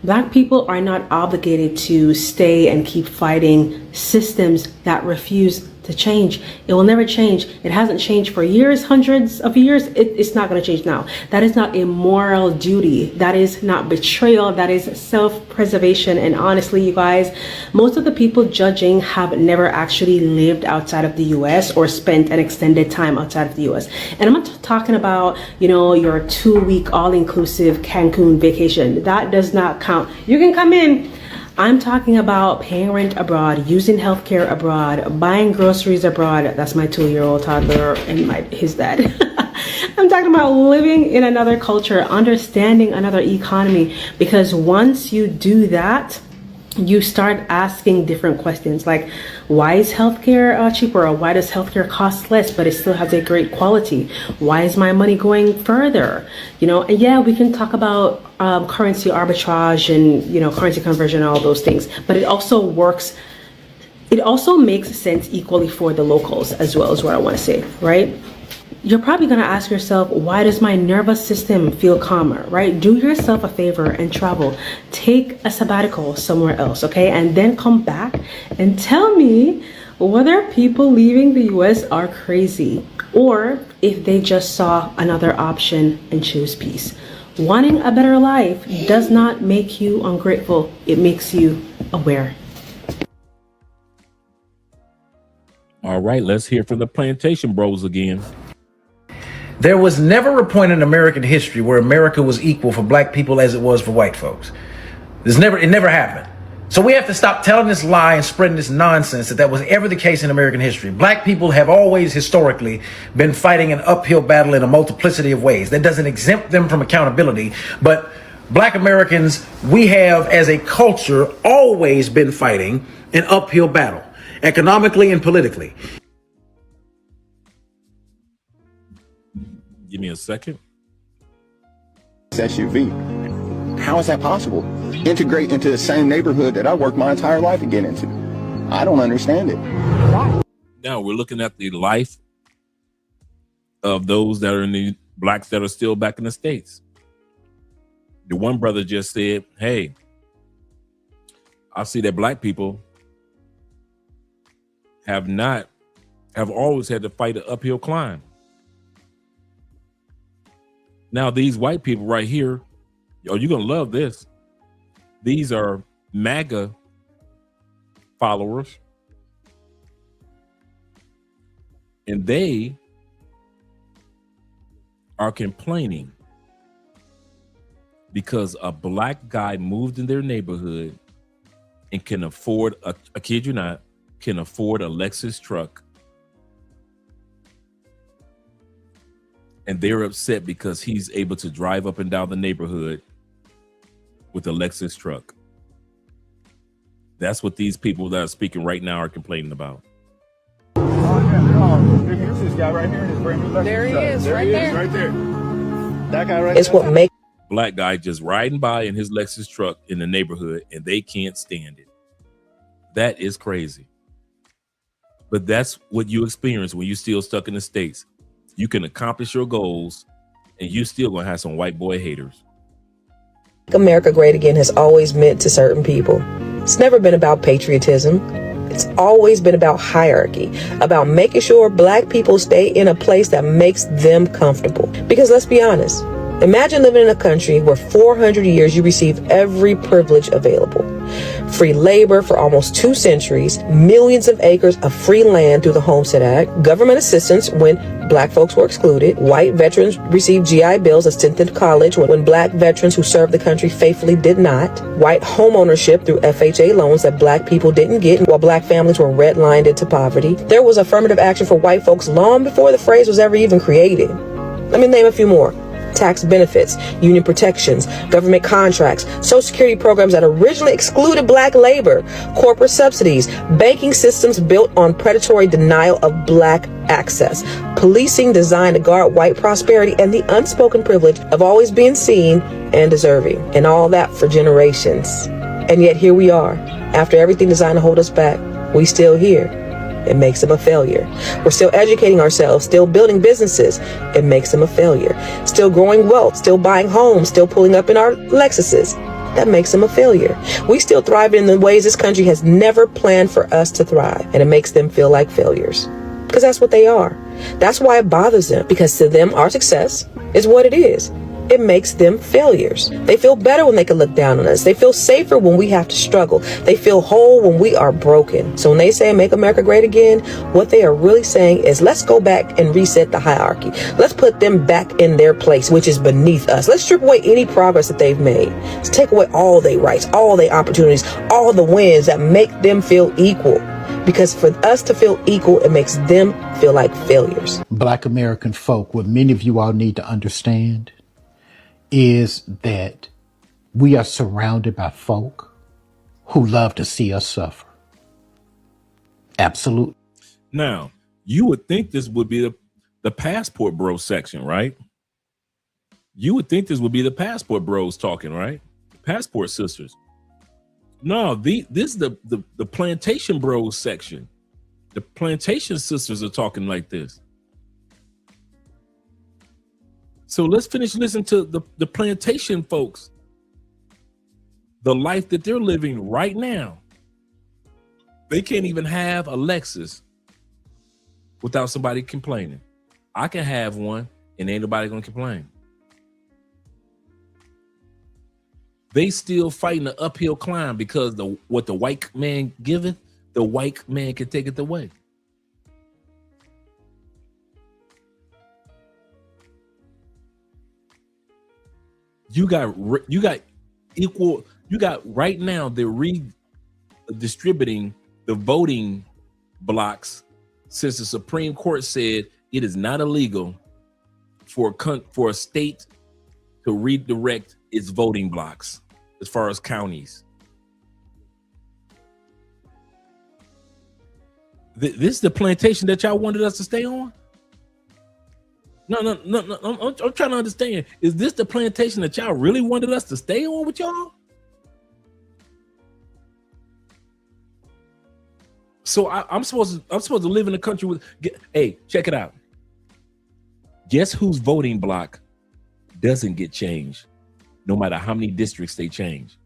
Speaker 12: Black people are not obligated to stay and keep fighting systems that refuse to change. It will never change. It hasn't changed for years, hundreds of years. It's not going to change now. That is not a moral duty. That is not betrayal. That is self-preservation. And honestly, you guys, most of the people judging have never actually lived outside of the US or spent an extended time outside of the US. And I'm not talking about, your 2-week all-inclusive Cancun vacation. That does not count. You can come in. I'm talking about paying rent abroad, using healthcare abroad, buying groceries abroad. That's my 2-year-old toddler and his dad. I'm talking about living in another culture, understanding another economy, because once you do that, you start asking different questions like, why is healthcare cheaper? Or why does healthcare cost less, but it still has a great quality? Why is my money going further? And yeah, we can talk about currency arbitrage and, currency conversion, all those things, but it also works. It also makes sense equally for the locals as well, is what I want to say, right? You're probably going to ask yourself, why does my nervous system feel calmer, right? Do yourself a favor and travel. Take a sabbatical somewhere else, okay? And then come back and tell me whether people leaving the US are crazy or if they just saw another option and choose peace. Wanting a better life does not make you ungrateful. It makes you aware.
Speaker 5: All right, let's hear from the Plantation Bros again.
Speaker 13: There was never a point in American history where America was equal for Black people as it was for white folks. It never happened. So we have to stop telling this lie and spreading this nonsense that was ever the case in American history. Black people have always historically been fighting an uphill battle in a multiplicity of ways. That doesn't exempt them from accountability, but Black Americans, we have as a culture always been fighting an uphill battle, economically and politically.
Speaker 5: Give me a second.
Speaker 14: SUV. How is that possible? Integrate into the same neighborhood that I worked my entire life to get into. I don't understand it.
Speaker 5: now we're looking at the life of those that are in the blacks that are still back in the States. The one brother just said, hey, I see that black people have always had to fight an uphill climb. Now, these white people right here, you're going to love this. These are MAGA followers. And they are complaining because a black guy moved in their neighborhood and can afford, I kid you not, can afford a Lexus truck. And they're upset because he's able to drive up and down the neighborhood with a Lexus truck. That's what these people that are speaking right now are complaining about.
Speaker 7: Here's this guy right here in his brand new Lexus
Speaker 17: There he
Speaker 7: truck.
Speaker 17: is,
Speaker 7: There
Speaker 17: right
Speaker 7: he
Speaker 17: there.
Speaker 7: is, right there. That guy right
Speaker 1: It's
Speaker 7: there.
Speaker 1: what makes
Speaker 5: Black guy just riding by in his Lexus truck in the neighborhood, and they can't stand it. That is crazy. But that's what you experience when you're still stuck in the States. You can accomplish your goals, and you still gonna have some white boy haters.
Speaker 1: America Great Again has always meant to certain people. It's never been about patriotism. It's always been about hierarchy, about making sure black people stay in a place that makes them comfortable. Because let's be honest, imagine living in a country where 400 years you receive every privilege available. Free labor for almost 2 centuries, millions of acres of free land through the Homestead Act, government assistance when black folks were excluded, white veterans received GI Bills that sent them to college when black veterans who served the country faithfully did not, white home ownership through FHA loans that black people didn't get while black families were redlined into poverty. There was affirmative action for white folks long before the phrase was ever even created. Let me name a few more. Tax benefits, union protections, government contracts, social security programs that originally excluded black labor, corporate subsidies, banking systems built on predatory denial of black access, policing designed to guard white prosperity, and the unspoken privilege of always being seen and deserving, and all that for generations. And yet here we are, after everything designed to hold us back, we still here. It makes them a failure. We're still educating ourselves, still building businesses. It makes them a failure. Still growing wealth, still buying homes, still pulling up in our Lexuses. That makes them a failure. We still thrive in the ways this country has never planned for us to thrive. And it makes them feel like failures. Because that's what they are. That's why it bothers them. Because to them, our success is what it is. It makes them failures. They feel better when they can look down on us. They feel safer when we have to struggle. They feel whole when we are broken. So when they say make America great again, what they are really saying is let's go back and reset the hierarchy. Let's put them back in their place, which is beneath us. Let's strip away any progress that they've made. Let's take away all their rights, all their opportunities, all the wins that make them feel equal. Because for us to feel equal, it makes them feel like failures.
Speaker 18: Black American folk, what many of you all need to understand is that we are surrounded by folk who love to see us suffer. Absolutely.
Speaker 5: Now, you would think this would be the passport bro section, right? You would think this would be the passport bros talking, right? Passport sisters. No, this is the plantation bros section. The plantation sisters are talking like this. So let's finish listening to the plantation folks, the life that they're living right now. They can't even have a Lexus without somebody complaining. I can have one and ain't nobody gonna complain. They still fighting an uphill climb because what the white man giveth, the white man can take it away. You got equal. You got right now. They're redistributing the voting blocks since the Supreme Court said it is not illegal for a state to redirect its voting blocks as far as counties. This is the plantation that y'all wanted us to stay on. No. I'm trying to understand. Is this the plantation that y'all really wanted us to stay on with y'all? So I'm supposed to live in a country with. Hey, check it out. Guess whose voting block doesn't get changed, no matter how many districts they change.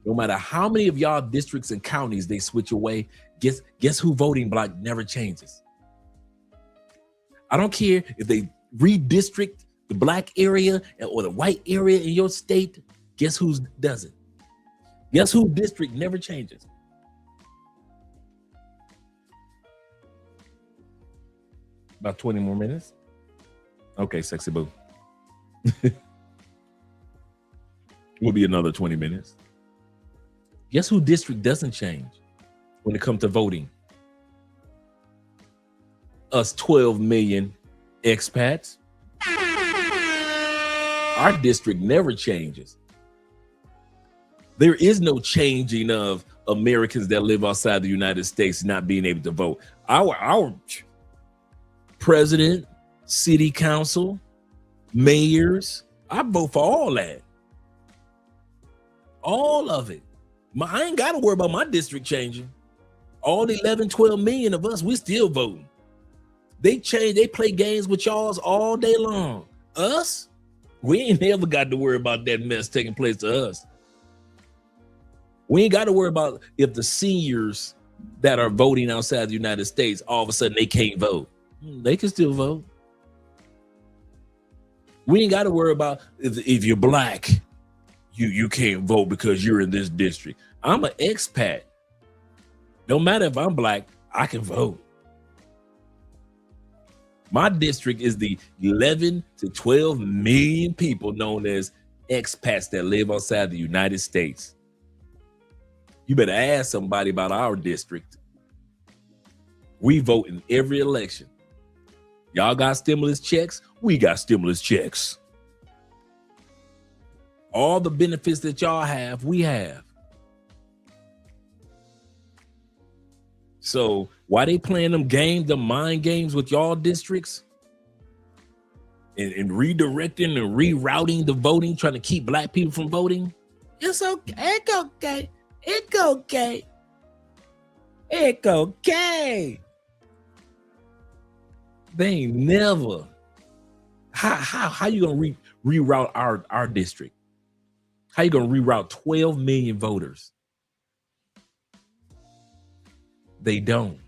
Speaker 5: No matter how many of y'all districts and counties they switch away, guess who voting block never changes. I don't care if they redistrict the black area or the white area in your state. Guess who doesn't? Guess who district never changes? About 20 more minutes. Okay, sexy boo. Will be another 20 minutes. Guess who district doesn't change when it comes to voting? Us 12 million expats. Our district never changes. There is no changing of Americans that live outside the United States not being able to vote. Our president, city council, mayors, I vote for all that. All of it. I ain't got to worry about my district changing. All the 11, 12 million of us, we still voting. They play games with y'all all day long. Us, we ain't never got to worry about that mess taking place to us. We ain't got to worry about if the seniors that are voting outside the United States, all of a sudden they can't vote. They can still vote. We ain't got to worry about if you're black, you can't vote because you're in this district. I'm an expat. No matter if I'm black, I can vote. My district is the 11 to 12 million people known as expats that live outside the United States. You better ask somebody about our district. We vote in every election. Y'all got stimulus checks? We got stimulus checks. All the benefits that y'all have, we have. So why they playing them mind games with y'all districts and redirecting and rerouting the voting, trying to keep black people from voting? It's okay. It's okay. It's okay. It's okay. They ain't never. How you gonna reroute our district? How you gonna reroute 12 million voters? They don't.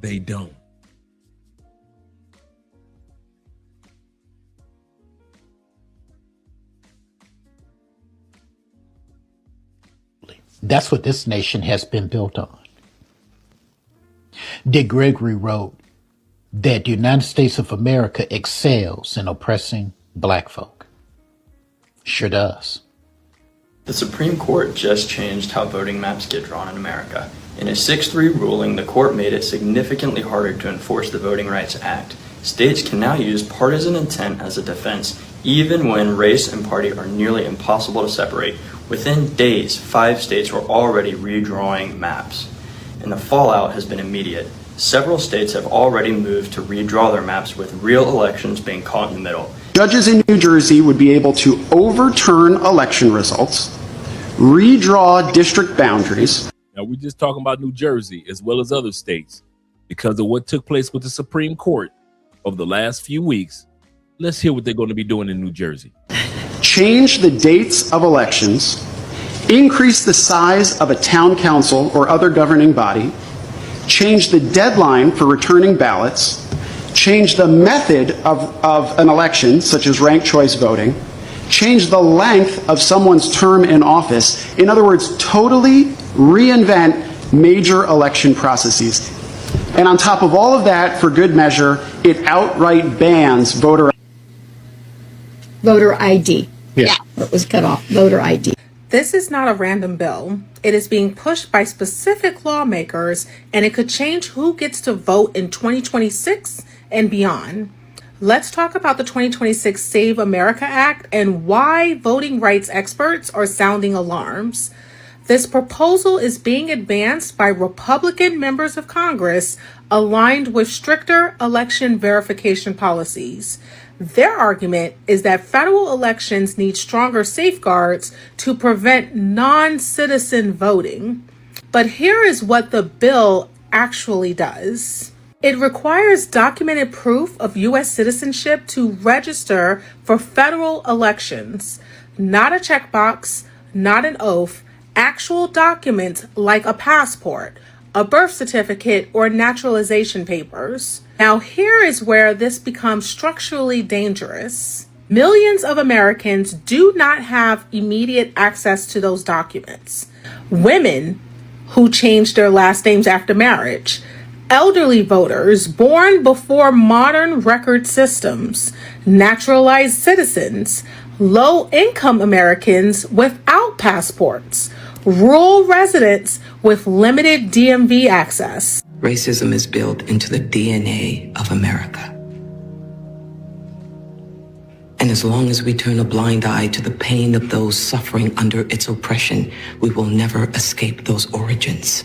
Speaker 5: They don't.
Speaker 18: That's what this nation has been built on. Dick Gregory wrote that the United States of America excels in oppressing black folk. Sure does.
Speaker 17: The Supreme Court just changed how voting maps get drawn in America. In a 6-3 ruling, the court made it significantly harder to enforce the Voting Rights Act. States can now use partisan intent as a defense, even when race and party are nearly impossible to separate. Within days, 5 states were already redrawing maps, and the fallout has been immediate. Several states have already moved to redraw their maps, with real elections being caught in the middle.
Speaker 19: Judges in New Jersey would be able to overturn election results, redraw district boundaries.
Speaker 5: Now, we're just talking about New Jersey as well as other states because of what took place with the Supreme Court over the last few weeks. Let's hear what they're going to be doing in New Jersey.
Speaker 19: Change the dates of elections, increase the size of a town council or other governing body, change the deadline for returning ballots, change the method of an election, such as ranked choice voting, change the length of someone's term in office. In other words, totally reinvent major election processes. And on top of all of that, for good measure, it outright bans voter
Speaker 20: ID. Yeah, it was cut off. Voter ID.
Speaker 24: This is not a random bill. It is being pushed by specific lawmakers, and it could change who gets to vote in 2026 and beyond. Let's talk about the 2026 Save America Act and why voting rights experts are sounding alarms. This proposal is being advanced by Republican members of Congress aligned with stricter election verification policies. Their argument is that federal elections need stronger safeguards to prevent non-citizen voting. But here is what the bill actually does. It requires documented proof of U.S. citizenship to register for federal elections, not a checkbox, not an oath, actual documents like a passport, a birth certificate, or naturalization papers. Now, here is where this becomes structurally dangerous. Millions of Americans do not have immediate access to those documents. Women who change their last names after marriage, elderly voters born before modern record systems, naturalized citizens, low-income Americans without passports, rural residents with limited DMV access.
Speaker 2: Racism is built into the DNA of America. And as long as we turn a blind eye to the pain of those suffering under its oppression, we will never escape those origins.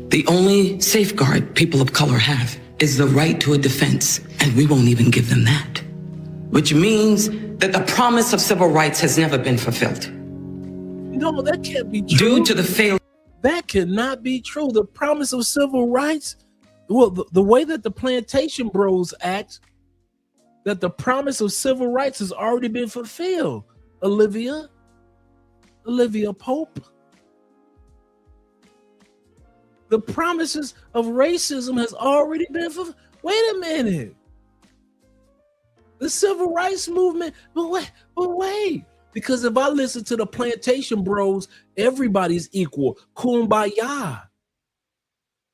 Speaker 2: The only safeguard people of color have is the right to a defense, and we won't even give them that. Which means that the promise of civil rights has never been fulfilled.
Speaker 5: No, that can't be true.
Speaker 2: Due to the failure.
Speaker 5: That cannot be true. The promise of civil rights, well, the way that the Plantation Bros act, that the promise of civil rights has already been fulfilled. Olivia Pope. The promises of racism has already been fulfilled. Wait a minute. The civil rights movement, but wait. Because if I listen to the Plantation Bros, everybody's equal. Kumbaya.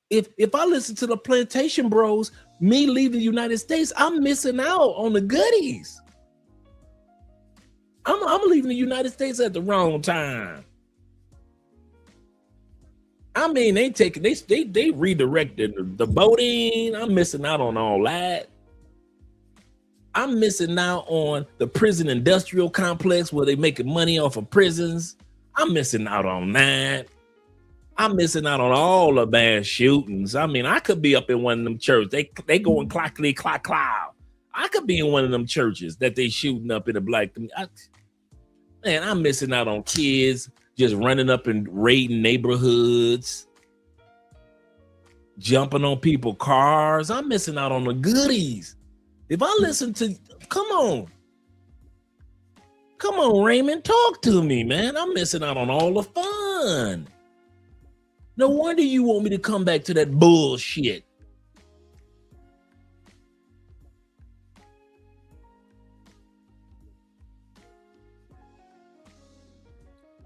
Speaker 5: If I listen to the Plantation Bros, me leaving the United States, I'm missing out on the goodies. I'm leaving the United States at the wrong time. I mean, they redirected the voting. I'm missing out on all that. I'm missing out on the prison industrial complex where they making money off of prisons. I'm missing out on that. I'm missing out on all the bad shootings. I mean, I could be up in one of them churches. They going clackly clack cloud. I could be in one of them churches that they shooting up in the black community. Man, I'm missing out on kids just running up and raiding neighborhoods, jumping on people's cars. I'm missing out on the goodies. If I listen to, come on, Raymond, talk to me, man. I'm missing out on all the fun. No wonder you want me to come back to that bullshit.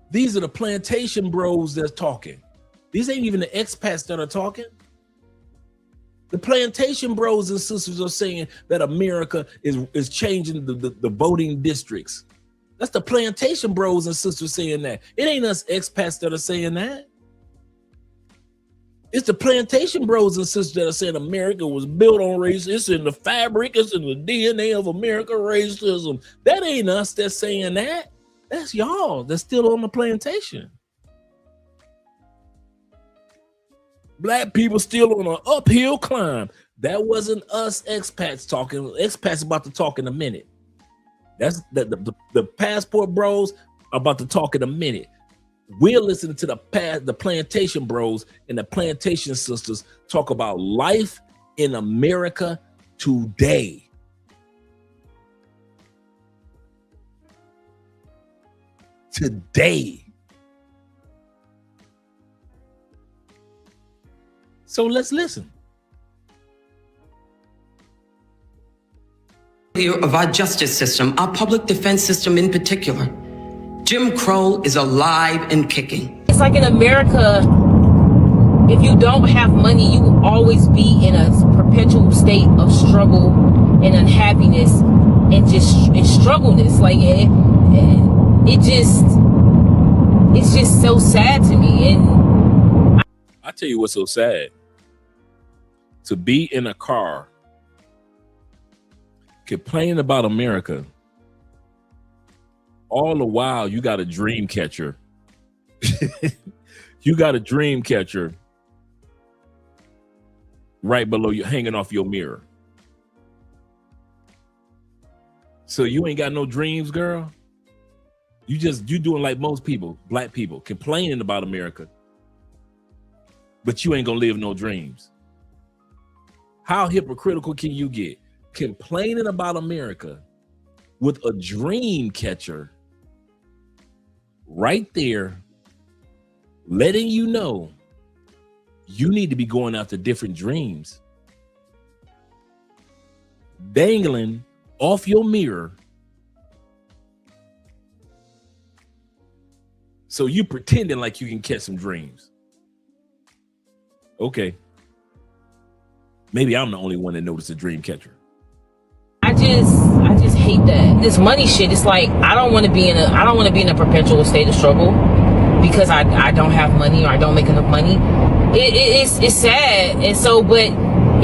Speaker 5: These are the Plantation Bros that's talking. These ain't even the expats that are talking. The Plantation Bros and sisters are saying that America is changing the voting districts. That's the Plantation Bros and sisters saying that. It ain't us expats that are saying that. It's the Plantation Bros and sisters that are saying America was built on racism. It's in the fabric, it's in the DNA of America, racism. That ain't us that's saying that. That's y'all that's still on the plantation. Black people still on an uphill climb. That wasn't us expats talking. Expats about to talk in a minute. That's the passport bros are about to talk in a minute. We're listening to the Plantation Bros and the Plantation Sisters talk about life in America today. So let's listen.
Speaker 2: Of our justice system, our public defense system in particular. Jim Crow is alive and kicking.
Speaker 11: It's like in America, if you don't have money, you will always be in a perpetual state of struggle and unhappiness and struggleness. Like it's just so sad to me. And
Speaker 5: I tell you what's so sad. To be in a car complaining about America, all the while you got a dream catcher You got a dream catcher right below you, hanging off your mirror. So you ain't got no dreams, girl. You doing like most people, black people, complaining about America, but you ain't gonna live no dreams. How hypocritical can you get? Complaining about America with a dream catcher right there, letting you know you need to be going after different dreams, dangling off your mirror. So you pretending like you can catch some dreams. Okay. Maybe I'm the only one that noticed a dream catcher.
Speaker 11: I just hate that. This money shit, it's like I don't want to be in a perpetual state of struggle because I don't have money or I don't make enough money. It's sad. And so, but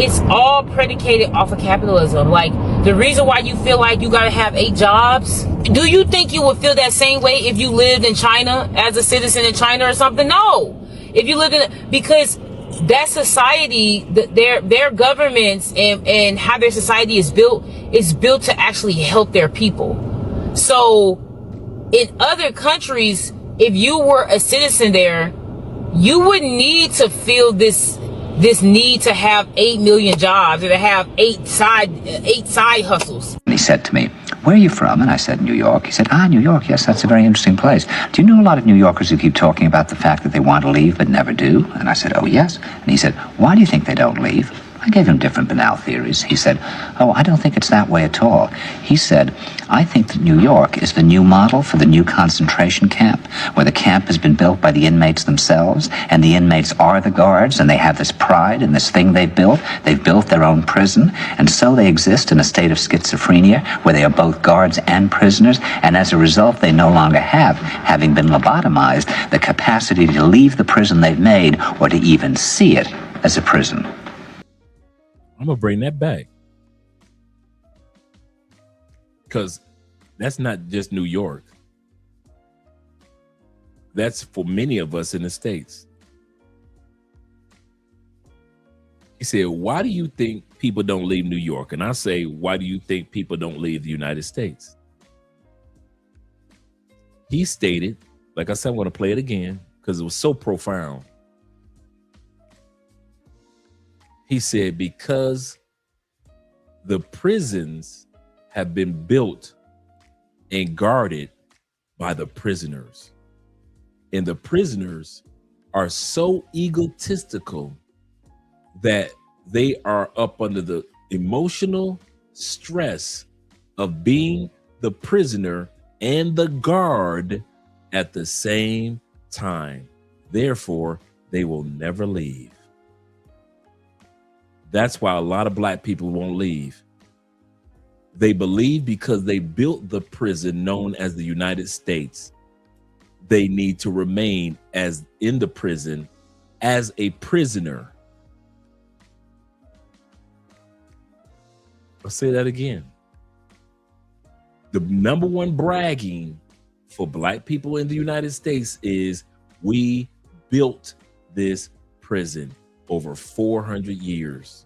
Speaker 11: it's all predicated off of capitalism. Like the reason why you feel like you gotta have 8 jobs, do you think you would feel that same way if you lived in China as a citizen in China or something? No. If you live because that society, their governments and how their society is built to actually help their people. So in other countries, if you were a citizen there, you wouldn't need to feel this need to have 8 million jobs or to have 8 side hustles.
Speaker 4: And he said to me, "Where are you from?" And I said, "New York." He said, "New York. Yes, that's a very interesting place. Do you know a lot of New Yorkers who keep talking about the fact that they want to leave but never do?" And I said, "Oh, yes." And he said, "Why do you think they don't leave?" I gave him different banal theories. He said, "Oh, I don't think it's that way at all." He said, "I think that New York is the new model for the new concentration camp, where the camp has been built by the inmates themselves, and the inmates are the guards, and they have this pride in this thing they've built. They've built their own prison, and so they exist in a state of schizophrenia, where they are both guards and prisoners, and as a result, they no longer have, having been lobotomized, the capacity to leave the prison they've made, or to even see it as a prison."
Speaker 5: I'm gonna bring that back, because that's not just New York. That's for many of us in the States. He said, "Why do you think people don't leave New York?" And I say, "Why do you think people don't leave the United States?" He stated, like I said, I'm going to play it again because it was so profound. He said, "Because the prisons have been built and guarded by the prisoners. And the prisoners are so egotistical that they are up under the emotional stress of being the prisoner and the guard at the same time. Therefore, they will never leave." That's why a lot of black people won't leave. They believe because they built the prison known as the United States, they need to remain as in the prison as a prisoner. I'll say that again. The number one bragging for black people in the United States is we built this prison over 400 years.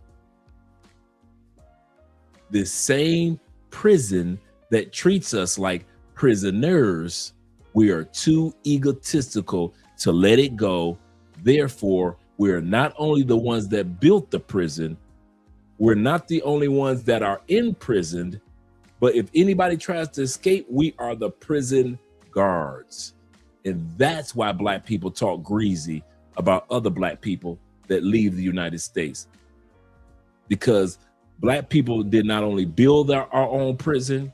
Speaker 5: This same prison that treats us like prisoners, we are too egotistical to let it go. Therefore, we're not only the ones that built the prison, we're not the only ones that are imprisoned, but if anybody tries to escape, we are the prison guards. And that's why black people talk greasy about other black people that leave the United States, because black people did not only build our own prison,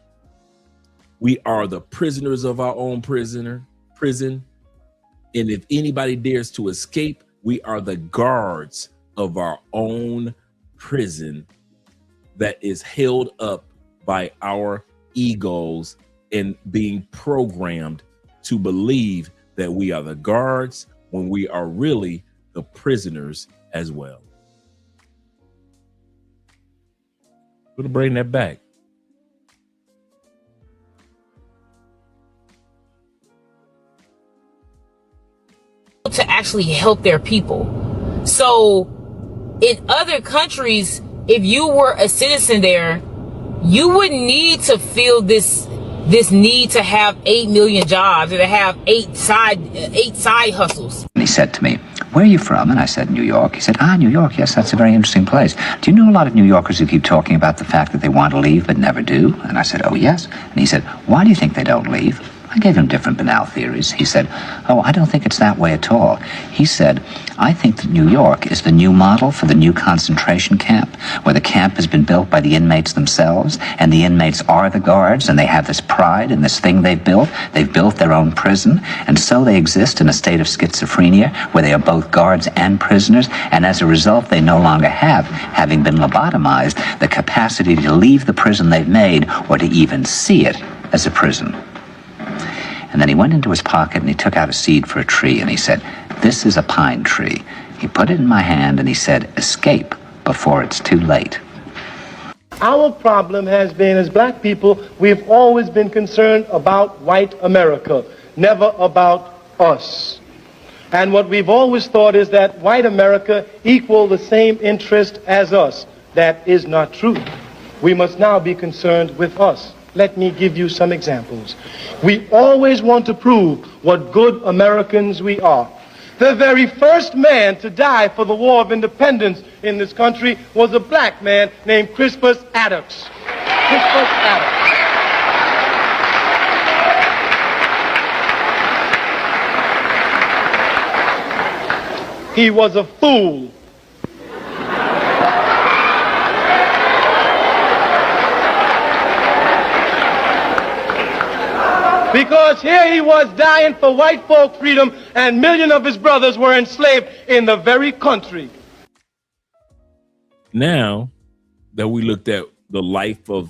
Speaker 5: we are the prisoners of our own prison. And if anybody dares to escape, we are the guards of our own prison that is held up by our egos and being programmed to believe that we are the guards when we are really the prisoners as well. We're gonna bring that back.
Speaker 11: to actually help their people. So in other countries, if you were a citizen there, you wouldn't need to feel this need to have 8 million jobs or to have eight side hustles.
Speaker 4: And he said to me, "Where are you from?" And I said, "New York." He said, "New York, yes, that's a very interesting place. Do you know a lot of New Yorkers who keep talking about the fact that they want to leave but never do?" And I said, "Oh, yes." And he said, "Why do you think they don't leave?" I gave him different banal theories. He said, "Oh, I don't think it's that way at all." He said, "I think that New York is the new model for the new concentration camp, where the camp has been built by the inmates themselves, and the inmates are the guards, and they have this pride in this thing they've built. They've built their own prison, and so they exist in a state of schizophrenia, where they are both guards and prisoners, and as a result, they no longer have, having been lobotomized, the capacity to leave the prison they've made, or to even see it as a prison." And then he went into his pocket and he took out a seed for a tree and he said, "This is a pine tree." He put it in my hand and he said, "Escape before it's too late."
Speaker 3: Our problem has been, as black people, we've always been concerned about white America, never about us. And what we've always thought is that white America equal the same interest as us. That is not true. We must now be concerned with us. Let me give you some examples. We always want to prove what good Americans we are. The very first man to die for the War of Independence in this country was a black man named Crispus Attucks. Crispus Attucks. He was a fool. Because here he was dying for white folk freedom, and millions of his brothers were enslaved in the very country.
Speaker 5: Now that we looked at the life of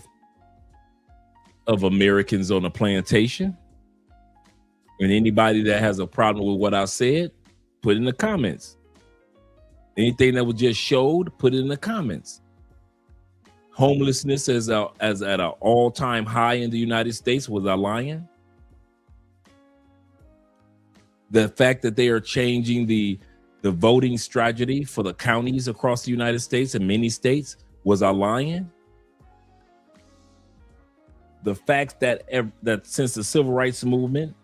Speaker 5: Americans on a plantation, and anybody that has a problem with what I said, put it in the comments. Anything that was just showed, put it in the comments. Homelessness is at an all-time high in the United States. Was I lying? The fact that they are changing the voting strategy for the counties across the United States and many states, was I lying? The fact that since the civil rights movement,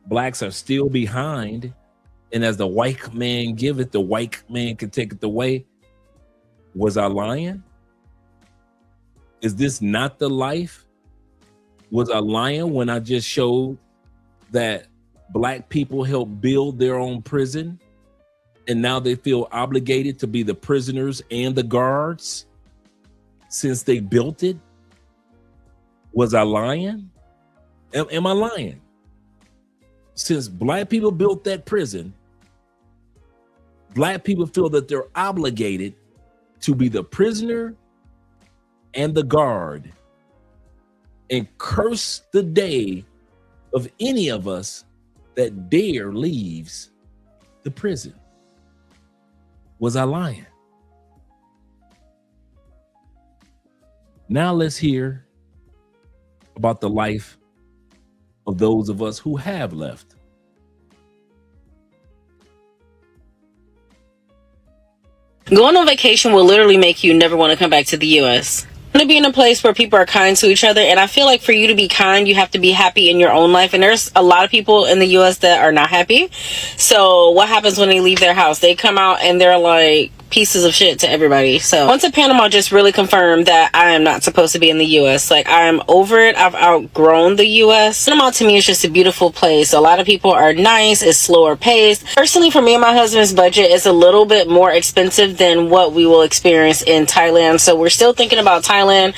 Speaker 5: blacks are still behind, and as the white man giveth, the white man can take it away, was I lying? Is this not the life? Was I lying when I just showed that black people helped build their own prison and now they feel obligated to be the prisoners and the guards since they built it? Was I lying? Am I lying? Since black people built that prison, black people feel that they're obligated to be the prisoner and the guard, and curse the day of any of us that dare leaves the prison. Was I lying? Now let's hear about the life of those of us who have left.
Speaker 15: Going on vacation will literally make you never want to come back to the U.S. To be in a place where people are kind to each other, and I feel like for you to be kind, you have to be happy in your own life, and there's a lot of people in the U.S. that are not happy. So what happens when they leave their house? They come out and they're like pieces of shit to everybody. So once in Panama just really confirmed that I am not supposed to be in the U.S. Like, I'm over it. I've outgrown the U.S. Panama to me is just a beautiful place. A lot of people are nice. It's slower paced. Personally, for me and my husband's budget, it's a little bit more expensive than what we will experience in Thailand. So we're still thinking about Thailand,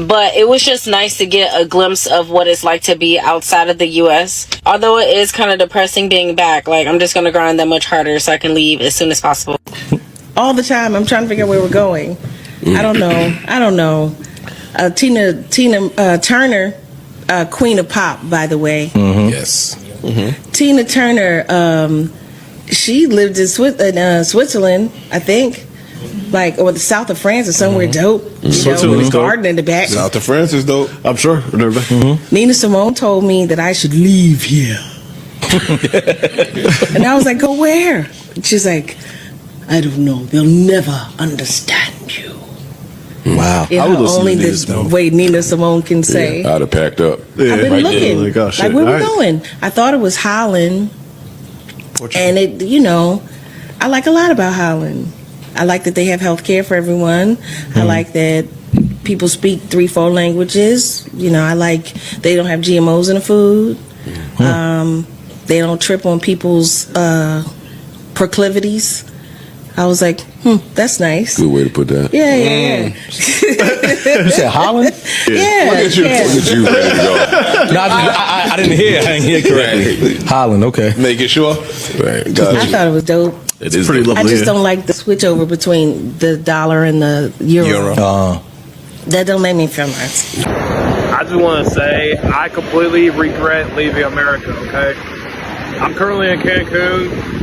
Speaker 15: but it was just nice to get a glimpse of what it's like to be outside of the U.S. Although it is kind of depressing being back. Like, I'm just going to grind that much harder so I can leave as soon as possible.
Speaker 16: All the time, I'm trying to figure out where we're going. I don't know. Tina Turner, Queen of Pop, by the way.
Speaker 21: Mm-hmm. Yes. Mm-hmm.
Speaker 16: Tina Turner, she lived in Switzerland, I think, or the south of France or somewhere dope.
Speaker 21: Switzerland
Speaker 16: with a garden in the back.
Speaker 21: South of France is dope. I'm sure.
Speaker 16: Nina Simone told me that I should leave here. And I was like, go where? And she's like, I don't know. They'll never understand you.
Speaker 6: Wow.
Speaker 16: Yeah,
Speaker 6: I would listen
Speaker 16: only
Speaker 6: to this,
Speaker 16: the
Speaker 6: though.
Speaker 16: way Nina Simone can say.
Speaker 6: I'd have packed up.
Speaker 16: I've been
Speaker 6: Right
Speaker 16: looking.
Speaker 6: there. Like, oh, shit.
Speaker 16: Like, where we
Speaker 6: All right.
Speaker 16: going? I thought it was Holland. And it, you know, I like a lot about Holland. I like that they have health care for everyone. I like that people speak 3-4 languages. You know, I like they don't have GMOs in the food. They don't trip on people's proclivities. I was like, that's nice.
Speaker 6: Good way to put that.
Speaker 16: Yeah.
Speaker 6: You said Holland?
Speaker 16: Yeah.
Speaker 6: Look at you. Look at you ready to go.
Speaker 8: No, I didn't hear. I didn't hear correctly. Holland, okay.
Speaker 6: Make it sure. Right.
Speaker 16: I thought it was dope.
Speaker 6: It is pretty lovely.
Speaker 16: I just don't like the switch over between the dollar and the euro. That don't make me feel nice.
Speaker 10: I just want to say I completely regret leaving America, okay? I'm currently in Cancun.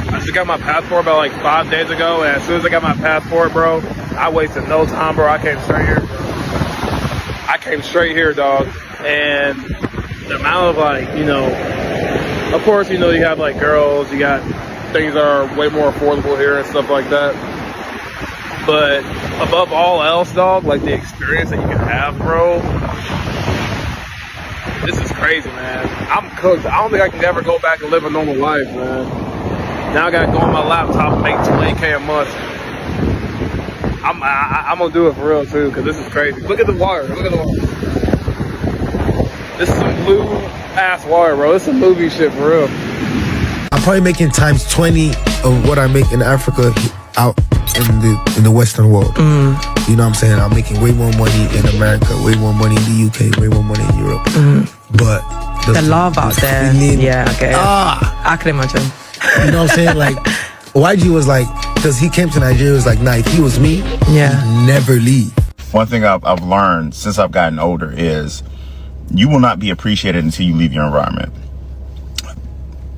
Speaker 10: I just got my passport about like 5 days ago, and as soon as I got my passport, bro, I wasted no time, bro. I came straight here, bro. I came straight here, dog. And the amount of like, you know, of course, you know, you have like girls, you got things that are way more affordable here and stuff like that. But above all else, dog, like the experience that you can have, bro, this is crazy, man. I'm cooked. I don't think I can ever go back and live a normal life, man. Now I gotta go on my laptop and make $20K a month. I'm gonna do it for real too, cause this is crazy. Look at the water. Look at the water. This is some blue ass water, bro. This is some movie shit for real.
Speaker 22: I'm probably making times 20 of what I make in Africa out in the Western world. You know what I'm saying? I'm making way more money in America, way more money in the UK, way more money in Europe. But
Speaker 25: the love out there, yeah, okay. I can imagine.
Speaker 22: You know what I'm saying? Like, YG was like, because he came to Nigeria, was like, nah, if he was me, he'd never leave.
Speaker 14: One thing I've learned since I've gotten older is you will not be appreciated until you leave your environment.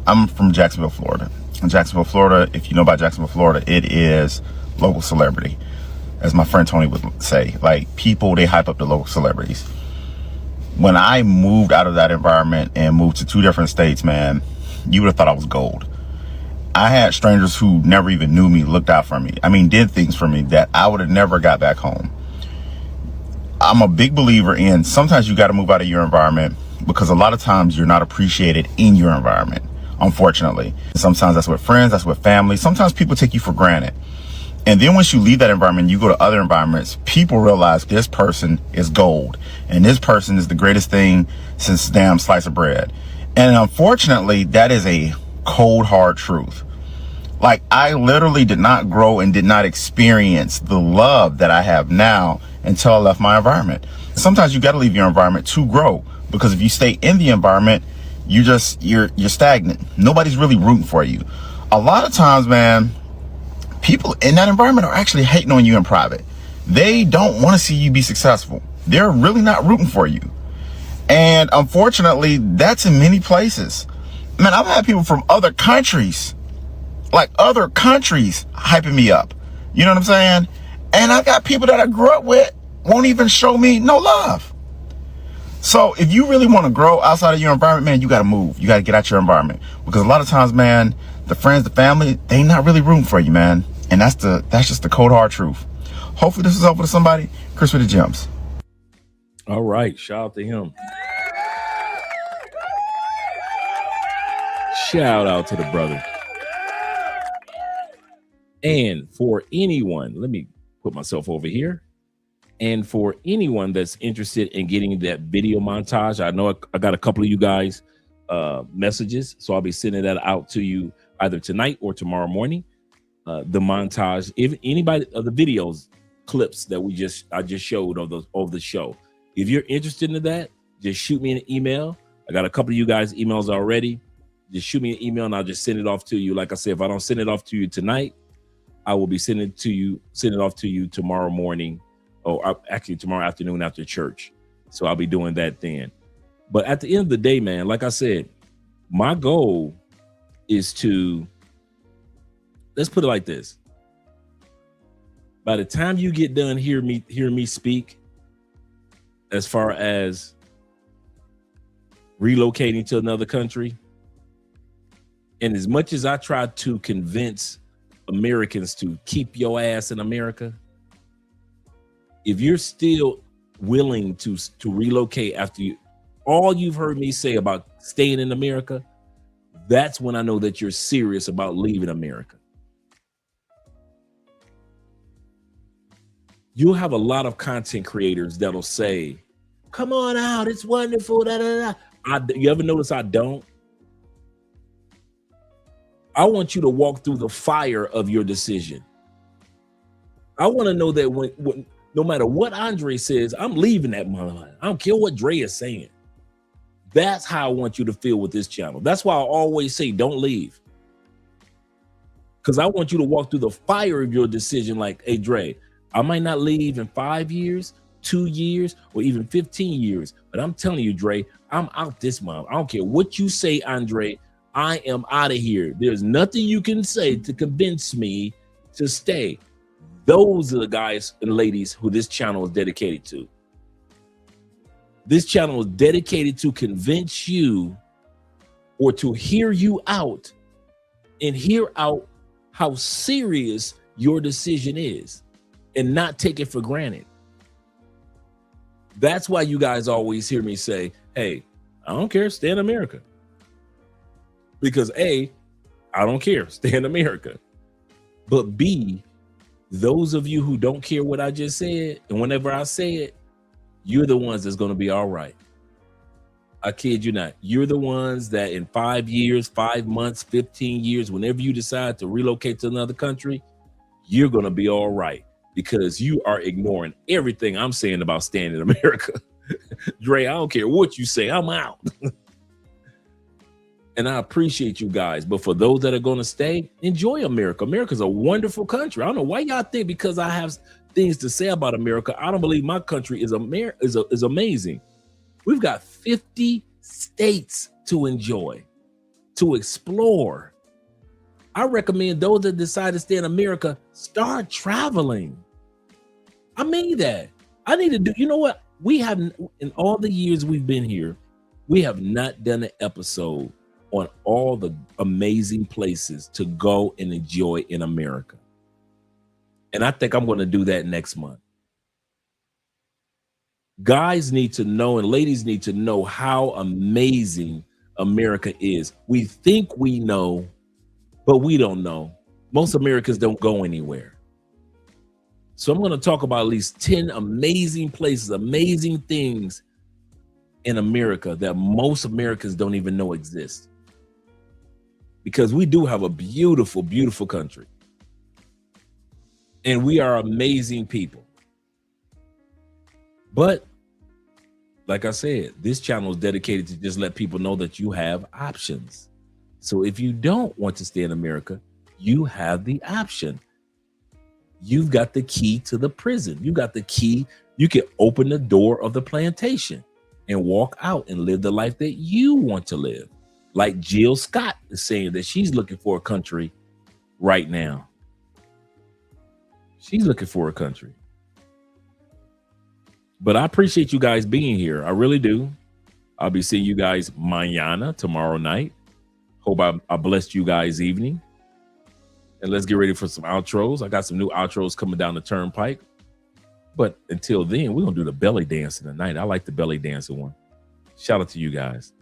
Speaker 14: I'm from Jacksonville, Florida. In Jacksonville, Florida, if you know about Jacksonville, Florida, it is local celebrity. As my friend Tony would say, like, people, they hype up the local celebrities. When I moved out of that environment and moved to 2 different states, man, you would have thought I was gold. I had strangers who never even knew me, looked out for me. I mean, did things for me that I would have never got back home. I'm a big believer in sometimes you got to move out of your environment because a lot of times you're not appreciated in your environment, unfortunately. Sometimes that's with friends, that's with family. Sometimes people take you for granted. And then once you leave that environment, you go to other environments, people realize this person is gold and this person is the greatest thing since damn slice of bread. And unfortunately, that is a cold, hard truth. Like, I literally did not grow and did not experience the love that I have now until I left my environment. Sometimes you got to leave your environment to grow, because if you stay in the environment, you're stagnant. Nobody's really rooting for you. A lot of times, man, people in that environment are actually hating on you in private. They don't want to see you be successful. They're really not rooting for you. And unfortunately, that's in many places. Man, I've had people from other countries, hyping me up. You know what I'm saying? And I got people that I grew up with won't even show me no love. So if you really want to grow outside of your environment, man, you got to move. You got to get out your environment, because a lot of times, man, the friends, the family, they not really rooting for you, man. And that's just the cold hard truth. Hopefully this is helpful to somebody. Chris with the gems.
Speaker 5: All right. Shout out to him. Shout out to the brother. And for anyone, let me put myself over here. And for anyone that's interested in getting that video montage, I know I got a couple of you guys messages, so I'll be sending that out to you either tonight or tomorrow morning. The montage, if anybody of the videos, clips that I just showed of the show. If you're interested in that, just shoot me an email. I got a couple of you guys emails already. Just shoot me an email and I'll just send it off to you. Like I said, if I don't send it off to you tonight, I will be sending it off to you tomorrow morning, or actually tomorrow afternoon after church. So I'll be doing that then. But at the end of the day, man, like I said, my goal is to, let's put it like this. By the time you get done hearing me speak, as far as relocating to another country, And as much as I try to convince Americans to keep your ass in America, if you're still willing to relocate after all you've heard me say about staying in America, that's when I know that you're serious about leaving America. You'll have a lot of content creators that'll say, come on out, it's wonderful, da, da, da. You ever notice I don't? I want you to walk through the fire of your decision. I want to know that when no matter what Andre says, I'm leaving that motherfucker. I don't care what Dre is saying. That's how I want you to feel with this channel. That's why I always say don't leave. Because I want you to walk through the fire of your decision like, hey, Dre, I might not leave in 5 years, 2 years, or even 15 years. But I'm telling you, Dre, I'm out this month. I don't care what you say, Andre. I am out of here. There's nothing you can say to convince me to stay. Those are the guys and ladies who this channel is dedicated to. This channel is dedicated to convince you or to hear you out and hear out how serious your decision is and not take it for granted. That's why you guys always hear me say, hey, I don't care, stay in America. Because A, I don't care, stay in America. But B, those of you who don't care what I just said, and whenever I say it, you're the ones that's going to be all right. I kid you not. You're the ones that in 5 years, 5 months, 15 years, whenever you decide to relocate to another country, you're going to be all right because you are ignoring everything I'm saying about staying in America. Dre, I don't care what you say, I'm out. And I appreciate you guys. But for those that are going to stay, enjoy America. America's a wonderful country. I don't know why y'all think because I have things to say about America, I don't believe my country is amazing. We've got 50 states to enjoy, to explore. I recommend those that decide to stay in America, start traveling. I mean that. I need to do, you know what? We have, in all the years we've been here, we have not done an episode on all the amazing places to go and enjoy in America. And I think I'm going to do that next month. Guys need to know and ladies need to know how amazing America is. We think we know, but we don't know. Most Americans don't go anywhere. So I'm going to talk about at least 10 amazing places, amazing things in America that most Americans don't even know exist. Because we do have a beautiful, beautiful country. And we are amazing people. But like I said, this channel is dedicated to just let people know that you have options. So if you don't want to stay in America, you have the option. You've got the key to the prison. You got the key. You can open the door of the plantation and walk out and live the life that you want to live. Like Jill Scott is saying that she's looking for a country right now. She's looking for a country. But I appreciate you guys being here. I really do. I'll be seeing you guys mañana, tomorrow night. Hope I blessed you guys' evening. And let's get ready for some outros. I got some new outros coming down the turnpike. But until then, we're going to do the belly dancing tonight. I like the belly dancing one. Shout out to you guys.